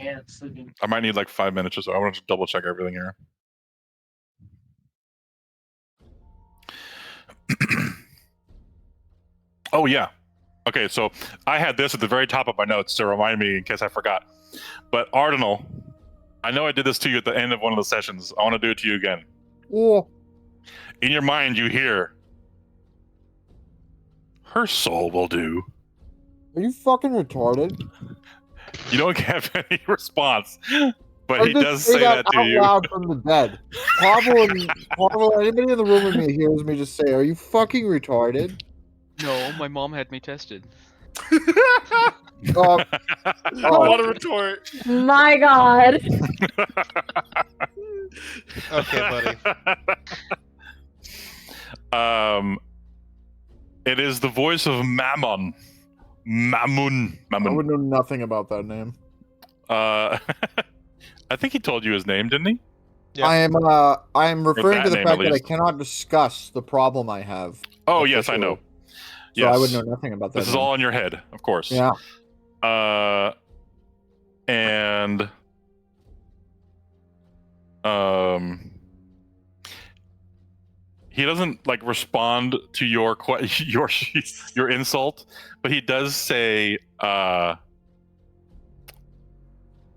I might need like 5 minutes or so. I want to double check everything here. Oh yeah. Okay, so I had this at the very top of my notes to remind me in case I forgot. But Ardinal, I know I did this to you at the end of one of the sessions. I want to do it to you again. Yeah. In your mind, you hear, "Her soul will do." Are you fucking retarded? You don't have any response, but I he just does say that to out you. loud from the bed. Pablo, anybody in the room with me hears me just say, "Are you fucking retarded?" No, my mom had me tested. I want to retort. My God. Okay, buddy. It is the voice of Mammon. Mammon. I would know nothing about that name. I think he told you his name, didn't he? Yeah. I am referring that to the name, fact at that I least. cannot discuss the problem I have. Oh, yes, I know. officially. So I would Yes. know nothing about that. This is then. all in your head, of course. Yeah. And he doesn't like respond to your your insult, but he does say,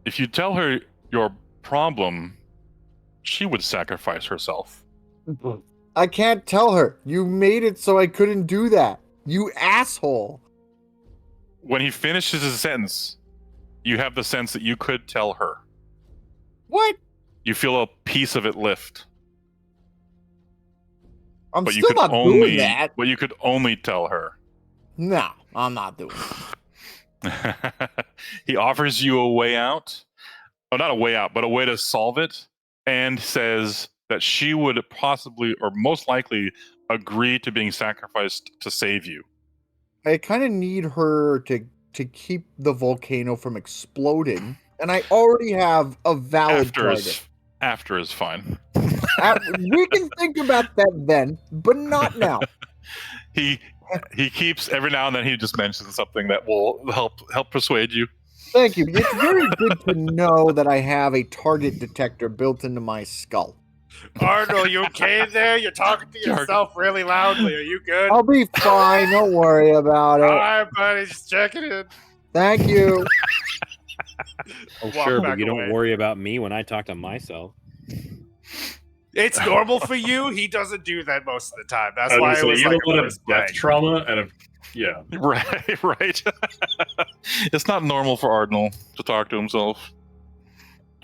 if you tell her your problem, she would sacrifice herself. I can't tell her. You made it so I couldn't do that. You asshole. When he finishes his sentence, you have the sense that you could tell her. What? You feel a piece of it lift. I'm But you still could not doing that. But you could only tell her. No, I'm not doing that. He offers you a way out. Oh, not a way out, but a way to solve it, and says that she would possibly or most likely agree to being sacrificed to save you. I kind of need her to keep the volcano from exploding, and I already have a valid target. After is fine. We can think about that then, but not now. He keeps every now and then he just mentions something that will help persuade you. Thank you. It's very good to know that I have a target detector built into my skull. Arnold, you okay there? You're talking to yourself really loudly. Are you good? I'll be fine. Don't worry about it. All right, buddy. Just checking in. Thank you. Oh, Walk sure, but back you away. don't worry about me when I talk to myself. It's normal for you. He doesn't do that most of the time. That's I why was it gonna was say, you like have a lot of first death flag. trauma and yeah. Right. It's not normal for Ardnal to talk to himself.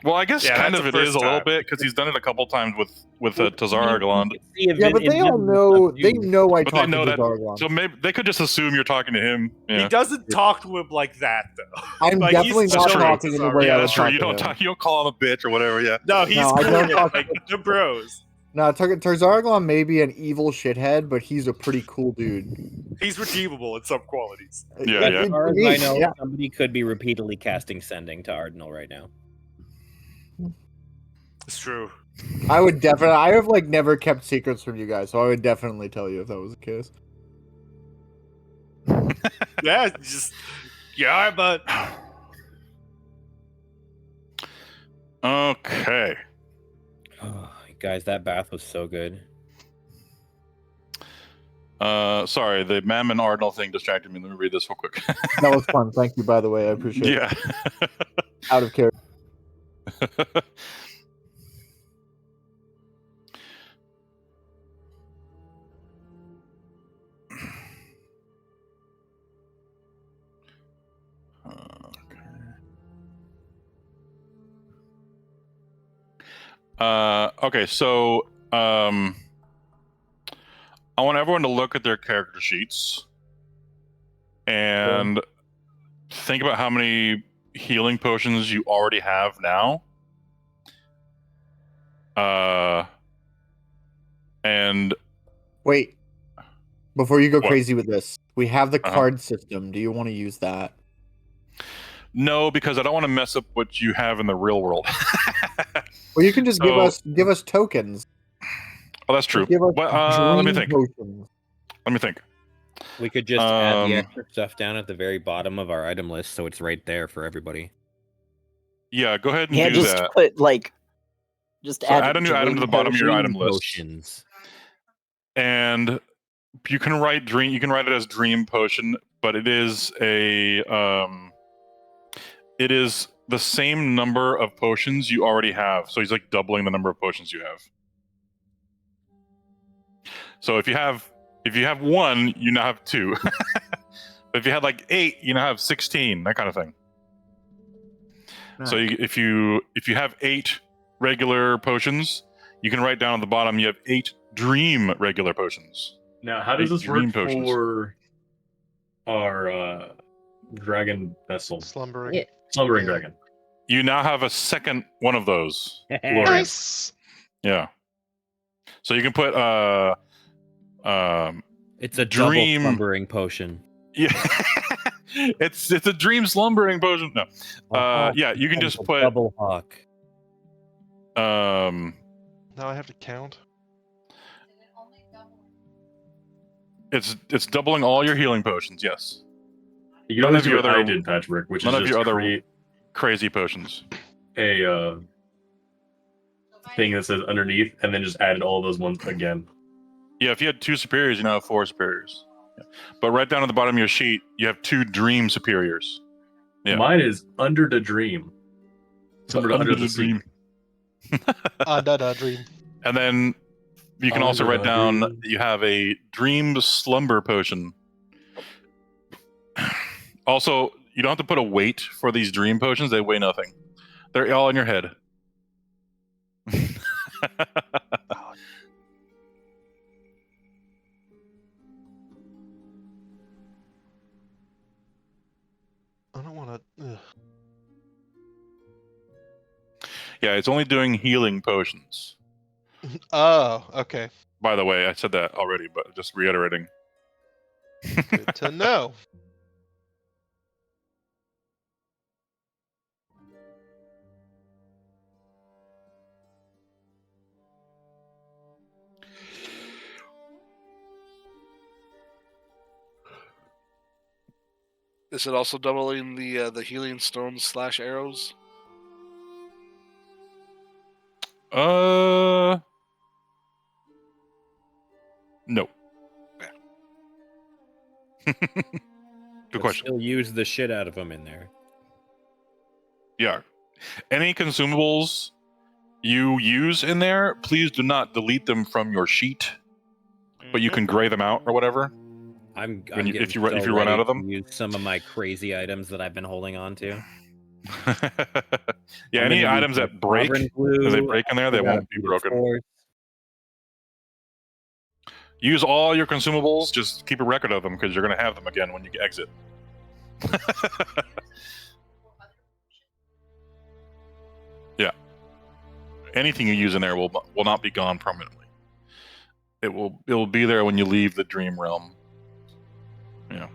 Well, I guess Yeah, kind that's of the it is first a little time. bit because he's done it a couple times with Tazar Argaland. Yeah, but they all know. They know I But they talk know to that, Dargon. so maybe they could just assume you're talking to him. Yeah. He doesn't talk to him like that, though. I'm Like, definitely he's not chill with talking in the Tazar. way Yeah, I would that's true. talk You to don't him. talk. You don't call him a bitch or whatever. Yeah. No, he's No, I cool don't with talk- like the bros. No, Tarzarglon may be an evil shithead, but he's a pretty cool dude. He's redeemable in some qualities. Yeah, As far as I know, Yeah. somebody could be repeatedly casting sending to Ardnal right now. It's true. I would definitely. I have like never kept secrets from you guys, so I would definitely tell you if that was the case. Yeah, just yeah, but Okay. Oh, guys, that bath was so good. Sorry, the Mammon Ardnal thing distracted me. Let me read this real quick. That was fun. Thank you, by the way. I appreciate Yeah. it. Out of character. Okay, so I want everyone to look at their character sheets and think about how many healing potions you already have now. And Wait. Before you go What? crazy with this, we have the Uh-huh. card system. Do you want to use that? no, because I don't want to mess up what you have in the real world. Or you can just So- give us tokens. Oh, that's true. Just give us But, let me dream think. potions. Let me think. We could just add the Um, extra stuff down at the very bottom of our item list, so it's right there for everybody. Yeah, go ahead and Yeah, do just that. put like, just So add, add a new item to the dream bottom of your Dream item list. potions. And you can write dream. You can write it as dream potion, but it is it is the same number of potions you already have. So he's like doubling the number of potions you have. So if you have one, you now have two. But if you had like 8, you now have 16. That kind of thing. So if you have 8 regular potions, you can write down at the bottom you have 8 dream regular potions. Now, how does 8 this work dream potions. for our dragon vessel? Slumbering. Yeah. Slumbering dragon. You now have a second one of those. Nice. Yeah. So you can put It's a Dream- double slumbering potion. yeah. it's a dream slumbering potion. No. A hawk Yeah, you can becomes just a put double hawk. Now I have to count. It's doubling all your healing potions. Yes. You don't have to do what I did, Patrick, which is none of just your other create crazy potions. a thing that says underneath, and then just added all those ones again. Yeah, if you had 2 superiors, you now have 4 superiors. Yeah. But right down at the bottom of your sheet, you have 2 dream superiors. Yeah. Mine is under the dream. Similar to under the dream. Under the dream. And then you can also Under write the down dream. you have a dream slumber potion. Also, you don't have to put a weight for these dream potions. They weigh nothing. They're all in your head. I don't want to. Yeah, it's only doing healing potions. Oh, okay. By the way, I said that already, but just reiterating. Good to know. Is it also doubling the healing stones / arrows? No. Good question. Still use the shit out of them in there. Yeah. Any consumables you use in there, please do not delete them from your sheet, but you can gray them out or whatever. I'm if you so run out ready of them. to use some of my crazy items that I've been holding on to. Yeah, I'm any gonna use items my that break, Sovereign if they Glue, break in there, I they forgot won't be Beat broken. Force. Use all your consumables. Just keep a record of them because you're going to have them again when you exit. Yeah. Anything you use in there will not be gone permanently. It will be there when you leave the dream realm. Yeah.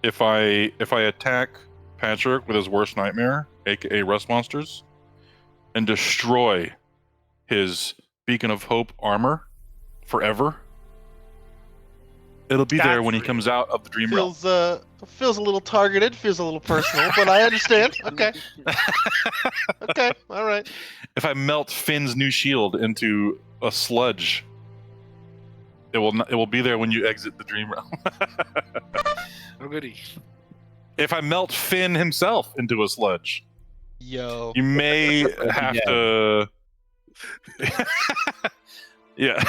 If I attack Patrick with his worst nightmare, aka rust monsters, and destroy his beacon of hope armor forever, it'll be there when he comes out of the dream realm. Feels a little targeted, feels a little personal, but I understand. Okay. Okay, all right. If I melt Finn's new shield into a sludge, it will be there when you exit the dream realm. Oh goody. If I melt Finn himself into a sludge, yo, you may have to. Yeah.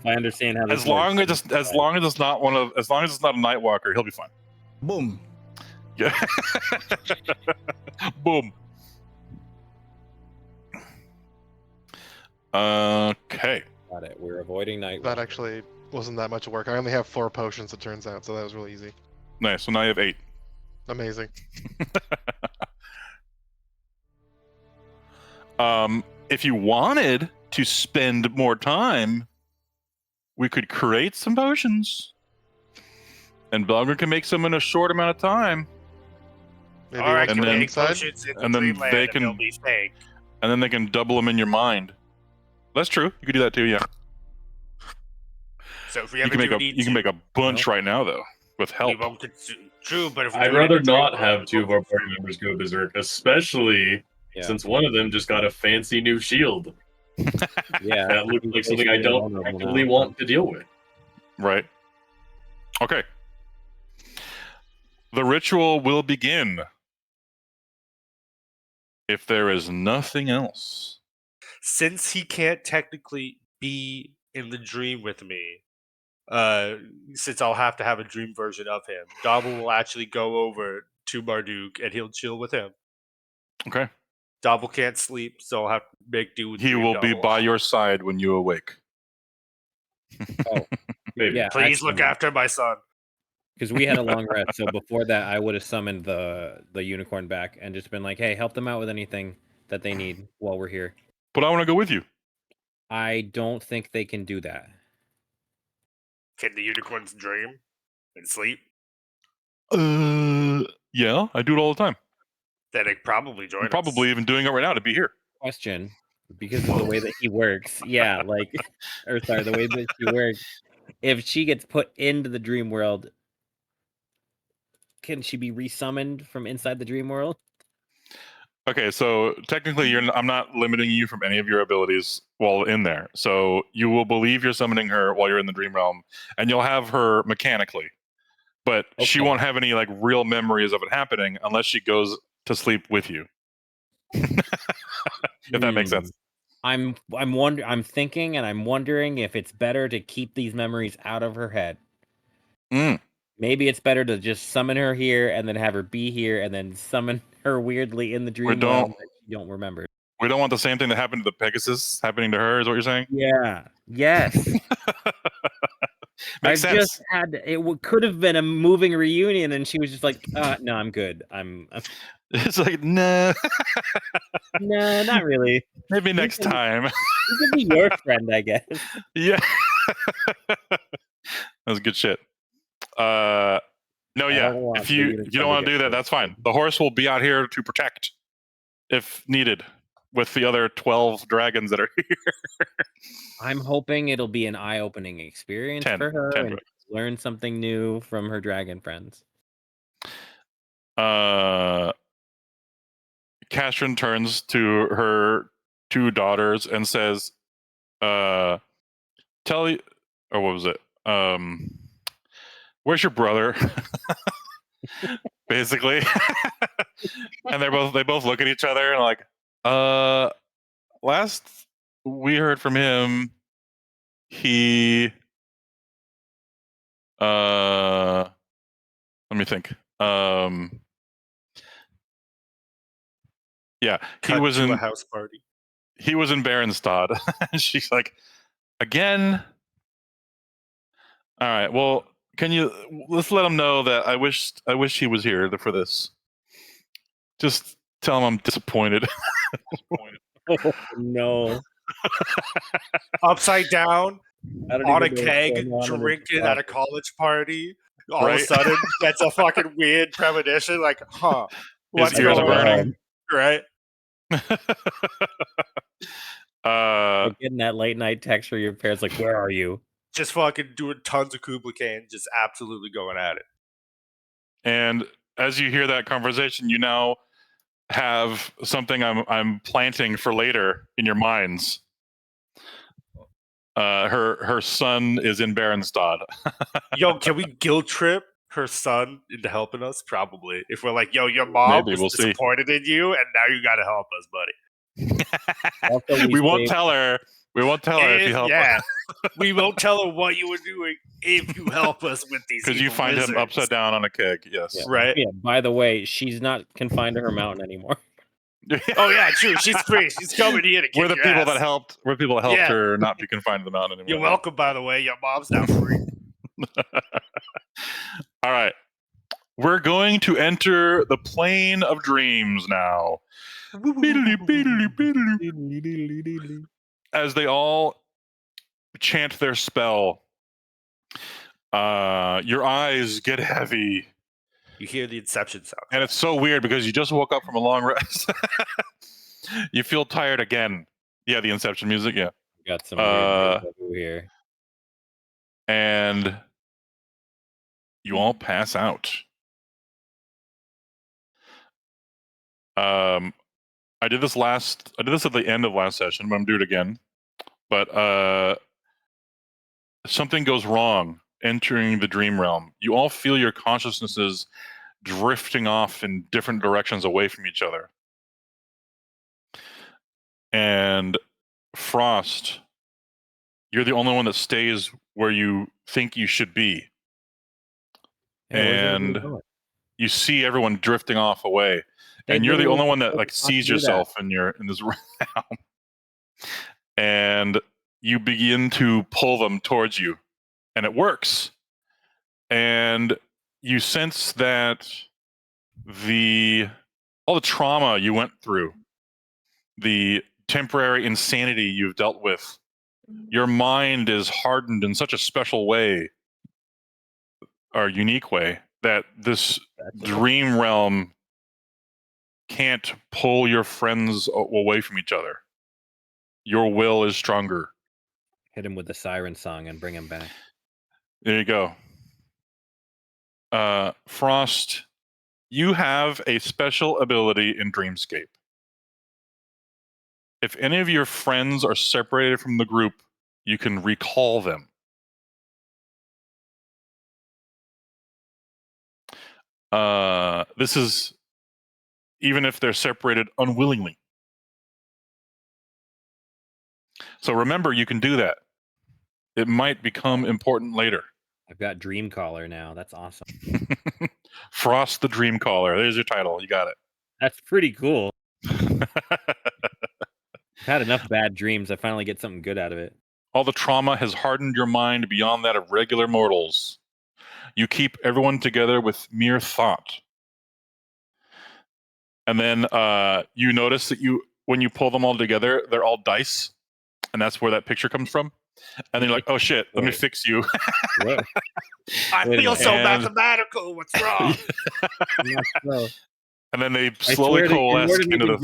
I understand how this as long works. as it's not a Nightwalker, he'll be fine. Boom. Yeah. Boom. Okay. Got it. We're avoiding night. That actually wasn't that much work. I only have 4 potions, it turns out, so that was really easy. Nice. So now you have 8. Amazing. If you wanted to spend more time, we could create some potions, and Belger can make some in a short amount of time. Maybe Or I once can we're make inside? potions in And then Dreamland they and can- they'll be fake. And then they can double them in your mind. That's true. You could do that too. Yeah. So if we You ever can make do a need you can to, make a bunch right now though with we help. won't true, but if we I'd do it in rather the dream not world, have we 2 of won't our party members go berserk, especially since one of them just got a fancy new shield. Yeah. That looks like something I don't actively want to deal with. Right. Okay. The ritual will begin. If there is nothing else. Since he can't technically be in the dream with me, since I'll have to have a dream version of him, Dobble will actually go over to Marduk and he'll chill with him. Okay. Dobble can't sleep, so I'll have to make do with He Dream will be Dobble. by your side when you awake. Oh, maybe. Yeah, Please look after my son. Because we had a long rest, so before that, I would have summoned the unicorn back and just been like, "Hey, help them out with anything that they need while we're here." But I want to go with you. I don't think they can do that. Can the unicorns dream and sleep? Yeah, I do it all the time. Then they probably join Probably even doing it right now to be here. Question, because of the way that he works. Yeah, like, or sorry, the way that she works. If she gets put into the dream world, can she be resummoned from inside the dream world? Okay, so technically, I'm not limiting you from any of your abilities while in there. So you will believe you're summoning her while you're in the dream realm, and you'll have her mechanically, but she Okay. won't have any like real memories of it happening unless she goes to sleep with you. If that makes sense. I'm thinking and I'm wondering if it's better to keep these memories out of her head. Maybe it's better to just summon her here and then have her be here and then summon her weirdly in the dream realm that you don't remember. We don't want the same thing that happened to the Pegasus happening to her, is what you're saying? Yeah. Yes. Makes sense. Just had could have been a moving reunion, and she was just like, "No, I'm good. I'm." It's like, no, no, not really. Maybe next time. You can be your friend, I guess. Yeah, that was good shit. No, yeah. If you don't want to do that, that's fine. The horse will be out here to protect if needed with the other 12 dragons that are here. I'm hoping it'll be an eye-opening experience for her and learn something new from her dragon friends. Castron turns to her 2 daughters and says, tell you, or what was it? Where's your brother? Basically. And they both look at each other and like, last we heard from him, he let me think. Yeah, he was in a house party. He was in Baronstad. She's like, again? All right. Well, let's let him know that I wish he was here for this. Just tell him I'm disappointed. Oh, no. Upside down on a keg, on drinking at a college party. All of a sudden, that's a fucking weird premonition. Like, what's going on? Right? Getting that late night text from your parents, like, where are you? Just fucking doing tons of Kubla Khan, just absolutely going at it. And as you hear that conversation, you now have something I'm planting for later in your minds. Her son is in Baronstad. Yo, can we guilt trip her son into helping us? Probably. If we're like, yo, your mom was disappointed in you, and now you got to help us, buddy. We won't tell her. We won't tell her if you help us. We won't tell her what you were doing if you help us with these. Because you find him upside down on a keg. Yes. Yeah. Right. Yeah. By the way, she's not confined to her mountain anymore. Oh yeah, true. She's free. She's coming here to kick We're the people that helped. We're people that helped her not be confined to the mountain anymore. You're welcome. By the way, your mom's now free. All right. We're going to enter the plane of dreams now. As they all chant their spell, your eyes get heavy. You hear the Inception sound. And it's so weird because you just woke up from a long rest. You feel tired again. Yeah, the Inception music, yeah. Got some weird here. And you all pass out. I did this at the end of last session, but I'm doing it again. But something goes wrong entering the dream realm. You all feel your consciousnesses drifting off in different directions away from each other. And Frost, you're the only one that stays where you think you should be. And you see everyone drifting off away. And you're the only one that like sees yourself in this realm. And you begin to pull them towards you. And it works. And you sense that all the trauma you went through, the temporary insanity you've dealt with, your mind is hardened in such a special way, or unique way, that this dream realm can't pull your friends away from each other. Your will is stronger. Hit him with the siren song and bring him back. There you go. Frost, you have a special ability in Dreamscape. If any of your friends are separated from the group, you can recall them. This is even if they're separated unwillingly. So remember, you can do that. It might become important later. I've got Dreamcaller now. That's awesome. Frost the Dreamcaller. There's your title. You got it. That's pretty cool. I've had enough bad dreams. I finally get something good out of it. All the trauma has hardened your mind beyond that of regular mortals. You keep everyone together with mere thought. And then you notice that when you pull them all together, they're all dice. And that's where that picture comes from. And then you're like, oh shit, let me fix you. I feel so mathematical. What's wrong? And then they slowly coalesce into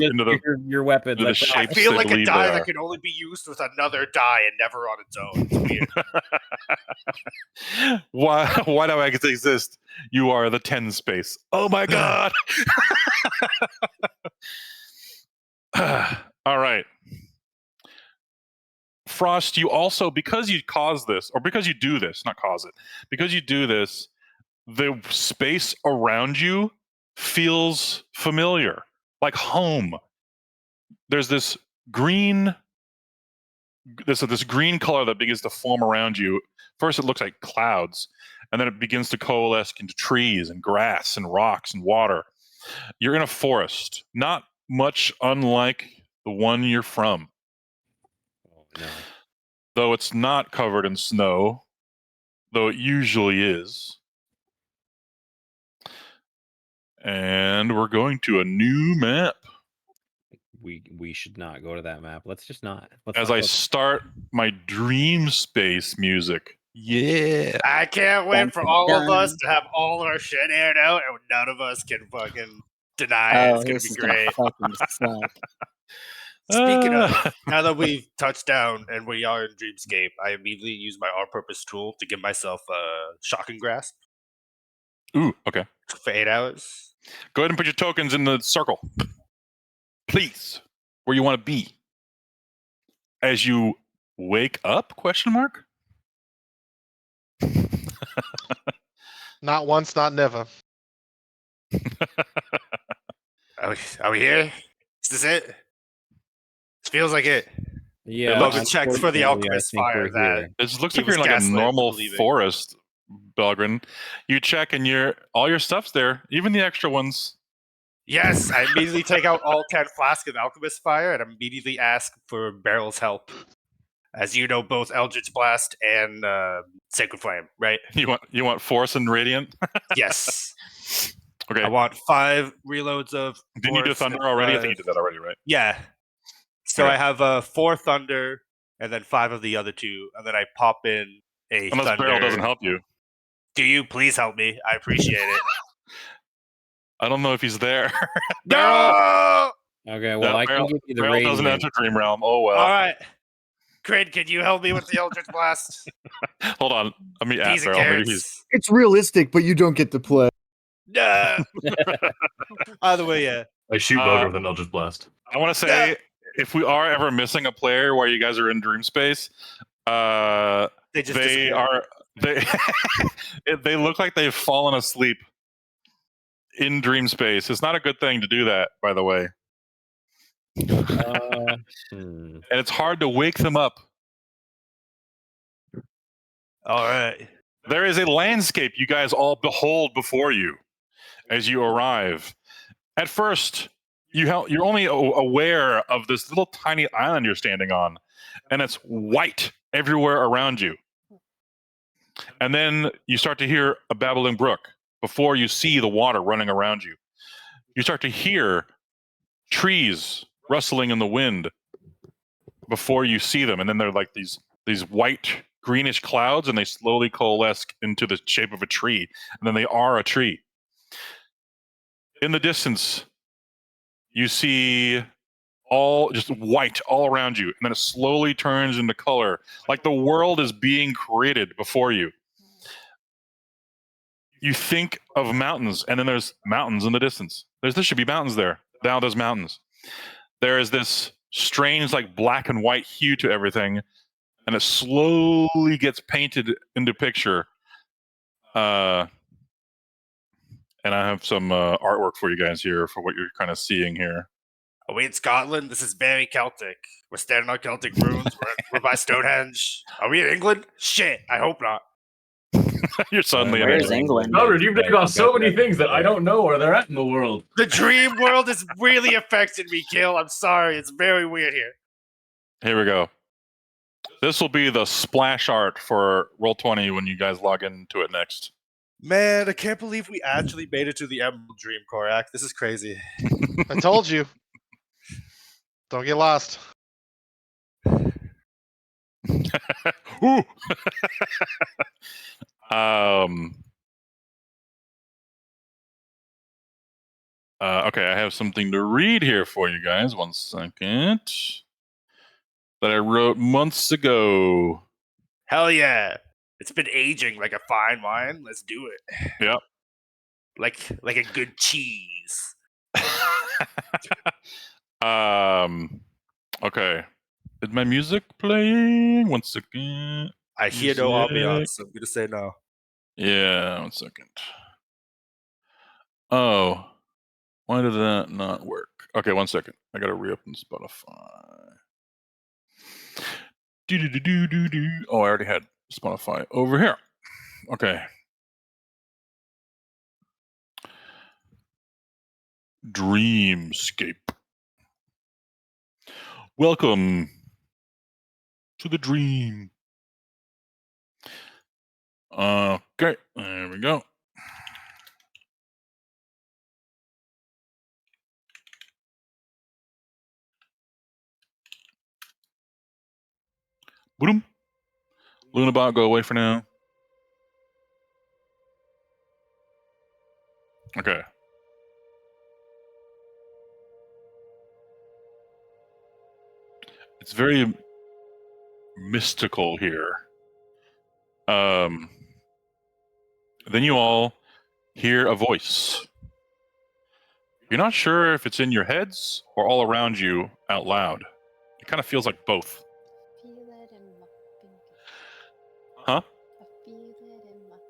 your weapon. The shapes I feel like a die that that can only be used with another die and never on its own. It's weird. Why do I exist? You are the 10 space. Oh my god. All right. Frost, you also, because you cause this, or because you do this, not cause it, because you do this, the space around you feels familiar, like home. There's this green color that begins to form around you. First it looks like clouds, and then it begins to coalesce into trees and grass and rocks and water. You're in a forest, not much unlike the one you're from. Oh, no. Though it's not covered in snow, though it usually is. And we're going to a new map. We should not go to that map. Let's just not. As I start my dream space music. Yeah. I can't wait for all of us to have all our shit aired out and none of us can fucking deny it. It's gonna be great. Speaking of, now that we've touched down and we are in Dreamscape, I immediately use my all-purpose tool to give myself a shocking grasp. Ooh, okay. For 8 hours. Go ahead and put your tokens in the circle. Please. Where you want to be. As you wake up, question mark? Not once, not never. Are we here? Is this it? It feels like it. Yeah. Logan checks for the alchemist fire. It looks like you're in like a normal forest, Belgrin. You check and all your stuff's there, even the extra ones. Yes, I immediately take out all 10 flasks of alchemist fire and immediately ask for Barrel's help. As you know, both Eldritch Blast and Sacred Flame, right? You want Force and Radiant? Yes. Okay. I want 5 reloads of. Didn't you do Thunder already? I think you did that already, right? Yeah. So I have 4 Thunder and then 5 of the other 2, and then I pop in a Unless Thunder. Barrel doesn't help you. Do you? Please help me. I appreciate it. I don't know if he's there. No! Okay, well, I can give you the Barrel doesn't enter Dream Realm. Oh, well. All right. Craig, can you help me with the Eldritch Blast? Hold on. Let me ask Barrel. Maybe he's... It's realistic, but you don't get to play. Nah. Either way, yeah. I shoot Boga with an Eldritch Blast. I want to say, if we are ever missing a player while you guys are in Dream Space, they look like they've fallen asleep in Dream Space. It's not a good thing to do that, by the way. And it's hard to wake them up. All right. There is a landscape you guys all behold before you as you arrive. At first, you're only aware of this little tiny island you're standing on, and it's white everywhere around you. And then you start to hear a babbling brook before you see the water running around you. You start to hear trees rustling in the wind before you see them, and then they're like these white greenish clouds, and they slowly coalesce into the shape of a tree, and then they are a tree. In the distance, you see all just white all around you, and then it slowly turns into color, like the world is being created before you. You think of mountains, and then there's mountains in the distance. There should be mountains there. Now there's mountains. There is this strange, like black and white hue to everything, and it slowly gets painted into picture. And I have some artwork for you guys here for what you're kind of seeing here. Are we in Scotland? This is very Celtic. We're standing on Celtic ruins. We're by Stonehenge. Are we in England? Shit, I hope not. You're suddenly Where's England? Robert, you've named off so many things that I don't know where they're at in the world. The dream world is really affecting me, Gil. I'm sorry. It's very weird here. Here we go. This will be the splash art for Roll20 when you guys log into it next. Man, I can't believe we actually made it to the Emerald Dream, Korak. This is crazy. I told you. Don't get lost. Ooh. Okay, I have something to read here for you guys. 1 second. That I wrote months ago. Hell yeah. It's been aging like a fine wine. Let's do it. Yep. Like a good cheese. Okay. Is my music playing? 1 second. I hear no ambiance, so I'm gonna say no. Yeah, 1 second. Oh. Why did that not work? Okay, 1 second. I gotta reopen Spotify. Oh, I already had Spotify over here. Okay. Dreamscape. Welcome to the dream. Okay, there we go. Boom. Lunabot, go away for now. Okay. It's very mystical here. Then you all hear a voice. You're not sure if it's in your heads or all around you out loud. It kind of feels like both. Huh? You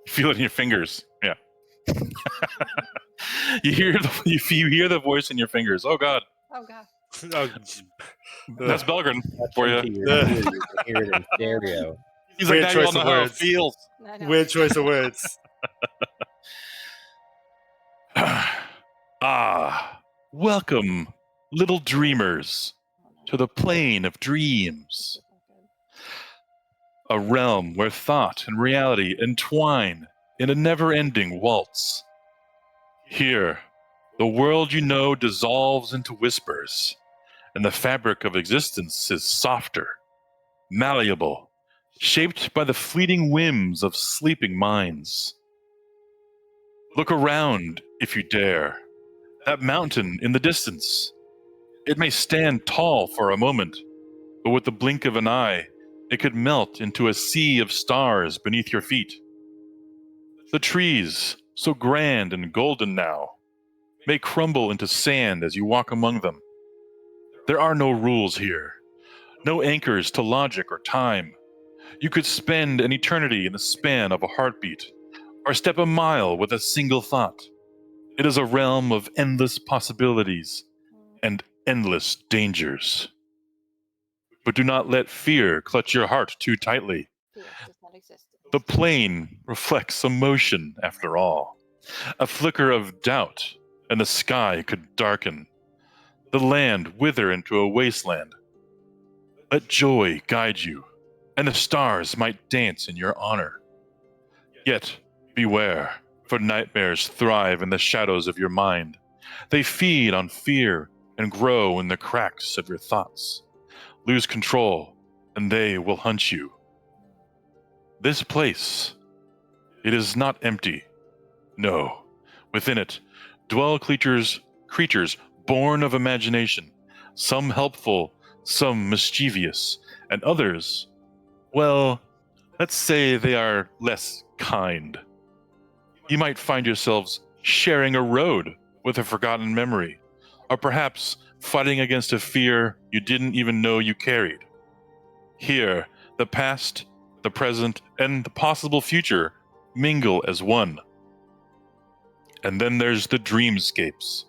feel it in your fingers. Yeah. you hear the voice in your fingers. Oh God. Oh God. That's Belgrin for you. You can hear it in stereo. He's like, now you all know how it feels. Weird choice of words. Welcome, little dreamers, to the plane of dreams. A realm where thought and reality entwine in a never-ending waltz. Here, the world you know dissolves into whispers, and the fabric of existence is softer, malleable, shaped by the fleeting whims of sleeping minds. Look around, if you dare. That mountain in the distance. It may stand tall for a moment, but with the blink of an eye, it could melt into a sea of stars beneath your feet. The trees, so grand and golden now, may crumble into sand as you walk among them. There are no rules here, no anchors to logic or time. You could spend an eternity in the span of a heartbeat, or step a mile with a single thought. It is a realm of endless possibilities and endless dangers. But do not let fear clutch your heart too tightly. Fear does not exist. The plane reflects emotion, after all. A flicker of doubt, and the sky could darken. The land wither into a wasteland. Let joy guide you, and the stars might dance in your honor. Yet, beware, for nightmares thrive in the shadows of your mind. They feed on fear and grow in the cracks of your thoughts. Lose control, and they will hunt you. This place, it is not empty. No, within it dwell creatures born of imagination, some helpful, some mischievous, and others, well, let's say they are less kind. You might find yourselves sharing a road with a forgotten memory, or perhaps fighting against a fear you didn't even know you carried. Here, the past, the present, and the possible future mingle as one. And then there's the dreamscapes,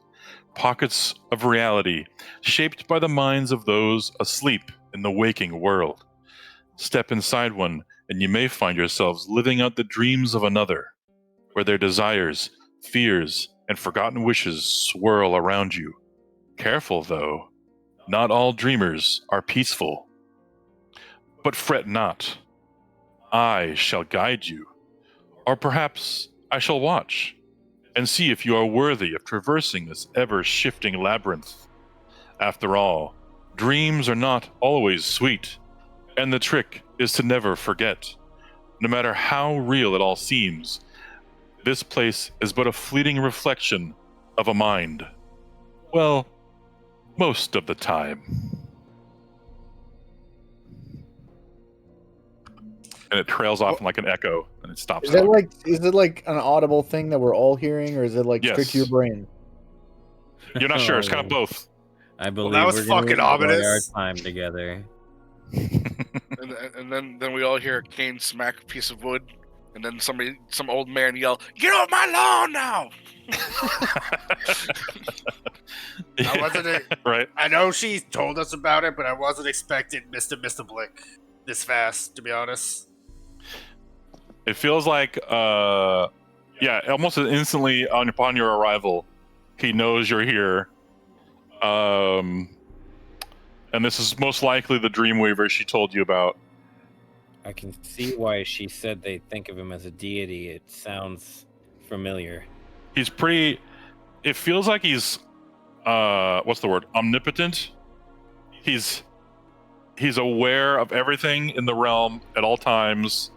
pockets of reality shaped by the minds of those asleep in the waking world. Step inside one, and you may find yourselves living out the dreams of another, where their desires, fears, and forgotten wishes swirl around you. Careful, though. Not all dreamers are peaceful. But fret not. I shall guide you. Or perhaps I shall watch and see if you are worthy of traversing this ever-shifting labyrinth. After all, dreams are not always sweet, and the trick is to never forget. No matter how real it all seems, this place is but a fleeting reflection of a mind. Well, most of the time. And it trails off in like an echo, and it stops. Is it like an audible thing that we're all hearing, or is it like straight to your brain? You're not sure. It's kind of both. I believe that was we're gonna fucking enjoy our ominous. time together. And then we all hear Kane smack a piece of wood, and then some old man yell, "Get off my lawn now!" I wasn't right. I know she told us about it, but I wasn't expecting Mr. Blick this fast, to be honest. It feels like, almost instantly upon your arrival, he knows you're here. And this is most likely the Dreamweaver she told you about. I can see why she said they think of him as a deity. It sounds familiar. He's pretty... It feels like he's... what's the word? Omnipotent? He's aware of everything in the realm at all times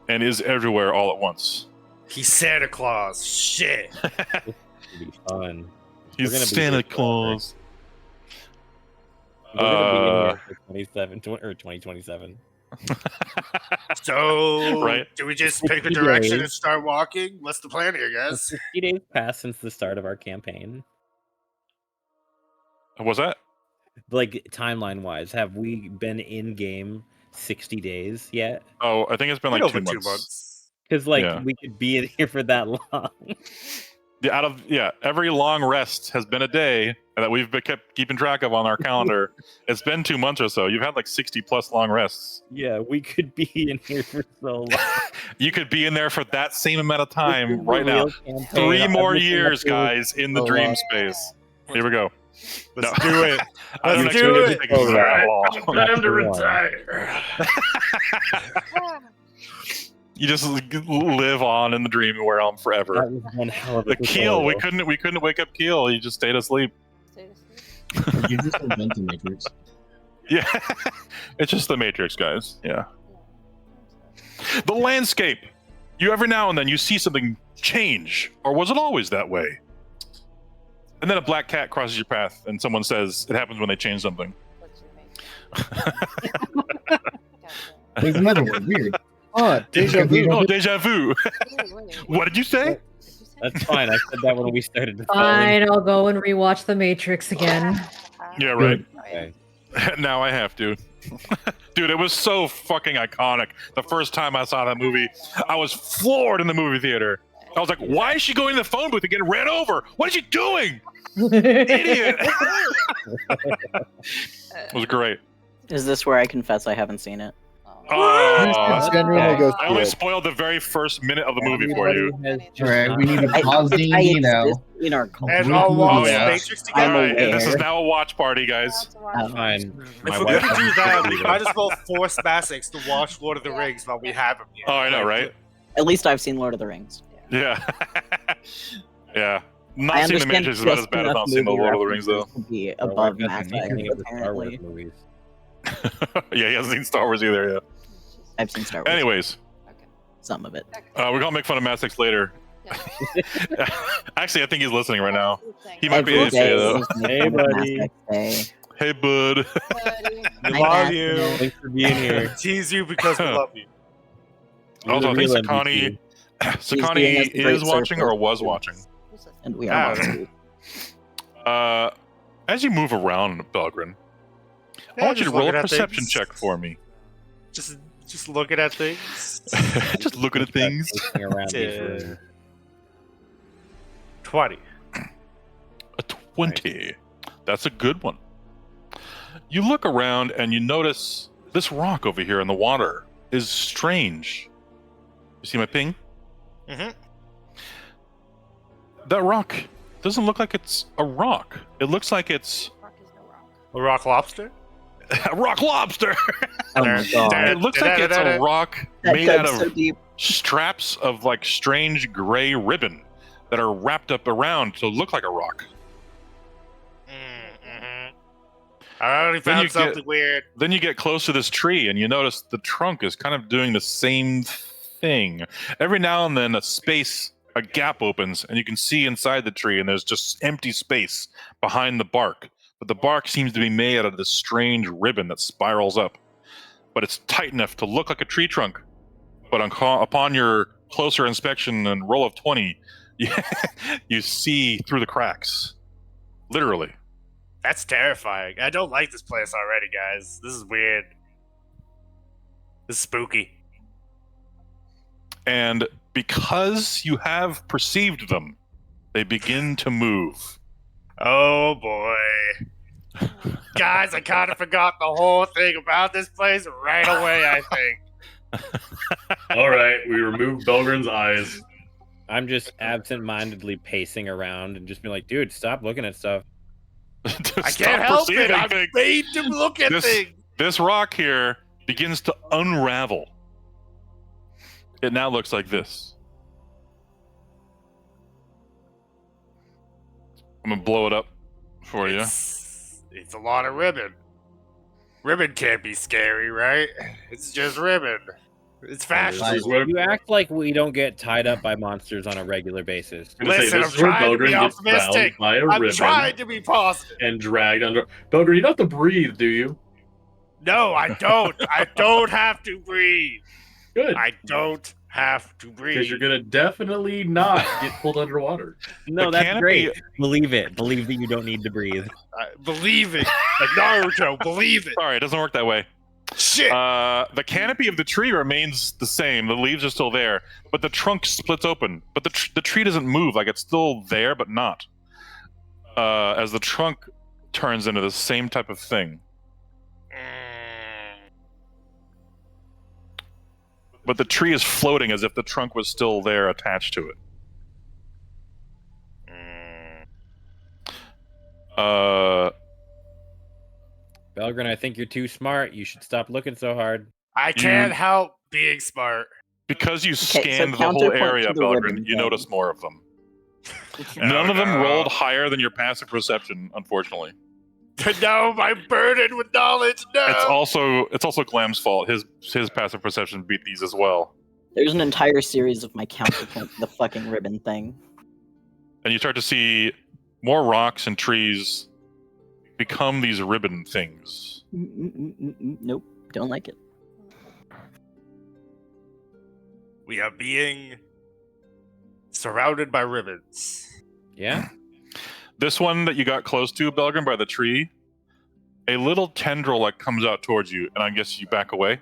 and is everywhere all at once. He's Santa Claus. Shit. It'll be fun. He's Santa Claus. We're gonna be in here for 2027. So, right? do we just pick a direction and start walking? What's the plan here, guys? 60 days passed since the start of our campaign. Was that? Like, timeline-wise, have we been in game 60 days yet? Oh, I think it's been like 2 months. Because, we could be in here for that long. Every long rest has been a day that we've kept keeping track of on our calendar. It's been 2 months or so. You've had like 60 plus long rests. Yeah, we could be in here for so long. You could be in there for that same amount of time right now. 3 more years, guys, in the dream space. Here we go. Let's do it. Let's do it. Time to retire. You just live on in the dream realm forever. That was one hell of a the Keel, we couldn't wake up Keel. He just stayed asleep. You just invent the Matrix. Yeah, it's just the Matrix, guys. Yeah. The landscape. You every now and then you see something change, or was it always that way? And then a black cat crosses your path, and someone says it happens when they change something. There's another one. Weird. Oh, deja vu. Oh, deja vu. What did you say? That's fine. I said that when we started. The Fine, I'll go and rewatch The Matrix again. Yeah, right. Okay. Now I have to. Dude, it was so fucking iconic. The first time I saw that movie, I was floored in the movie theater. I was like, why is she going to the phone booth and getting ran over? What is she doing? Idiot. It was great. Is this where I confess I haven't seen it? I only spoiled the very first minute of the movie for you. Alright, we need to pause D&D now. In our culture. And I'll watch Matrix together. Alright, this is now a watch party, guys. Fine. If we're gonna do that, we might as well force Massix to watch Lord of the Rings while we have him here. Oh, I know, right? At least I've seen Lord of the Rings. Yeah. Yeah. Not seeing the Matrix is about as bad as not seeing the Lord of the Rings, though. To be above Mass Effect, apparently. Movies. Yeah, he hasn't seen Star Wars either, yeah. I've seen Star Wars. Anyways. Some of it. We're gonna make fun of Mass Effect later. Actually, I think he's listening right now. He Every might be AFK day though. is my Hey, buddy. gymnastics day. Hey, bud. We Hi, love Matthew. you. Thanks for being here. Tease you because we love you. You're Also, the I think real Sakani, He's doing Sakani us a great is watching service. or was watching. And we are Yeah. monsters. As you move around Belgrin, I Yeah, want you to just roll a looking at perception things. check for me. Just looking at things. Just looking at things. Pacing around these Yeah. rooms. 20. A 20. That's a good one. You look around and you notice this rock over here in the water is strange. You see my ping? Mm-hmm. That rock doesn't look like it's a rock. It looks like it's A rock lobster? a rock lobster. Oh my god. It looks like it's a rock That made out dug's so of deep. straps of like strange gray ribbon that are wrapped up around to look like a rock. Mm-hmm. I already Then found you something get- weird. Then you get close to this tree and you notice the trunk is kind of doing the same thing. Every now and then a gap opens and you can see inside the tree and there's just empty space behind the bark. But the bark seems to be made out of this strange ribbon that spirals up. But it's tight enough to look like a tree trunk. But upon your closer inspection and roll of 20, you see through the cracks. Literally. That's terrifying. I don't like this place already, guys. This is weird. This is spooky. And because you have perceived them, they begin to move. Oh boy. Guys, I kind of forgot the whole thing about this place right away, I think. All right, we removed Belgrin's eyes. I'm just absent-mindedly pacing around and just being like, dude, stop looking at stuff. I can't help it. I'm made to look at things. This rock here begins to unravel. It now looks like this. I'm gonna blow it up for you. It's a lot of ribbon. Ribbon can't be scary, right? It's just ribbon. It's fashion. You act like we don't get tied up by monsters on a regular basis. Listen, I'm trying to be optimistic. I'm trying to be positive. And dragged under. Belgrin, you don't have to breathe, do you? No, I don't. I don't have to breathe. Good. I don't have to breathe. Because you're gonna definitely not get pulled underwater. No, that's great. Believe it. Believe that you don't need to breathe. Believe it. Like Naruto, believe it. Sorry, it doesn't work that way. Shit. The canopy of the tree remains the same. The leaves are still there, but the trunk splits open. But the tree doesn't move. Like it's still there, but not. As the trunk turns into the same type of thing. But the tree is floating as if the trunk was still there attached to it. Belgrin, I think you're too smart. You should stop looking so hard. I can't help being smart. Because you so scanned the whole counterpoint area, to the Belgrin, ribbon you thing. notice more of them. None of them rolled higher than your passive perception, unfortunately. No, I'm burdened with knowledge. No. It's also Glam's fault. His passive perception beat these as well. There's an entire series of my counterpoint to the fucking ribbon thing. And you start to see more rocks and trees become these ribbon things. Nope, don't like it. We are being surrounded by ribbons. Yeah? This one that you got close to, Belgrin, by the tree, a little tendril like comes out towards you, and I guess you back away.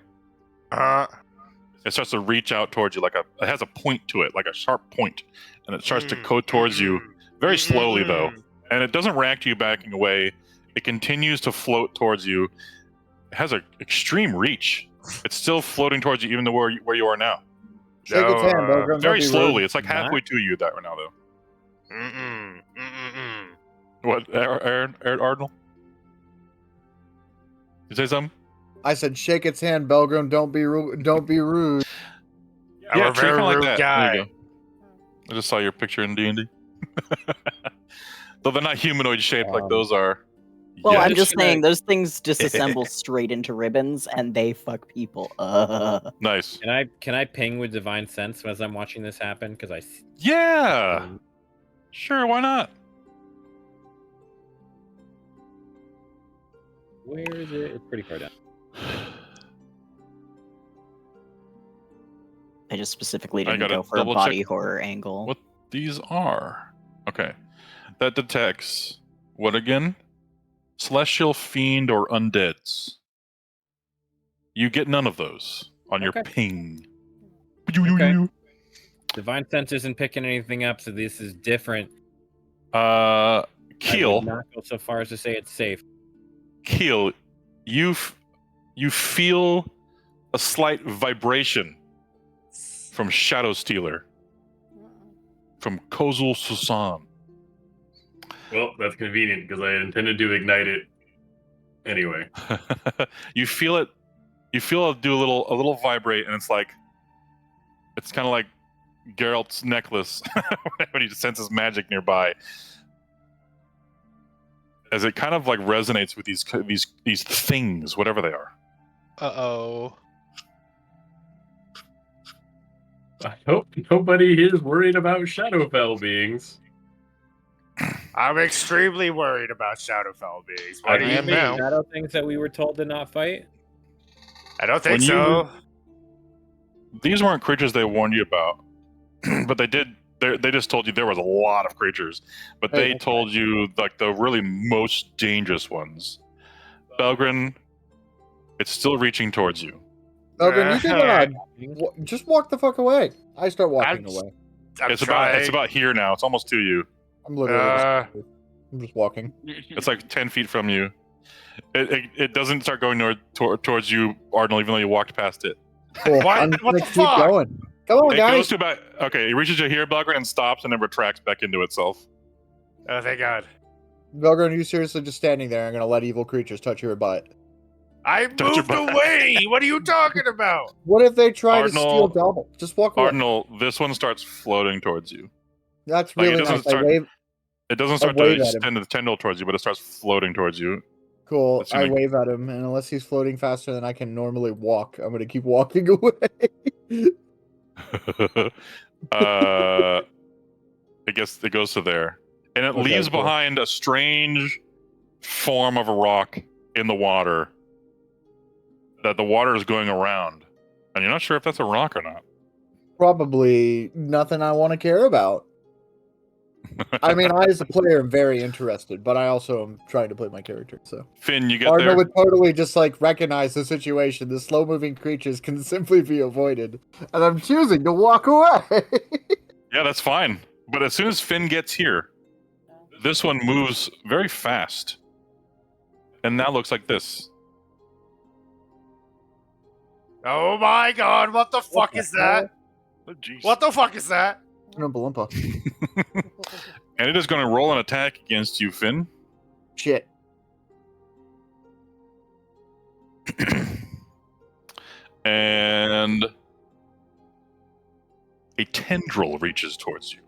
It starts to reach out towards you, it has a point to it, like a sharp point, and it starts to go towards you very slowly though, and it doesn't react to you backing away. It continues to float towards you. It has an extreme reach. It's still floating towards you, even though where you are now. Shake its hand, Belgrin, don't very be rude. slowly. It's like halfway to you right now, though. What, Ardnal? You say something? I said, shake its hand, Belgrim. Don't be rude. Don't be rude. I'm Yeah, a very kinda like rude that. guy. There you go. I just saw your picture in D&D. Though they're not humanoid shaped like those are. Well, I'm Yes. just saying those things disassemble straight into ribbons, and they fuck people. Nice. Can I ping with divine sense as I'm watching this happen? Because I Yeah. Sure. Why not? Where is it? It's pretty far down. I just specifically I didn't gotta go for a double body check horror angle. what these are. Okay. That detects what again? Celestial, fiend, or undeads. You get none of those on your Okay. ping. Okay. Divine sense isn't picking anything up, so this is different. I Keel, would not go so far as to say it's safe. Keel, you feel a slight vibration from Shadow Stealer, from Kozul Susan. Well, that's convenient because I intended to ignite it anyway. You feel it. You feel it do a little vibrate, and it's kind of like Geralt's necklace when he senses magic nearby. As it kind of like resonates with these things, whatever they are. Uh-oh. I hope nobody here is worried about Shadowfell beings. I'm extremely worried about Shadowfell beings. I What do you am mean? now. Shadow things that we were told to not fight? I don't think When you so. These weren't creatures they warned you about, but they did. They just told you there was a lot of creatures, but they told you like the really most dangerous ones. Belgrin, it's still reaching towards you. Belgrin, you can Alright. just walk the fuck away. I start walking away. It's about here now. It's almost to you. I'm literally I'm just walking. It's like 10 feet from you. It doesn't start going towards you, Arnold, even though you walked past it. Cool. What? I'm What gonna the keep fuck? going. Come on, It guys. goes to about it reaches you here, Belgrin, and stops, and then retracts back into itself. Oh, thank God. Belgrin, are you seriously just standing there and gonna let evil creatures touch your butt? I Touch your moved butt. away. What are you talking about? What if they try to steal Arnold- double? Just walk away. Arnold, this one starts floating towards you. That's Like, it really doesn't nice. start- It doesn't start to wave at him. extend the tendril towards you, but it starts floating towards you. Cool. I Assuming- wave at him, and unless he's floating faster than I can normally walk, I'm gonna keep walking away. I guess it goes to there, and it Okay, leaves cool. behind a strange form of a rock in the water. That the water is going around, and you're not sure if that's a rock or not. Probably nothing I want to care about. I mean, I as a player am very interested, but I also am trying to play my character. So Finn, you get Arno there. would totally just like recognize the situation. The slow-moving creatures can simply be avoided, and I'm choosing to walk away. Yeah, that's fine. But as soon as Finn gets here, this one moves very fast, and now looks like this. Oh my God! What the fuck is that? Oh, jeez. What the fuck is that? Oompa Loompa. And it is going to roll an attack against you, Finn. Shit. And a tendril reaches towards you.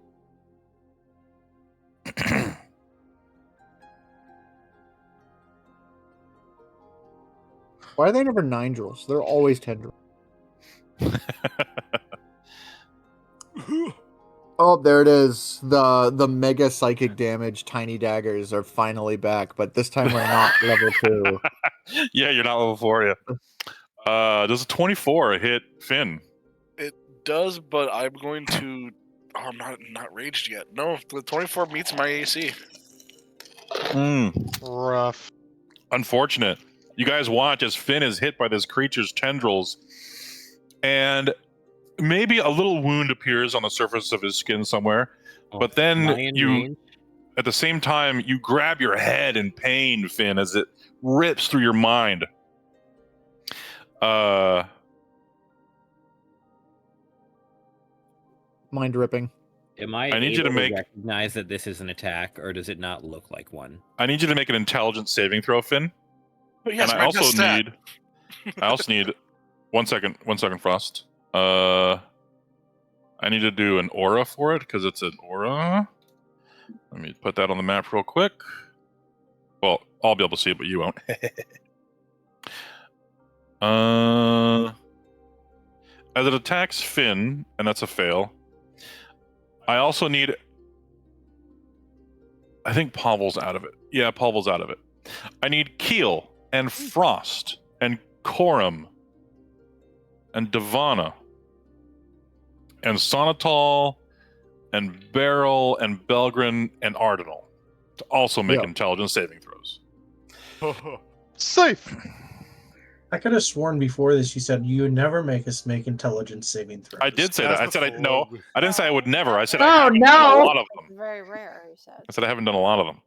Why are they never Nindrils? They're always tendrils. Oh, there it is. The mega psychic damage tiny daggers are finally back, but this time we're not level 2. Yeah, you're not level 4 yet. Does a 24 hit Finn? It does, but I'm going to. Oh, I'm not raged yet. No, the 24 meets my AC. Rough. Unfortunate. You guys watch as Finn is hit by this creature's tendrils, and maybe a little wound appears on the surface of his skin somewhere. But then lion you, range? at the same time, you grab your head in pain, Finn, as it rips through your mind. Mind ripping. Am I, I need you able to make- recognize that this is an attack, or does it not look like one? I need you to make an intelligence saving throw, Finn. But yes, And my I best also stat. need 1 second, Frost. I need to do an aura for it because it's an aura. Let me put that on the map real quick. Well, I'll be able to see it, but you won't. As it attacks Finn, and that's a fail. I also need. I think Pavel's out of it. Yeah, Pavel's out of it. I need Keel and Frost and Corum and Divana and Sonatol and Beryl and Belgrin and Ardinal to also make intelligence saving throws. Safe. I could have sworn before this you said you would never make us make intelligence saving throws. I did say that. I said I no. I didn't say I would never. I said Oh, I haven't done a lot of them. It's very rare, he said. I said I haven't done a lot of them.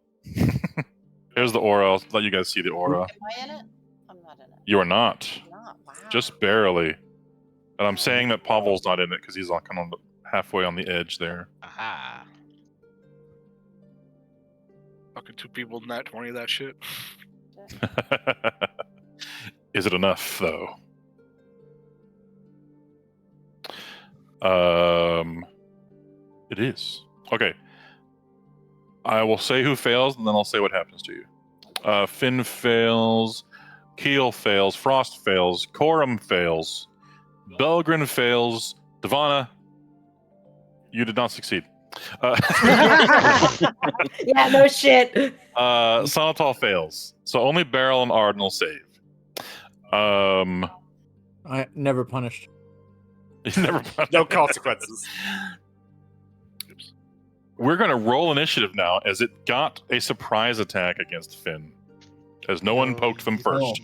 Here's the aura. I'll let you guys see the aura. Am I in it? I'm not in it. You are not. I'm not. Wow. Just barely. And I'm saying that Pavel's not in it because he's like kind of halfway on the edge there. Aha. Fucking 2 people nat 20 of that shit. Is it enough though? It is. Okay. I will say who fails, and then I'll say what happens to you. Finn fails. Keel fails. Frost fails. Corum fails. Belgrin fails. Divana, you did not succeed. Yeah, no shit. Sonatol fails. So only Beryl and Arden will save. I never punished. Never mind. No consequences. We're going to roll initiative now, as it got a surprise attack against Finn, as no one poked them first.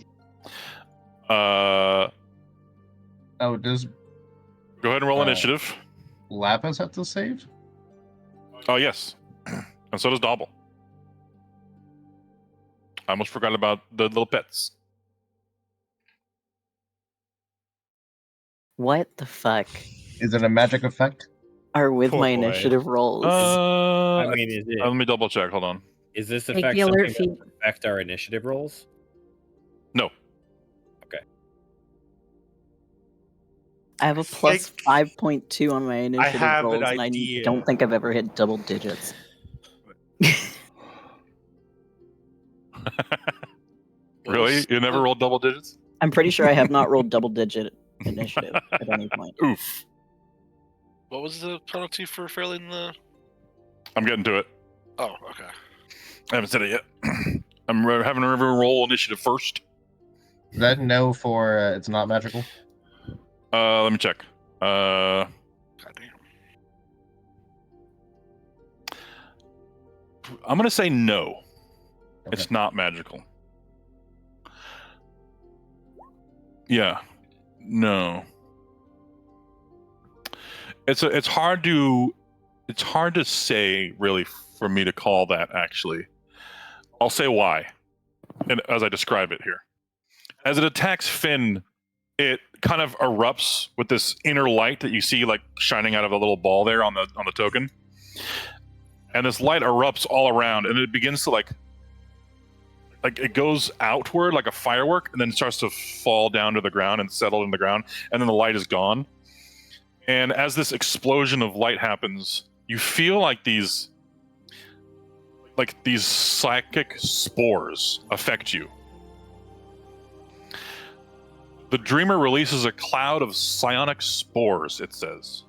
Oh, does Go ahead and roll initiative. Lapis have to save? Oh, yes. And so does Dobble. I almost forgot about the little pets. What the fuck Is it a magic effect? are with Poor my boy. initiative rolls? I mean, is it? Let me double check. Hold on. Is this Take effect the alert something that feed. affect our initiative rolls? No. I have a plus 5.2 on my initiative have an rolls, and I idea. don't think I've ever hit double digits. Really? You never rolled double digits? I'm pretty sure I have not rolled double digit initiative at any point. Oof. What was the penalty for failing the? I'm getting to it. Oh, okay. I haven't said it yet. I'm having a roll initiative first. Is that no for it's not magical? Let me check. God damn. I'm gonna say no. Okay. It's not magical. Yeah. No. It's hard to say really for me to call that actually. I'll say why. And as I describe it here. As it attacks Finn, it kind of erupts with this inner light that you see like shining out of a little ball there on the token. And this light erupts all around, and it begins to like it goes outward like a firework, and then starts to fall down to the ground and settle in the ground, and then the light is gone. And as this explosion of light happens, you feel like these psychic spores affect you. The dreamer releases a cloud of psionic spores, it says.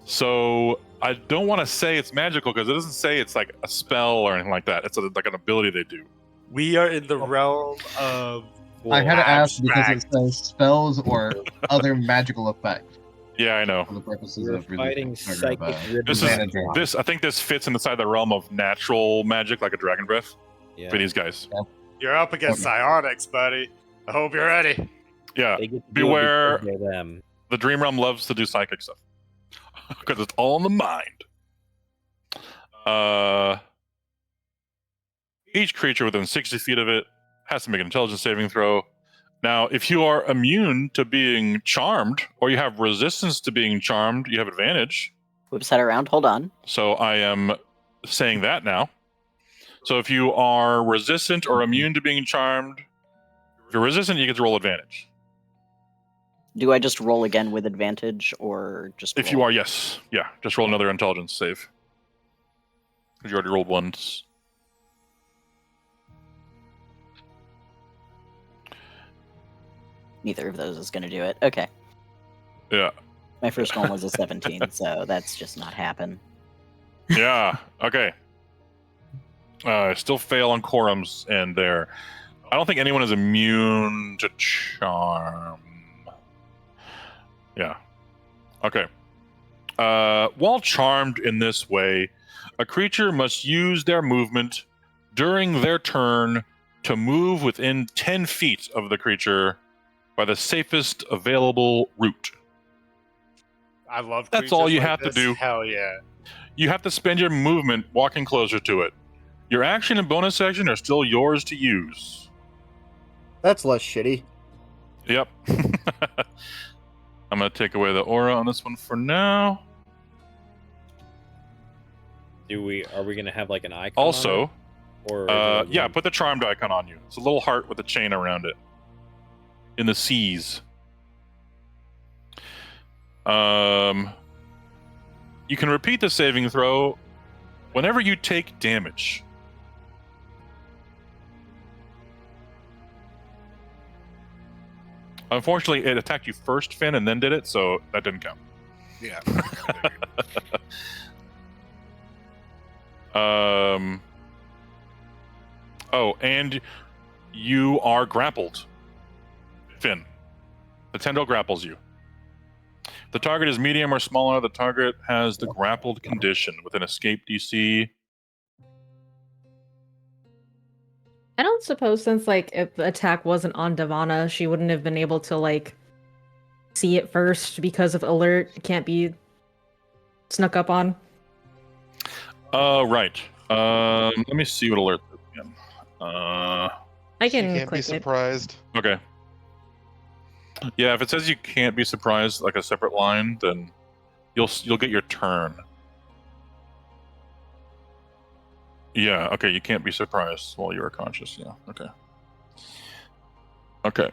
So I don't want to say it's magical because it doesn't say it's like a spell or anything like that. It's like an ability they do. We are in the realm of. I had to ask because it abstract. says spells or other magical effect Yeah, I know. for the purposes We're of fighting psychic This managing. is I think this fits inside the realm of natural magic, like a dragon breath Yeah. for these guys. You're up against psionics, buddy. I hope you're ready. Yeah, They get to do it beware. because they're them. The dream realm loves to do psychic stuff because it's all in the mind. Each creature within 60 feet of it has to make an intelligence saving throw. Now, if you are immune to being charmed, or you have resistance to being charmed, you have advantage. Whips that around. Hold on. So I am saying that now. So if you are resistant or immune to being charmed, if you're resistant, you get to roll advantage. Do I just roll again with advantage, or just? If you are, yes. Yeah, just roll another intelligence save. Because you already rolled once. Neither of those is going to do it. Okay. Yeah. My first one was a 17, so that's just not happen. Yeah. Okay. I still fail on quorums, and there. I don't think anyone is immune to charm. Yeah. Okay. While charmed in this way, a creature must use their movement during their turn to move within 10 feet of the creature by the safest available route. I love That's all creatures you like have to this. do. Hell yeah. You have to spend your movement walking closer to it. Your action and bonus action are still yours to use. That's less shitty. Yep. I'm going to take away the aura on this one for now. Are we gonna have like an icon? Also, on it? Or yeah, put the charmed icon on you. It's a little heart with a chain around it. In the seas. You can repeat the saving throw whenever you take damage. Unfortunately, it attacked you first, Finn, and then did it, so that didn't count. Yeah. Oh, and you are grappled, Finn. The tendril grapples you. The target is medium or smaller. The target has the grappled condition with an escape DC. I don't suppose since like if the attack wasn't on Devana, she wouldn't have been able to like see it first because of alert. It can't be snuck up on. Right. Let me see what alert is again. I You can can't be click it. surprised. Okay. Yeah, if it says you can't be surprised, like a separate line, then you'll get your turn. Yeah. Okay. You can't be surprised while you are conscious. Yeah. Okay. Okay.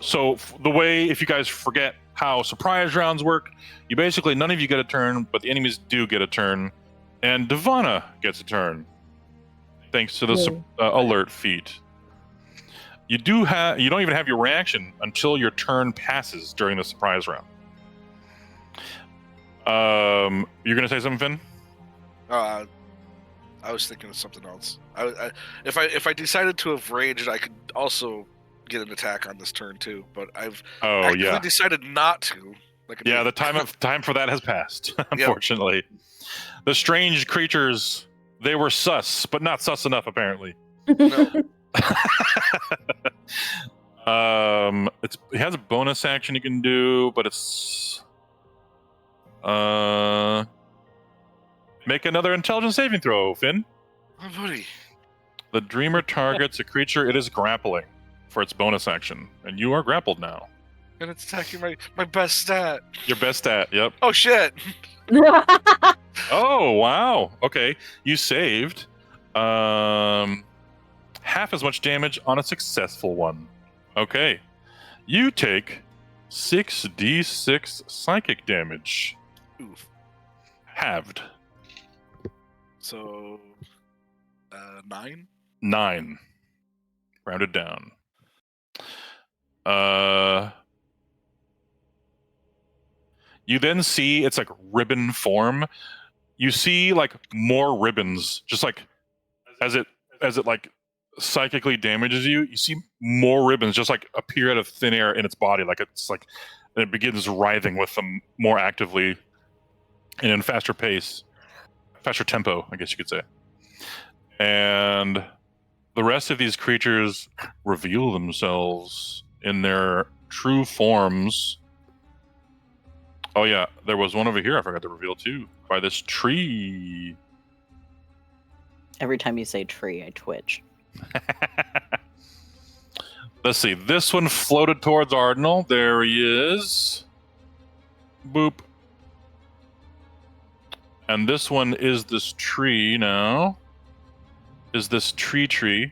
So the way, if you guys forget how surprise rounds work, you basically none of you get a turn, but the enemies do get a turn, and Devana gets a turn, thanks to the alert feat. You don't even have your reaction until your turn passes during the surprise round. You're gonna say something, Finn? I was thinking of something else. If I decided to have raged, I could also get an attack on this turn too. But I've actively decided not to. Yeah, the time for that has passed. Unfortunately, the strange creatures, they were sus, but not sus enough apparently. No. It has a bonus action you can do, but it's make another intelligence saving throw, Finn. Oh, buddy. The dreamer targets a creature it is grappling for its bonus action, and you are grappled now. And it's attacking my best stat. Your best stat, yep. Oh shit. Oh wow. Okay, you saved half as much damage on a successful one. Okay, you take 6d6 psychic damage. Oof. Halved. So 9. 9. Rounded down. You then see it's like ribbon form. You see like more ribbons, just like as it like psychically damages you. You see more ribbons just like appear out of thin air in its body, like it's like it begins writhing with them more actively and in faster pace, faster tempo, I guess you could say. And the rest of these creatures reveal themselves in their true forms. Oh yeah, there was one over here I forgot to reveal too, by this tree. Every time you say tree, I twitch. Let's see, this one floated towards Ardnal. There he is. Boop. And this one is this tree now. Is this tree?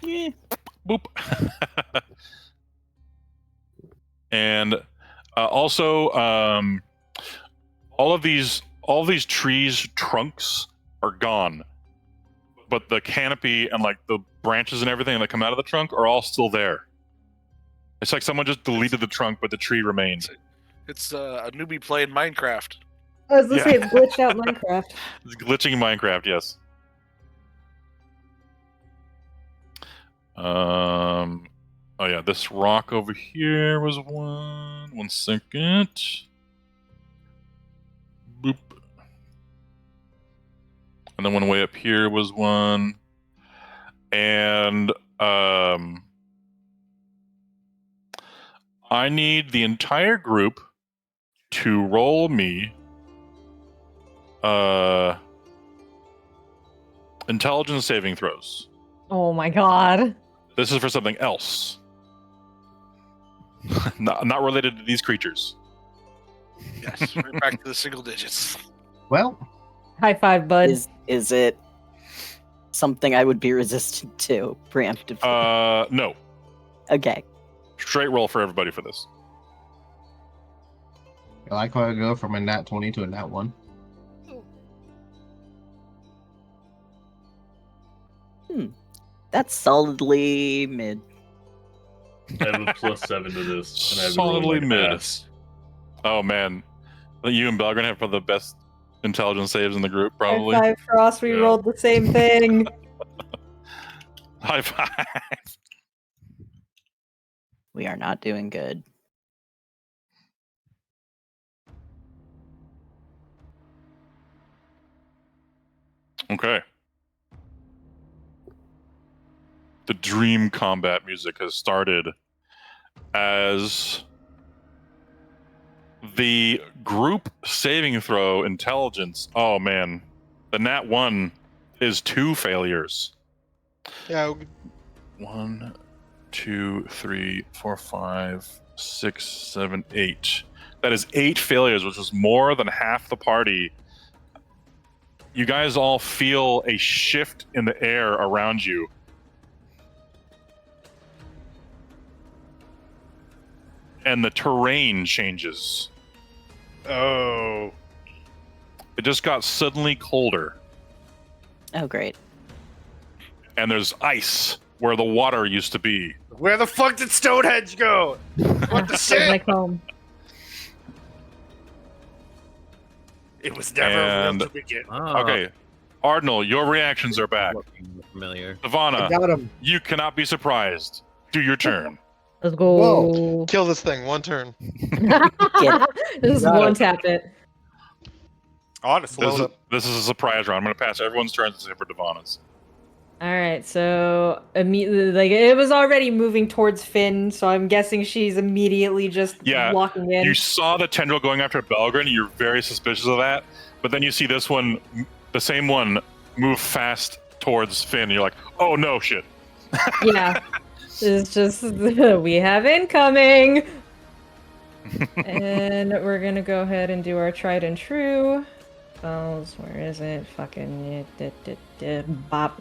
Yeah. Boop. And also, all of these trees' trunks are gone, but the canopy and like the branches and everything that come out of the trunk are all still there. It's like someone just deleted the trunk, but the tree remains. It's a newbie playing Minecraft. I was gonna say it's glitched out Minecraft. It's glitching in Minecraft, yes. Oh yeah, this rock over here was one. 1 second. Boop. And then one way up here was one. And I need the entire group to roll me intelligence saving throws. Oh my god. This is for something else. not related to these creatures. Yes, right back to the single digits. Well, High five, bud. Is it something I would be resistant to preemptively? No. Okay. Straight roll for everybody for this. I like how I go from a nat 20 to a nat 1. That's solidly mid. I have a +7 to this, and I have Solidly like mid. ass. Oh man, you and Belgrin have the best intelligence saves in the group, probably. High five, Frost. We Yeah. rolled the same thing. High five. We are not doing good. Okay. The dream combat music has started as the group saving throw intelligence. Oh man, the nat 1 is 2 failures. Yeah. 1, 2, 3, 4, 5, 6, 7, 8. That is 8 failures, which was more than half the party. You guys all feel a shift in the air around you. And the terrain changes. Oh. It just got suddenly colder. Oh, great. And there's ice where the water used to be. Where the fuck did Stonehenge go? What the Feels shit? like home. It was never And- real to begin. Okay. Ardnal, your reactions are back. Looking familiar. I Ivana, got him. you cannot be surprised. Do your turn. Let's go. Kill this thing. One turn. Just Got one it. tap it. Honestly. This is a surprise round. I'm going to pass everyone's turns except for Divana's. All right, so immediately, like it was already moving towards Finn, so I'm guessing she's immediately just Yeah, locking in. You saw the tendril going after Belgrin. You're very suspicious of that. But then you see this one, the same one, move fast towards Finn. And you're like, oh no, shit. Yeah, it's just we have incoming, and we're gonna go ahead and do our tried and true. Oh, where is it? Fucking bop.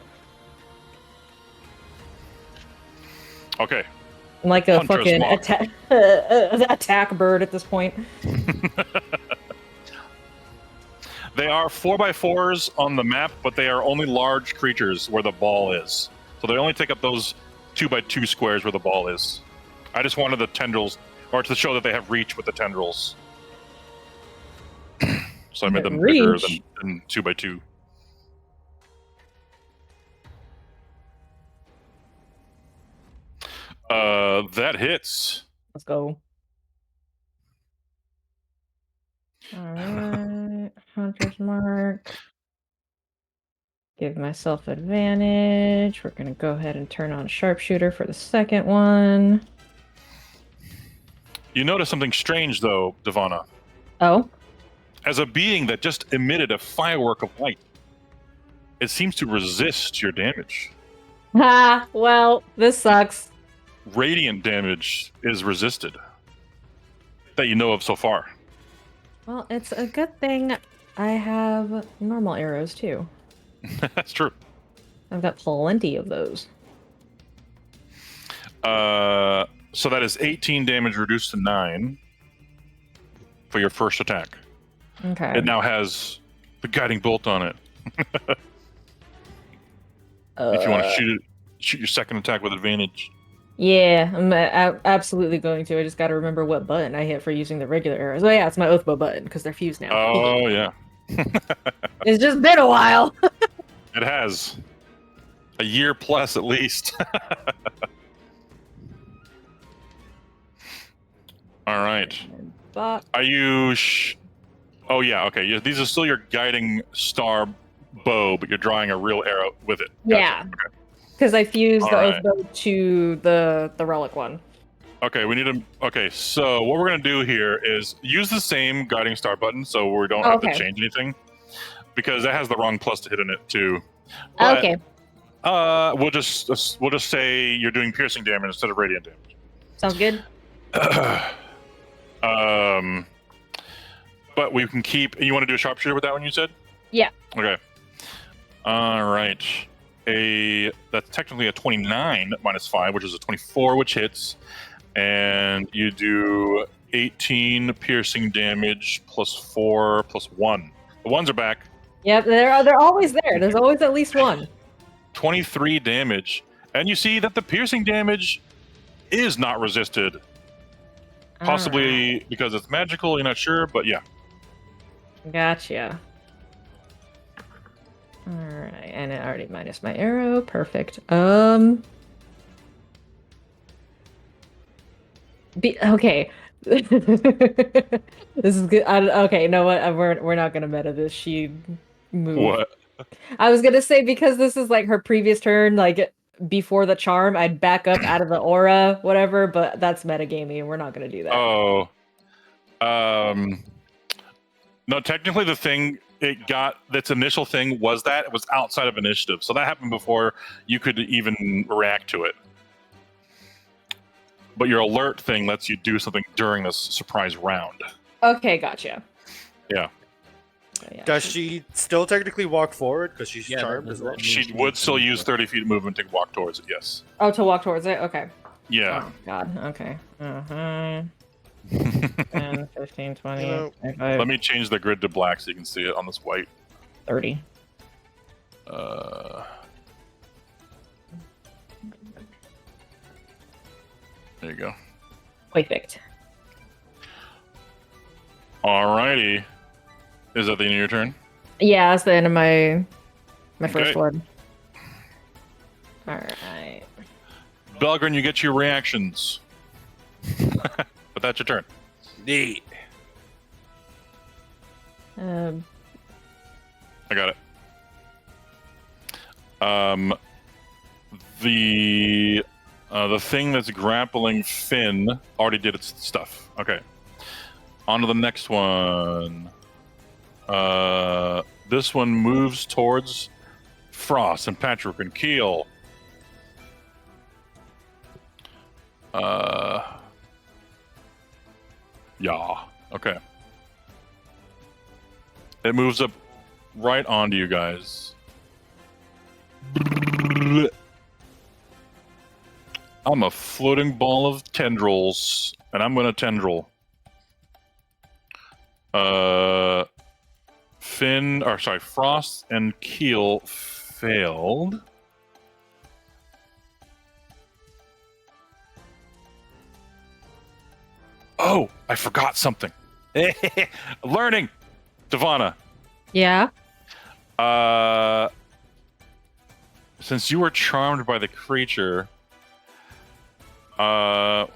Okay. I'm like a Hunter's fucking mark. attack bird at this point. They are 4x4s on the map, but they are only large creatures where the ball is. So they only take up those 2x2 squares where the ball is. I just wanted the tendrils, or to show that they have reach with the tendrils. So I made them bigger Reach? than 2x2. That hits. Let's go. Alright, Hunter's Mark. Give myself advantage. We're gonna go ahead and turn on Sharpshooter for the second one. You notice something strange, though, Divana. Oh? As a being that just emitted a firework of light, it seems to resist your damage. Ha! Well, this sucks. Radiant damage is resisted. That you know of so far. Well, it's a good thing I have normal arrows too. That's true. I've got plenty of those. So that is 18 damage reduced to 9 for your first attack. Okay. It now has the guiding bolt on it. If you want to shoot your second attack with advantage. Yeah, I'm absolutely going to. I just got to remember what button I hit for using the regular arrows. Oh yeah, it's my oath bow button because they're fused now. Oh yeah. It's just been a while. It has. A year plus at least. All right. But Are you? Oh yeah. Okay. These are still your guiding star bow, but you're drawing a real arrow with it. yeah, Okay. because I fused All the right. oath bow to the relic one. Okay. We need to. Okay. So what we're gonna do here is use the same guiding star button, so we don't have to change anything, because that has the wrong plus to hit in it too. But, Okay. We'll just say you're doing piercing damage instead of radiant damage. Sounds good. But we can keep. You want to do a sharpshooter with that one? You said. Yeah. Okay. All right. That's technically a 29 minus 5, which is a 24, which hits, and you do 18 piercing damage plus 4 plus 1. The ones are back. Yep, they're always there. There's always at least one. 23 damage, and you see that the piercing damage is not resisted. Possibly because it's magical, you're not sure, but yeah. Gotcha. Alright, and it already minus my arrow. Perfect. Okay. This is good. Okay, you know what? We're not gonna meta this. She moved. What? I was gonna say, because this is like her previous turn, like before the charm, I'd back up out of the aura, whatever, but that's metagaming. We're not gonna do that. Oh. No, technically the thing it got, its initial thing was that it was outside of initiative. So that happened before you could even react to it. But your alert thing lets you do something during this surprise round. Okay, gotcha. Yeah. Yeah. Does she still technically walk forward because she's charmed as well? She would still use 30 feet of movement to walk towards it, yes. Oh, to walk towards it? Okay. Yeah. Oh, God. Okay. 10, 15, 20, 25, Let me change the grid to black so you can see it on this white. 30. There you go. Perfect. Alrighty. Is that the end of your turn? Yeah, that's the end of my first Okay. one. Alright. Belgrin, you get your reactions. But that's your turn. Neat. I got it. The thing that's grappling Finn already did its stuff. Okay. On to the next one. This one moves towards Frost and Patrick and Keel. Yeah. Okay. It moves up right onto you guys. I'm a floating ball of tendrils, and I'm gonna tendril. Frost and Keel failed. Oh, I forgot something. Learning, Devana. Yeah. Since you were charmed by the creature, it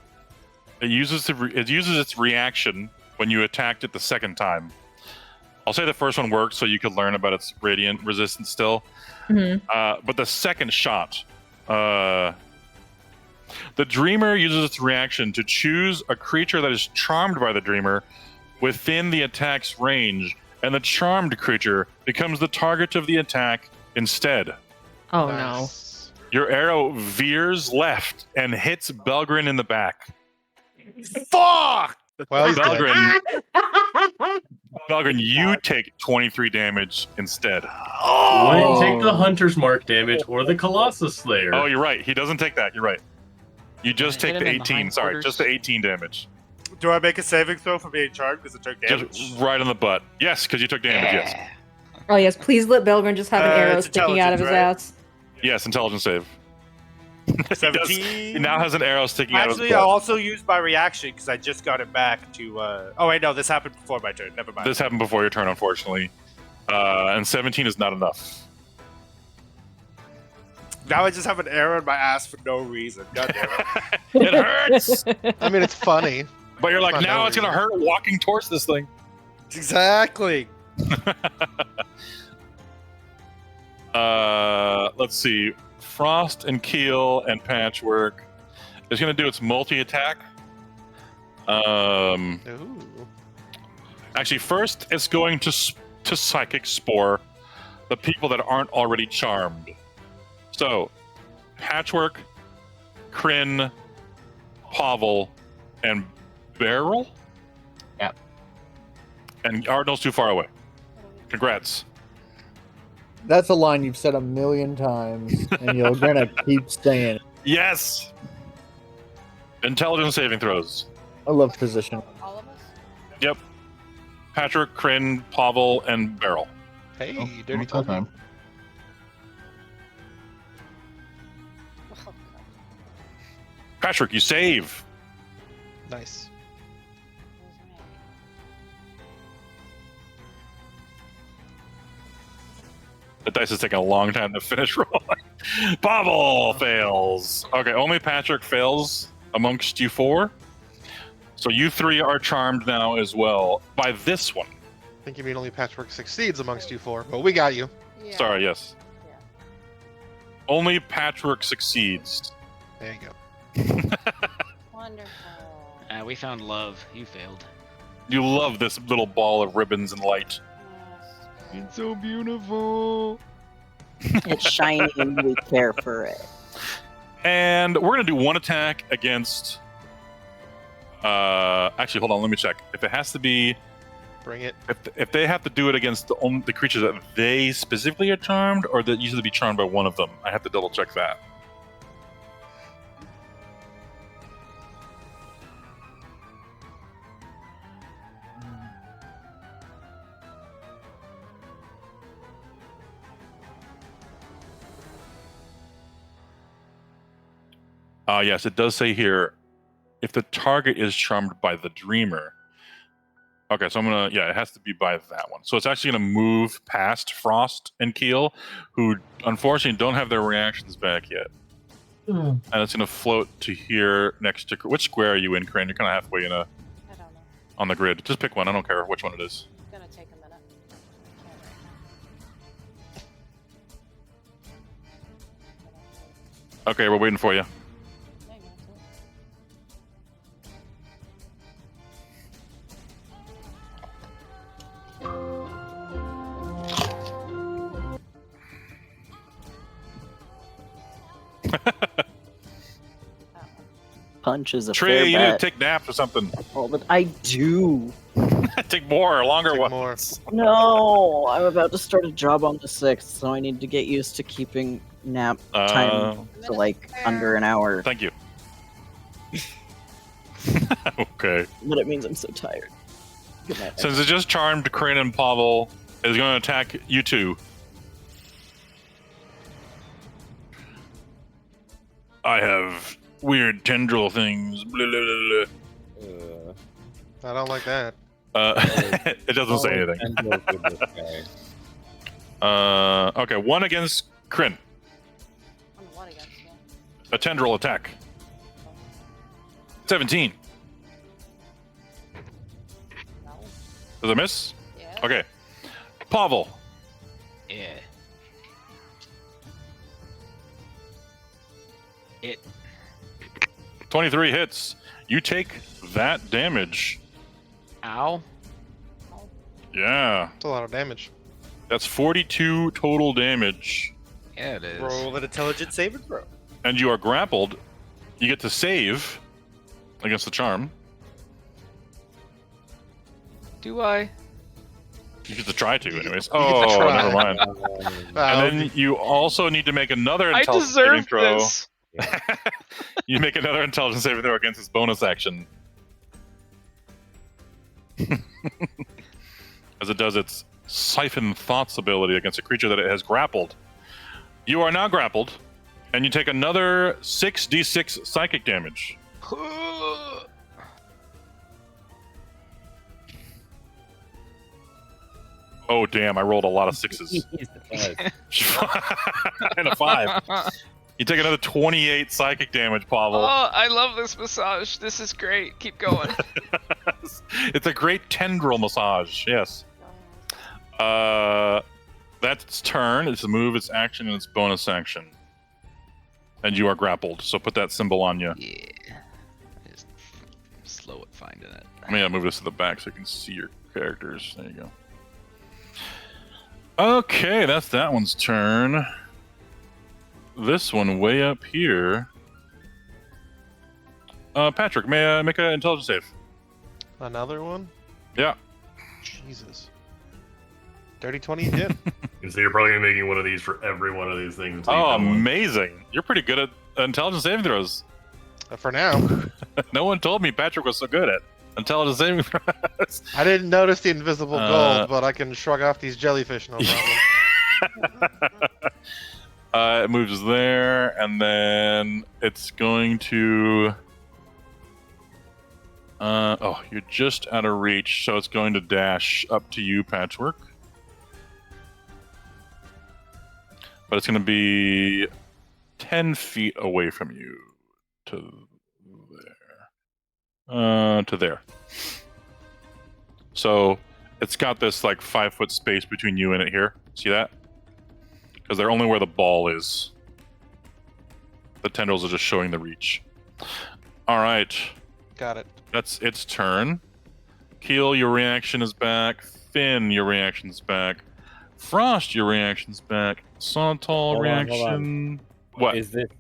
uses its reaction when you attacked it the second time. I'll say the first one worked, so you could learn about its radiant resistance still. Mm-hmm. But the second shot, the Dreamer uses its reaction to choose a creature that is charmed by the Dreamer within the attack's range, and the charmed creature becomes the target of the attack instead. Oh no. Your arrow veers left and hits Belgrin in the back. Fuck! Well, he's dead. Belgrin, you take 23 damage instead. Wouldn't take the Hunter's Mark damage or the Colossus Slayer. Oh, you're right. He doesn't take that. You're right. You just Hit take him the in the 18. Sorry, hindquarters. just the 18 damage. Do I make a saving throw for being charmed because it took damage? Just right on the butt. Yes, because you took damage, yes. Oh yes, please let Belgrin just have an arrow it's sticking out of his intelligence, ass. Yes, intelligence save. 17. He now has an arrow sticking out of his Actually, butt. I'll also use my reaction because I just got it back to. Oh wait, no, this happened before my turn. Never mind. This happened before your turn, unfortunately. And 17 is not enough. Now I just have an arrow in my ass for no reason. God damn it. It hurts! I mean, it's funny. But you're like, Not now no it's going to reason. hurt walking towards this thing. Exactly. Let's see. Frost and Keel and Patchwork is going to do its multi-attack. Ooh. Actually, first it's going to Psychic Spore the people that aren't already charmed. So, Patchwork, Kryn, Pavel, and Beryl? Yeah. And Ardenal's too far away. Congrats. That's a line you've said a million times, and you're gonna keep saying it. Yes! Intelligence saving throws. I love position. All of us? Yep. Patrick, Kryn, Pavel, and Beryl. Hey, Oh, dirty what's that Toby. time? Oh, God. Patrick, you save. Nice. The dice is taking a long time to finish rolling. Pavel fails. Okay, only Patrick fails amongst you four. So you three are charmed now as well by this one. I think you mean only Patchwork succeeds amongst you four, but we got you. Yeah. Sorry, yes. Yeah. Only Patrick succeeds. There you go. Wonderful. We found love. You failed. You love this little ball of ribbons and light. Yes. It's so beautiful. It's shiny and we care for it. And we're going to do one attack against... actually, hold on, let me check. If it has to be... Bring it. If they have to do it against the creatures that they specifically are charmed, or that usually be charmed by one of them, I have to double check that. Yes, it does say here, if the target is charmed by the Dreamer. Okay, so I'm gonna, yeah, it has to be by that one. So it's actually gonna move past Frost and Keel, who unfortunately don't have their reactions back yet. And it's gonna float to here next to, which square are you in, Crane? You're kind of halfway in I don't know. on the grid. Just pick one, I don't care which one it is. It's gonna take a minute. Okay, we're waiting for you. Yeah, you want to? Punch is a Trey, fair you need to bet. take naps or something. Oh, but I do. Take more, longer Take ones. No, I'm about to start a job on the 6th, so I need to get used to keeping nap time to like under an hour. Thank you. Okay. But it means I'm so tired. Good night. Since it just charmed Crane and Pavel, is going to attack you two. I have weird tendril things. Blah, blah, blah, blah. I don't like that. It doesn't say anything. Okay, one against Kryn. On the one against me. A tendril attack. 17. No. Does it miss? Yeah. Okay. Pavel. Yeah. It. 23 hits. You take that damage. Ow. Yeah. That's a lot of damage. That's 42 total damage. Yeah, it is. Roll an intelligence saving throw. And you are grappled. You get to save against the charm. Do I? You get to try to, anyways. get to Oh, try. never mind. And then you also need to make another I intelligence saving deserve throw. this. You make another intelligence saving throw against its bonus action. As it does its siphon thoughts ability against a creature that it has grappled. You are now grappled, and you take another 6d6 psychic damage. Oh, damn, I rolled a lot of 6s. And a 5. You take another 28 psychic damage, Pavel. Oh, I love this massage. This is great. Keep going. It's a great tendril massage, yes. That's its turn. It's a move, its action, and its bonus action. And you are grappled, so put that symbol on you. Yeah. Just slow at finding it. I'm gonna move this to the back so you can see your characters. There you go. Okay, that's that one's turn. This one way up here. Patrick, may I make an intelligence save? Another one? Yeah. Jesus. Dirty 20 hit. And so you're probably gonna be making one of these for every one of these things. Until you Oh, find one. amazing. You're pretty good at intelligence saving throws. For now. No one told me Patrick was so good at intelligence saving throws. I didn't notice the invisible gold, but I can shrug off these jellyfish, no problem. It moves there, and then it's going to... oh, you're just out of reach, so it's going to dash up to you, Patchwork. But it's going to be 10 feet away from you. To there. To there. So it's got this like 5-foot space between you and it here. See that? Because they're only where the ball is. The tendrils are just showing the reach. All right. Got it. That's its turn. Keel, your reaction is back. Finn, your reaction's back. Frost, your reaction's back. Santal, reaction. What? Is this?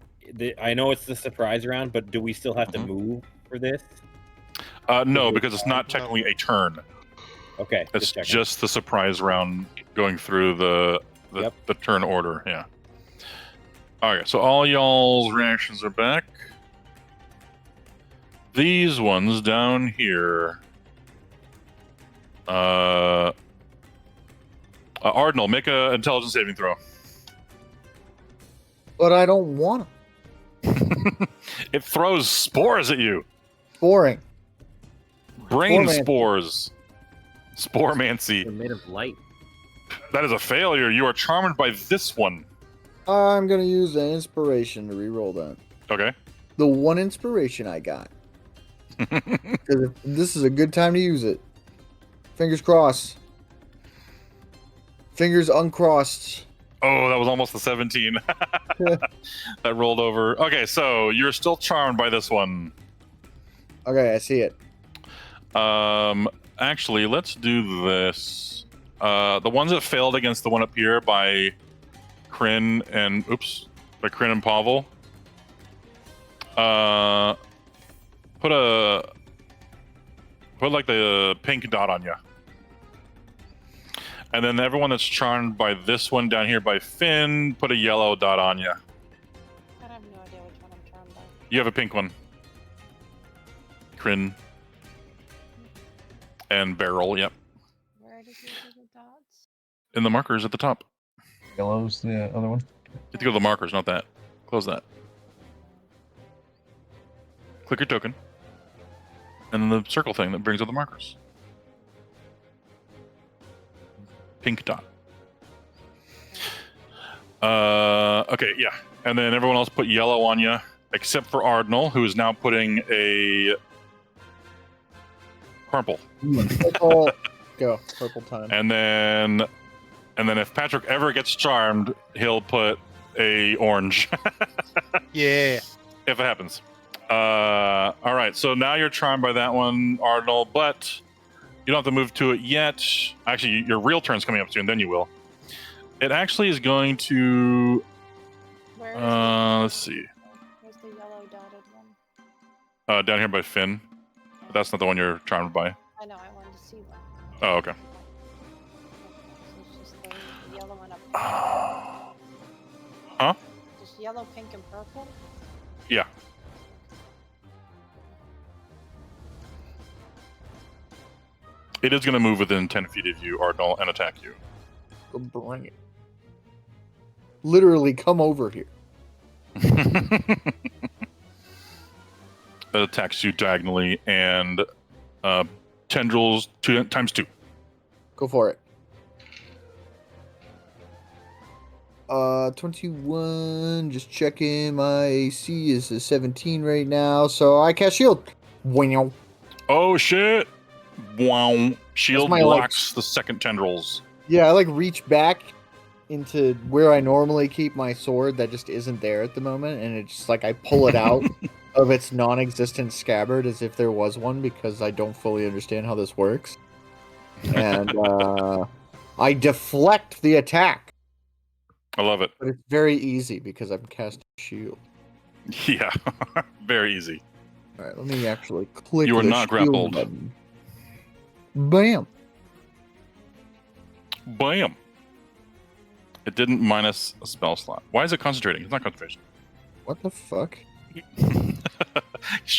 I know it's the surprise round, but do we still have to move for this? No, because it's not technically a turn. Okay. It's just the surprise round going through the turn order. Yeah. Okay, so all y'all's reactions are back. These ones down here. Ardnal, make a intelligence saving throw. But I don't want to. It throws spores at you. Boring. Brain Sporemancy. spores. Sporemancy. They're made of light. That is a failure. You are charmed by this one. I'm gonna use an inspiration to reroll that. Okay. The one inspiration I got. Because this is a good time to use it. Fingers crossed. Fingers uncrossed. Oh, that was almost a 17. That rolled over. Okay, so you're still charmed by this one. Okay, I see it. Actually, let's do this. The ones that failed against the one up here by Kryn and Kryn and Pavel. Put like the pink dot on you. And then everyone that's charmed by this one down here by Finn, put a yellow dot on you. I have no idea which one I'm charmed by. You have a pink one. Kryn. And Barrel, yep. Where did you do the dots? In the markers at the top. Yellow's the other one. You have to go to the markers, not that. Close that. Click your token. And then the circle thing that brings up the markers. Pink dot. Okay, yeah. And then everyone else put yellow on you, except for Ardnal, who is now putting a purple. Purple. Go. Purple time. And then if Patrick ever gets charmed, he'll put a orange. Yeah. If it happens. All right, so now you're charmed by that one, Ardnal, but you don't have to move to it yet. Actually, your real turn's coming up soon, then you will. It actually is going to... Where is let's see. Where's the yellow dotted one? Down here by Finn. But that's not the one you're charmed by. I know, I wanted to see one. Oh, okay. So it's just the yellow one up. Huh? Just yellow, pink, and purple? Yeah. It is going to move within 10 feet of you, Ardnal, and attack you. Go bring it. Literally, come over here. It attacks you diagonally and tendrils times 2. Go for it. 21. Just checking. My AC is a 17 right now, so I cast shield. Wow. Oh shit! Wow. Shield my, blocks the second tendrils. Yeah, I like reach back into where I normally keep my sword that just isn't there at the moment, and it's just like I pull it out of its non-existent scabbard as if there was one, because I don't fully understand how this works. And I deflect the attack. I love it. But it's very easy because I'm casting shield. Yeah, very easy. All right, let me actually click. You are the not shield grappled. button. Bam. Bam. It didn't minus a spell slot. Why is it concentrating? It's not concentration. What the fuck?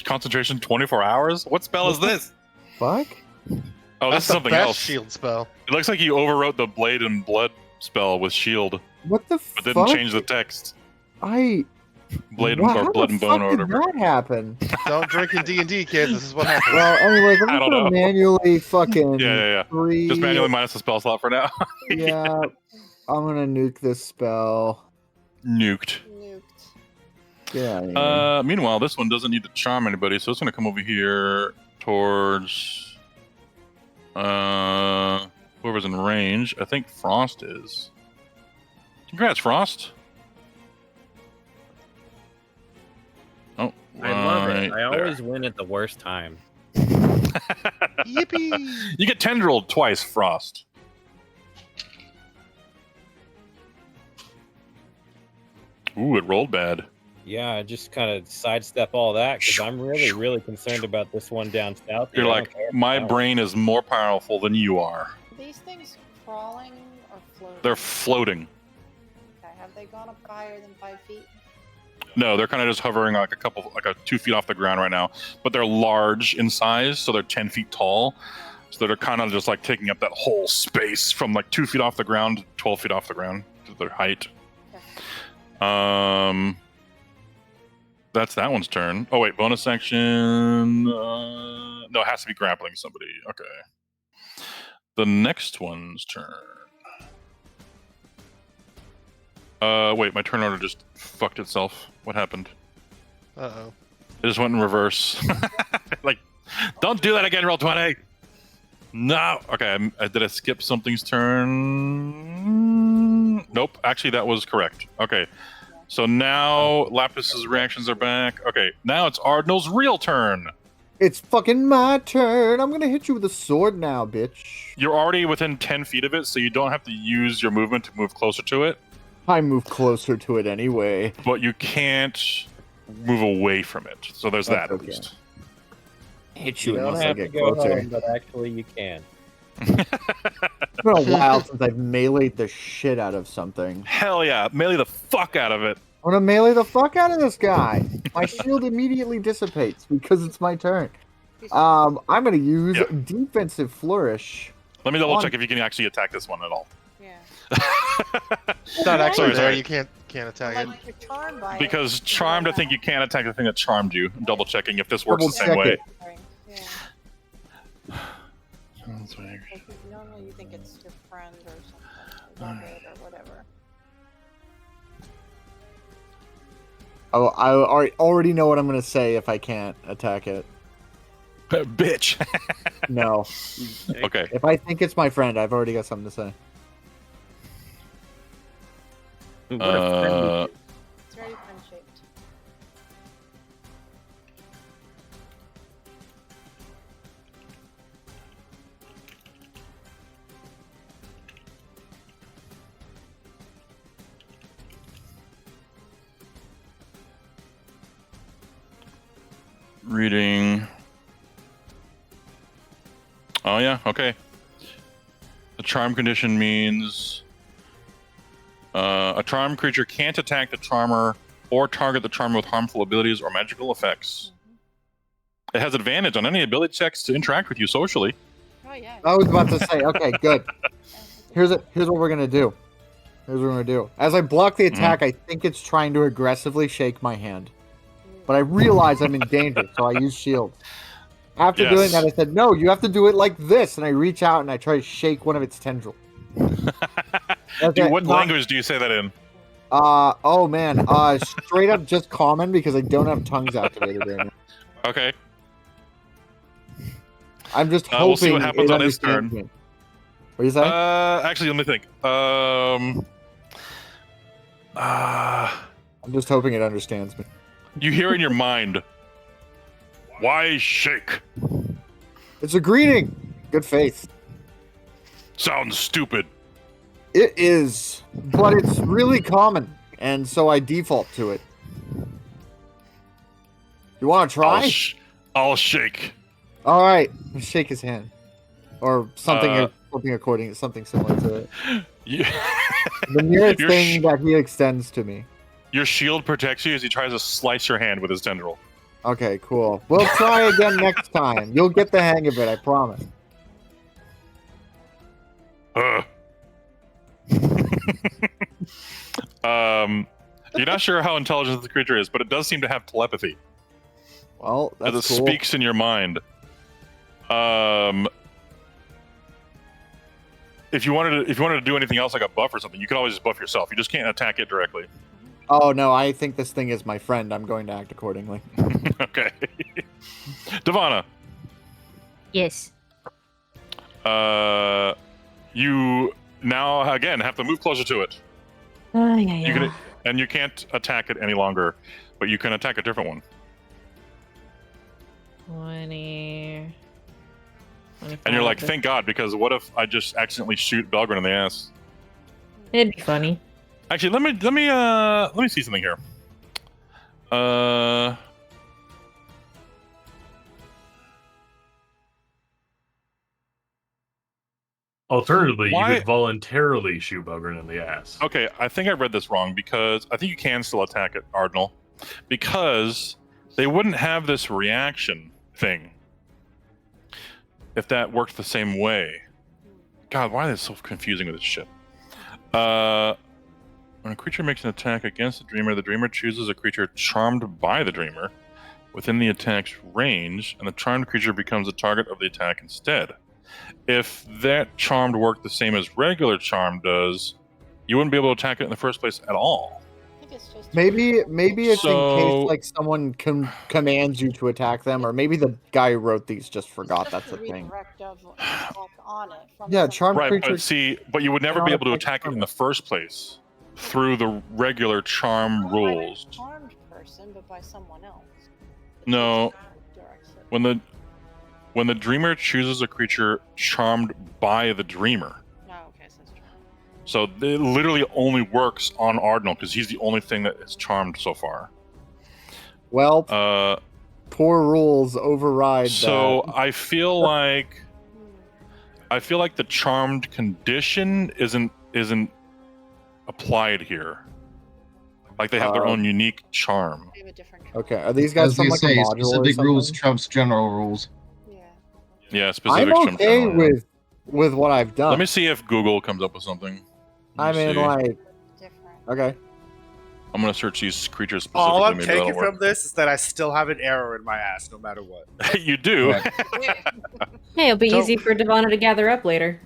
Concentration 24 hours? What spell is this? Fuck? Oh, That's this is the something best else. shield spell. It looks like you overwrote the Blade and Blood spell with shield, What the but didn't fuck? change the text. Blade Wow, or how Blood the and Bone or fuck did whatever. that happen? Don't drink in D&D, kids. This is what happens. Well, anyways, I'm I just don't gonna know. manually fucking Yeah. 3. Just manually minus the spell slot for now. Yeah, I'm gonna nuke this spell. Nuked. Get out of here. Meanwhile, this one doesn't need to charm anybody, so it's gonna come over here towards whoever's in range. I think Frost is. Congrats, Frost. Oh, I love right it. I there. always win at the worst time. Yippee! You get tendrilled twice, Frost. Ooh, it rolled bad. Yeah, I just kind of sidestep all that because I'm really concerned about this one down south. You're I like, don't care my about brain is more powerful than you are. Are these things crawling or floating? They're floating. Okay, have they gone up higher than 5 feet? No, they're kind of just hovering like 2 feet off the ground right now. But they're large in size, so they're 10 feet tall. So they're kind of just like taking up that whole space from like 2 feet off the ground to 12 feet off the ground to their height. Okay. That's that one's turn. Oh wait, bonus action. No, it has to be grappling somebody. Okay. The next one's turn. Wait, my turn order just fucked itself. What happened? Uh-oh. It just went in reverse. Like, don't do that again, Roll20. No. Okay, did I skip something's turn? Nope. Actually, that was correct. Okay. So now Lapis's reactions are back. Okay, now it's Ardnal's real turn. It's fucking my turn. I'm gonna hit you with a sword now, bitch. You're already within 10 feet of it, so you don't have to use your movement to move closer to it. I move closer to it anyway. But you can't move away from it. So there's that That's at least. Hit You you don't unless I have to get go closer. home, but actually you can. It's been a while since I've meleeed the shit out of something. Hell yeah, melee the fuck out of it. I'm gonna melee the fuck out of this guy. My shield immediately dissipates because it's my turn. I'm gonna use defensive flourish. Let me double check if you can actually attack this one at all. Yeah. It's not actually there. Sorry. You can't attack it. Like you're charmed by Because it. charmed, I think you can't attack the thing that charmed you. I'm double checking if this works the same Double way. check Sorry. Yeah. Like, normally you think it's your friend or something, or it or whatever. Oh, I already know what I'm gonna say if I can't attack it. Bitch. No. Okay. If I think it's my friend, I've already got something to say. What a friendly It's very friend-shaped. Reading. Oh yeah, okay. The charm condition means a charmed creature can't attack the charmer or target the charmer with harmful abilities or magical effects. It has advantage on any ability checks to interact with you socially. Oh yeah. I was about to say, okay, good. Here's what we're gonna do. Here's what I'm gonna do. As I block the attack, I think it's trying to aggressively shake my hand. But I realize I'm in danger, so I use shield. After doing that, I said, no, you have to do it like this. And I reach out and I try to shake one of its tendrils. What language do you say that in? Oh man, straight up just common because I don't have tongues activated right now. Okay. I'm just hoping we'll see what happens on his turn. Me. What do you say? Actually, let me think. I'm just hoping it understands me. You hear in your mind, "Why shake?" It's a greeting. Good faith. Sounds stupid. It is, but it's really common, and so I default to it. You want to try? I'll shake. All right, shake his hand, or something something similar to it. The nearest thing that he extends to me. Your shield protects you as he tries to slice your hand with his tendril. Okay, cool. We'll try again next time. You'll get the hang of it, I promise. You're not sure how intelligent the creature is, but it does seem to have telepathy. Well, that's as it cool. speaks in your mind. If you wanted to do anything else like a buff or something, you could always just buff yourself. You just can't attack it directly. Oh no, I think this thing is my friend. I'm going to act accordingly. Okay. Devana. Yes. You now again have to move closer to it. And you can't attack it any longer, but you can attack a different one. 20. And you're like, thank God, because what if I just accidentally shoot Belgrin in the ass? It'd be funny. Actually, let me see something here. Alternatively, you could voluntarily shoot Belgrin in the ass. Okay, I think I read this wrong because I think you can still attack it, Ardnal, because they wouldn't have this reaction thing if that worked the same way. God, why is this so confusing with this shit? When a creature makes an attack against the dreamer chooses a creature charmed by the dreamer within the attack's range, and the charmed creature becomes the target of the attack instead. If that charmed worked the same as regular charm does, you wouldn't be able to attack it in the first place at all. Maybe it's in case like someone commands you to attack them, or maybe the guy who wrote these just forgot. That's the thing. Yeah, charmed creature. But you would never be able to attack it in the first place through the regular charm rules. Charmed person, but by someone else. No, when the dreamer chooses a creature charmed by the dreamer. So it literally only works on Ardnal because he's the only thing that is charmed so far. Well, poor rules override so that. I feel like the charmed condition isn't applied here. Like they have their own unique charm. Okay, are these guys from like a module specific or rules something? trumps general rules. Yeah, specific I'm trumps okay general. with what I've done. Let me see if Google comes up with something. I mean, like, okay. I'm gonna search these creatures specifically. All I'm maybe that'll taking work. from this is that I still have an arrow in my ass, no matter what. You do. Hey, it'll be easy for Devana to gather up later.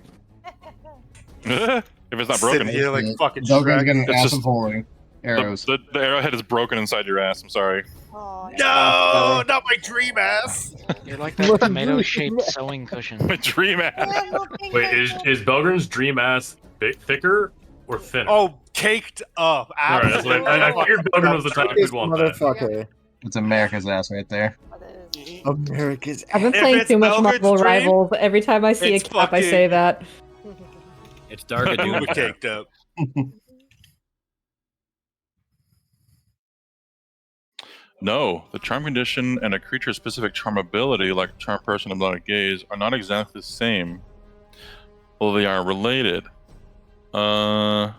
If it's not broken. Sitting here like fucking Belgrin's Shrek. getting It's ass just- forwarding arrows. The arrowhead is broken inside your ass. I'm sorry. No, not my dream ass. You're like that tomato-shaped sewing cushion. My dream ass. Wait, is Belgrin's dream ass thicker or thinner? Oh, caked up. All right, that's what I figured Belgrin was the type who'd want that. Motherfucker. It's America's ass right there. America's I've been If playing it's too much Belgrin's Marvel dream, Rivals. Every time I see a it's cap, I say fucking- that. It's dark a doom. Caked up. No, the charm condition and a creature's specific charm ability, like charm person and blinded gaze, are not exactly the same. Well, they are related. Okay,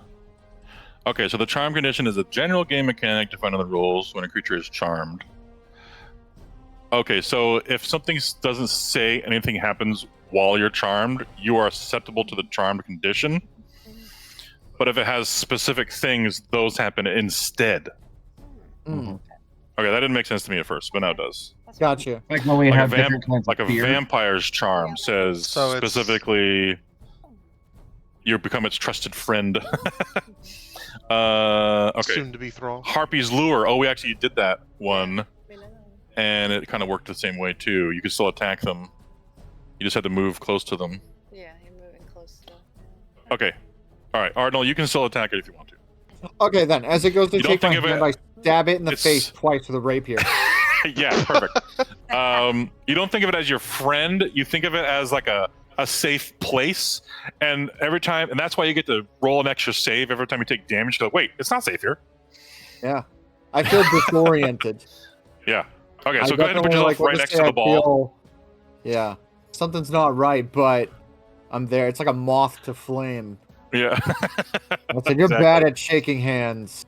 so the charm condition is a general game mechanic defined in the rules when a creature is charmed. Okay, so if something doesn't say anything happens while you're charmed, you are susceptible to the charmed condition. But if it has specific things, those happen instead. Mm. Okay, that didn't make sense to me at first, but now it does. Gotcha. Like when we Like have a different kinds like of a fear. vampire's charm says So it's- specifically, you become its trusted friend. Okay. Soon to be thrall. Harpy's lure. Oh, we actually did that one, and it kind of worked the same way too. You could still attack them. You just had to move close to them. Yeah, you're moving close to. Okay. All right, Arnold, you can still attack it if you want to. Okay, then as it goes to You don't take my think of hand, it- I stab it in the It's- face twice with a rapier. Yeah, perfect. You don't think of it as your friend. You think of it as like a safe place. And every time, and that's why you get to roll an extra save every time you take damage. Go, wait, it's not safe here. Yeah, I feel disoriented. Yeah. Okay, I so go ahead and put definitely, yourself like, right let's next say to the I ball. feel- Yeah, something's not right, but I'm there. It's like a moth to flame. Yeah. I said, you're Exactly. bad at shaking hands.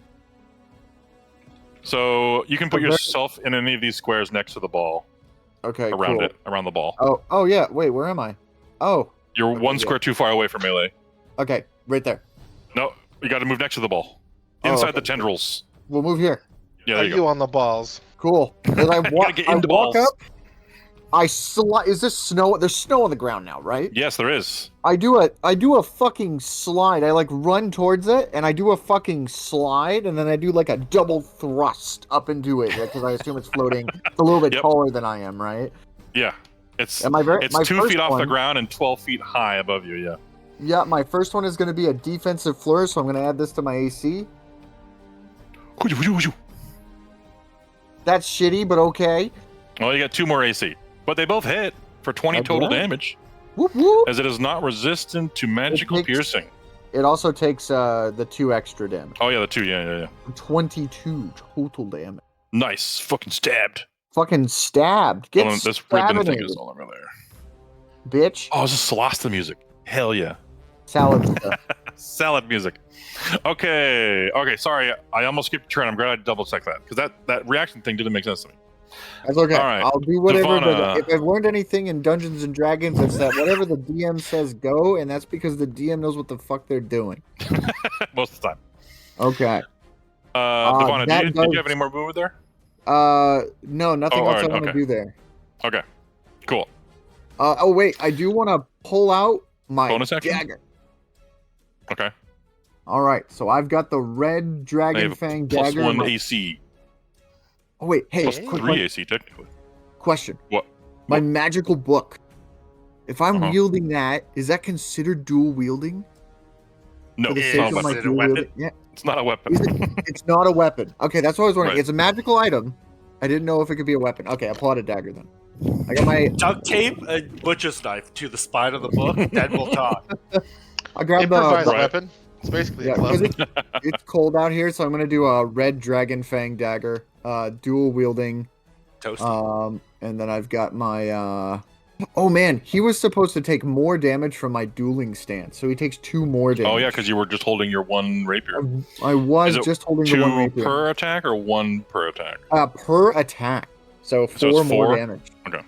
So you can put Okay. yourself in any of these squares next to the ball, Okay, around cool. it, around the ball. Oh yeah. Wait, where am I? Oh, You're Okay, one yeah. square too far away from melee. okay, right there. No, you got to move next to the ball, Oh, inside okay. the tendrils. We'll move here. Yeah, Are there you you go. on the balls? Cool. As I walk, get I into walk balls. up. I slide. Is this snow? There's snow on the ground now, right? Yes, there is. I do a fucking slide. I like run towards it, and I do a fucking slide, and then I do like a double thrust up into it because I assume it's floating. It's a little bit Yep. taller than I am, right? Yeah, it's Am I very? it's my 2 first feet off the one- ground and 12 feet high above you. Yeah. Yeah, my first one is going to be a defensive flourish, so I'm going to add this to my AC. That's shitty, but okay. Well, you got 2 more AC, but they both hit for 20 Oh, total yeah. damage, Whoop whoop. as it is not resistant to magical takes- piercing. It also takes the 2 extra damage. Oh yeah, the 2. Yeah. 22 total damage. Nice, fucking stabbed. Fucking stabbed. Get Hold on, this ribbon thing stabinated, is all over there. bitch. Oh, this is Solasta music. Hell yeah. Salad stuff. Salad music. Okay. Sorry, I almost skipped your turn. I'm glad I double checked that because that reaction thing didn't make sense to me. That's okay. All right. I'll do whatever. But Devana. if I've learned anything in Dungeons and Dragons, it's that whatever the DM says go, and that's because the DM knows what the fuck they're doing. Most of the time. Okay. Devana, that did you does- have any more movement there? No, nothing Oh, else alright, I want to okay. do there. Okay. Cool. Oh wait, I do want to pull out my Bonus action? dagger. Okay. All right, so I've got the red I dragon have fang plus dagger. in 1 my- AC. Oh wait, hey, Plus quick 3 AC technically. question. What? My What? magical book. If I'm Uh-huh. wielding that, is that considered dual wielding? No, For the it's sake not, of a my weapon. Is it a dual weapon? wielding? Yeah, It's not a weapon. Is it's not a weapon. Okay, that's what I was wondering. Right. It's a magical item. I didn't know if it could be a weapon. Okay, I pull out a dagger then. I got my. Duct tape a butcher's knife to the spine of the book, then we'll talk. I grabbed Improvised Right. weapon. It's basically Yeah, a club. because it's cold out here, so I'm gonna do a red dragon fang dagger, dual wielding. Toasty. And then I've got my. Oh man, he was supposed to take more damage from my dueling stance, so he takes 2 more damage. Oh yeah, because you were just holding your 1 rapier. I was Is it just holding the 1 2 rapier. per attack or 1 per attack? Per attack, so 4 So it's more 4? damage. Okay.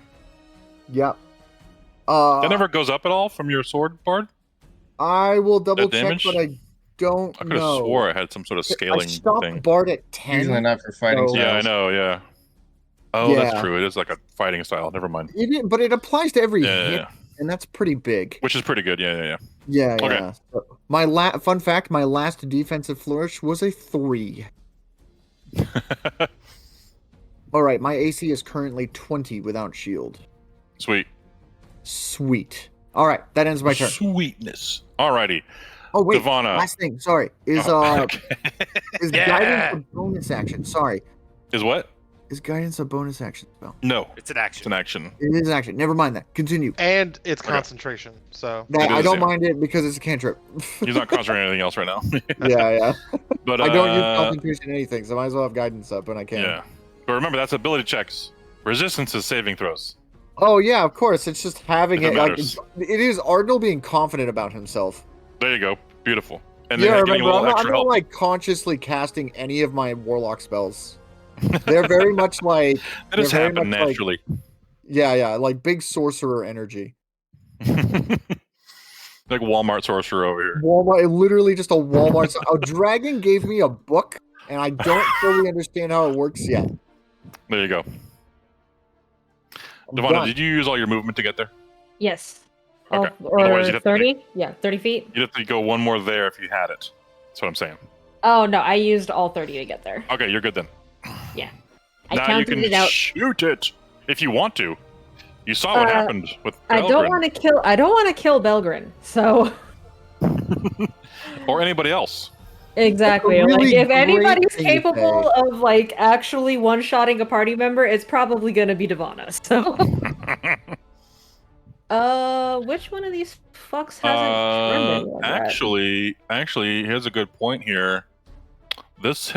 Yep. That never goes up at all from your sword, Bard? I will double check, damage? but I don't I could have know. swore it had some sort of I scaling stopped thing. Bard at 10. Usually not for fighting So- Yeah, I styles. know, yeah. Oh, that's Yeah. true. It is like a fighting style. Never mind. But it applies to every Yeah, hit, yeah. and that's pretty big. Which is pretty good. Yeah. Yeah, Okay. yeah. So my fun fact: my last defensive flourish was a 3. All right, my AC is currently 20 without shield. Sweet. Sweet. All right, that ends my turn. Sweetness. Alrighty. Oh wait, Devana. last thing. Sorry, is Oh, okay. is Yeah. guidance a bonus action? Sorry, Is what? is guidance a bonus action spell? No. It's an It's action. an action. It is an action. Never mind that. Continue. And it's Okay. concentration. So That, It I is, don't yeah. mind it because it's a cantrip. He's not concentrating on anything else right now. yeah. But I don't use concentration in anything, so I might as well have guidance up when I can. yeah. But remember, that's ability checks. Resistance is saving throws. Oh yeah, of course. It's just having If it it. Like, matters. it is Ardnal being confident about himself. There you go. Beautiful. And Yeah, then getting a remember, little I'm not extra help. like consciously casting any of my warlock spells. They're very much like That just they're very happened much like- naturally. yeah, like big sorcerer energy. Like Walmart sorcerer over here. Walmart, literally just a Walmart. A dragon gave me a book, and I don't fully understand how it works yet. There you go. I'm Devonna, done. did you use all your movement to get there? Yes. Okay. Or Otherwise, you'd have 30? Yeah, 30 feet. You'd have to go one more there if you had it. That's what I'm saying. Oh, no, I used all 30 to get there. Okay, you're good then. Yeah. I Now you counted can it out. shoot it if you want to. You saw what happened with I don't want to kill. I don't want to kill Belgrin. So. Or anybody else. Exactly. really Like if great anybody's thing to capable of like actually one-shotting a party member, it's probably gonna be Devana. So. Which one of these fucks hasn't turned anyone yet? Actually, here's a good point here. This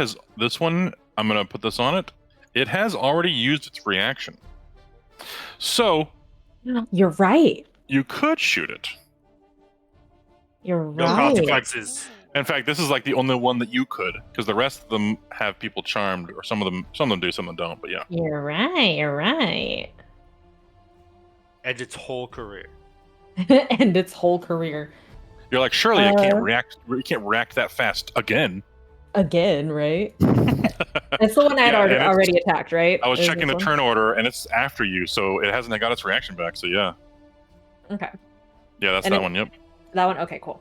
one. I'm gonna put this on it. It has already used its reaction. So. You're right. You could shoot it. You're No right. consequences. In fact, this is like the only one that you could, because the rest of them have people charmed, or some of them do, some of them don't. But yeah. You're right. You're right. And its whole career. And its whole career. You're like, surely it can't react. You can't react that fast again. Again, right? That's the one I'd already attacked, right? I was checking the turn order, and it's after you, so it hasn't got its reaction back. So yeah. Okay. Yeah, that's that one. Yep. That one. Okay, cool.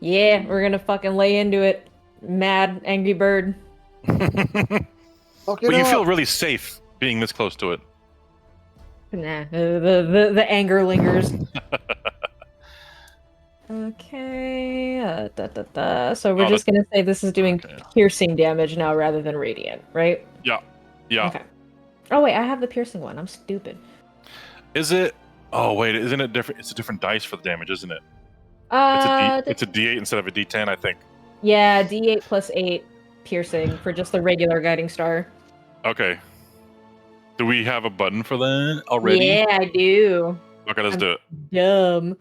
Yeah, we're gonna fucking lay into it. Mad angry bird. But you feel really safe being this close to it. Nah, the anger lingers. Okay. So we're just gonna say this is doing piercing damage now rather than radiant, right? Yeah. Yeah. Okay. Oh wait, I have the piercing one. I'm stupid. Is it? Oh wait, isn't it different? It's a different dice for the damage, isn't it? It's a D8 instead of a D10, I think. Yeah, D8 plus 8 piercing for just the regular guiding star. Okay. Do we have a button for that already? Yeah, I do. Okay, let's do it. Dumb.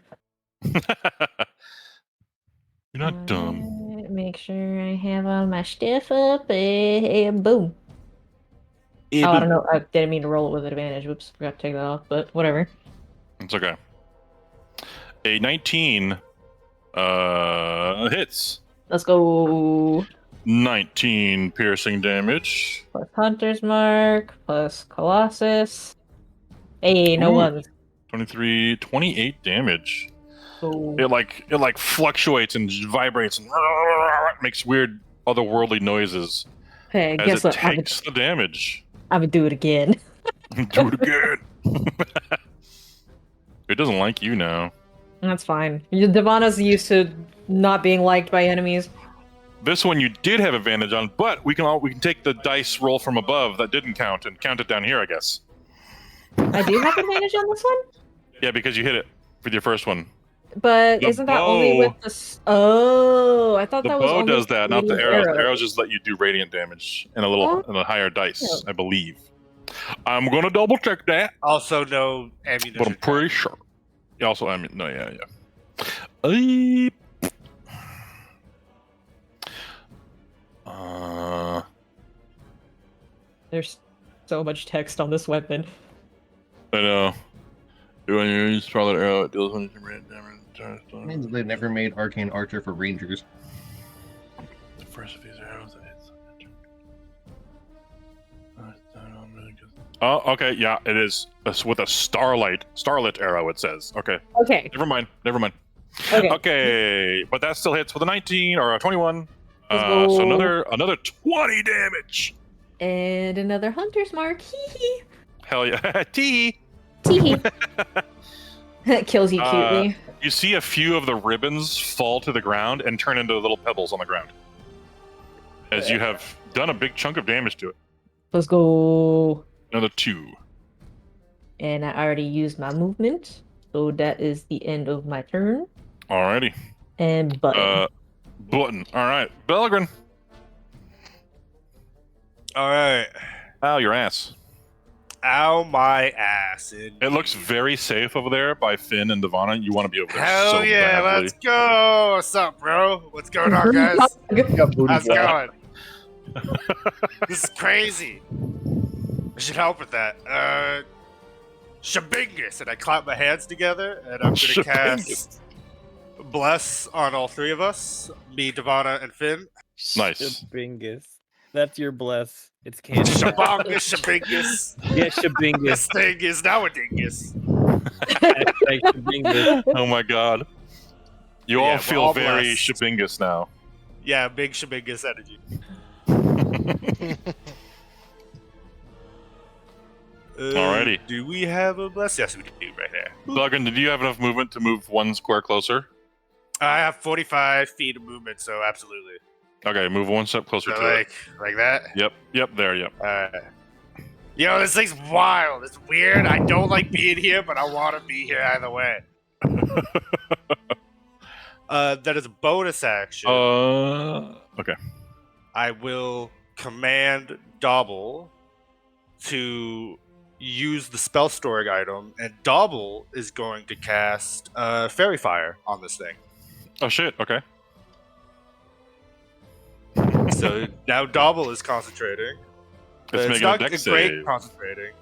You're not dumb. Make sure I have all my stuff up and boom. I don't know. I didn't mean to roll it with advantage. Whoops, forgot to take that off, but whatever. It's okay. A 19 hits. Let's go. 19 piercing damage. Plus Hunter's Mark, plus Colossus. Hey, no ones. 23, 28 damage. Oh. It like fluctuates and vibrates and makes weird otherworldly noises. Hey, as guess it what? takes the damage. I'm gonna do it again. Do it again. It doesn't like you now. That's fine. Devana's used to not being liked by enemies. This one you did have advantage on, but we can take the dice roll from above that didn't count and count it down here, I guess. I do have advantage on this one? Yeah, because you hit it with your first one. But isn't that only with the... Oh, I thought The that was bow only does that, not the radiant arrows. The arrows just let you do radiant damage and a higher dice, I believe. I'm gonna double check that. Also, no ammunition. But I'm pretty sure. Also, yeah. There's so much text on this weapon. I know. When you use Scarlet Arrow, it deals 100 radiant damage. Means they never made Arcane Archer for Rangers. The first of these arrows that hits. Oh, okay, yeah, it is. It's with a starlit arrow, it says. Okay. Okay. Never mind. Okay. Okay, but that still hits with a 19 or a 21. Let's So go. another 20 damage. And another Hunter's Mark. Hee hee. Hell yeah. Tee. Tee. Kills you cutely. You see a few of the ribbons fall to the ground and turn into little pebbles on the ground. As you have done a big chunk of damage to it. Let's go. Another 2. And I already used my movement. So that is the end of my turn. Alrighty. And button. Button. Alright. Belgrin. Alright. Ow, your ass. Ow, my ass. It looks very safe over there by Finn and Devana. You want to be over there Hell so yeah, badly. let's go. What's up, bro? What's going on, guys? How's it going? This is crazy. I should help with that. Shabingus, and I clap my hands together, and I'm gonna cast bless on all three of us, me, Devana, and Finn. Nice. Shabingus. That's your bless. It's canon. Shabongus, Shabingus. Yeah, Shabingus. This thing is now a dingus. Hashtag Shabingus. Oh my god. You Yeah, all we're feel all very blessed. Shabingus now. Yeah, big Shabingus energy. Alrighty. Do we have a bless? Yes, we do right there. Duggan, did you have enough movement to move one square closer? I have 45 feet of movement, so absolutely. Okay, move one step closer So to it. like that? Yep, there, yep. You know, this thing's wild. It's weird. I don't like being here, but I want to be here either way. That is a bonus action. Okay. I will command Dobble to use the spell storing item, and Dobble is going to cast Fairy Fire on this thing. Oh shit, okay. So now Dobble is concentrating. Let's It's make not it a dex great save. concentrating.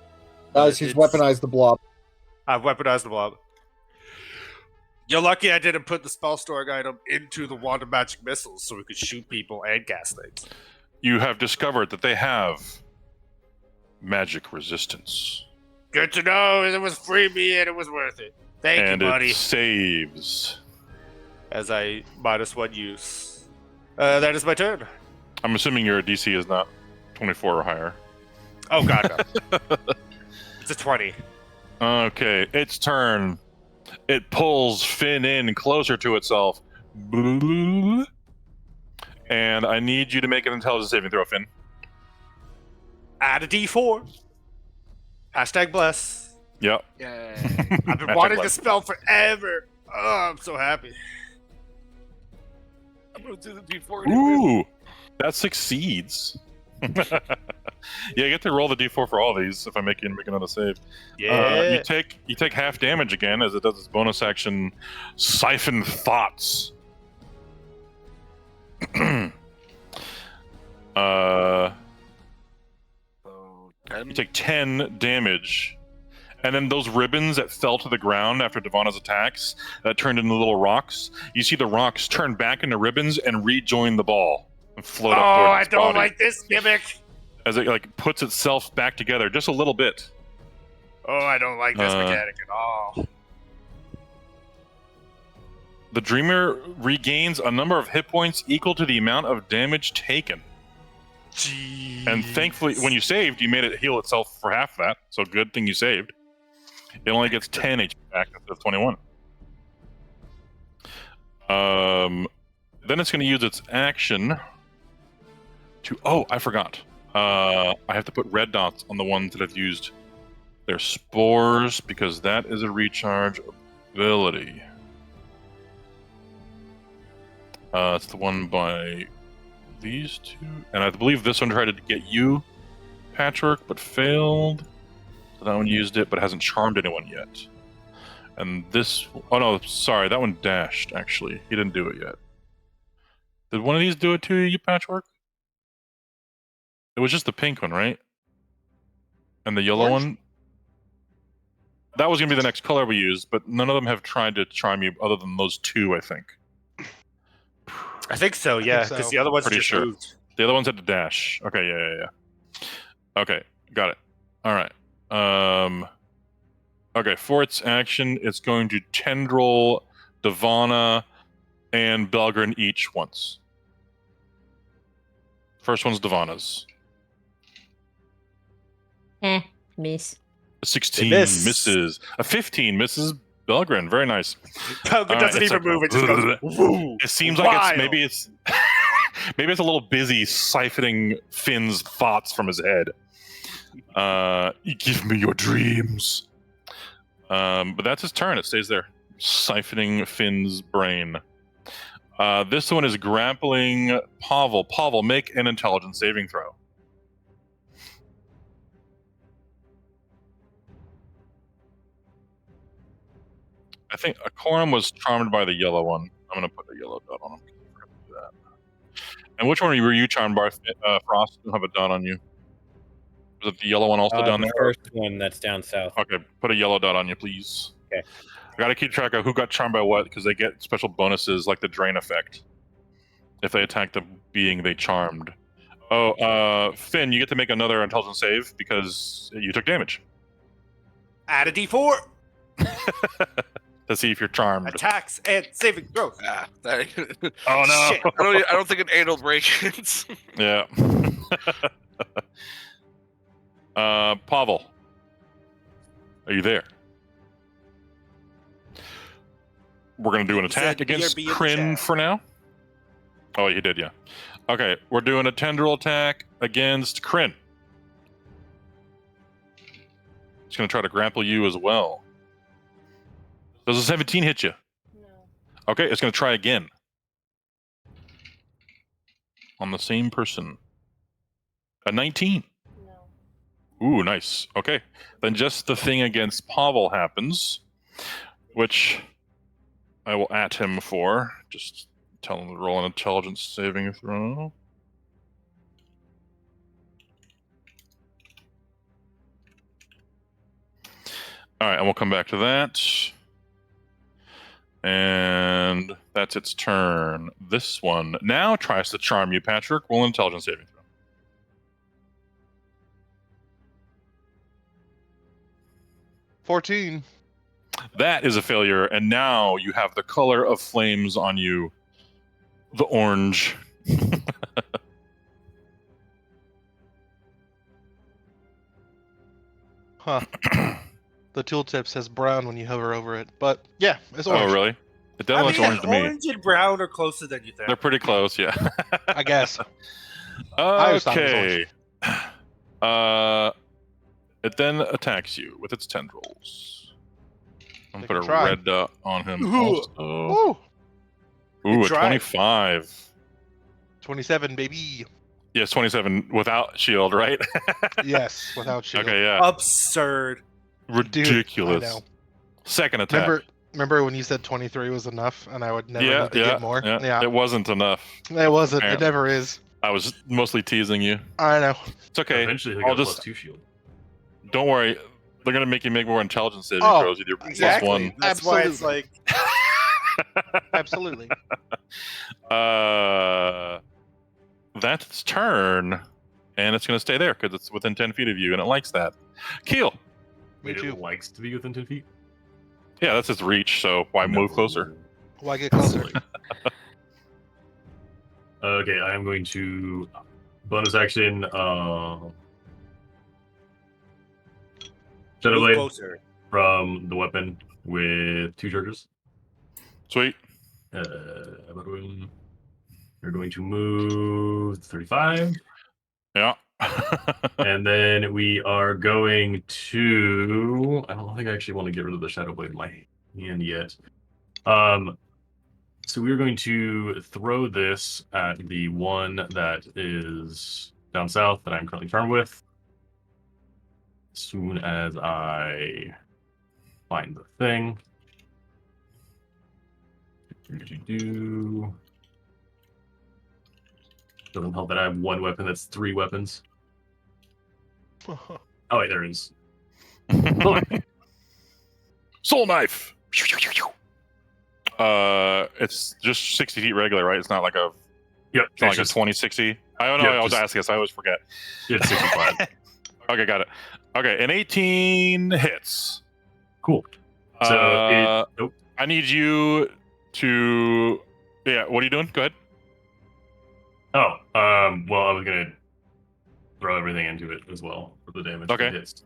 Guys, he's weaponized the blob. I've weaponized the blob. You're lucky I didn't put the spell storing item into the wand of magic missiles so we could shoot people and cast things. You have discovered that they have magic resistance. Good to know. It was free me and it was worth it. Thank And you, buddy. it saves. As I -1 use. That is my turn. I'm assuming your DC is not 24 or higher. Oh god, no. It's a 20. Okay, its turn. It pulls Finn in closer to itself. And I need you to make an intelligence saving throw, Finn. Add a D4. Hashtag bless. Yep. Yeah. I've been wanting this spell forever. Oh, I'm so happy. I'm gonna do the D4. Ooh, that succeeds. Yeah, you get to roll the d4 for all these if I make you make another save. Yeah. You take half damage again as it does its bonus action siphon thoughts. You take 10 damage. And then those ribbons that fell to the ground after Devana's attacks that turned into little rocks, you see the rocks turn back into ribbons and rejoin the ball and float up towards I its don't body. like this gimmick. As it like puts itself back together just a little bit. Oh, I don't like this mechanic at all. The Dreamer regains a number of hit points equal to the amount of damage taken. Jeez. And thankfully, when you saved, you made it heal itself for half that. So good thing you saved. It only gets 10 HP back instead of 21. Then it's going to use its action to... Oh, I forgot. I have to put red dots on the ones that I've used their spores, because that is a recharge ability. It's the one by these two. And I believe this one tried to get you, Patchwork, but failed. So that one used it, but hasn't charmed anyone yet. And this... Oh no, sorry, that one dashed, actually. He didn't do it yet. Did one of these do it to you, Patchwork? It was just the pink one, right? And the yellow one? That was going to be the next color we used, but none of them have tried to charm you other than those two, I think. I think so, yeah, because the other ones Pretty just sure. moved. The other ones had to dash. Okay, yeah. Okay, got it. All right. Okay, for its action, it's going to tendril Devana and Belgrin each once. First one's Devana's. Miss. A 16 miss. misses. A 15 misses Belgrin. Very nice. Belgrin doesn't even move. It just goes. Woo, It seems like wild. maybe it's a little busy siphoning Finn's thoughts from his head. Give me your dreams. But that's his turn. It stays there, siphoning Finn's brain. This one is grappling Pavel. Pavel, make an intelligence saving throw. I think Akorum was charmed by the yellow one. I'm going to put a yellow dot on him. And which one were you charmed by, Frost? I don't have a dot on you. Was it the yellow one also down The there? first one that's down south. Okay, put a yellow dot on you, please. Okay. I gotta keep track of who got charmed by what, because they get special bonuses like the drain effect if they attack the being they charmed. Oh, Finn, you get to make another intelligence save because you took damage. Add a D4. To see if you're charmed. Attacks and saving throws. Oh no! Shit. I don't think an 8 will break it. Yeah. Pavel, are you there? We're gonna do an attack against Kryn for now. Oh, you did, yeah. Okay, we're doing a tendril attack against Kryn. It's gonna try to grapple you as well. Does a 17 hit you? No. Okay, it's gonna try again. On the same person. A 19. No. Ooh, nice. Okay, then just the thing against Pavel happens, which I will at him for. Just tell him to roll an intelligence saving throw. All right, and we'll come back to that. And that's its turn. This one now tries to charm you, Patrick. Roll an intelligence saving throw. 14. That is a failure, and now you have the color of flames on you. The orange. Huh. The tooltip says brown when you hover over it, but yeah, it's orange. Oh, really? It definitely looks orange to me. Orange and brown are closer than you think. They're pretty close, yeah. I guess. I always thought it was Okay. It then attacks you with its tendrils. I'm They gonna can put a try. red dot on him Ooh. also. Woo! Ooh, a try. 25. 27, baby. Yes, 27 without shield, right? Yes, without shield. Okay, yeah. Absurd. Ridiculous. Dude, I know. Second attack. Remember when you said 23 was enough, and I would never yeah, need to yeah, get more? yeah. It wasn't enough. It wasn't. Apparently. It never is. I was mostly teasing you. I know. It's okay. Eventually, he'll I'll get a just +2 shield. don't worry. They're gonna make you make more intelligence saving Oh, throws with your Exactly. +1. That's why it's like Absolutely. That's its turn, and it's gonna stay there because it's within 10 feet of you, and it likes that. Keel. Me Wait, too. it likes to be within 10 feet? Yeah, that's its reach. So why move closer? Why get closer? Okay, I am going to bonus action Shadow move Blade closer. from the weapon with 2 charges. Sweet. We're going to move 35. Yeah. And then we are going to. I don't think I actually want to get rid of the Shadow Blade in my hand yet. So we're going to throw this at the one that is down south that I'm currently charmed with. As soon as I find the thing. Doesn't help that I have one weapon that's 3 weapons. Oh wait, there it is. Soul knife. It's just 60 feet regular, right? It's not like a. Yep. It's not like a 2060. I don't know. Yep, I was just- asking this. I always forget. It's 65. Okay, got it. Okay, an 18 hits. Cool. So nope. I need you to. Yeah. What are you doing? Go ahead. Oh, well, I was gonna throw everything into it as well for the damage. Okay. It hits.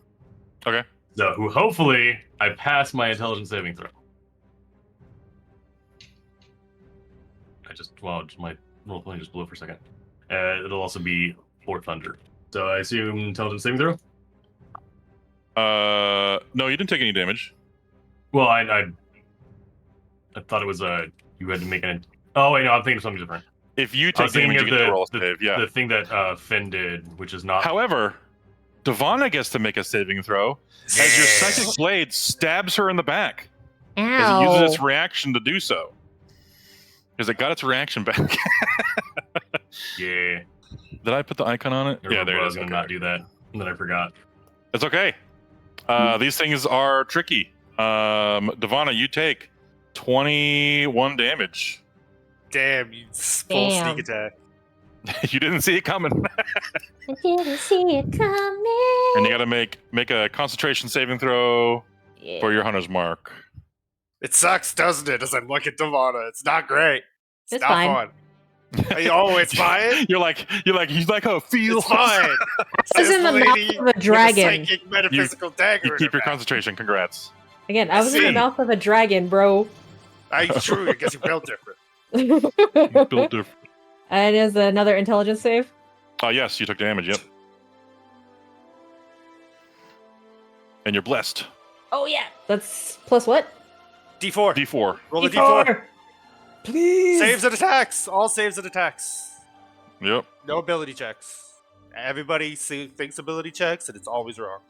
Okay. So hopefully I pass my intelligence saving throw. My roll point just blew for a second. It'll also be for thunder. So I assume intelligence saving throw. No, you didn't take any damage. Well, I thought it was you had to make an. Oh wait, no, I'm thinking of something different. If you I take was thinking damage, you of get to roll a save. Yeah. the thing that Finn did, which is not. However, Devana gets to make a saving throw as your psychic blade stabs her in the back. As it uses its reaction to do so. Because it got its reaction back. Yeah. Did I put the icon on it? Yeah, there I it was is. gonna Okay. not do that, and then I forgot. It's okay. These things are tricky. Devana, you take 21 damage. Damn, you full sneak attack. You didn't see it coming. I didn't see it coming. And you got to make a concentration saving throw for your hunter's mark. It sucks, doesn't it? As I look at Devana, it's not great. It's not fine. fun. Oh, it's fine. You're like he's like, oh, feel It's fine. This is in the mouth of a dragon. Psychic metaphysical dagger. You keep your concentration. Congrats. Again, I was in the mouth of a dragon, bro. True. I guess you built different. Built different. And is another intelligence save? Oh yes, you took damage. Yep. And you're blessed. Oh yeah. That's plus what? D4. D4. Roll a D4. Please. Saves and attacks. All saves and attacks. Yep. No ability checks. Everybody thinks ability checks, and it's always wrong.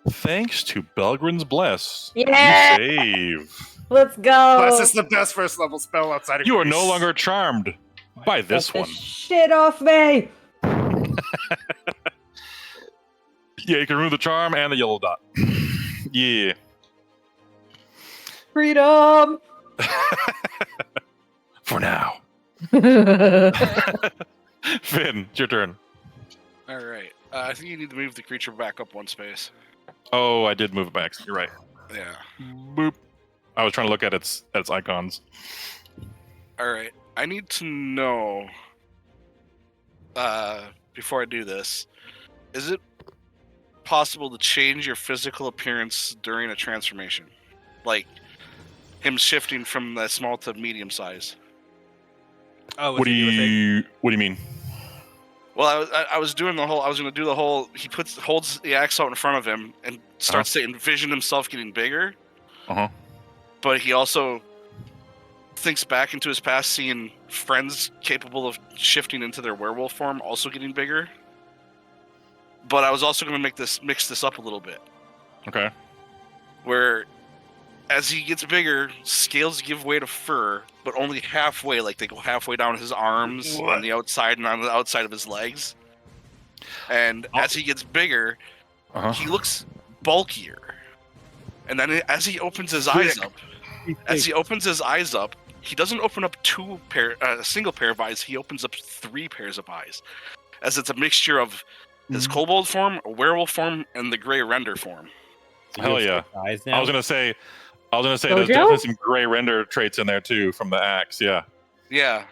Thanks to Belgrin's Bless, Yeah! you save. Let's go. Bless is the best first level spell outside of You are Grease. no longer charmed by this Get the one. shit off me. Yeah, you can remove the charm and the yellow dot. Yeah. Freedom. For now. Finn, it's your turn. All right. I think you need to move the creature back up one space. Oh, I did move it back. You're right. Yeah. Boop. I was trying to look at its icons. All right. I need to know, before I do this, is it possible to change your physical appearance during a transformation? Like him shifting from the small to medium size? Oh, What do you mean? Well, I was doing the whole. I was going to do the whole. He holds the axe out in front of him and starts to envision himself getting bigger. But he also thinks back into his past, seeing friends capable of shifting into their werewolf form, also getting bigger. But I was also going to mix this up a little bit. Okay. Where, as he gets bigger, scales give way to fur, but only halfway. Like they go halfway down his arms on the outside and on the outside of his legs. And as he gets bigger, he looks bulkier. And then as he opens his eyes up, he doesn't open up a single pair of eyes. He opens up 3 pairs of eyes, as it's a mixture of his kobold form, a werewolf form, and the gray render form. Hell yeah! I was gonna say there's Jojo? definitely some gray render traits in there too from the axe. Yeah. Yeah.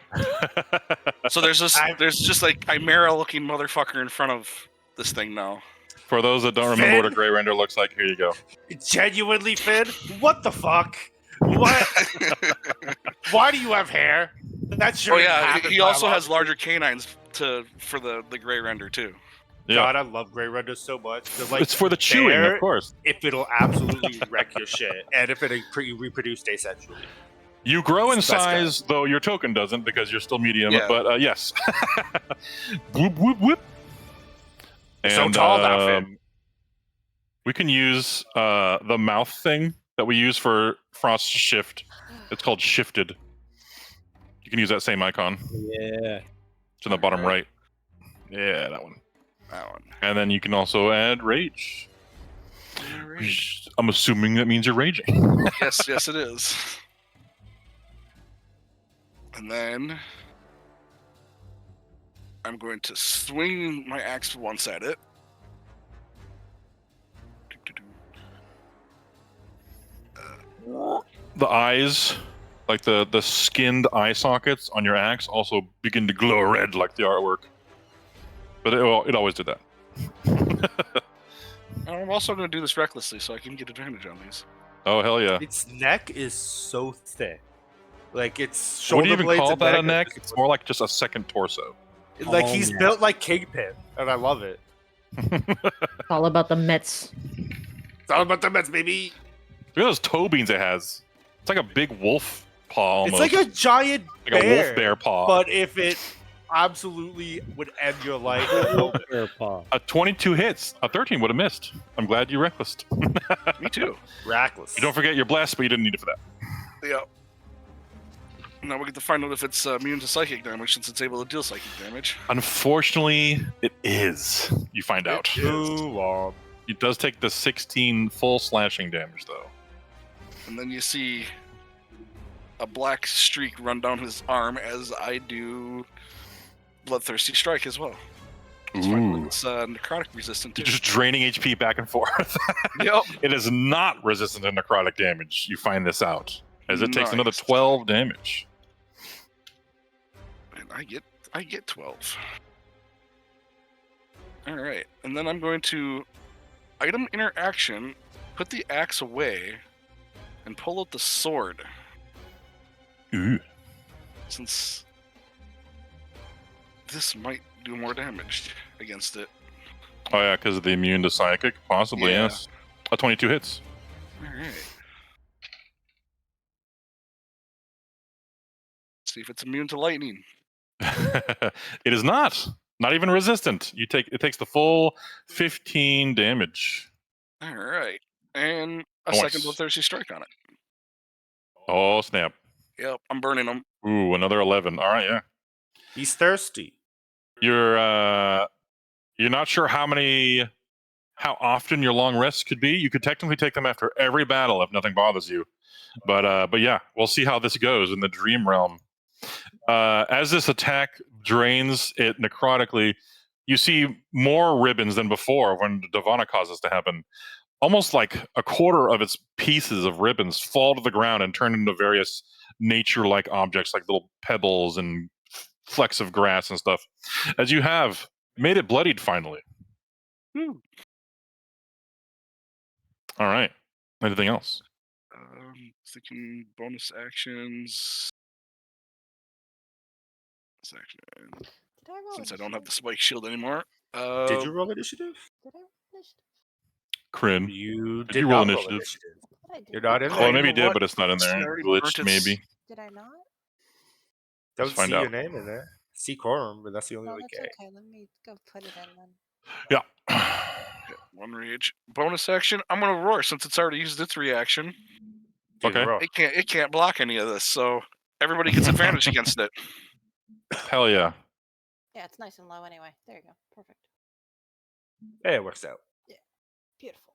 So there's just like chimera looking motherfucker in front of this thing now. For those that don't remember what a gray render looks like, here you go. Genuinely, Finn? What the fuck? What? Why do you have hair? That's sure. Oh yeah, he also has larger canines for the gray render too. Yeah. God, I love gray renders so much. Like, It's for the chewing, of course. If it'll absolutely wreck your shit, and if it reproduced asexually. You grow in It's the best size, though your token doesn't because you're still medium. Yeah. But yes. Whoop whoop whoop. So tall now, Finn. We can use the mouth thing that we use for Frost Shift. It's called Shifted. You can use that same icon. Yeah. It's in the bottom right. Yeah, that one. That one. And then you can also add Rage. I'm assuming that means you're raging. Yes, it is. And then I'm going to swing my axe once at it. The eyes, like the skinned eye sockets on your axe, also begin to glow red like the artwork. But it always did that. I'm also going to do this recklessly so I can get advantage on these. Oh, hell yeah. Its neck is so thick. Like, it's Would shoulder you even blades call and that a are neck? just- It's more like just a second torso. Like, he's built like Kingpin, and I love it. It's all about the Mets. It's all about the Mets, baby. Look at those toe beans it has. It's like a big wolf paw almost. It's like a giant Like a bear. wolf bear paw. But if it absolutely would end your life, A 22 hits. A 13 would have missed. I'm glad you reckless. Me too. Reckless. You don't forget you're blessed, but you didn't need it for that. Yeah. Now we get to find out if it's immune to psychic damage since it's able to deal psychic damage. Unfortunately, it is. You find out. Too long. It does take the 16 full slashing damage, though. And then you see a black streak run down his arm as I do Bloodthirsty Strike as well. It's fine. It's necrotic resistant too. You're just draining HP back and forth. Yep. It is not resistant to necrotic damage. You find this out as it takes another Nice. 12 damage. And I get 12. All right, and then I'm going to item interaction, put the axe away, and pull out the sword. Ooh. Since this might do more damage against it. Oh yeah, because of the immune to psychic, possibly. Yeah. Yes. 22 hits. All right. See if it's immune to lightning. It is not. Not even resistant. It takes the full 15 damage. All right, and a Nice. second Bloodthirsty Strike on it. Oh snap! Yep, I'm burning them. Ooh, another 11. All right, yeah. He's thirsty. You're not sure how often your long rests could be. You could technically take them after every battle if nothing bothers you. But yeah, we'll see how this goes in the Dream Realm. As this attack drains it necrotically, you see more ribbons than before when Davana causes to happen. Almost like a quarter of its pieces of ribbons fall to the ground and turn into various nature-like objects, like little pebbles and flecks of grass and stuff. As you have made it bloodied finally. All right. Anything else? Thinking bonus actions. Action. Did I roll Since I initiative? don't have the spike shield anymore. Did you roll initiative? Did I roll initiative? Kryn, You did did you roll not initiative? What I did? You're not in Well, there. maybe you you know did, what? but it's not in It's there. already Glitched, burnt maybe. Did I not? Don't Let's find see your out. name in there. See quorum, but that's the only No, way that's you can. okay. Let me go put it in then. Yeah. One rage. Bonus action. I'm gonna roar since it's already used its reaction. Okay. It can't block any of this, so everybody gets advantage against it. Hell yeah. Yeah, it's nice and low anyway. There you go. Perfect. Hey, it works out. Beautiful.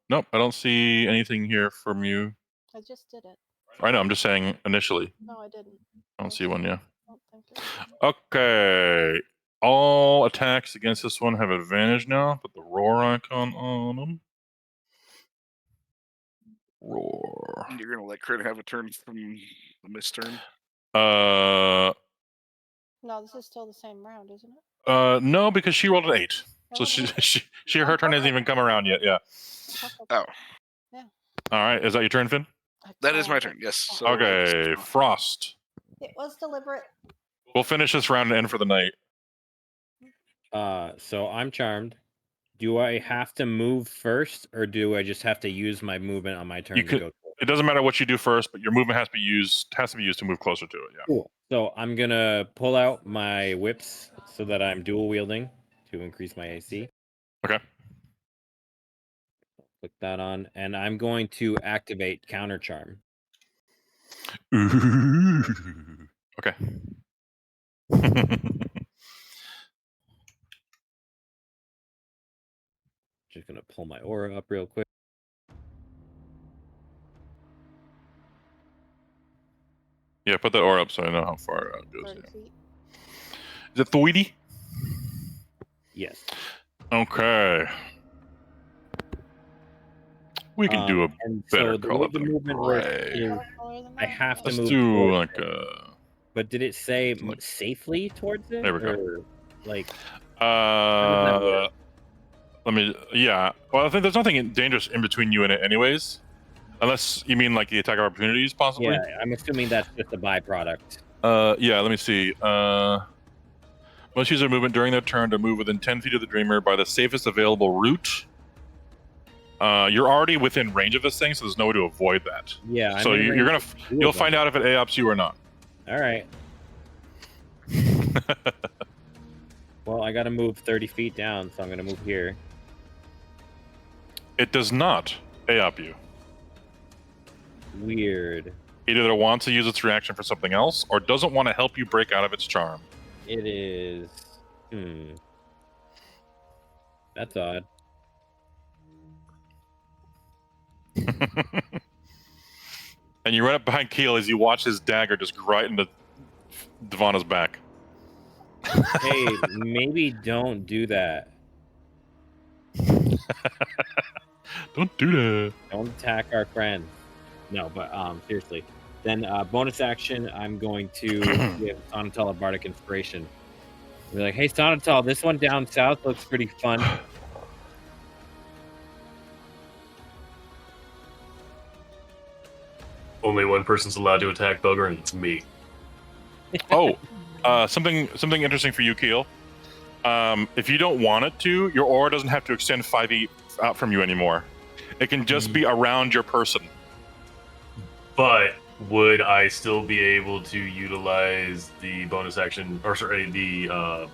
Nope, I don't see anything here from you. I just did it. I know, I'm just saying initially. No, I didn't. I don't see one, yeah. I don't think it. Okay. All attacks against this one have advantage now. Put the roar icon on them. Roar. You're gonna let Crit have a turn from the mist turn. No, this is still the same round, isn't it? No, because she rolled an 8. So her turn hasn't even come around yet. Yeah. Oh. Yeah. All right. Is that your turn, Finn? That is my turn. Yes. So Okay. Frost. It was deliberate. We'll finish this round and end for the night. So I'm charmed. Do I have to move first, or do I just have to use my movement on my turn You to could. go? It doesn't matter what you do first, but your movement has to be used to move closer to it. Yeah. Cool. So I'm gonna pull out my whips so that I'm dual wielding to increase my AC. Okay. Click that on, and I'm going to activate Counter Charm. Ooh. Okay. Just gonna pull my aura up real quick. Yeah, put that aura up so I know how far it goes. 30 feet. Is it 30? Yes. Okay. We can do a and better so the color way the than movement works gray. is I have to Let's move. do towards like it. a. But did it say safely towards it? There we go. Or, like. How does that work? Let me. Yeah. Well, I think there's nothing dangerous in between you and it, anyways. Unless you mean like the attack of opportunities, possibly. Yeah, I'm assuming that's just a byproduct. Yeah. Let me see. Most use their movement during their turn to move within 10 feet of the dreamer by the safest available route. You're already within range of this thing, so there's no way to avoid that. Yeah. So you'll find out if it AOPs you or not. All right. Well, I got to move 30 feet down, so I'm going to move here. It does not AOP you. Weird. It either wants to use its reaction for something else, or doesn't want to help you break out of its charm. It is. That's odd. And you run up behind Keel as you watch his dagger just right into Devana's back. Hey, maybe don't do that. Don't do that. Don't attack our friend. No, but seriously. Then bonus action, I'm going to give Sonatal a bardic inspiration. We're like, hey Sonatal, this one down south looks pretty fun. Only one person's allowed to attack Bogger, and it's me. Oh, something interesting for you, Keel. If you don't want it to, your aura doesn't have to extend 5 feet out from you anymore. It can just be around your person. But would I still be able to utilize the bonus action, or sorry, the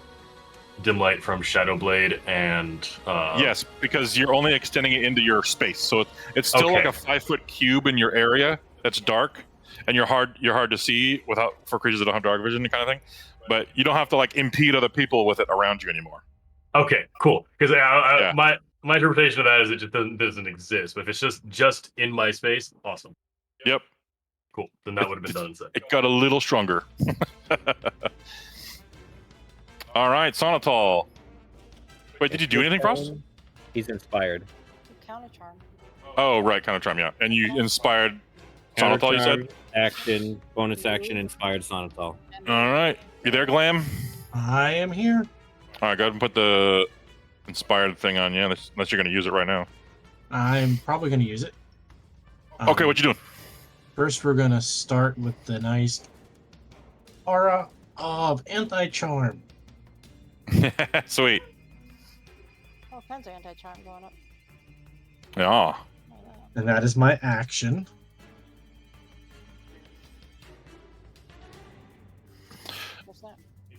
dim light from Shadowblade and? Yes, because you're only extending it into your space, so it's still like a 5-foot cube in your area that's dark, and you're hard to see for creatures that don't have dark vision kind of thing. But you don't have to like impede other people with it around you anymore. Okay, cool. Because my interpretation of that is it just doesn't exist. But if it's just in my space, awesome. Yep. Cool. Then that would have been done instead. It got a little stronger. All right, Sonatal. Wait, did you do anything, Frost? He's inspired. Counter charm. Oh, right, counter charm, yeah. And you inspired Sonatal, you said? Action, bonus action, inspired Sonatal. All right. You there, Glam? I am here. All right, go ahead and put the inspired thing on you, unless you're going to use it right now. I'm probably going to use it. Okay, what you doing? First, we're going to start with the nice aura of anti-charm. Sweet. Oh, friends are anti-charm going up. Yeah. And that is my action. What's that?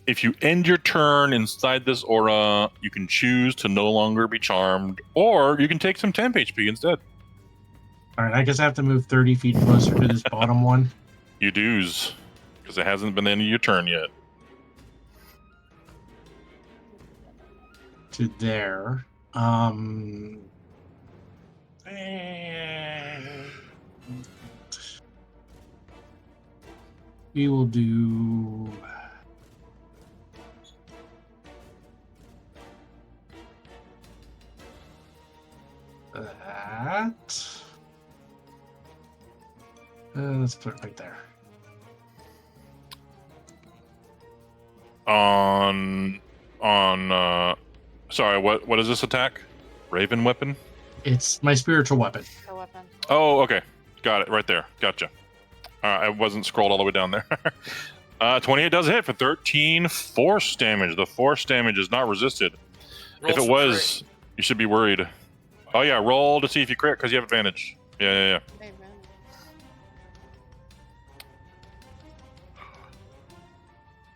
If you end your turn inside this aura, you can choose to no longer be charmed, or you can take some temp HP instead. All right, I guess I have to move 30 feet closer to this bottom one. You do's, because it hasn't been the end of your turn yet. To there. We will do that. Let's put it right there. Sorry, what is this attack? Raven weapon? It's my spiritual weapon. Her weapon. Oh, okay. Got it, right there. Gotcha. I wasn't scrolled all the way down there. 28 does hit for 13 force damage. The force damage is not resisted. If it was, you should be worried. Oh yeah, roll to see if you crit, because you have advantage. Yeah.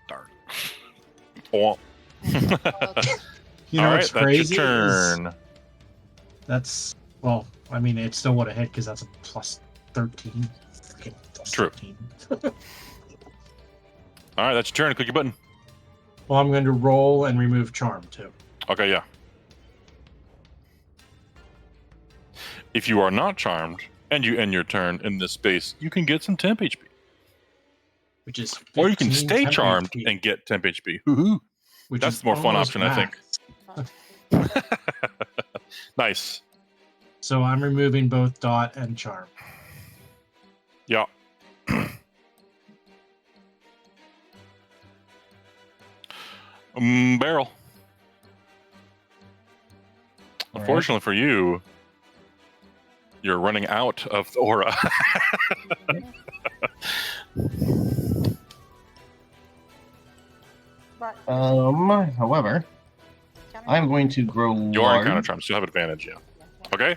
Darn. Oh. You know All right, what's that's crazy? your turn. That's, well, I mean, it still would have hit because that's a plus 13. Freaking plus True. 13. All right, that's your turn. Click your button. Well, I'm going to roll and remove charm too. Okay, yeah. If you are not charmed and you end your turn in this space, you can get some temp HP. Which is Or you can 15 stay temp charmed HP, and get temp HP. Woohoo! which That's is the more fun almost option, I think. max. Nice. So I'm removing both dot and charm. Yeah. Barrel. Unfortunately for you, you're running out of aura. However, I'm going to grow You are in large. counter charm, so you have advantage, yeah. Okay?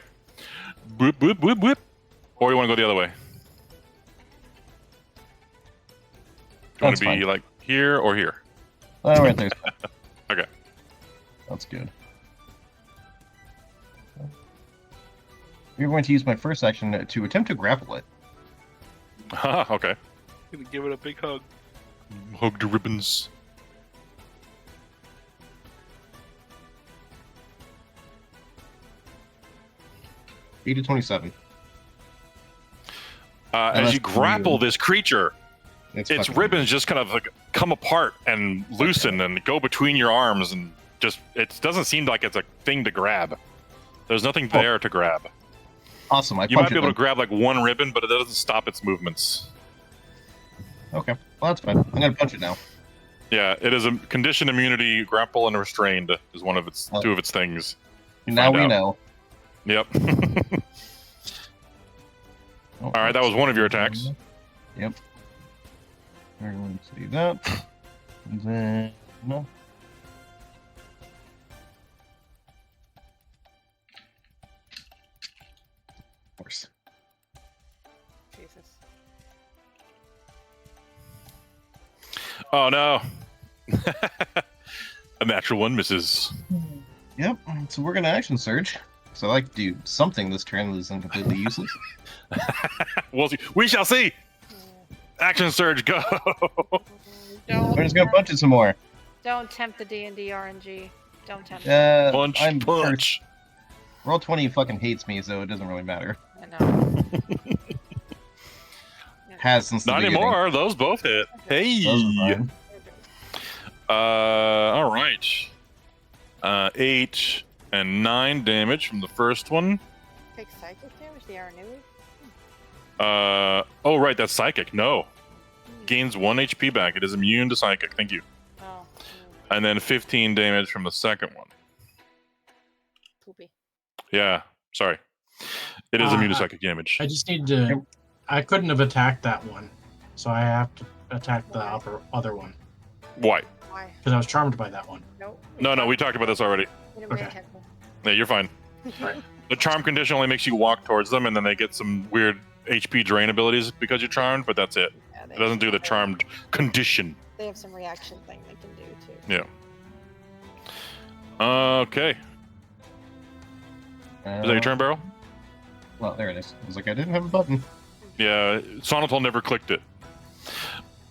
Boop, boop, boop, boop. Or you want to go the other way? Do you want That's to be fine. like here or here? Right there. Okay. That's good. We're going to use my first action to attempt to grapple it. Okay. Gonna give it a big hug. Hug the ribbons. Eight to 27. As you grapple this creature, It's its fucking ribbons just kind of like come apart and loosen and go between your arms, and just it doesn't seem like it's a thing to grab. There's nothing there to grab. awesome. I You might punch be it able to then. grab like one ribbon, but it doesn't stop its movements. Okay, well that's fine. I'm gonna punch it now. Yeah, it is a condition immunity, grapple and restrained is one of its Oh. two of its things. Now Find we out. know. Yep. Oh, All right, that was one of your attacks. Yep. We're going to do that. And then no. Of course. Jesus. Oh no. A natural one misses. Yep. So we're gonna action surge. So I like to do something this turn that isn't completely useless. We'll see. We shall see. Action surge, go. Don't We're just gonna punch it some more. don't tempt the D&D RNG. Don't tempt it. Punch, I'm punch. Roll 20 fucking hates me, so it doesn't really matter. I know. Has since the Not beginning. anymore. Those both hit. Those Hey. are fine. All right. 8 and 9 damage from the first one. Take psychic damage, the Aranui? Oh right, that's psychic. No. Gains 1 HP back. It is immune to psychic. Thank you. Oh. And then 15 damage from the second one. Poopy. Yeah. Sorry. It is immune to psychic damage. I just need to. I couldn't have attacked that one, so I have to attack the other one Why? Why? because I was charmed by that one. Nope. No, we talked about this already. Okay. Yeah, you're fine. The charm condition only makes you walk towards them, and then they get some weird HP drain abilities because you're charmed, but that's it. Yeah, It doesn't do the charmed condition. They have some reaction thing they can do too. Yeah. Okay. Is that your turn, Barrel? Well, there it is. I was like, I didn't have a button. Yeah, Sonatol never clicked it.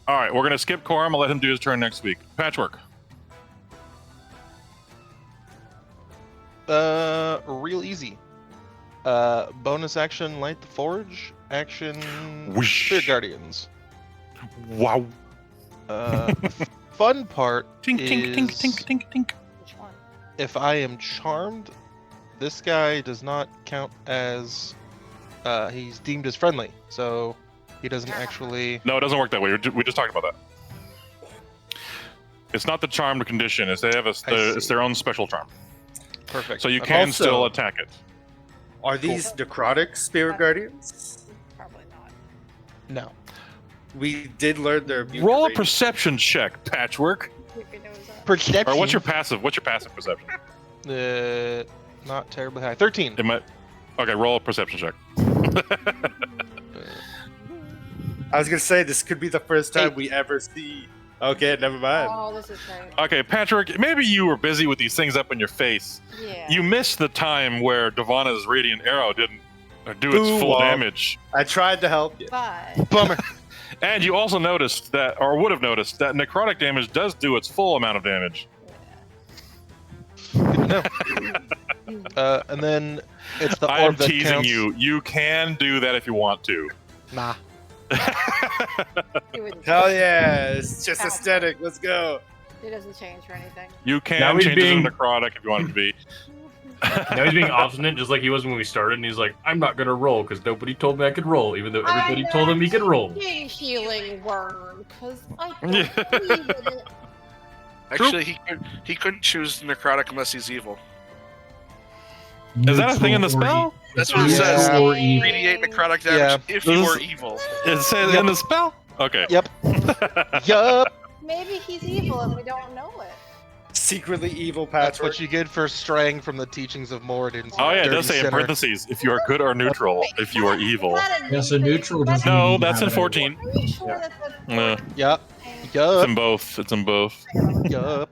All right, we're going to skip Coram. I'll let him do his turn next week. Patchwork. Real easy. Bonus action, light the forge. Action, Whoosh. Spirit Guardians. Wow. Fun part Tink, is tink, tink, tink, tink, tink. Which one? if I am charmed, this guy does not count as he's deemed as friendly, so he doesn't actually. No, it doesn't work that way. We just talked about that. It's not the charmed condition. It's they have it's their own special charm. Perfect. So you Okay. can Also- still attack it. Are these necrotic spirit guardians? Probably not. No. We did learn their immune Roll a rate. perception check, Patchwork. Keep your nose up. Perception. Or what's your passive? What's your passive perception? Not terribly high. 13. It might. Okay, roll a perception check. I was gonna say this could be the first time we ever see. Okay, never mind. Oh, this is great. Okay, Patrick, maybe you were busy with these things up in your face. Yeah. You missed the time where Divana's radiant arrow didn't do its Boo, full Walt. damage. I tried to help you. But Bummer. And you also noticed that, or would have noticed, that necrotic damage does do its full amount of damage. Good to know. And then it's the I am orb that teasing counts. you. You can do that if you want to. Nah. he wouldn't. Hell yeah! It's just aesthetic. Let's go. He doesn't change for anything. You can Now he's change it being- to necrotic if you want it to be. Now he's being obstinate, just like he was when we started, and he's like, "I'm not gonna roll because nobody told me I could roll, even though everybody told him he could roll." Healing word, because I Yeah. don't believe in it. Actually, he couldn't choose necrotic unless he's evil. Is that a thing in the Neutral or spell? That's what it Yeah. says. Or evil. Radiate necrotic damage if you are evil. It says in the spell? Okay. Yep. Yup. Maybe he's evil and we don't know it. Secretly evil That's Patrick. what you get for straying from the teachings of Moradin. Oh yeah, it dirty does say in sinner. parentheses, if you are good or neutral, if you are evil. Yes, a neutral doesn't. No, mean you that's have in it. 14. Are you sure that's Yup. Yup. It's Yup. in both. It's in both. Yup.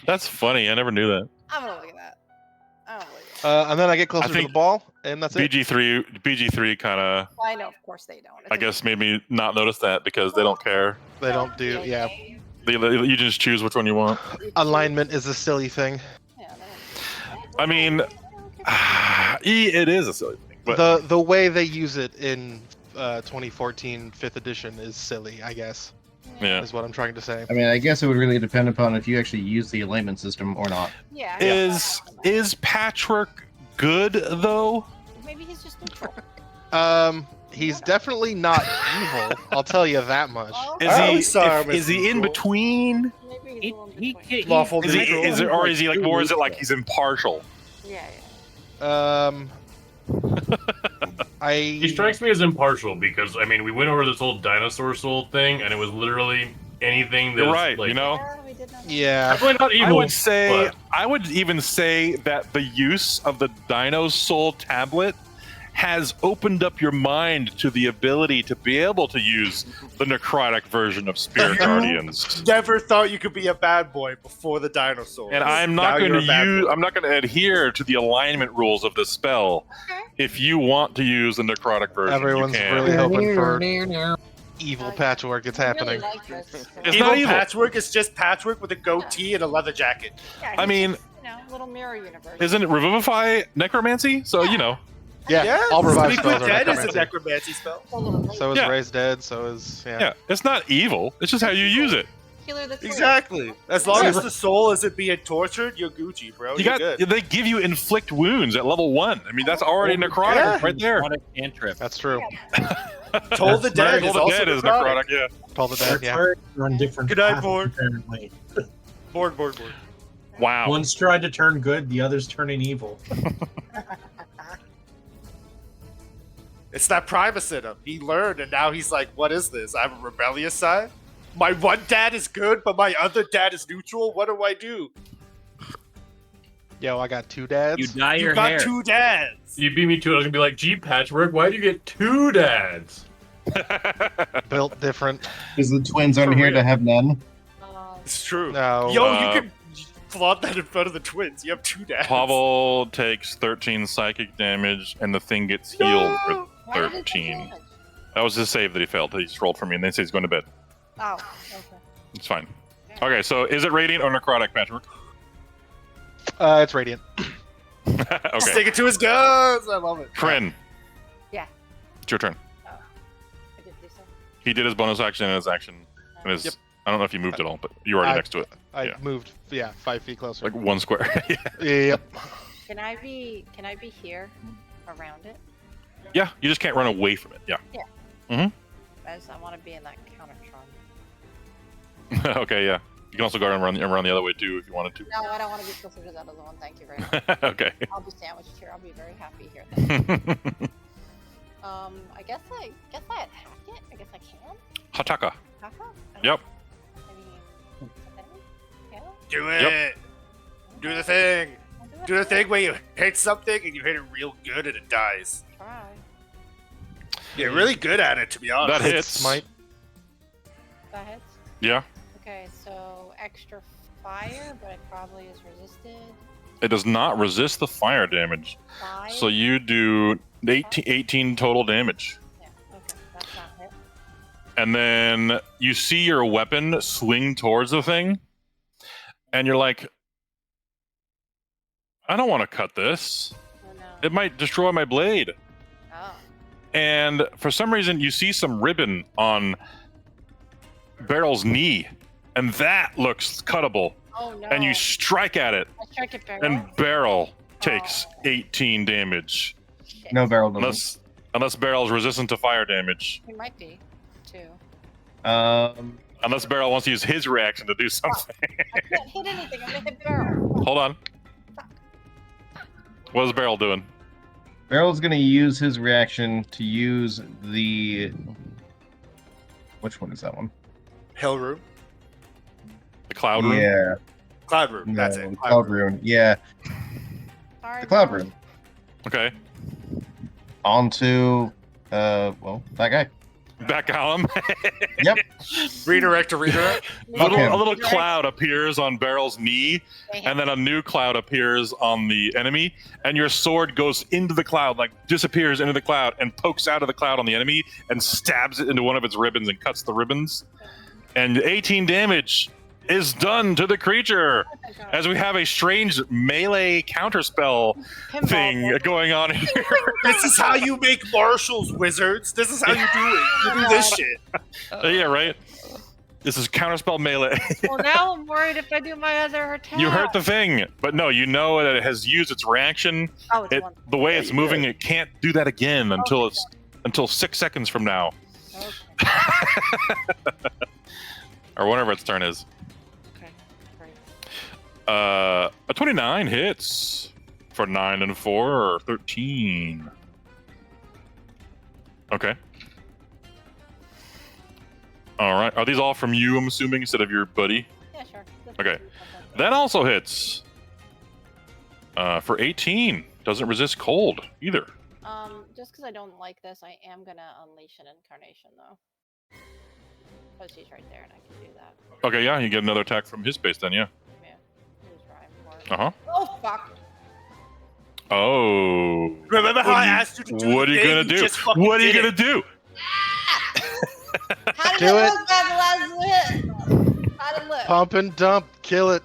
That's funny. I never knew that. I'm gonna look at that. I'm gonna look at that. And then I get closer I to think the ball, and that's it. BG3 kind of, I know, of course they don't. I guess, made me not notice that because they don't care. They don't do. Yeah. You just choose which one you want. Alignment is a silly thing. I mean, it is a silly thing, but The way they use it in 2014 5th edition is silly, I guess. Yeah. Is what I'm trying to say. I mean, I guess it would really depend upon if you actually use the alignment system or not. Yeah. Is Patchwork good though? Maybe he's just neutral. He's definitely not evil. I'll tell you that much. Is he in between? Maybe he's He Lawful Is neutral. is he like, or is it like he's impartial? Yeah. He strikes me as impartial because I mean we went over this whole dinosaur soul thing and it was literally anything that You're was, right. like, You know. Yeah. Definitely not evil. I would even say that the use of the Dino Soul tablet has opened up your mind to the ability to be able to use the necrotic version of Spirit Guardians. Never thought you could be a bad boy before the dinosaurs. And I'm not going to adhere to the alignment rules of this spell. If you want to use the necrotic version, Everyone's you can. really hoping for evil Patchwork. It's happening. It's evil not evil. Patchwork is just Patchwork with a goatee and a leather jacket. Yeah, I mean, little mirror universe. isn't it Revivify Necromancy? So, you know. Yeah, all revive Speak spells with are Dead is a necromancy. necromancy spell. So is Yeah. Raise Dead, so is... Yeah, it's not evil. It's just how you use it. Exactly. As long as the soul isn't being tortured, you're Gucci, bro. You You're got. good. They give you inflict wounds at level 1. I mean, that's already necrotic Yeah. right there. Cantrip. That's true. Toll the Dead Toll is the also Dead is necrotic. necrotic, yeah. Toll the Dead, yeah. They're on different Good night, paths, Borg. apparently. Borg. Wow. One's tried to turn good, the other's turning evil. It's that Primus in him. He learned, and now he's like, what is this? I have a rebellious side? My one dad is good, but my other dad is neutral? What do I do? Yo, I got 2 dads. You dye You your got hair. 2 dads. You beat me to it. I was gonna be like, gee, Patchwork, why do you get 2 dads? Built different. Because the twins aren't For here real. to have none. It's true. No. Yo, you can flaunt that in front of the twins. You have 2 dads. Pavel takes 13 psychic damage, and the thing gets healed for Why did it take 13. damage? That was his save that he failed. He just rolled for me, and then he says he's going to bed. Oh, okay. It's fine. Okay, so is it radiant or necrotic, Patchwork? It's Radiant. Okay. Stick it to his guns. I love it. Kryn, Yeah. it's your turn. I did do so. He did his bonus action and his action. And his, Yep. I don't know if you moved at all, but you're already next to it. I Yeah. moved, 5 feet closer. Like 1 square. Yeah. Yep. Can I be here around it? Yeah, you just can't run away from it. Yeah. I want to be in that Countertron. Okay, yeah. You can also go around the other way too if you wanted to. No, I don't want to be closer to that other one. Thank you very much. Okay. I'll be sandwiched here. I'll be very happy here. Then. I guess I attack it. I guess I can. Hataka. Taka? Yep. I mean, yeah. Do it. Yep. Do the thing. Do the thing where you hit something and you hit it real good and it dies. Try. You're really good at it, to be honest. That hits. Smite. That hits. Yeah. Okay, so extra fire, but it probably is resisted. It does not resist the fire damage. 5. So you do 18 total damage. Yeah, okay, that's not hit. And then you see your weapon swing towards the thing. And you're like, I don't want to cut this. Oh no. It might destroy my blade. Oh. And for some reason, you see some ribbon on Barrel's knee. And that looks cuttable. Oh no. And you strike at it. I strike it barrel. And Barrel takes 18 damage. Shit. No barrel doesn't. Unless Barrel's resistant to fire damage. He might be, too. Unless Barrel wants to use his reaction to do something. I can't hit anything. I'm gonna hit barrel. Hold on. What is Barrel doing? Barrel's gonna use his reaction to use the... Which one is that one? Hell room. The Cloud Room? Yeah. Cloud room. No, That's it. Cloud Rune. Yeah. Sorry, The Cloud barrel. Rune. Okay. Onto, well, that guy. Back Column. Yep. Redirect to redirect. Fuck him. A little cloud appears on Barrel's knee, and then a new cloud appears on the enemy, and your sword goes into the cloud, like disappears into the cloud, and pokes out of the cloud on the enemy, and stabs it into one of its ribbons and cuts the ribbons. And 18 damage. is done to the creature as we have a strange melee counterspell thing going on here. This is how you make marshals, wizards. This is how you do it. You do this shit. Yeah, right. This is counterspell melee. Well, now I'm worried if I do my other attack. You hurt the thing, but no, you know that it has used its reaction. Oh, it's The way it's moving, it can't do that again until 6 seconds from now. Okay. Or whatever its turn is. Okay, great. A 29 hits for 9 and 4, or 13. Okay. All right. Are these all from you, I'm assuming, instead of your buddy? Yeah, sure. Okay. That also hits. For 18. Doesn't resist cold, either. Just because I don't like this, I am gonna unleash an incarnation though. Because she's right there and I can do that. Okay, yeah, you get another attack from his base then, yeah. Yeah. Who's rhyme for it? Uh-huh. Oh fuck! Oh. Remember how I asked you to do What are the you thing? gonna do? Just fucking What are you did gonna it. do? How did Do it it. look at the last hit? How did it look? Pump and dump, kill it.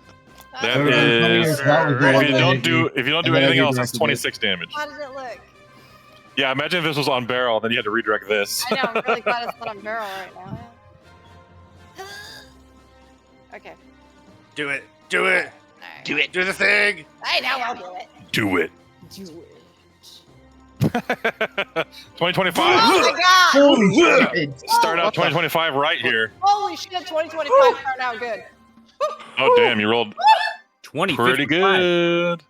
That Everyone's is. coming in, that was the one If you that don't hit do you, if you don't do and then I anything else, it's redirected 26 damage. How did it look? Yeah, imagine if this was on barrel, then you had to redirect this. I know, I'm really glad it's not on barrel right now. Okay. Do it. Do it. Alright. Do it. Do the thing. I know I'll do it. Do it. Do it. 2025. Oh my god! Holy shit! Start out 2025 right here. Holy shit, 2025 turned out good. Oh damn, you rolled 20, pretty 55. good.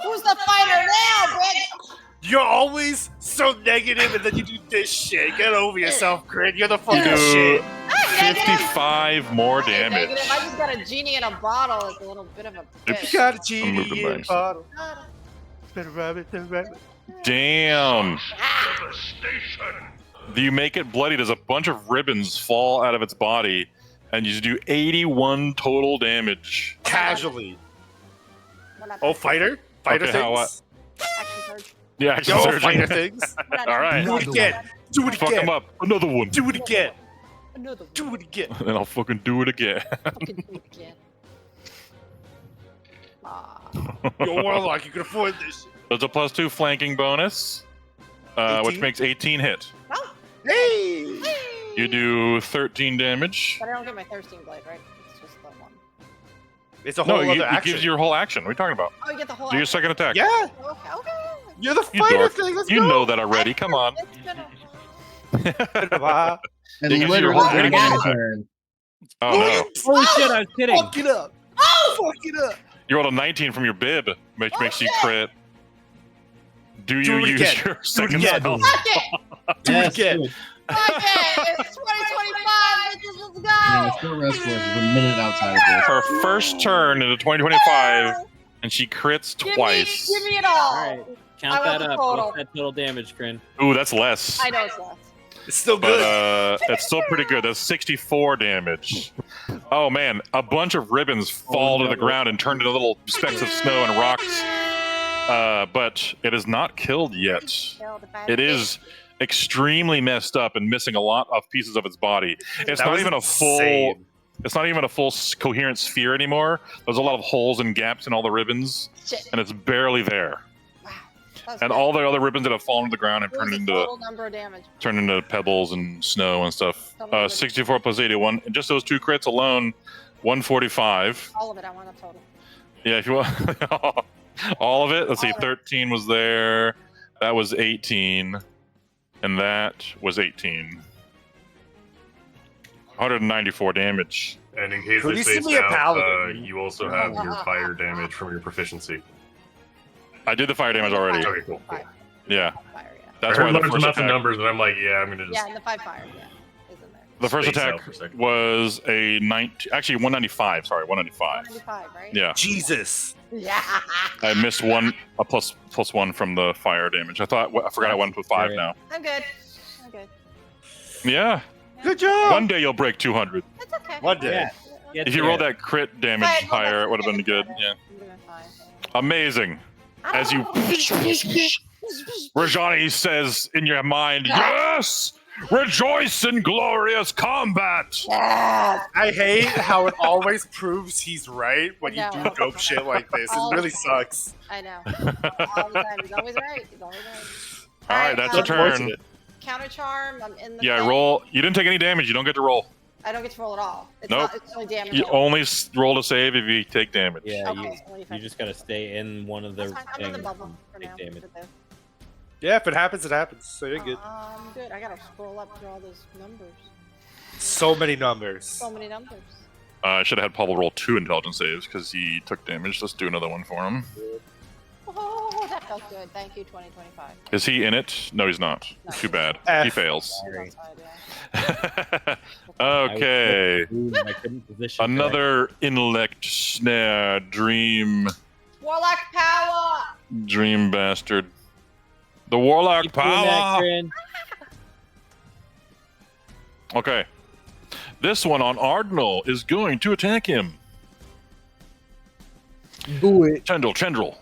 Who's the fighter now, bitch? You're always so negative, and then you do this shit. Get over yourself, Grid. You're the You fucking do shit. 55 more damage. Negative. I just got a genie in a bottle. It's a little bit of a bitch. You got a I'm moving genie in a back. bottle. Better rabbit, better rabbit. Damn. Do you make it bloody? Does a bunch of ribbons fall out of its body, and you do 81 total damage. Casually. Oh, fighter? Fighter Okay, how, things? Action surge. Yeah, action Yo, surge. fighter things. All right. Do it again. Do it Fuck him again. up. Another one. Do it again. Another one. Do it again. And I'll fucking do it again. Fucking do it again. Ah. You're warlock. You can afford this shit. There's a +2 flanking bonus, which 18? makes 18 hit. Oh, Hey! You do 13 damage. but I don't get my thirsting blade, right? It's just the one. It's a No, whole other it action. gives you your whole action. What are you talking about? Oh, you get the whole. Do your action. second attack. Yeah, Okay, okay. you're the You fighter dork. thing. Let's You go. know that already. Come on. It's been a- And It gives you your literally whole didn't action get a back. turn. Oh no. Holy shit, I was kidding. Fuck it up. Oh, fuck it up. You rolled a 19 from your bib, which Oh, makes you shit. crit. Do Do you it use again. your Do it second again. spell? Fuck it! Do it Yes, again. do it. Fuck it! It's 2025, bitches, let's No, go! it's still rest for us. It's a minute outside of this. Her first turn into 2025, and she crits twice. Give me it all! Alright, count I want that the up. total. What's that total damage, Grin? Ooh, that's less. I know it's less. It's still But good. it's still pretty good. That's 64 damage. Oh man, a bunch of ribbons fall to the ground and turn into little specks of snow and rocks. But it is not killed yet. Kill the bad It is extremely messed up and missing a lot of pieces of its body. It's That not was even a full. insane. It's not even a full coherent sphere anymore. There's a lot of holes and gaps in all the ribbons, Shit. and it's barely there. Wow. That's And good. all the other ribbons that have fallen to the ground and What was turned the into total number of damage? pebbles and snow and stuff. Tell me what it is. 64 plus 81, and just those two crits alone, 145. All of it, I want a total. Yeah, if you want all of it. Let's see, All of it. 13 was there. That was 18, and that was 18. 194 damage. And in case Could I you space see me a out, paladin? you also have your fire damage from your proficiency. I did the fire damage already. Okay, cool. Fire. Yeah, Fire, yeah. that's I why heard the lots first of attack. numbers, and I'm like, yeah, I'm gonna just. Yeah, and the 5 fire, yeah. Is in there. The first space out attack for a second. was a 19, actually 195. Sorry, 195. 195, right? Yeah, Jesus. Yeah. I missed a plus one from the fire damage. I forgot I went with 5 now. I'm good. I'm good. Yeah, Good job. one day you'll break 200. It's okay. One day. Yeah. If you rolled that crit damage Alright, well, higher, it would have been I'm good. doing Yeah, I'm doing fine. amazing. As you, Rajani says in your mind, "Yes, Rejoice in glorious combat. Yes. I hate how it always proves he's right when you do No. dope shit like this. All It really the time. sucks. I know. All the time. He's always right. He's always right. All right, that's a turn. Unfortunate. Counter charm. I'm in the. Yeah, thing. roll. You didn't take any damage. You don't get to roll. I don't get to roll at all. It's Nope. not. It's only damage. You only roll to save if you take damage. Yeah, Okay, you, it's only if I- you just gotta stay in one of the That's fine. I'm in the things. bubble for Take now. damage. For this. Yeah, if it happens, it happens. So you're good. Good. I gotta scroll up through all those numbers. So many numbers. So many numbers. I should have had Paul roll 2 intelligence saves because he took damage. Let's do another one for him. Oh, that felt good. Thank you, 2025. Is he in it? No, he's not. No. Too bad. F. He fails. Sorry. Okay. I couldn't position Another intellect snare. Dream Warlock power. bastard. The warlock Keep doing power. that, Grin. Okay. This one on Ardnal is going to attack him. Do it. Tendril.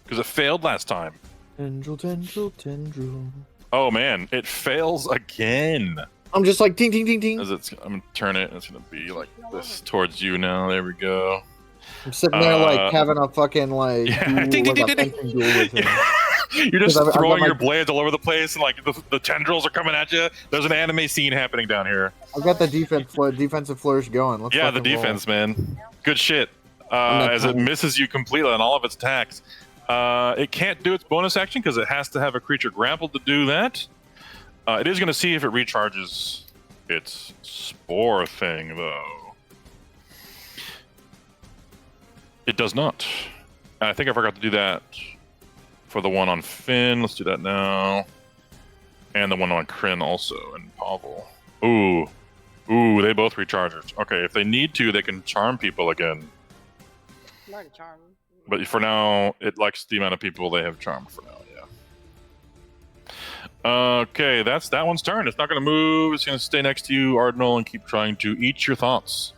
Because it failed last time. Tendril. Oh man, it fails again. I'm just like ting ting ting ting. As I'm gonna turn it, it's gonna be like this towards you now. There we go. I'm sitting there like having a fucking like Yeah. duel, Ding, ding, like, a ding, ding, fencing duel with him. You're just 'Cause I've got throwing my- your blades all over the place, and like the tendrils are coming at you. There's an anime scene happening down here. I've got the defensive flourish going. Let's Yeah, the fucking roll. defense, man. Good shit. not As it cool. misses you completely on all of its attacks. It can't do its bonus action because it has to have a creature grappled to do that. It is going to see if it recharges its spore thing, though. It does not. I think I forgot to do that for the one on Finn. Let's do that now. And the one on Kryn also, and Pavel. Ooh, they both recharge it. Okay, if they need to, they can charm people again. I'm already charmed. But for now, it likes the amount of people they have charmed for now, yeah. Okay, that's that one's turn. It's not going to move. It's going to stay next to you, Ardnal, and keep trying to eat your thoughts.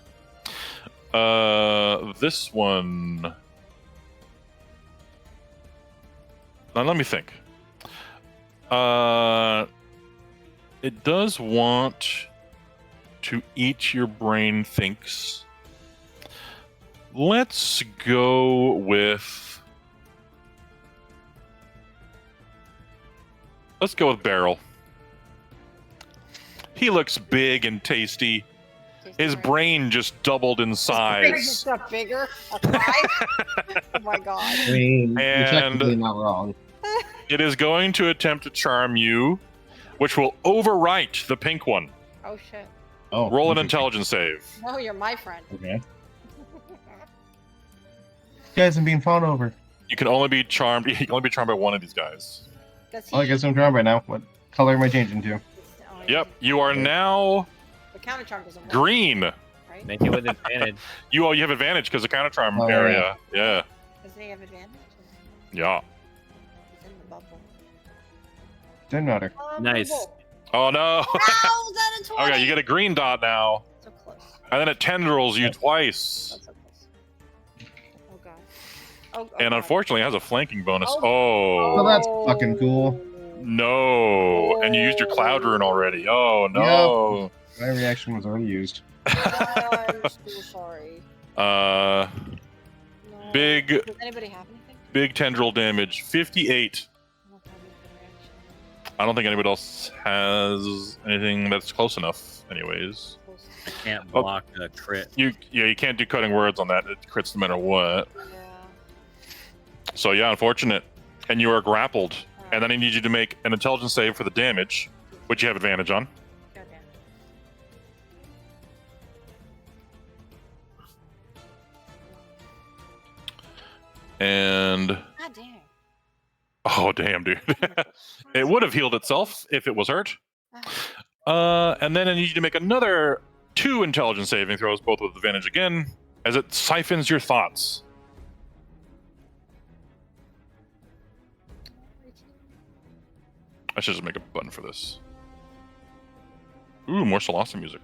This one... Now, let me think. It does want to eat your brain thinks. Let's go with... Let's go with Beryl. He looks big and tasty. His brain just doubled in It size. just got bigger. That's why. Oh my god. I mean, you're And- technically not wrong. It is going to attempt to charm you, which will overwrite the pink one. Oh shit. Oh, Roll an interesting. intelligence save. No, you're my friend. Okay. You guys are being fought over. You can only be charmed. You can only be charmed by one of these guys. Does he? Oh, I guess I'm charmed right now. What color am I changing to? Oh, Yep, you are now The counter charm doesn't work. green. Right? Make it with advantage. You have advantage because the counter charm Oh, area. Yeah. Does he have advantage? Yeah. He's in the bubble. Didn't matter. Nice. Bubble. Oh no. Ow, is that a 20? Okay, you get a green dot now, So close. and then it tendrils you twice. That's so close. Oh god. Oh, And god. unfortunately, it has a flanking bonus. Oh. Oh, Oh, that's fucking cool. no! And you used your cloud rune already. Oh no! My reaction was already used. Oh, I'm so sorry. Uh, No. Big- Does anybody have anything? big tendril damage, 58. I don't have anything reaction. I don't think anybody else has anything that's close enough. Anyways, Close. Can't Oh. block a crit. you can't do cutting words on that. It crits no matter what. Yeah. So yeah, unfortunate. And you are grappled. And then I need you to make an intelligence save for the damage, which you have advantage on. Goddamn. And God damn. oh damn, dude, it would have healed itself if it was hurt. And then I need you to make another 2 intelligence saving throws, both with advantage again, as it siphons your thoughts. I should just make a button for this. Ooh, more Solasta music.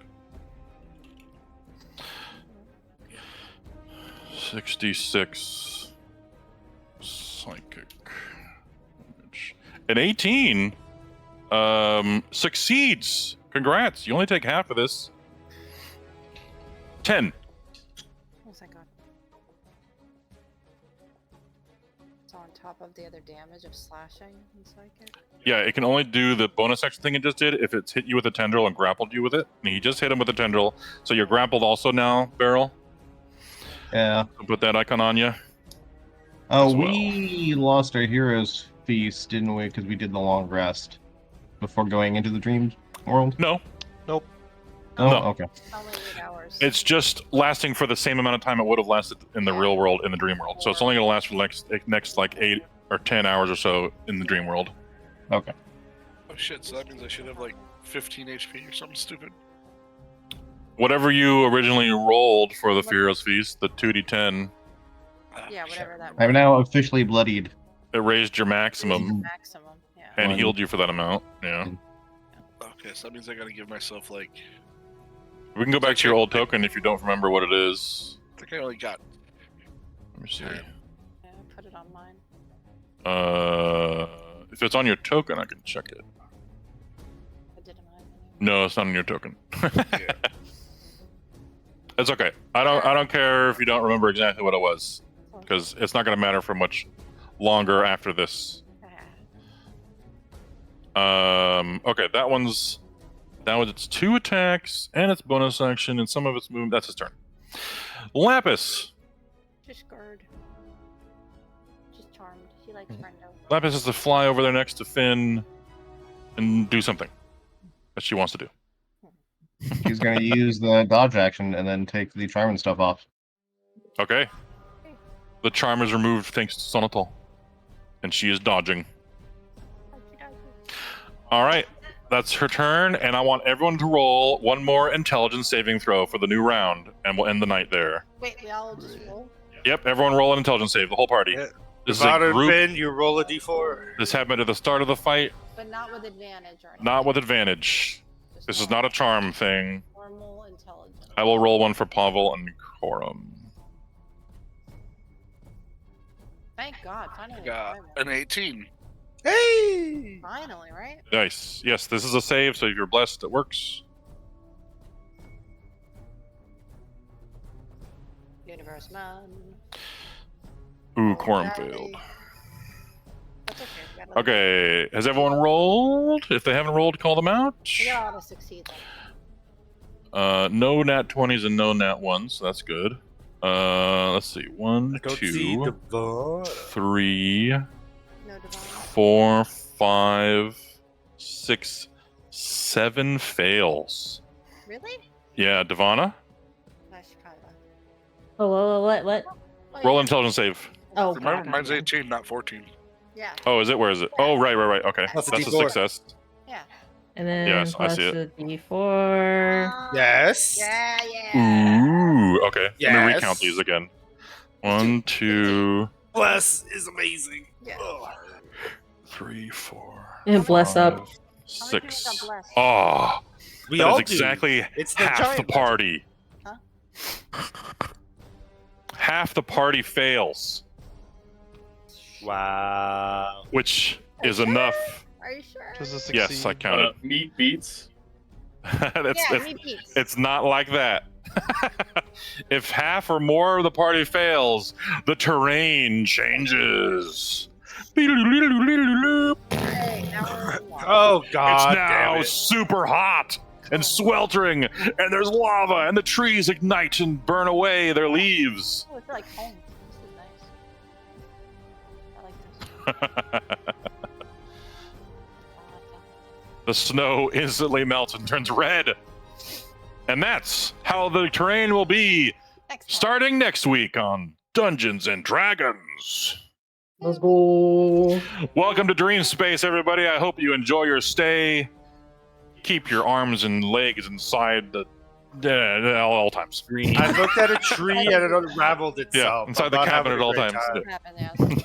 66 psychic damage. An 18. Succeeds. Congrats. You only take half of this. 10. Oh my god. So on top of the other damage of slashing and psychic. Yeah, it can only do the bonus action thing it just did if it's hit you with a tendril and grappled you with it. And he just hit him with a tendril. So you're grappled also now, Beryl. Yeah. So put that icon on you. Oh, as well. we lost our hero's feast, didn't we? Because we did the long rest before going into the dream world. No. Nope. Oh, No. okay. Only 8 hours. It's just lasting for the same amount of time it would have lasted in the real world in the dream world. So it's only going to last for the next like 8 or 10 hours or so in the dream world. Okay. Oh shit! So that means I should have like 15 HP or something stupid. Whatever you originally rolled for the Hero's Feast, the 2d10, Yeah, whatever that was. I'm now officially bloodied. it raised your maximum Maximum, yeah. and One. healed you for that amount. Yeah. Okay, so that means I gotta give myself like. We can go back to your old token if you don't remember what it is. I think I only got. Let me see. Yeah, put it on mine. If it's on your token, I can check it. I did mine. No, it's not on your token. It's okay. I don't care if you don't remember exactly what it was, because it's not going to matter for much longer after this. Okay, that was its 2 attacks and its bonus action and some of its movement. That's his turn. Lapis. Just guard. She's charmed. She likes friendo. Lapis has to fly over there next to Finn and do something that she wants to do. He's going to use the dodge action and then take the charm stuff off. Okay. The charm is removed thanks to Sonatal. And she is dodging. Alright. That's her turn, and I want everyone to roll one more intelligence saving throw for the new round, and we'll end the night there. Wait, we all just roll? Yep, everyone roll an intelligence save, the whole party. Yeah. This is a Devon and group. Finn, you roll a d4. This happened at the start of the fight, But not with advantage or anything. not with advantage. This is not a charm thing. Normal intelligence. I will roll one for Pavel and Corum. Thank God, finally. Got an 18. Hey! Finally, right? Nice. Yes, this is a save, so if you're blessed, it works. Universe man. Ooh, Corum failed. That's okay. we got another- Okay, has everyone rolled? If they haven't rolled, call them out. We got all to succeed. No nat 20s and no nat 1s, so that's good. Let's see. 1, I don't see 2, Devon. 3, No Devon. 4, 5, 6, 7 fails. Really? Yeah, Devana? Nice, Kyla. Oh, what? Oh, Roll yeah. intelligence save. Oh, Remember, God, mine's yeah. 18, not 14. Yeah. Oh, is it? Where is it? Oh, right. Okay. That's That's a a D4. success. Yeah. And then Yes, I plus see it. a d4. Yes. Yeah, yeah. Ooh, okay. Let me Yes. recount these again. 1, 2, Bless is amazing. Yeah. Oh. 3, 4, And bless up. 5, How many people 6. got blessed? Oh, We that all is exactly do. It's the half the giant party. Huh? Half the party fails, Wow. which is sure? enough. Are you sure? Does it succeed? Yes, I counted. Meat beats. Yeah, me beats. It's not like that. If half or more of the party fails, the terrain changes. Hey, now we're in one. Oh God! It's now damn it. super hot and sweltering, and there's lava, and the trees ignite and burn away their leaves. Oh, it's like home. This is nice. I like this. The snow instantly melts and turns red. And that's how the terrain will be starting next week on Dungeons and Dragons. Let's go. Welcome to Dream Space, everybody. I hope you enjoy your stay. Keep your arms and legs inside the Yeah, all times. Green. I looked at a tree and it unraveled itself. inside I'm the not cabin having at all a great times.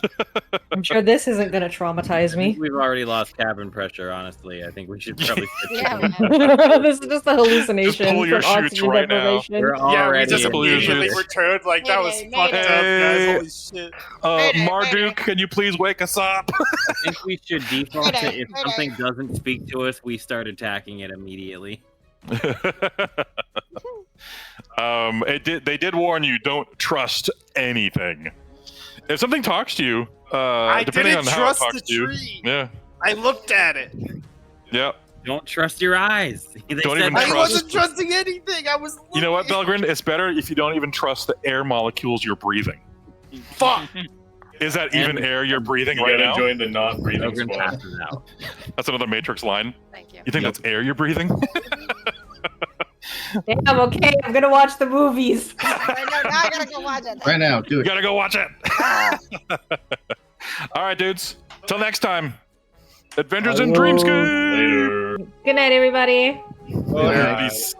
time. I'm sure this isn't gonna traumatize me. We've already lost cabin pressure, honestly. I think we should probably switch Yeah, cabin. This is just a hallucination Just pull your from chutes oxygen right now. deprivation. We're Yeah, we already just in immediately danger. returned like that was Mayday, fucked up, guys. Hey. Holy shit. Marduk, can you please wake us up? I think we should default to if Mayday. something doesn't speak to us, we start attacking it immediately. They did warn you, don't trust anything. If something talks to you, I depending didn't on how it trust talks the to you, tree. yeah, I looked at it. yeah. Don't trust your eyes. They Don't said even I trust- wasn't trusting anything. I was looking. You know what, Belgrin? It's better if you don't even trust the air molecules you're breathing. Fuck. Is that even And- air you're breathing You right gotta now? join the not breathing Ogren squad. passes out. That's another Matrix line. Thank you. You think Yep. that's air you're breathing? Damn, okay, I'm gonna watch the movies. Right now, I gotta go watch it. Right now, do You it. gotta go watch it. All right, dudes. Till next time. Adventures in Hello. Dreamscape. Later. Good night, everybody. Peace.